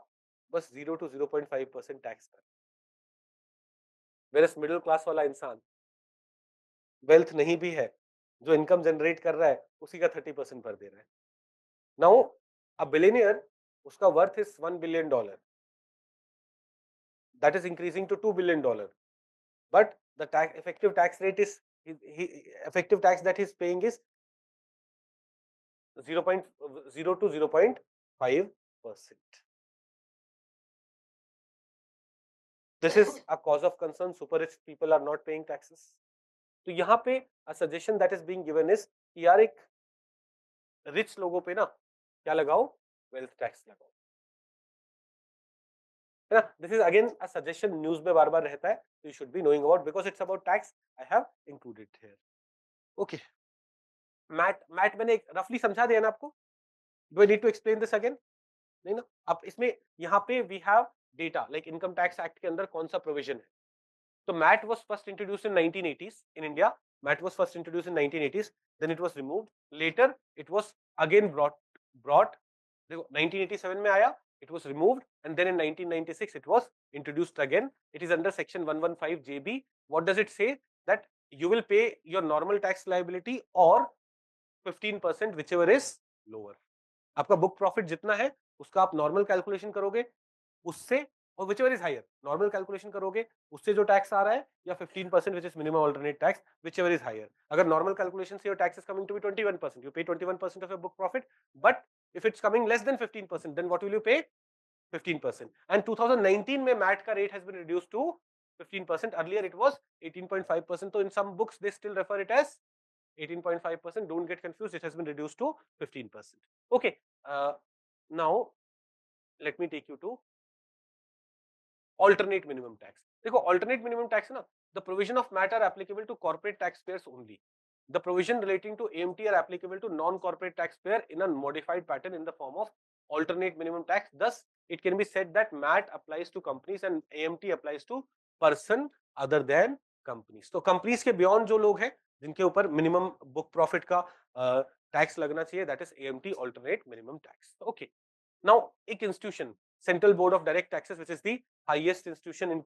बस 0 to 0.5% tax कर, वेरस मिडिल क्लास वाला इंसान वेल्थ नहीं भी है, जो इनकम जनरेट कर रहा है उसी का 30% भर दे रहा है. नाउ अ बिलियनियर, उसका worth is $1 billion, that is increasing to $2 billion, but the effective tax rate is effective tax that he's paying is 0.0 to 0.5%. This is a cause of concern. Super rich people are not paying taxes. तो यहाँ पे a suggestion that is being given is कि यार एक rich लोगों पे ना क्या लगाओ, wealth tax लगाओ, है ना. This is again a suggestion, news में बार बार रहता है, so you should be knowing about, because it's about tax, I have included here. Okay. मैट मैंने रफली समझा दिया ना आपको. Do I need to explain this again? नहीं ना. अब इसमें यहाँ पे we have data like income tax act के अंदर कौन सा provision है. So MAT was first introduced in 1980s in India. MAT was first introduced in 1980s. Then it was removed. Later it was again brought. 1987 में आया. It was removed, and then in 1996 it was introduced again. It is under section 115 JB. What does it say? That you will pay your normal tax liability or 15%, whichever is lower. आपका book profit जितना है उसका आप normal calculation करोगे, उससे और whichever is higher, normal calculation करोगे, उससे जो tax आ रहा है, या 15% which is minimum alternate tax, whichever is higher. अगर normal calculation से your tax is coming to be 21%, you pay 21% of your book profit. But if it's coming less than 15%, then what will you pay? 15%. And 2019 में MAT का rate has been reduced to 15%. Earlier it was 18.5%. So in some books they still refer it as 18.5%. Don't get confused. It has been reduced to 15%. Okay. Now let me take you to alternate minimum tax. देखो alternate minimum tax है ना, the provision of MAT are applicable to corporate taxpayers only. The provision relating to AMT are applicable to non-corporate taxpayer in a modified pattern in the form of alternate minimum tax. Thus, it can be said that MAT applies to companies and AMT applies to person other than companies. तो companies के beyond जो लोग हैं जिनके ऊपर minimum book profit का tax लगना चाहिए, that is AMT, alternate minimum tax. Okay. Now, एक institution, Central Board of Direct Taxes, which is the highest institution in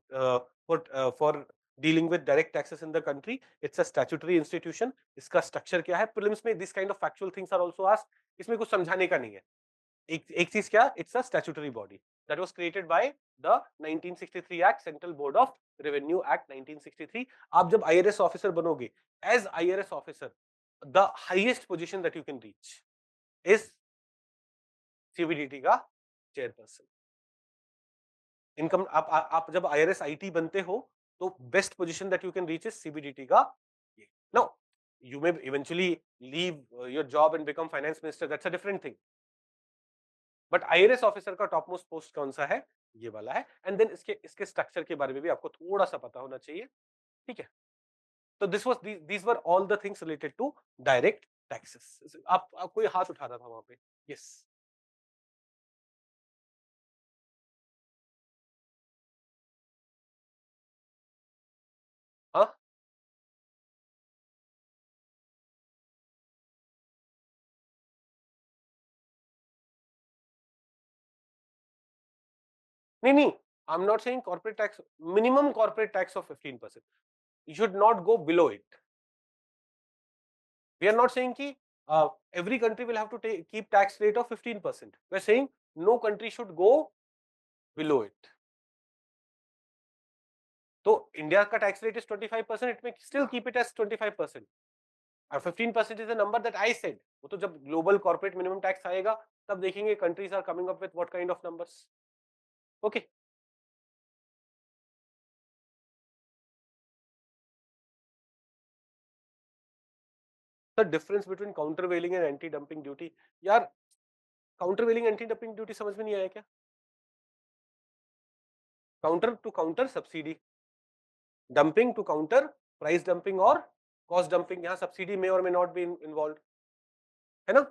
for dealing with direct taxes in the country. It's a statutory institution. इसका structure क्या है? Prelims में this kind of factual things are also asked. इसमें कुछ समझाने का नहीं है. एक चीज क्या? It's a statutory body that was created by the 1963 Act, Central Board of Revenue Act 1963. आप जब IRS officer बनोगे, as IRS officer, the highest position that you can reach is CBDT का चेयरपर्सन. इनकम आप जब IRS IT बनते हो तो best position that you can reach is CBDT का. Now you may eventually leave your job and become finance minister, that's a different thing, but IRS officer का top most post कौन सा है? ये वाला है. एंड देन इसके structure के बारे में भी आपको थोड़ा सा पता होना चाहिए. ठीक है. तो these were all the things related to direct taxes. आप कोई हाथ उठा रहा था वहां पे? यस. हाँ, नहीं नहीं, I'm not saying corporate tax, minimum corporate tax of 15%. You should not go below it. We are not saying ki every country will have to keep tax rate of 15%. We are saying no country should go below it. तो India का tax rate is 25%, it may still keep it as 25%. और 15% is the number that I said. वो तो जब global corporate minimum tax आएगा तब देखेंगे countries are coming up with what kind of numbers. Okay. The difference between countervailing and anti dumping duty. यार countervailing anti dumping duty समझ में नहीं आया क्या? Counter to counter subsidy, dumping to counter price dumping और cost dumping. यहाँ subsidy में और मे नॉट बी इन्वॉल्व, है ना?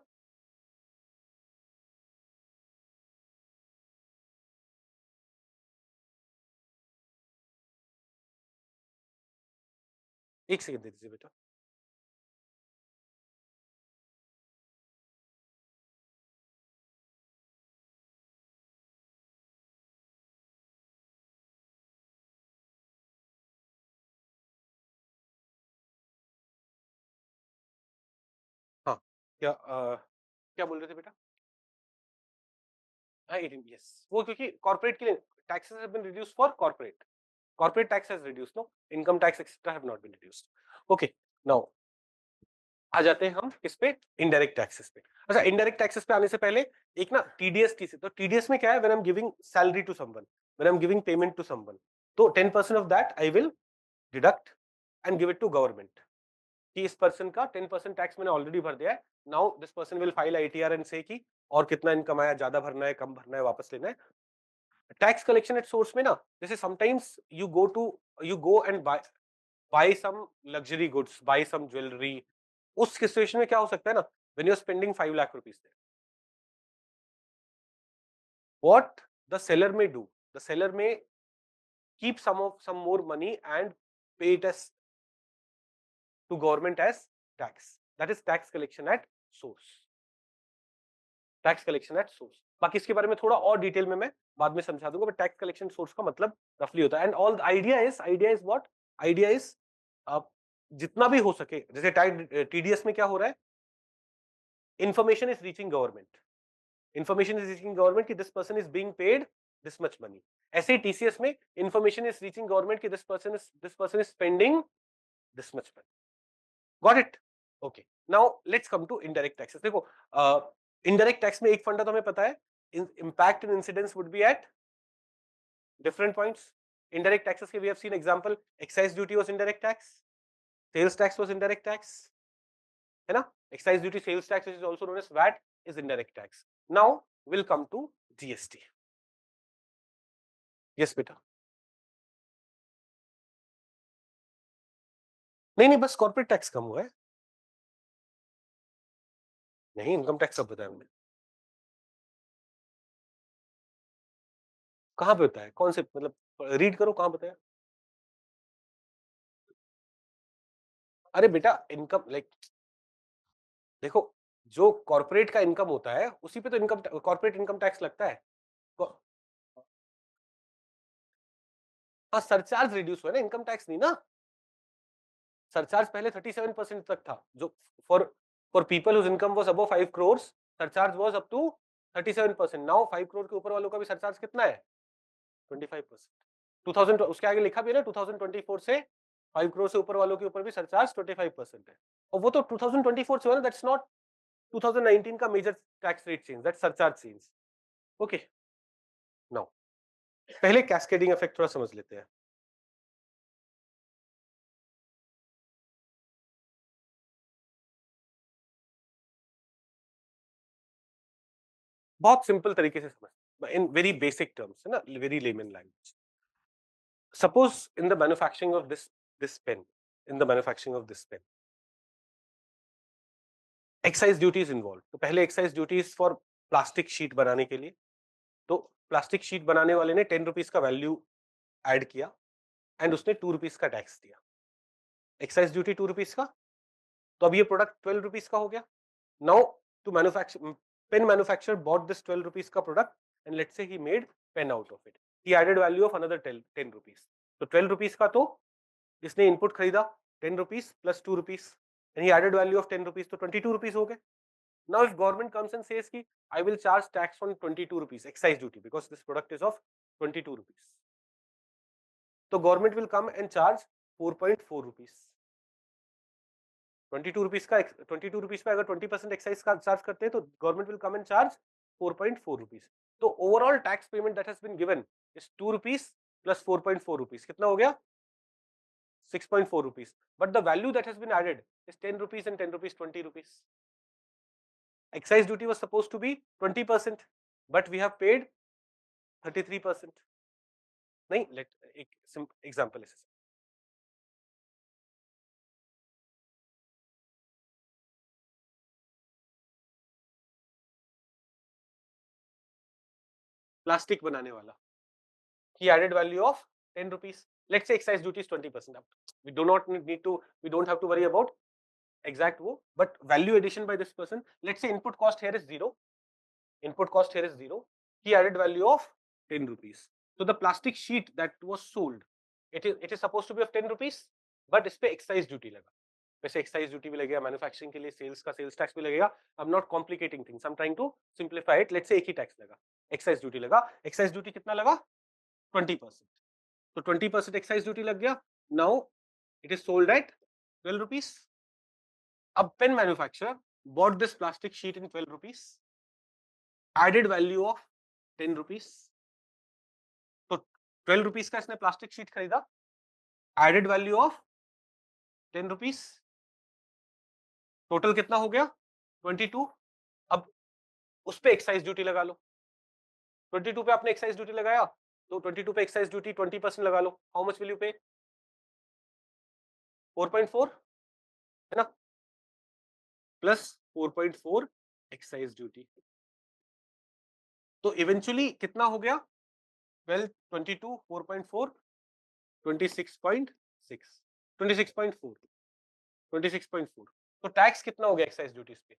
एक सेकंड दे दीजिए बेटा. हाँ, क्या बोल रहे थे बेटा? हाँ, 18, yes. वो क्योंकि कॉर्पोरेट के लिए taxes have been reduced for corporate. Corporate tax has reduced, no? Income tax etc. have not been reduced. Okay, now आ जाते हैं हम किस पे? Indirect taxes पे. अच्छा, indirect taxes पे आने से पहले एक ना TDS से, तो TDS में क्या है? When I'm giving salary to someone, when I'm giving payment to someone, तो 10% of that I will deduct and give it to government. कि इस पर्सन का 10% टैक्स मैंने ऑलरेडी भर दिया है. Now this person will file ITR and से कि और कितना इनकम आया, ज्यादा भरना है, कम भरना है, वापस लेना है. टैक्स कलेक्शन एट सोर्स में ना, जैसे sometimes you go and buy some luxury goods, buy some jewellery. उस सिचुएशन में क्या हो सकता है ना, when you are spending 5 lakh rupees there, what the seller may do, the seller may keep some more money and pay it as to government as tax. That is tax collection at source. Tax collection at source. बाकी इसके बारे में थोड़ा और detail में मैं बाद में समझा दूंगा, बट टैक्स कलेक्शन सोर्स का मतलब रफली होता है. And all idea is what? Idea is जितना भी हो सके, जैसे टीडीएस में क्या हो रहा है? Information is reaching government, information is reaching government कि this person is being paid this much money. ऐसे ही टीसीएस में इंफॉर्मेशन इज रीचिंग गवर्नमेंट कि this person is spending this much money. Got it? Okay. Now let's come to indirect taxes. देखो, indirect tax में एक फंडा तो हमें पता है, impact and incidence would be at different points. Indirect taxes के we have seen example, excise duty was indirect tax, sales tax was indirect tax, है ना? Excise duty, sales tax, which is also known as VAT, is indirect tax. Now we'll come to GST. Yes बेटा. नहीं, बस corporate tax कम हुआ है. नहीं, income tax सब बताया हमने. कहाँ पे होता है? कौन से, मतलब रीड करो कहाँ बताया. अरे बेटा, इनकम लाइक देखो, जो कॉर्पोरेट का इनकम होता है उसी पे तो इनकम कॉर्पोरेट इनकम टैक्स लगता है. हाँ, सरचार्ज रिड्यूस हुआ ना, इनकम टैक्स नहीं ना. सरचार्ज पहले 37% तक था, जो for for people whose income was above 5 crore, surcharge was up to 37%. Now 5 crore के ऊपर वालों का भी सरचार्ज कितना है? 25%. 2000 उसके आगे लिखा भी है ना, 2024 से 5 करोड़ से ऊपर वालों के ऊपर भी सरचार्ज 25% है. और वो तो 2024 से हुआ ना, दैट्स नॉट 2019 का major tax rate change, that's surcharge change. Okay. Now पहले कैस्केडिंग इफेक्ट थोड़ा समझ लेते हैं. बहुत सिंपल तरीके से समझ, इन वेरी बेसिक टर्म्स, है ना, very layman language. Suppose in the manufacturing of this pen, in the manufacturing of this pen, excise duty is involved. तो पहले excise duty is for plastic sheet बनाने के लिए. तो प्लास्टिक शीट बनाने वाले ने 10 रुपीज का वैल्यू ऐड किया एंड उसने 2 रुपीज का टैक्स दिया. एक्साइज ड्यूटी 2 रुपीज का, तो अब ये प्रोडक्ट 12 रुपीज का हो गया. Now to manufacture, pen manufacturer bought this 12 rupees का product and let's say he made pen out of it. he added value of another 10 rupees. तो 12 rupees का तो इसने इनपुट खरीदा 10 rupees plus 2 rupees and he added value of 10 rupees, तो 22 rupees हो गए. Now if government comes and says ki I will charge tax on 22 rupees excise duty because this product is of 22 rupees, so government will come and charge 4.4 rupees. 22 rupees का 22 rupees पे अगर 20% excise का charge करते हैं तो government will come and charge 4.4 rupees. तो overall tax payment that has been given is 2 rupees plus 4.4 rupees. कितना हो गया? 6.4 rupees. But the value that has been added is 10 rupees and 10 rupees 20 rupees. Excise duty was supposed to be 20%, but we have paid 33%. नहीं, let एक example is plastic बनाने वाला. He added value of 10 rupees. Let's say excise duty is 20%. We do not need to, we don't have to worry about exact wo, but value addition by this person. Let's say input cost here is 0. Input cost here is 0. He added value of 10 rupees. So the plastic sheet that was sold, it is supposed to be of 10 rupees, but इस पे excise duty लगा. वैसे excise duty भी लगेगा, manufacturing के लिए sales का sales tax भी लगेगा. I'm not complicating things. I'm trying to simplify it. Let's say एक ही tax लगा, excise duty लगा. Excise duty कितना लगा? 20%. So 20% excise duty लग गया. Now it is sold at 12 rupees. A pen manufacturer bought this plastic sheet in 12 rupees, added value of 10 rupees. तो 12 rupees का इसने प्लास्टिक शीट खरीदा, added value of 10 rupees. Total कितना हो गया? 22. अब उस पे एक्साइज ड्यूटी लगा लो. 22 पे आपने एक्साइज ड्यूटी लगाया, तो 22 पे एक्साइज ड्यूटी 20% लगा लो. हाउ मच विल यू पे? 4.4 है ना, प्लस 4.4 एक्साइज ड्यूटी. तो इवेंचुअली कितना हो गया? 12, 22, 4.4, 26.6, 26.4, 26.4. तो टैक्स कितना हो गया एक्साइज ड्यूटीज पे?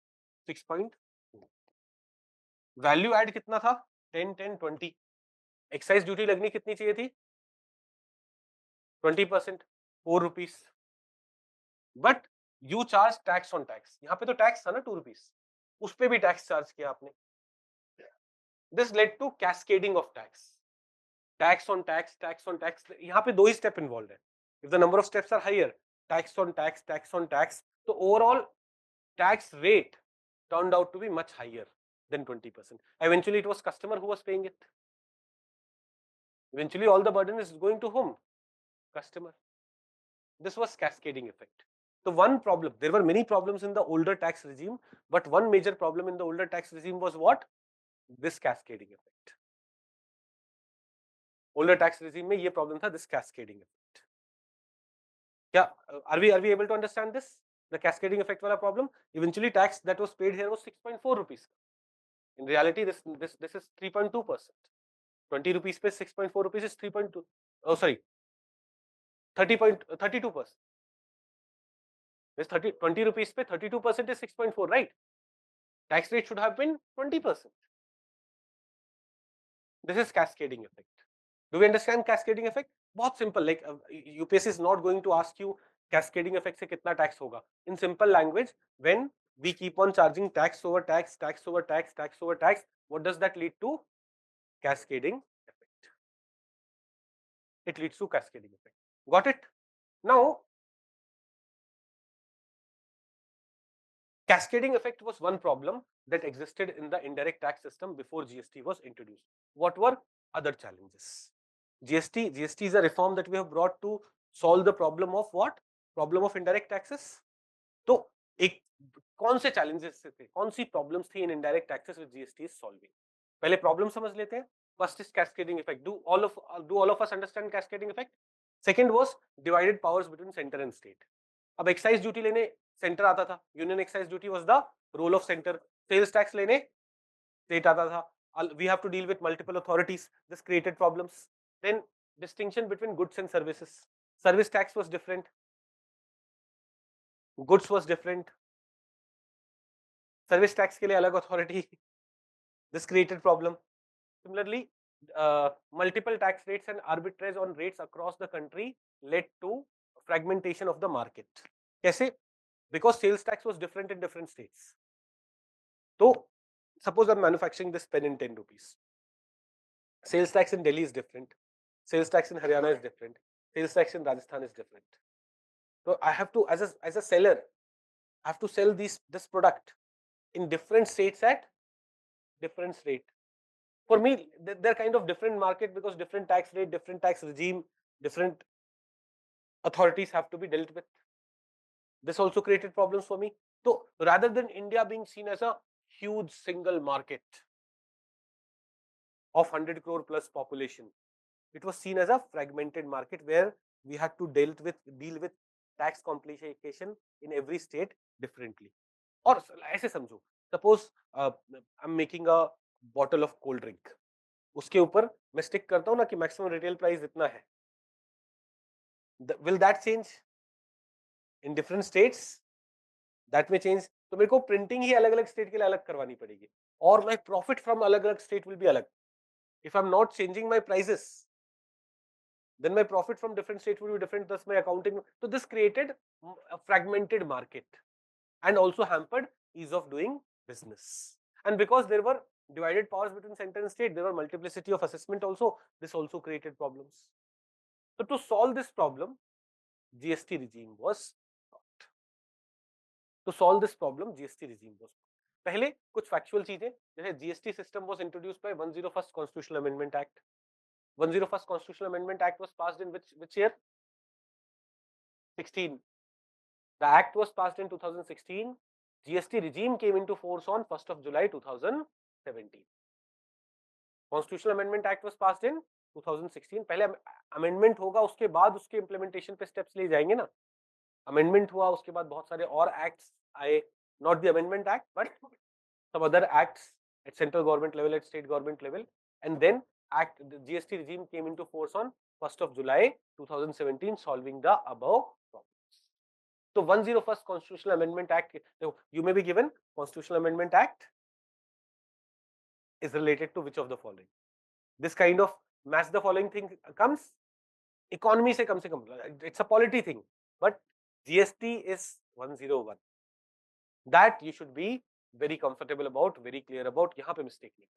6.4. वैल्यू ऐड कितना था? 10, 10, 20. एक्साइज ड्यूटी लगनी कितनी चाहिए थी? 20%, 4 rupees. But you charge tax on tax. यहां पे तो टैक्स था ना 2 रुपीस, उस पे भी टैक्स चार्ज किया आपने. This led to cascading of tax. Tax on tax, tax on tax. यहाँ पे 2 ही स्टेप इन्वॉल्व है. If the number of steps are higher, tax on tax, tax on tax, तो overall tax rate turned out to be much higher than 20%. Eventually it was customer who was paying it. Eventually all the burden is going to whom? Customer. This was cascading effect. So one problem, there were many problems in the older tax regime, but one major problem in the older tax regime was what? This cascading effect. Older tax regime में ये problem था, this cascading effect. क्या are we able to understand this? The cascading effect वाला problem. Eventually tax that was paid here was 6.4 rupees. In reality, this is 3.2%. 20 rupees पे 6.4 rupees is 3.2. Oh, sorry, 30.32%. This 20 rupees पे 32% is 6.4, right? Tax rate should have been 20%. This is cascading effect. Do we understand cascading effect? बहुत simple. Like UPSC is not going to ask you cascading effect से कितना tax होगा. In simple language, when we keep on charging tax over tax, tax over tax, tax over tax, what does that lead to? Cascading effect. It leads to cascading effect. Got it? Now, cascading effect was one problem that existed in the indirect tax system before GST was introduced. What were other challenges? GST is a reform that we have brought to solve the problem of what? Problem of indirect taxes. तो एक कौन से challenges थे, कौन सी problems थी in indirect taxes which GST is solving? पहले problem समझ लेते हैं. First is cascading effect. Do all of us understand cascading effect? Second was divided powers between center and state. अब excise duty लेने centre आता था, union excise duty was the role of centre. Sales tax लेने state आता था. We have to deal with multiple authorities. This created problems. Then distinction between goods and services. Service tax was different, goods was different. Service tax के लिए अलग authority. This created problem. Similarly, multiple tax rates and arbitrage on rates across the country led to fragmentation of the market. कैसे? Because sales tax was different in different states. So suppose I'm manufacturing this pen in 10 rupees. Sales tax in Delhi is different. Sales tax in Haryana is different. Sales tax in Rajasthan is different. So I have to, as a seller, I have to sell this product in different states at different rate. For me, they're kind of different market because different tax rate, different tax regime, different authorities have to be dealt with. This also created problems for me. So rather than India being seen as a huge single market of 100 crore plus population, it was seen as a fragmented market where we had to deal with tax complication in every state differently. और ऐसे समझो, suppose I'm making a bottle of cold drink, उसके ऊपर मैं stick करता हूँ ना कि मैक्सिमम रिटेल प्राइस इतना है. Will that change in different states? That may change. तो मेरे को प्रिंटिंग ही अलग अलग स्टेट के लिए अलग करवानी पड़ेगी और माय प्रॉफिट फ्रॉम अलग अलग स्टेट विल बी अलग. If I'm not changing my prices, then my profit from different states will be different, thus my accounting. So this created a fragmented market and also hampered ease of doing business. And because there were divided powers between center and state, there were multiplicity of assessment also. This also created problems. So to solve this problem, GST regime was brought. To solve this problem, GST regime was brought. पहले कुछ factual चीजें, जैसे GST system was introduced by 101st Constitutional Amendment Act. 101st Constitutional Amendment Act was passed in which year? 16. The act was passed in 2016. GST regime came into force on 1st of July 2017. Constitutional Amendment Act was passed in 2016. पहले amendment होगा, उसके बाद उसके implementation पे steps ले जाएंगे ना. Amendment हुआ, उसके बाद बहुत सारे और एक्ट्स आए, not the Amendment Act but some other acts at central government level, at state government level, and then the GST regime came into force on 1st of July 2017, solving the above problems. So 101st Constitutional Amendment Act, you may be given Constitutional Amendment Act is related to which of the following? This kind of match the following thing comes, economy se kam, it's a polity thing, but GST is 101. That you should be very comfortable about, very clear about. यहाँ पे mistake नहीं.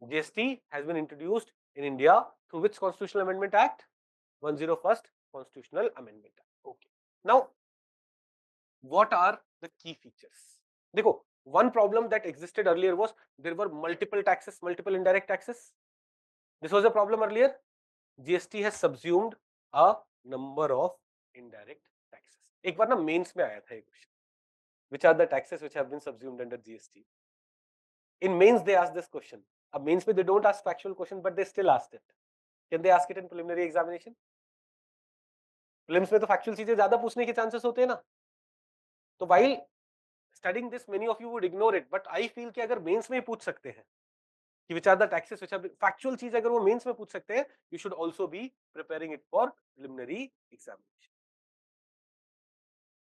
GST has been introduced in India through which Constitutional Amendment Act? 101st Constitutional Amendment Act. Okay. Now, what are the key features? देखो, one problem that existed earlier was there were multiple taxes, multiple indirect taxes. This was a problem earlier. GST has subsumed a number of indirect taxes. एक बार ना mains में आया था एक question. Which are the taxes which have been subsumed under GST? In mains they ask this question. अब mains में they don't ask factual question but they still asked it. Can they ask it in preliminary examination? Prelims में तो factual चीजें ज्यादा पूछने के chances होते हैं ना. तो while studying this many of you would ignore it, but I feel कि अगर mains में ही पूछ सकते हैं कि which are the taxes which have been factual चीज अगर वो mains में पूछ सकते हैं, you should also be preparing it for preliminary examination.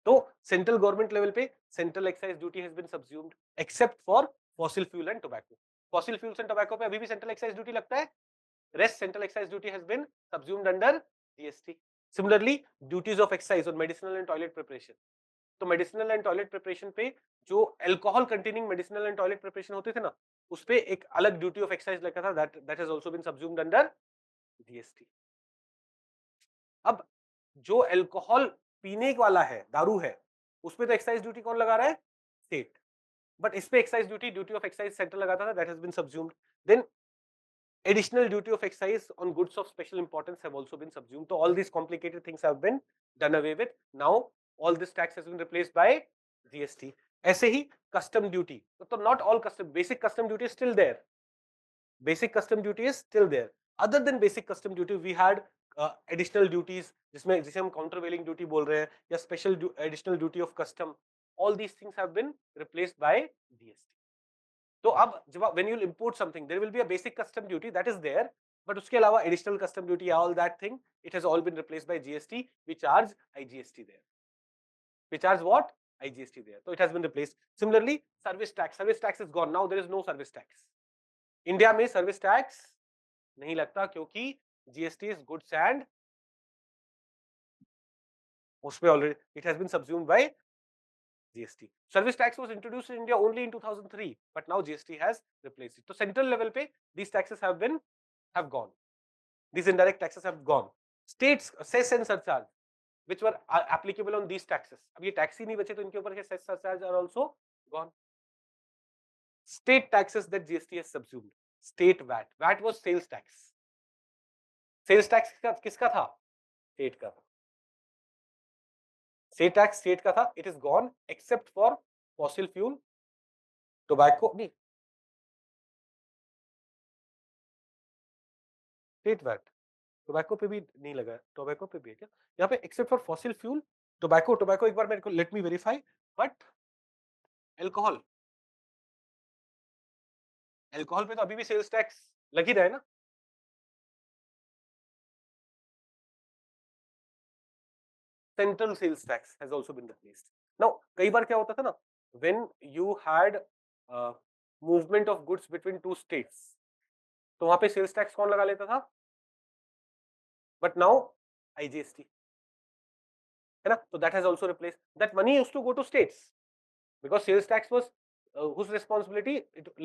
तो सेंट्रल गवर्नमेंट लेवल पे central excise duty has been subsumed except for fossil fuel and tobacco. Fossil fuels and tobacco पे अभी भी सेंट्रल एक्साइज ड्यूटी लगता है. Rest central excise duty has been subsumed under GST. Similarly duties of excise on medicinal and toilet preparation. तो medicinal and toilet preparation पे जो alcohol containing medicinal and toilet preparation होते थे ना, उस पे एक अलग ड्यूटी ऑफ एक्साइज लगा था. That has also been subsumed under GST. अब जो अल्कोहल पीने वाला है, दारू है, उसपे तो एक्साइज ड्यूटी कौन लगा रहा है? स्टेट. बट इस पे excise duty of excise centre लगाता था. That has been subsumed. Then additional duty of excise on goods of special importance have also been subsumed. So all these complicated things have been done away with. Now all this tax has been replaced by GST. ऐसे ही custom duty. So not all custom, basic custom duty is still there. Basic custom duty is still there. Other than basic custom duty, we had additional duties, जिसे हम countervailing duty बोल रहे हैं, या special additional duty of custom. All these things have been replaced by GST. तो अब जब when you import something, there will be a basic custom duty that is there, but उसके अलावा additional custom duty, all that thing, it has all been replaced by GST. We charge IGST there. We charge what? IGST there. So it has been replaced. Similarly, service tax. Service tax is gone. Now there is no service tax. India में service tax नहीं लगता क्योंकि GST is goods and उसमें already it has been subsumed by GST. Service tax was introduced in India only in 2003, but now GST has replaced it. So central level पे these taxes have gone. These indirect taxes have gone. States cess and surcharge, which were applicable on these taxes. अब ये tax ही नहीं बचे तो इनके ऊपर के cess surcharge are also gone. State taxes that GST has subsumed. State VAT. VAT was sales tax. Sales tax किसका था? State का. State tax state का था. It is gone except for fossil fuel, tobacco. नहीं. State VAT. Tobacco पे भी नहीं लगा, टोबैको पे भी है क्या? यहाँ पे accept for fossil fuel, tobacco एक बार मेरे को let me verify, but alcohol पे तो अभी भी सेल्स टैक्स लग ही रहा है ना? Central sales tax has also been replaced. Now कई बार क्या होता था ना, when you had movement of goods between two states, तो वहां पे सेल्स टैक्स कौन लगा लेता था? बट नाउ IGST है ना, तो that has also replaced. That money used to go to states because sales tax was whose responsibility,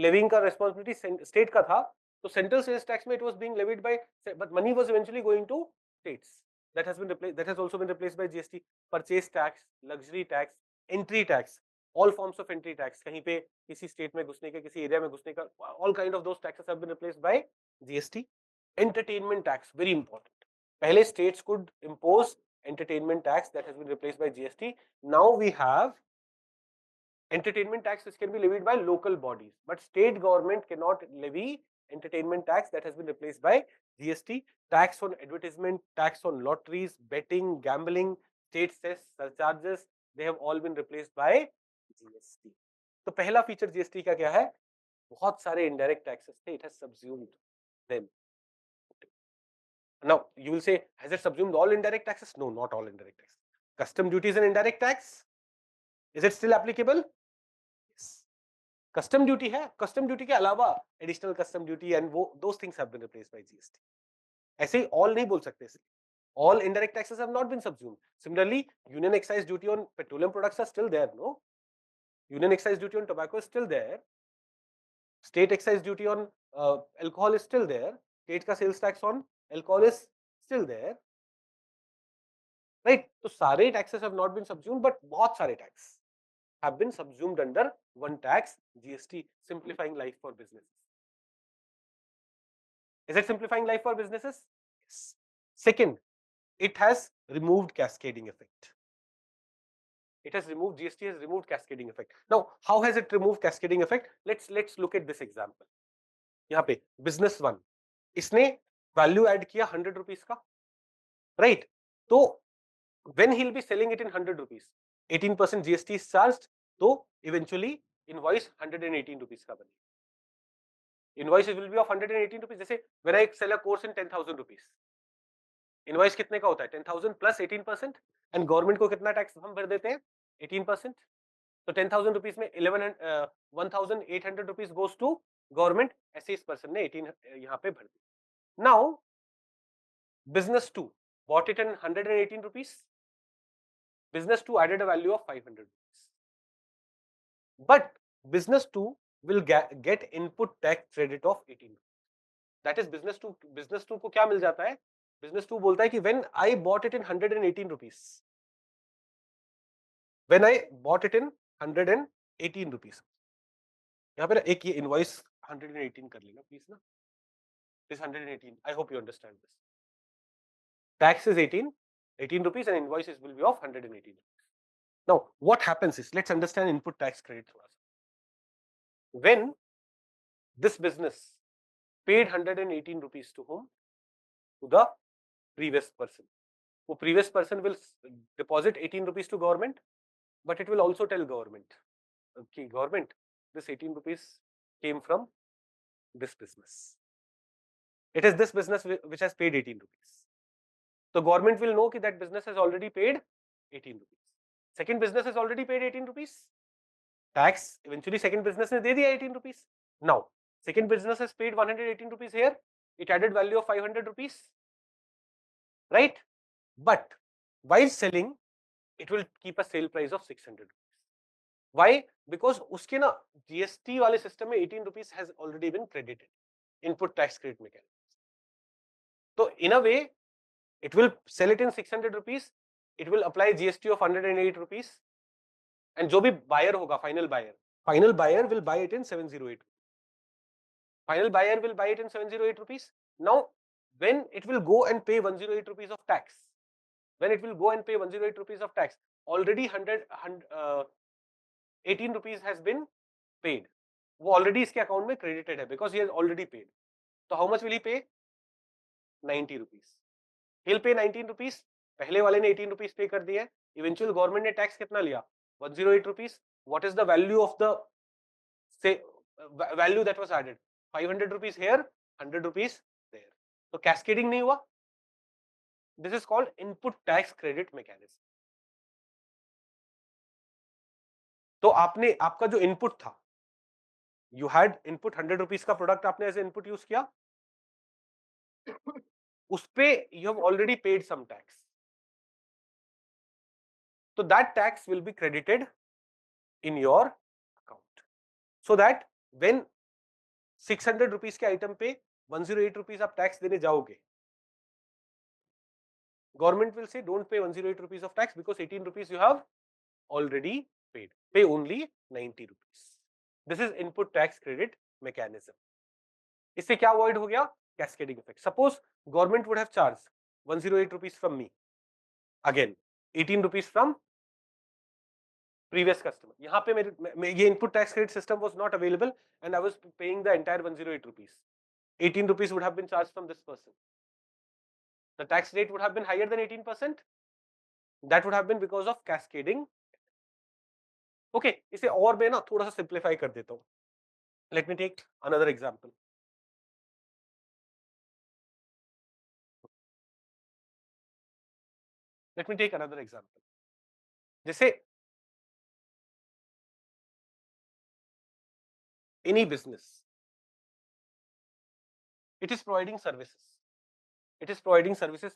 levying का responsibility state का था, तो central sales tax में it was being levied by, but money was eventually going to states. That has been replaced. That has also been replaced by GST. Purchase tax, luxury tax, entry tax, all forms of entry tax. कहीं पे किसी state में घुसने के, किसी area में घुसने का, all kind of those taxes have been replaced by GST. Entertainment tax, very important. पहले states could impose entertainment tax, that has been replaced by GST. Now we have entertainment tax which can be levied by local bodies, but state government cannot levy entertainment tax. That has been replaced by GST. Tax on advertisement, tax on lotteries, betting, gambling, state cess, surcharges, they have all been replaced by GST. तो पहला feature GST का क्या है? बहुत सारे indirect taxes थे, it has subsumed them. Now you will say, has it subsumed all indirect taxes? No, not all indirect taxes. Custom duty is an indirect tax. Is it still applicable? Custom duty है, custom duty के अलावा additional custom duty and वो those things have been replaced by GST. ऐसे ही all नहीं बोल सकते, all indirect taxes have not been subsumed. Similarly, union excise duty on petroleum products are still there, no? Union excise duty on tobacco is still there. State excise duty on alcohol is still there. State का sales tax on alcohol is still there. Right? तो सारे taxes have not been subsumed, but बहुत सारे tax have been subsumed under one tax, GST, simplifying life for businesses. Is it simplifying life for businesses? Yes. Second, it has removed cascading effect. It has removed, GST has removed cascading effect. Now, how has it removed cascading effect? Let's look at this example. यहाँ पे business one, इसने value add किया 100 rupees का, right? तो when he'll be selling it in 100 rupees, 18% GST is charged, तो eventually invoice 118 rupees का बनेगा. Invoice will be of 118 rupees. जैसे when I sell a course in 10,000 rupees, invoice कितने का होता है? 10,000 plus 18%, and government को कितना टैक्स हम भर देते हैं? 18%. तो 10,000 rupees में 1,800 rupees goes to government. ऐसे इस person ने 18 यहाँ पे भर दिया. Now business 2 bought it in 118 rupees. Business 2 added a value of 500 rupees. But business 2 will get input tax credit of 18 rupees. That is business 2 को क्या मिल जाता है? Business 2 बोलता है कि when I bought it in 118 rupees, when I bought it in 118 rupees, यहाँ पे एक ये invoice 118 कर लेना please ना, this 118, I hope you understand this. Tax is 18 rupees and invoices will be of 118 rupees. Now what happens is, let's understand input tax credit थोड़ा सा. When this business paid 118 rupees to whom? To the previous person. वो previous person will deposit 18 rupees to government, but it will also tell government, okay, government, this 18 rupees came from this business. It is this business which has paid 18 rupees. So government will know that that business has already paid 18 rupees. Second business has already paid 18 rupees. Tax eventually second business ने दे दिया 18 rupees. Now Second business has paid 118 rupees here. It added value of 500 rupees, right? But while selling, it will keep a sale price of 600 rupees. Why? Because uske na GST wale system mein 18 rupees has already been credited, input tax credit mechanism. So in a way, it will sell it in 600 rupees. It will apply GST of 108 rupees. And jo bhi buyer hoga, final buyer will buy it in 708. Final buyer will buy it in 708 rupees. Now, when it will go and pay 108 rupees of tax, already 18 rupees has been paid. वो already इसके account में credited है because he has already paid. So how much will he pay? 90 rupees. He'll pay 19 rupees. पहले वाले ने 18 rupees pay कर दिया है. Eventual government ने tax कितना लिया? 108 rupees. What is the value of the value that was added? 500 rupees here, 100 rupees there. So cascading नहीं हुआ. This is called input tax credit mechanism. तो आपने आपका जो इनपुट था, you had input 100 rupees का प्रोडक्ट आपने एज इनपुट यूज किया, उस पे you have already paid some tax. So that tax will be credited in your account. So that when 600 rupees के आइटम पे 108 rupees आप टैक्स देने जाओगे, government will say don't pay 108 rupees of tax because 18 rupees you have already paid. Pay only 90 rupees. This is input tax credit mechanism. इससे क्या avoid हो गया? Cascading effect. Suppose government would have charged 108 rupees from me. Again, 18 rupees from previous customer. यहाँ पे मेरे ये input tax credit system was not available and I was paying the entire 108 rupees. 18 rupees would have been charged from this person. The tax rate would have been higher than 18%. That would have been because of cascading. Okay, इसे और मैं ना थोड़ा सा simplify कर देता हूँ. Let me take another example. जैसे any business, it is providing services.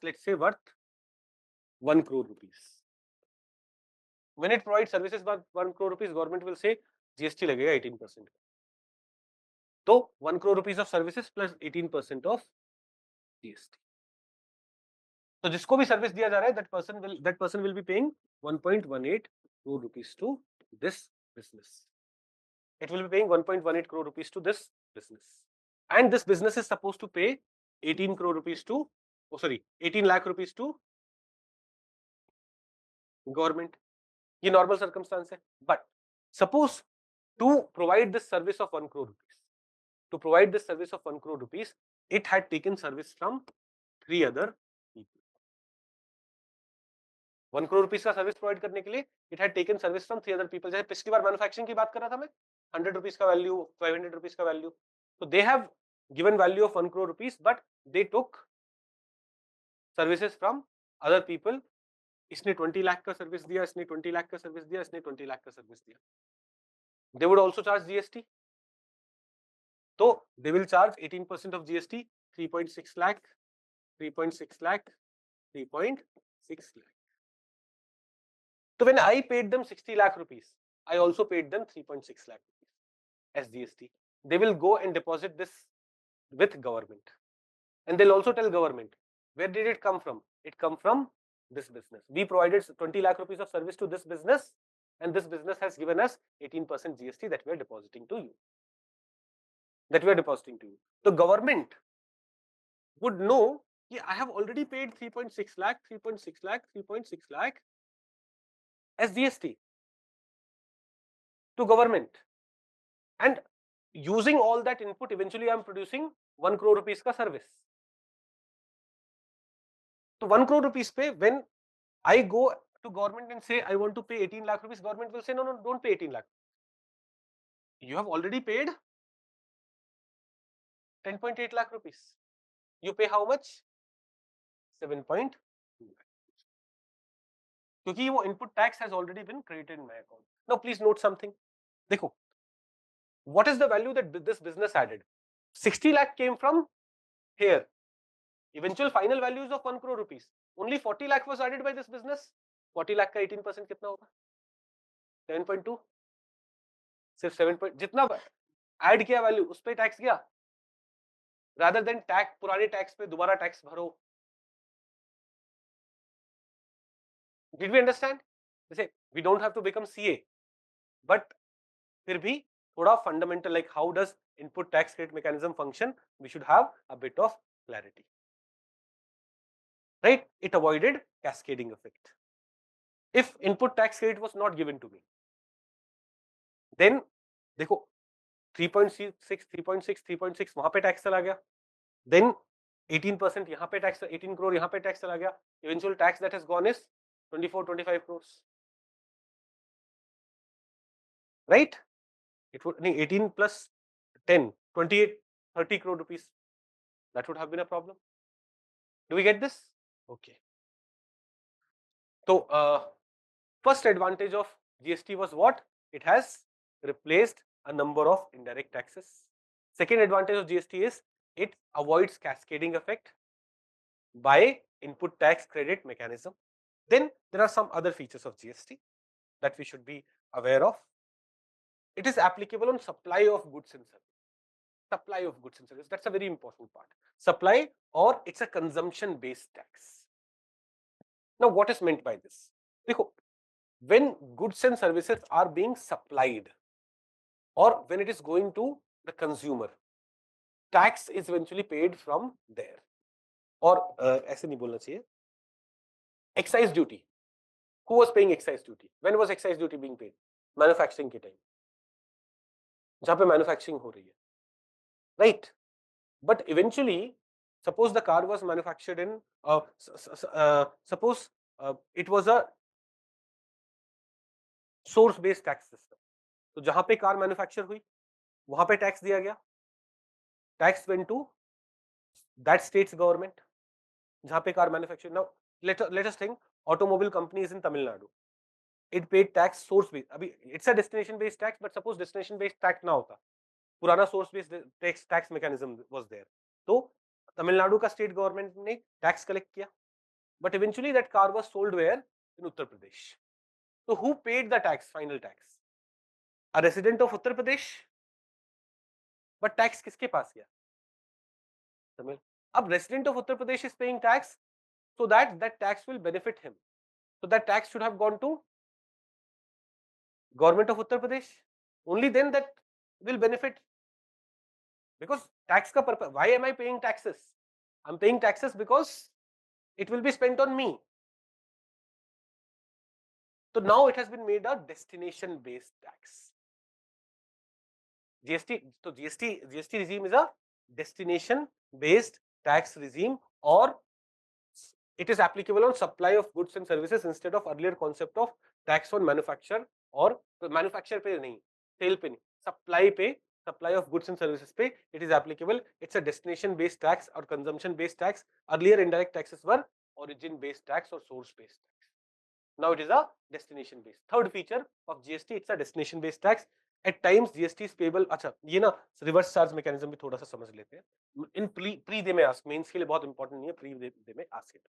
Let's say worth 1 crore rupees. When it provides services worth 1 crore rupees, government will say GST लगेगा 18%. तो 1 crore rupees of services plus 18% of GST. तो जिसको भी service दिया जा रहा है, that person will be paying 1.18 crore rupees to this business. It will be paying 1.18 crore rupees to this business. And this business is supposed to pay 18 lakh rupees to government. ये normal circumstance है. But suppose to provide this service of 1 crore rupees, it had taken service from 3 other people. 1 crore rupees का service provide करने के लिए it had taken service from 3 other people. जैसे पिछली बार manufacturing की बात कर रहा था मैं, 100 rupees का वैल्यू, 500 rupees का value. So they have given value of 1 crore rupees, but they took services from other people. इसने 20 लाख का सर्विस दिया, इसने 20 लाख का सर्विस दिया, इसने 20 लाख का सर्विस दिया. They would also charge GST. So they will charge 18% of GST, 3.6 lakh, 3.6 lakh, 3.6 lakh. So when I paid them 60 lakh rupees, I also paid them 3.6 lakh rupees as GST. They will go and deposit this with government. And they'll also tell government, where did it come from? It come from this business. We provided 20 lakh rupees of service to this business, and this business has given us 18% GST that we are depositing to you. The government would know that I have already paid 3.6 lakh, 3.6 lakh, 3.6 lakh as GST to government. And using all that input, eventually I am producing 1 crore rupees ka service. So 1 crore rupees pe, when I go to government and say I want to pay 18 lakh rupees, government will say no, don't pay 18 lakh. You have already paid 10.8 lakh rupees. You pay how much? 7.2 lakh. क्योंकि वो input tax has already been credited in my account. Now please note something. देखो, What is the value that this business added? 60 lakh came from here. Eventual final values of 1 crore rupees. Only 40 lakh was added by this business. 40 lakh का 18% कितना होगा? 7.2. सिर्फ 7. जितना add किया value उस पे tax गया, rather than टैक्स पुराने टैक्स पे दोबारा टैक्स भरो. Did we understand? जैसे we don't have to become CA, but फिर भी थोड़ा fundamental, like how does input tax credit mechanism function, we should have a bit of clarity, right? It avoided cascading effect. If input tax credit was not given to me, then देखो 3.6 3.6 वहां पे tax चला गया, then 18% यहाँ पे tax, 18 crore यहाँ पे tax चला गया. Eventual tax that has gone is 24-25 crores, right? It would 18 plus 10, 28, 30 crore rupees. That would have been a problem. Do we get this? Okay. So first advantage of GST was what? It has replaced a number of indirect taxes. Second advantage of GST is it avoids cascading effect by input tax credit mechanism. Then there are some other features of GST that we should be aware of. It is applicable on supply of goods and services. Supply of goods and services, that's a very important part. Supply, or it's a consumption based tax. Now what is meant by this? When goods and services are being supplied or when it is going to the consumer, tax is eventually paid from there. Or ऐसे नहीं बोलना चाहिए. Excise duty. Who was paying excise duty? When was excise duty being paid? Manufacturing के time, जहाँ पे manufacturing हो रही है, right? But eventually, suppose the car was manufactured in, suppose it was a source based tax system. तो जहां पे car manufacture हुई वहां पे टैक्स दिया गया, tax went to that states government जहां पे car manufacture. Now let us think automobile companies in Tamil Nadu, it paid tax source based. अभी it's a destination based tax, but suppose destination based tax ना होता, पुराना source based tax mechanism was there, तो तमिलनाडु का state government ने tax collect किया, but eventually that car was sold where? In Uttar Pradesh. तो who paid the tax, final tax? A resident of Uttar Pradesh, but tax किसके पास गया? तमिल. अब resident of Uttar Pradesh is paying tax, so that tax will benefit him, so that tax should have gone to government of Uttar Pradesh. Only then that will benefit, because tax ka purpose, why am I paying taxes? I'm paying taxes because it will be spent on me. So now it has been made a destination based tax. GST, so GST regime is a destination based tax regime, or it is applicable on supply of goods and services instead of earlier concept of tax on manufacture, or manufacture पे नहीं, sale पे नहीं, supply of goods and services पे it is applicable. It's a destination based tax or consumption based tax. Earlier indirect taxes were origin based tax or source based tax. Now it is a destination based. Third feature of GST, it's a destination based tax. At times GST is payable. अच्छा ये ना reverse charge mechanism भी थोड़ा सा समझ लेते हैं. इन pre दे में आस्क, मेंस के लिए बहुत इंपॉर्टेंट नहीं है, प्री दे में ask it.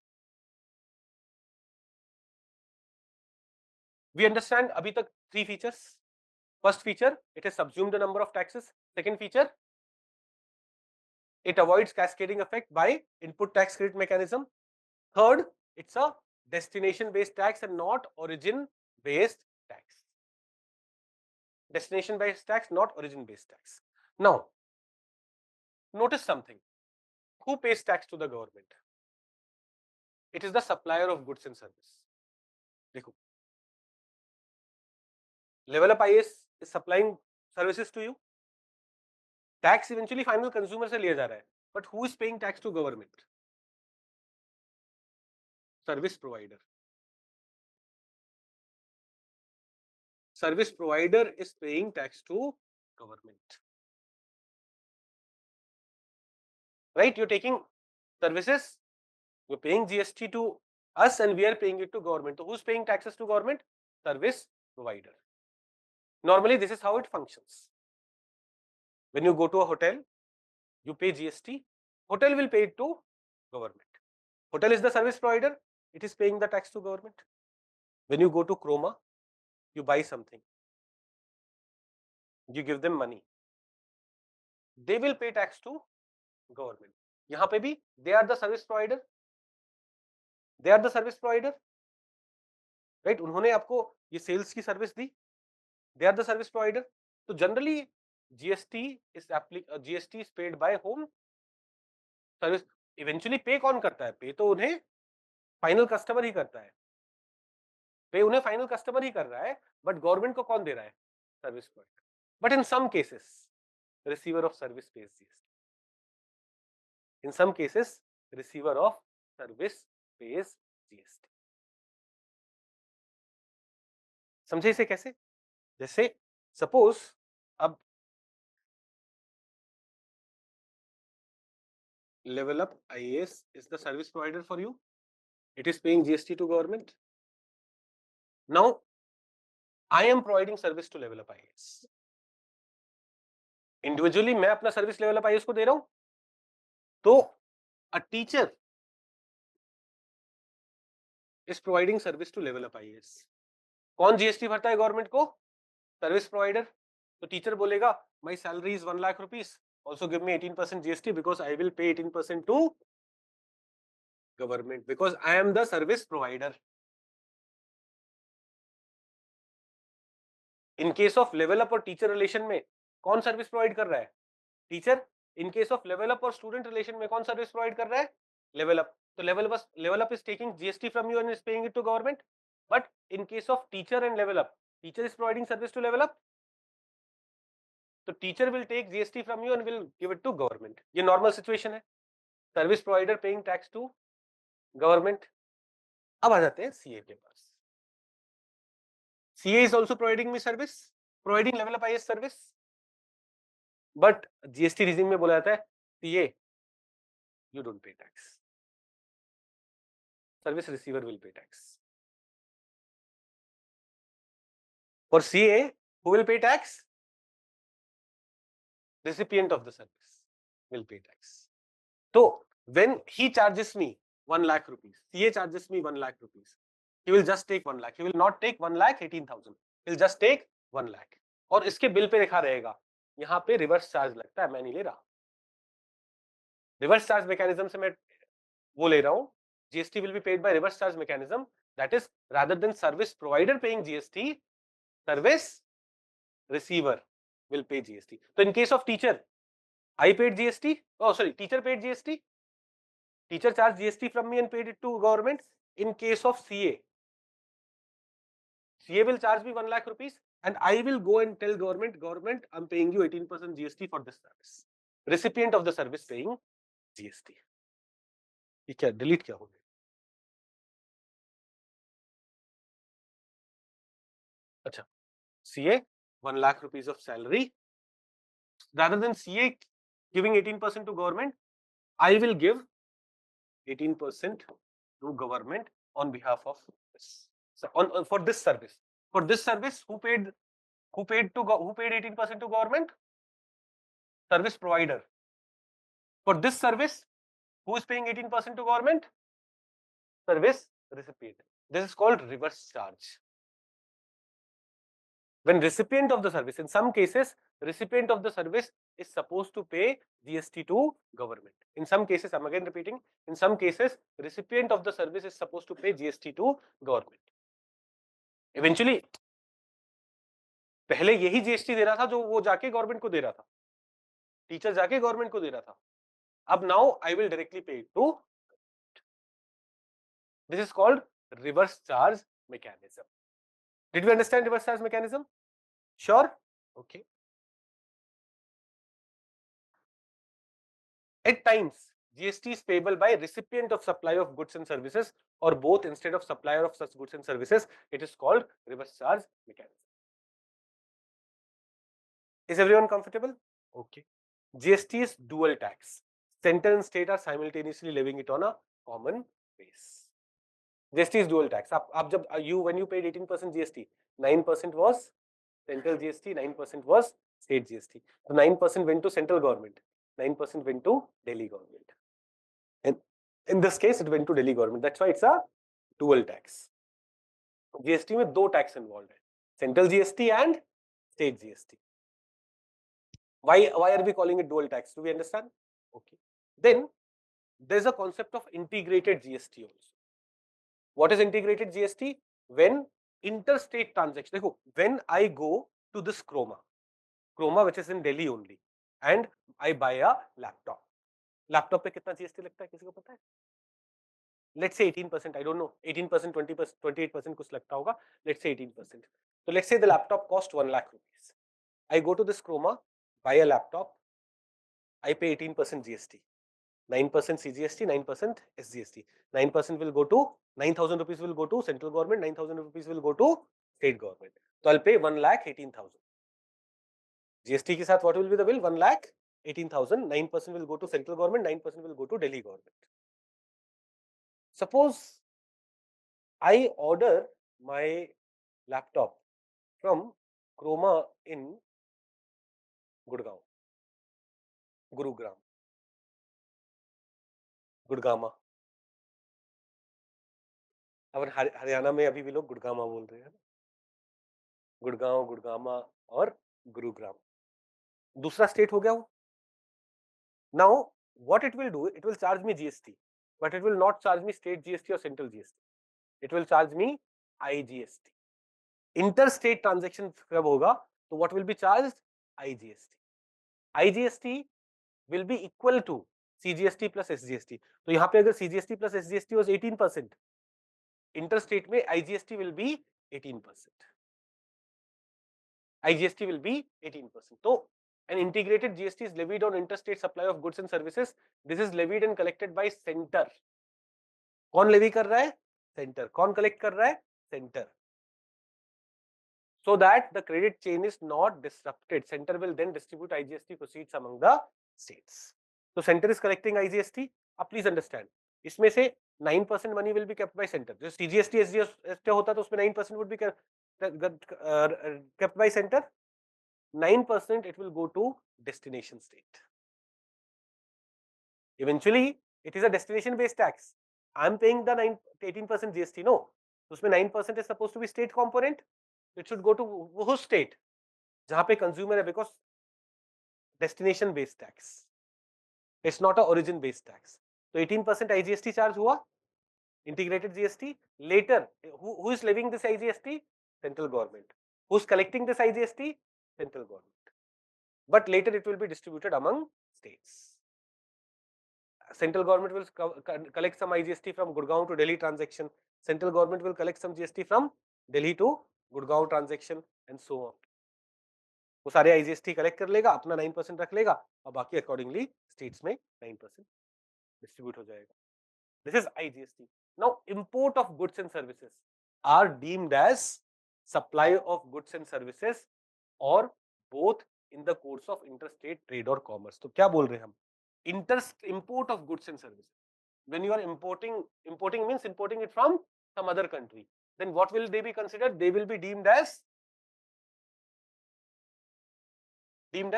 We understand abhi tak 3 features. First feature, it has subsumed a number of taxes. Second feature, it avoids cascading effect by input tax credit mechanism. Third, it's a destination based tax and not origin based tax. Destination based tax, not origin based tax. Now, notice something. Who pays tax to the government? It is the supplier of goods and service. देखो, LevelUp IAS is supplying services to you. Tax eventually final consumer से लिया जा रहा है, but who is paying tax to government? Service provider. Service provider is paying tax to government. Right? You're taking services, you're paying GST to us and we are paying it to government. So who's paying taxes to government? Service provider. Normally this is how it functions. When you go to a hotel, you pay GST. Hotel will pay it to government. Hotel is the service provider. It is paying the tax to government. When you go to Chroma, you buy something. You give them money. They will pay tax to government. यहाँ पे भी they are the service provider. They are the service provider. Right? उन्होंने आपको ये sales की service the. They are the service provider. So generally GST is paid by whom? Service. Eventually pay कौन करता है? Pay तो उन्हें final customer ही करता है. Pay उन्हें final customer ही कर रहा है, but government को कौन दे रहा है? Service provider. But in some cases, receiver of service pays GST. In some cases, receiver of service pays GST. समझे इसे कैसे? जैसे suppose अब LevelUp IAS is the service provider for you. It is paying GST to government. Now, I am providing service to LevelUp IAS. Individually, मैं अपना service LevelUp IAS को दे रहा हूं. तो a teacher is providing service to LevelUp IAS. कौन GST भरता है government को? Service provider. तो टीचर बोलेगा my salary is 1 lakh rupees. Also give me 18% GST because I will pay 18% to government because I am the service provider. In case of LevelUp और teacher relation में कौन service provide कर रहा है? Teacher. In case of LevelUp और student relation में कौन service provide कर रहा है? LevelUp. तो LevelUp is taking GST from you and is paying it to government. But in case of teacher and LevelUp, teacher is providing service to LevelUp. तो teacher will take GST from you and will give it to government. ये normal situation है. Service provider paying tax to government. अब आ जाते हैं CA के पास. CA is also providing me service, providing LevelUp IAS service. But GST regime में बोला जाता है CA, you don't pay tax. Service receiver will pay tax. For CA, who will pay tax? Recipient of the service will pay tax. So when he charges me 1 lakh rupees, CA charges me 1 lakh rupees. He will just take 1 lakh. He will not take 1 lakh 18,000. He will just take 1 lakh. और इसके bill pay लिखा रहेगा यहाँ पे reverse charge लगता है, मैं नहीं ले रहा. रिवर्स चार्ज मैकेनिज्म से मैं वो ले रहा हूँ. GST will be paid by reverse charge mechanism. That is, rather than service provider paying GST, service receiver will pay GST. So in case of teacher, I paid GST. Oh, sorry, teacher paid GST. Teacher charged GST from me and paid it to government. In case of CA, CA will charge me 1 lakh rupees and I will go and tell government, I'm paying you 18% GST for this service. Recipient of the service paying GST. ये क्या delete क्या हो गया? अच्छा, CA 1 lakh rupees of salary. Rather than CA giving 18% to government, I will give 18% to government on behalf of this. So for this service. For this service, who paid 18% to government? Service provider. For this service, who is paying 18% to government? Service recipient. This is called reverse charge. When recipient of the service, in some cases, recipient of the service is supposed to pay GST to government. In some cases, I'm again repeating, in some cases, recipient of the service is supposed to pay GST to government. Eventually, पहले यही GST दे रहा था जो वो जाके government को दे रहा था. टीचर जाके गवर्नमेंट को दे रहा था. अब now I will directly pay it to. This is called reverse charge mechanism. Did we understand reverse charge mechanism? Sure? Okay. At times, GST is payable by recipient of supply of goods and services or both instead of supplier of such goods and services. It is called reverse charge mechanism. Is everyone comfortable? Okay. GST is dual tax. Center and state are simultaneously levying it on a common base. GST is dual tax. when you paid 18% GST, 9% was central GST, 9% was state GST. So 9% went to central government, 9% went to Delhi government. And in this case, it went to Delhi government. That's why it's a dual tax. GST में दो tax involved है, central GST and state GST. Why are we calling it dual tax? Do we understand? Okay. Then there's a concept of integrated GST also. What is integrated GST? When interstate transaction, देखो, when I go to this Croma which is in Delhi only, and I buy a laptop. Laptop पे कितना GST लगता है, किसी को पता है? Let's say 18%, I don't know, 18%, 20%, 28% कुछ लगता होगा. Let's say 18%. So let's say the laptop cost 1 lakh rupees. I go to this Croma, buy a laptop, I pay 18% GST. 9% CGST, 9% SGST. 9% will go to 9,000 rupees will go to central government, 9,000 rupees will go to state government. So I'll pay 1,18,000. GST के साथ what will be the bill? 1,18,000. 9% will go to central government, 9% will go to Delhi government. Suppose I order my laptop from Croma in Gurgaon, Gurugram, गुड़गामा. अब हरियाणा में अभी भी लोग गुड़गामा बोल रहे हैं, गुड़गांव, गुड़गामा और गुरुग्राम. दूसरा स्टेट हो गया वो. Now what it will do, it will charge me GST, but it will not charge me state GST or central GST. It will charge me IGST. Interstate transaction जब होगा तो what will be charged? IGST. IGST will be equal to CGST plus SGST. तो यहाँ पे अगर CGST plus SGST was 18%, interstate में IGST will be 18%. IGST will be 18%. So an integrated GST is levied on interstate supply of goods and services. This is levied and collected by center. कौन levy कर रहा है? Center. कौन collect कर रहा है? Center. So that the credit chain is not disrupted. Center will then distribute IGST proceeds among the states. So center is collecting IGST. अब please understand, इसमें से 9% money will be kept by center. जो CGST SGST होता तो उसमें 9% would be kept by center. 9% it will go to destination state. Eventually, it is a destination based tax. I am paying the 18% GST. No, उसमें 9% is supposed to be state component. It should go to whose state? जहाँ पे consumer है, because destination based tax. It's not a origin based tax. So 18% IGST charge हुआ, integrated GST. Later, who is levying this IGST? Central government. Who's collecting this IGST? Central government. But later it will be distributed among states. Central government will collect some IGST from Gurgaon to Delhi transaction. Central government will collect some GST from Delhi to Gurgaon transaction and so on. वो सारे IGST collect कर लेगा, अपना 9% रख लेगा और बाकी accordingly states में 9% डिस्ट्रीब्यूट हो जाएगा. This is IGST. Now import of goods and services are deemed as supply of goods and services or both in the course of interstate trade or commerce. तो क्या बोल रहे हैं हम? Import of goods and services. When you are importing means importing it from some other country. Then what will they be considered? They will be deemed as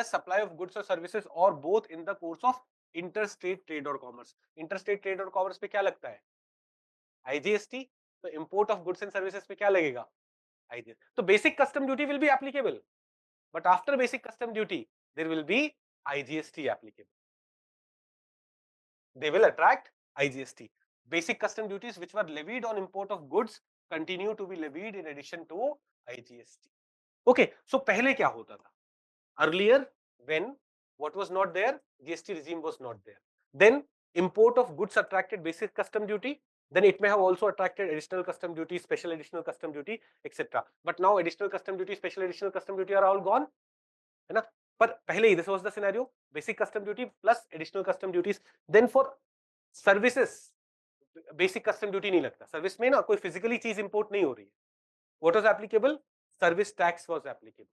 supply of goods or services or both in the course of interstate trade or commerce. Interstate trade or commerce पे क्या लगता है? IGST. तो import of goods and services पे क्या लगेगा? IGST. तो basic custom duty will be applicable, but after basic custom duty there will be IGST applicable. They will attract IGST. Basic custom duties which were levied on import of goods continue to be levied in addition to IGST. Okay, so पहले क्या होता था? Earlier, when what was not there, GST regime was not there. Then import of goods attracted basic custom duty. Then it may have also attracted additional custom duty, special additional custom duty, etc. But now additional custom duty, special additional custom duty are all gone. है ना? पर पहले ही this was the scenario, basic custom duty plus additional custom duties. Then for services, basic custom duty नहीं लगता. Service में ना कोई physically चीज import नहीं हो रही है. What was applicable? Service tax was applicable.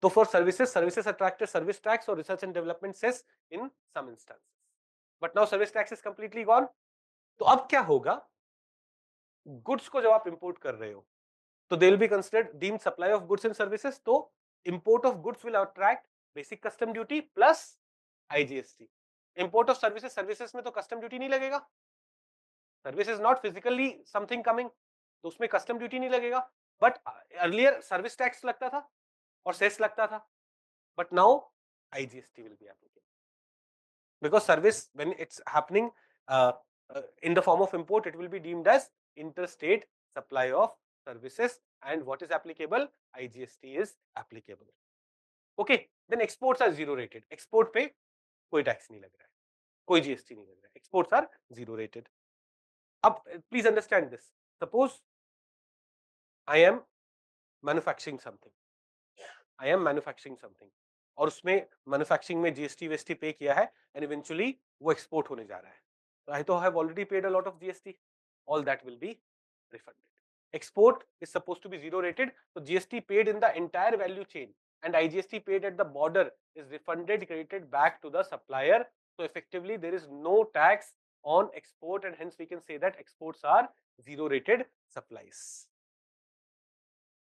So for services attracted service tax or research and development cess in some instances. But now service tax is completely gone. तो अब क्या होगा? Goods को जब आप import कर रहे हो, तो they will be considered deemed supply of goods and services. तो import of goods will attract basic custom duty plus IGST. Import of services, services में तो custom duty नहीं लगेगा. Service is not physically something coming, तो उसमें custom duty नहीं लगेगा. But earlier service tax लगता था और cess लगता था. But now IGST will be applicable. Because service, when it's happening in the form of import, it will be deemed as interstate supply of services, and what is applicable? IGST is applicable. Okay, then exports are zero rated. Export पे कोई tax नहीं लग रहा है, कोई GST नहीं लग रहा है. Exports are zero rated. अब please understand this. Suppose I am manufacturing something. और उसमें मैन्युफैक्चरिंग में जीएसटी वेस्टी पे किया है एंड इवेंचुअली वो एक्सपोर्ट होने जा रहा है. तो आई तो have already paid a lot of GST. All that will be refunded. Export is supposed to be zero rated, so GST paid in the entire value chain and IGST paid at the border is refunded, credited back to the supplier. So effectively there is no tax on export, and hence we can say that exports are zero rated supplies.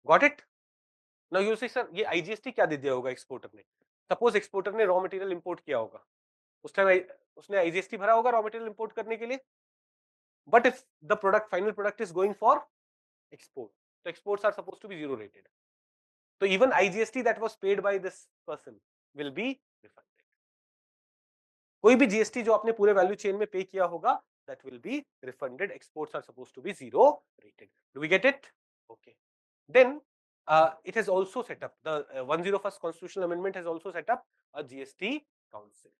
Got it? Now you say sir ये IGST क्या दे दिया होगा exporter ने? Suppose exporter ने raw material import किया होगा, उस time उसने IGST भरा होगा रॉ मटेरियल इंपोर्ट करने के लिए. But if the product final product is going for export, तो exports are supposed to be zero rated. तो even IGST that was paid by this person will be refunded. कोई भी GST जो आपने पूरे वैल्यू चेन में pay किया होगा that will be refunded. Exports are supposed to be zero rated. Do we get it? Okay. Then it has also set up, the 101st constitutional amendment has also set up a GST council.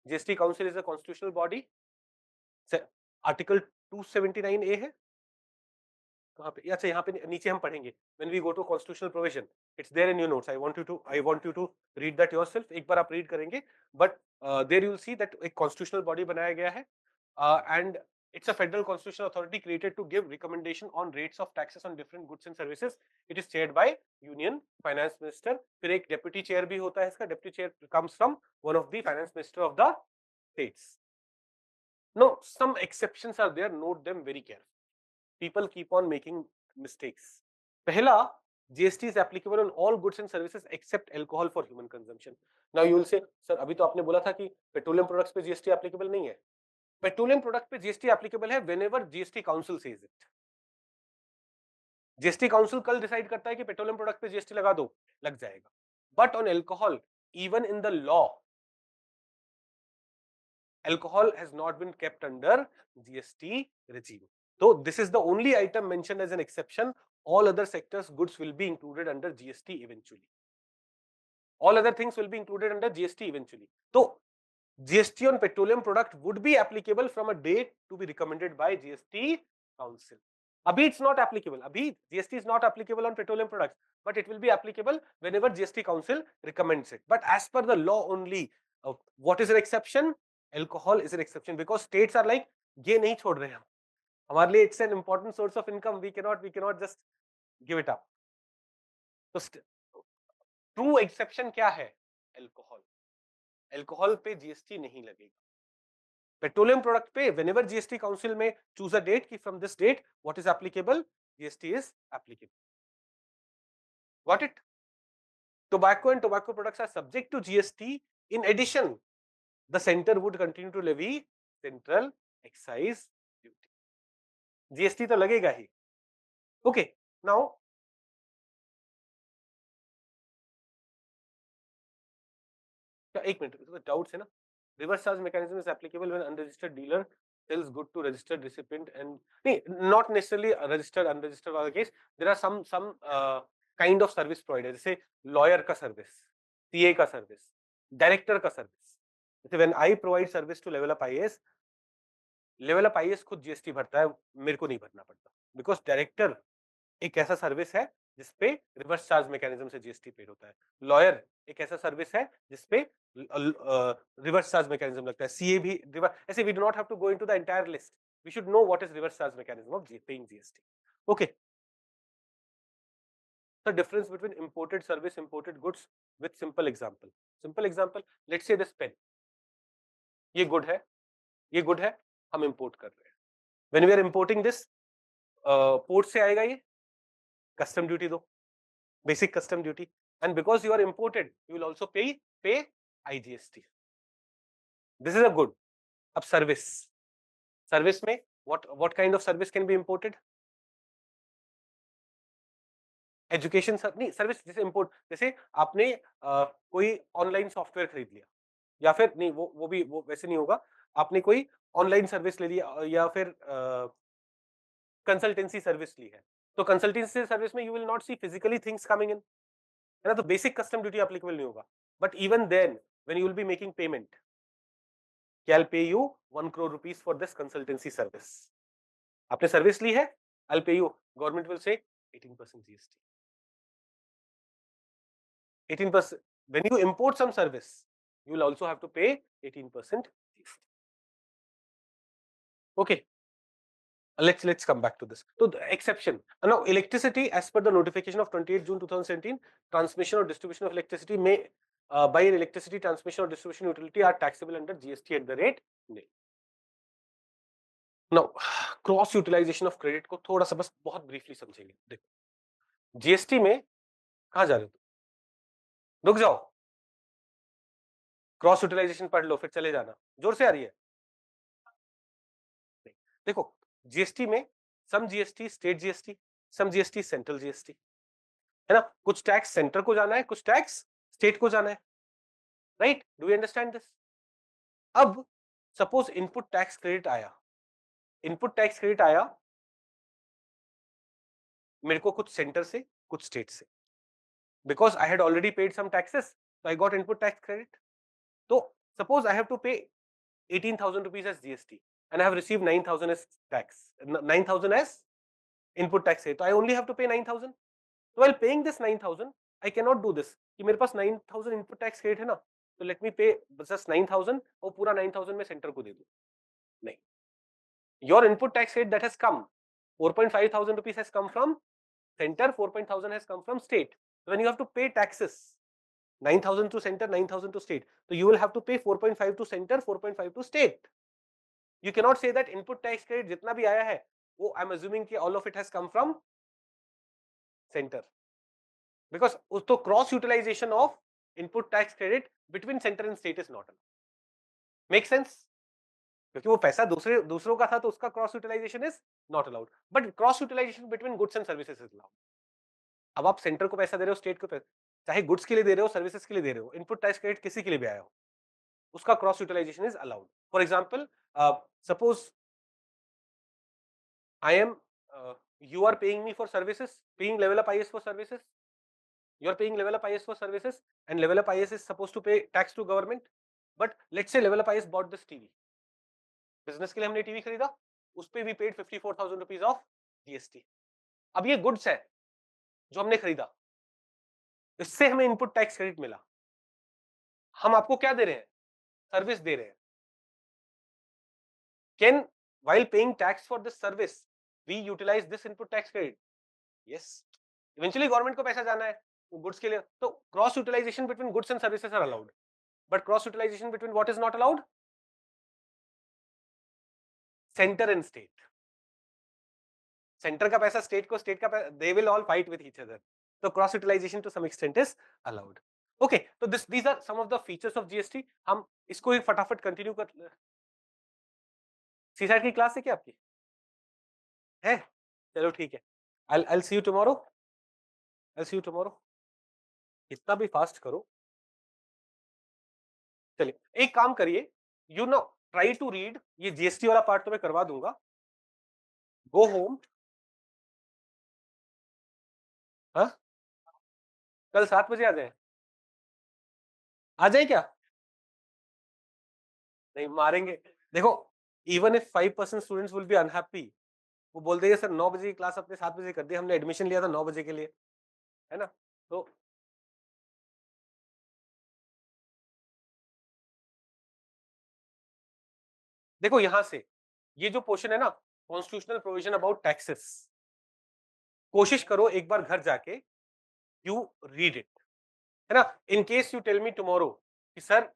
GST council is a constitutional body. Article 279A है कहाँ पे? अच्छा यहाँ पे नीचे हम पढ़ेंगे. When we go to constitutional provision, it's there in your notes. I want you to read that yourself. एक बार आप read करेंगे. But there you will see that एक constitutional body बनाया गया है and it's a federal constitutional authority created to give recommendation on rates of taxes on different goods and services. It is chaired by Union Finance Minister. फिर एक deputy chair भी होता है इसका. Deputy chair comes from one of the finance minister of the states. Now some exceptions are there. Note them very carefully. People keep on making mistakes. पहला, GST is applicable on all goods and services except alcohol for human consumption. Now you will say, sir अभी तो आपने बोला था कि petroleum products पे GST applicable नहीं है. पेट्रोलियम प्रोडक्ट पे GST applicable है whenever GST council says it. GST council कल डिसाइड करता है कि पेट्रोलियम प्रोडक्ट पे GST लगा दो, लग जाएगा. But on alcohol, even in the law, alcohol has not been kept under GST regime. So this is the only item mentioned as an exception. All other sectors goods will be included under GST eventually. All other things will be included under GST eventually. So GST on petroleum product would be applicable from a date to be recommended by GST council. Abhi it's not applicable. Abhi GST is not applicable on petroleum products, but it will be applicable whenever GST council recommends it. But as per the law only, what is an exception? Alcohol is an exception because states are like, ये नहीं छोड़ रहे हम. हमारे लिए it's an important source of income. We cannot just give it up. तो true exception क्या है? Alcohol. Alcohol पे GST नहीं लगेगा. पेट्रोलियम प्रोडक्ट पे whenever GST council में choose a date कि from this date what is applicable, GST is applicable. Got it? Tobacco and tobacco products are subject to GST. In addition, the center would continue to levy central excise duty. GST तो लगेगा ही. Okay, now एक minute, doubts है ना? Reverse charge mechanism is applicable when unregistered dealer sells good to registered recipient and not necessarily registered unregistered वाला case. There are some kind of service provider, जैसे lawyer का service, CA का service, director का service. When I provide service to LevelUp IAS, LevelUp IAS खुद GST भरता है, मेरे को नहीं भरना पड़ता. Because director एक ऐसा सर्विस है जिसपे रिवर्स चार्ज मैकेनिज्म से जीएसटी पेड होता है. लॉयर एक ऐसा सर्विस है जिसपे रिवर्स चार्ज मैकेनिज्म लगता है. सीए भी ऐसे. We do not have to go into the entire list. We should know what is reverse charge mechanism of paying GST. Okay. The difference between imported service, imported goods with simple example. Simple example, let's say this pen. ये good है, हम import कर रहे हैं. When we are importing this, port से आएगा, ये custom duty दो, basic custom duty. and because you are imported, you will also pay IGST. This is a good. अब service में what kind of service can be imported? Education नहीं service, जैसे import, जैसे आपने कोई ऑनलाइन सॉफ्टवेयर खरीद लिया, या फिर नहीं वो वैसे नहीं होगा, आपने कोई ऑनलाइन सर्विस ले लिया या फिर कंसल्टेंसी सर्विस ली है, तो कंसल्टेंसी सर्विस में you will not see physically things coming in, है ना, तो बेसिक कस्टम ड्यूटी एप्लीकेबल नहीं होगा, but even then when you will be making payment, I'll pay you 1 crore rupees for this consultancy service. आपने service ली है, I'll pay you. Government will say 18% GST. 18%. When you import some service, you will also have to pay 18% GST. Okay. Let's come back to this. So the exception. Now electricity, as per the notification of 28 June 2017, transmission or distribution of electricity may by an electricity transmission or distribution utility are taxable under GST at the rate nil. Now cross utilization of credit को थोड़ा सा बस बहुत briefly समझेंगे. देखो GST में कहां जा रहे हो, रुक जाओ, क्रॉस यूटिलाइजेशन पढ़ लो फिर चले जाना, जोर से आ रही है. देखो जीएसटी में सम जीएसटी स्टेट जीएसटी, सम जीएसटी सेंट्रल जीएसटी, है ना, कुछ टैक्स सेंटर को जाना है, कुछ टैक्स स्टेट को जाना है, right? Do you understand this? अब सपोज इनपुट टैक्स क्रेडिट आया, इनपुट टैक्स क्रेडिट आया मेरे को कुछ सेंटर से कुछ स्टेट से, because I had already paid some taxes, so I got input tax credit. So suppose I have to pay 18,000 rupees as GST and I have received 9,000 as tax, 9,000 as input tax credit. So I only have to pay 9,000. So while paying this 9,000, I cannot do this कि मेरे पास 9,000 input tax credit है ना, तो let me pay just 9,000 और पूरा 9,000 मैं centre को दे दूं. नहीं, your input tax credit that has come, 4.5 thousand rupees has come from center, 4,000 has come from state. So when you have to pay taxes, 9,000 to center, 9,000 to state, so you will have to pay 4.5 to center, 4.5 to state. You cannot say that input tax credit जितना भी आया है वो I'm assuming कि all of it has come from center, because तो cross utilization of input tax credit between center and state is not allowed. Make sense? क्योंकि वो पैसा दूसरों का था तो उसका cross utilization is not allowed, but cross utilization between goods and services is allowed. अब आप सेंटर को पैसा दे रहे हो, स्टेट को पैसा, चाहे गुड्स के लिए दे रहे हो, सर्विसेज के लिए दे रहे हो, इनपुट टैक्स क्रेडिट किसी के लिए भी आया हो, उसका cross utilization is allowed. For example suppose I am you are paying me for services, paying LevelUp IAS for services, you are paying LevelUp IAS for services, and LevelUp IAS is supposed to pay tax to government, but let's say LevelUp IAS bought this TV, business के लिए हमने TV खरीदा, उस पे भी paid 54,000 rupees of GST. अब ये goods है जो हमने खरीदा, इससे हमें इनपुट टैक्स क्रेडिट मिला, हम आपको क्या दे रहे हैं, सर्विस दे रहे हैं. Can while paying tax for this service we utilize this input tax credit? Yes, eventually government को पैसा जाना है गुड्स के लिए, तो cross utilization between goods and services are allowed, but cross utilization between what is not allowed? Centre and state. Centre का पैसा state को, स्टेट का पैसा, they will all fight with each other, तो cross utilization to some extent is allowed. Okay, तो these are some of the features of GST. हम इसको ही फटाफट कंटिन्यू कर. सी साइड की क्लास है क्या आपकी? है, चलो ठीक है. I'll see you tomorrow. I'll see you tomorrow. इतना भी फास्ट करो. चलिए एक काम करिए, you know try to read, ये जीएसटी वाला पार्ट तो मैं करवा दूंगा. Go home. हाँ, कल 7 बजे आ जाए. आ जाए क्या? नहीं मारेंगे. देखो even if 5% students will be unhappy, वो बोल देंगे सर 9 बजे की क्लास अपने 7 बजे कर दी, हमने एडमिशन लिया था 9 बजे के लिए, है ना. तो देखो यहां से ये जो पोर्शन है ना, कॉन्स्टिट्यूशनल प्रोविजन अबाउट टैक्सेस, कोशिश करो एक बार घर जाके यू रीड इट, है ना. In case you tell me tomorrow कि सर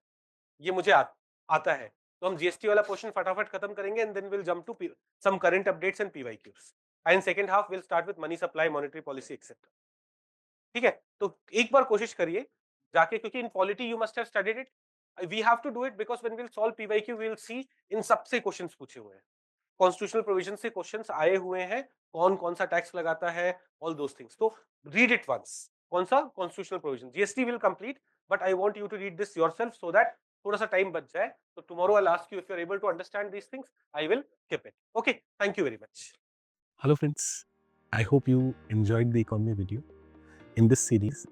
ये मुझे आता है, तो हम जीएसटी वाला पोर्शन फटाफट खत्म करेंगे and then will jump to some current updates and PYQs, and second half will start with money supply, monetary policy etcetera. ठीक है, तो एक बार कोशिश करिए जाके, क्योंकि in polity you must have studied it, we have to do it because when we will solve PYQ we will see in सबसे क्वेश्चंस पूछे हुए हैं, कॉन्स्टिट्यूशनल प्रोविजन से क्वेश्चंस आए हुए हैं, कौन-कौन सा टैक्स लगाता है, ऑल दोस थिंग्स, तो रीड इट वंस। कौन सा? Constitutional provision, GST will complete, but I want you to read this yourself so that थोड़ा सा टाइम बच जाए, तो tomorrow I will ask you if you are able to understand these things, I will keep it. Okay, thank you very much. Hello friends, I hope you enjoyed the economy video. In this series,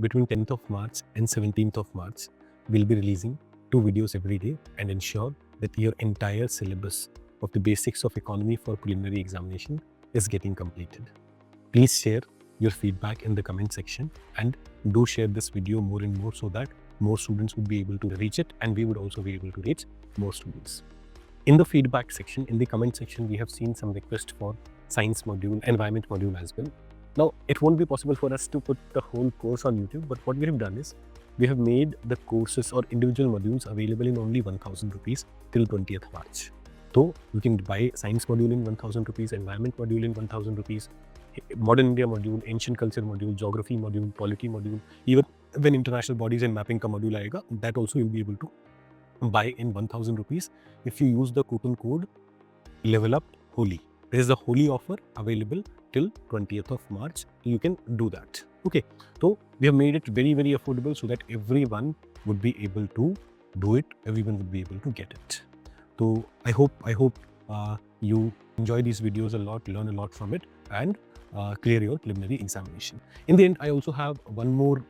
between 10th of March and 17th of March, we'll be releasing 2 videos every day and ensure that your entire syllabus of the basics of economy for preliminary examination is getting completed. Please share your feedback in the comment section and do share this video more and more so that more students would be able to reach it and we would also be able to reach more students. In the feedback section, in the comment section, we have seen some requests for science module, environment module as well. Now, it won't be possible for us to put the whole course on YouTube, but what we have done is we have made the courses or individual modules available in only 1000 rupees till 20th March. So, you can buy science module in 1000 rupees, environment module in 1000 rupees, modern India module, ancient culture module, geography module, polity module, even when international bodies and mapping ka module aayega, that also you'll be able to buy in 1000 rupees if you use the coupon code LevelUp Holi. There is a Holi offer available till 20th of March. You can do that. Okay, so we have made it very, very affordable so that everyone would be able to do it. Everyone would be able to get it. So I hope you enjoy these videos a lot, learn a lot from it, and clear your preliminary examination. In the end, I also have one more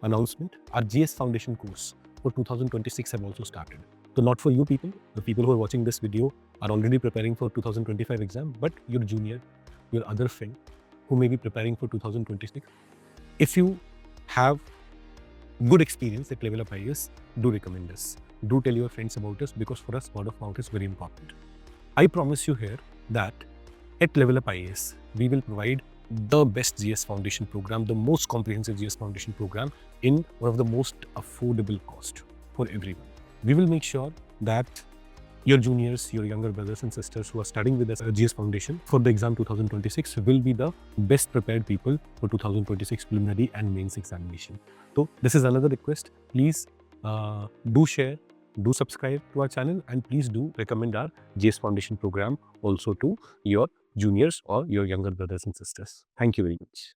announcement. Our GS Foundation course for 2026 have also started. So not for you people, the people who are watching this video are already preparing for 2025 exam, but your junior, your other friend who may be preparing for 2026. If you have good experience at LevelUp IAS, do recommend us. Do tell your friends about us because for us, word of mouth is very important. I promise you here that at LevelUp IAS, we will provide the best GS Foundation program, the most comprehensive GS Foundation program in one of the most affordable cost for everyone. We will make sure that your juniors, your younger brothers and sisters who are studying with us at GS Foundation for the exam 2026 will be the best prepared people for 2026 preliminary and mains examination. So this is another request. Please do share, do subscribe to our channel, and please do recommend our GS Foundation program also to your juniors or your younger brothers and sisters. Thank you very much.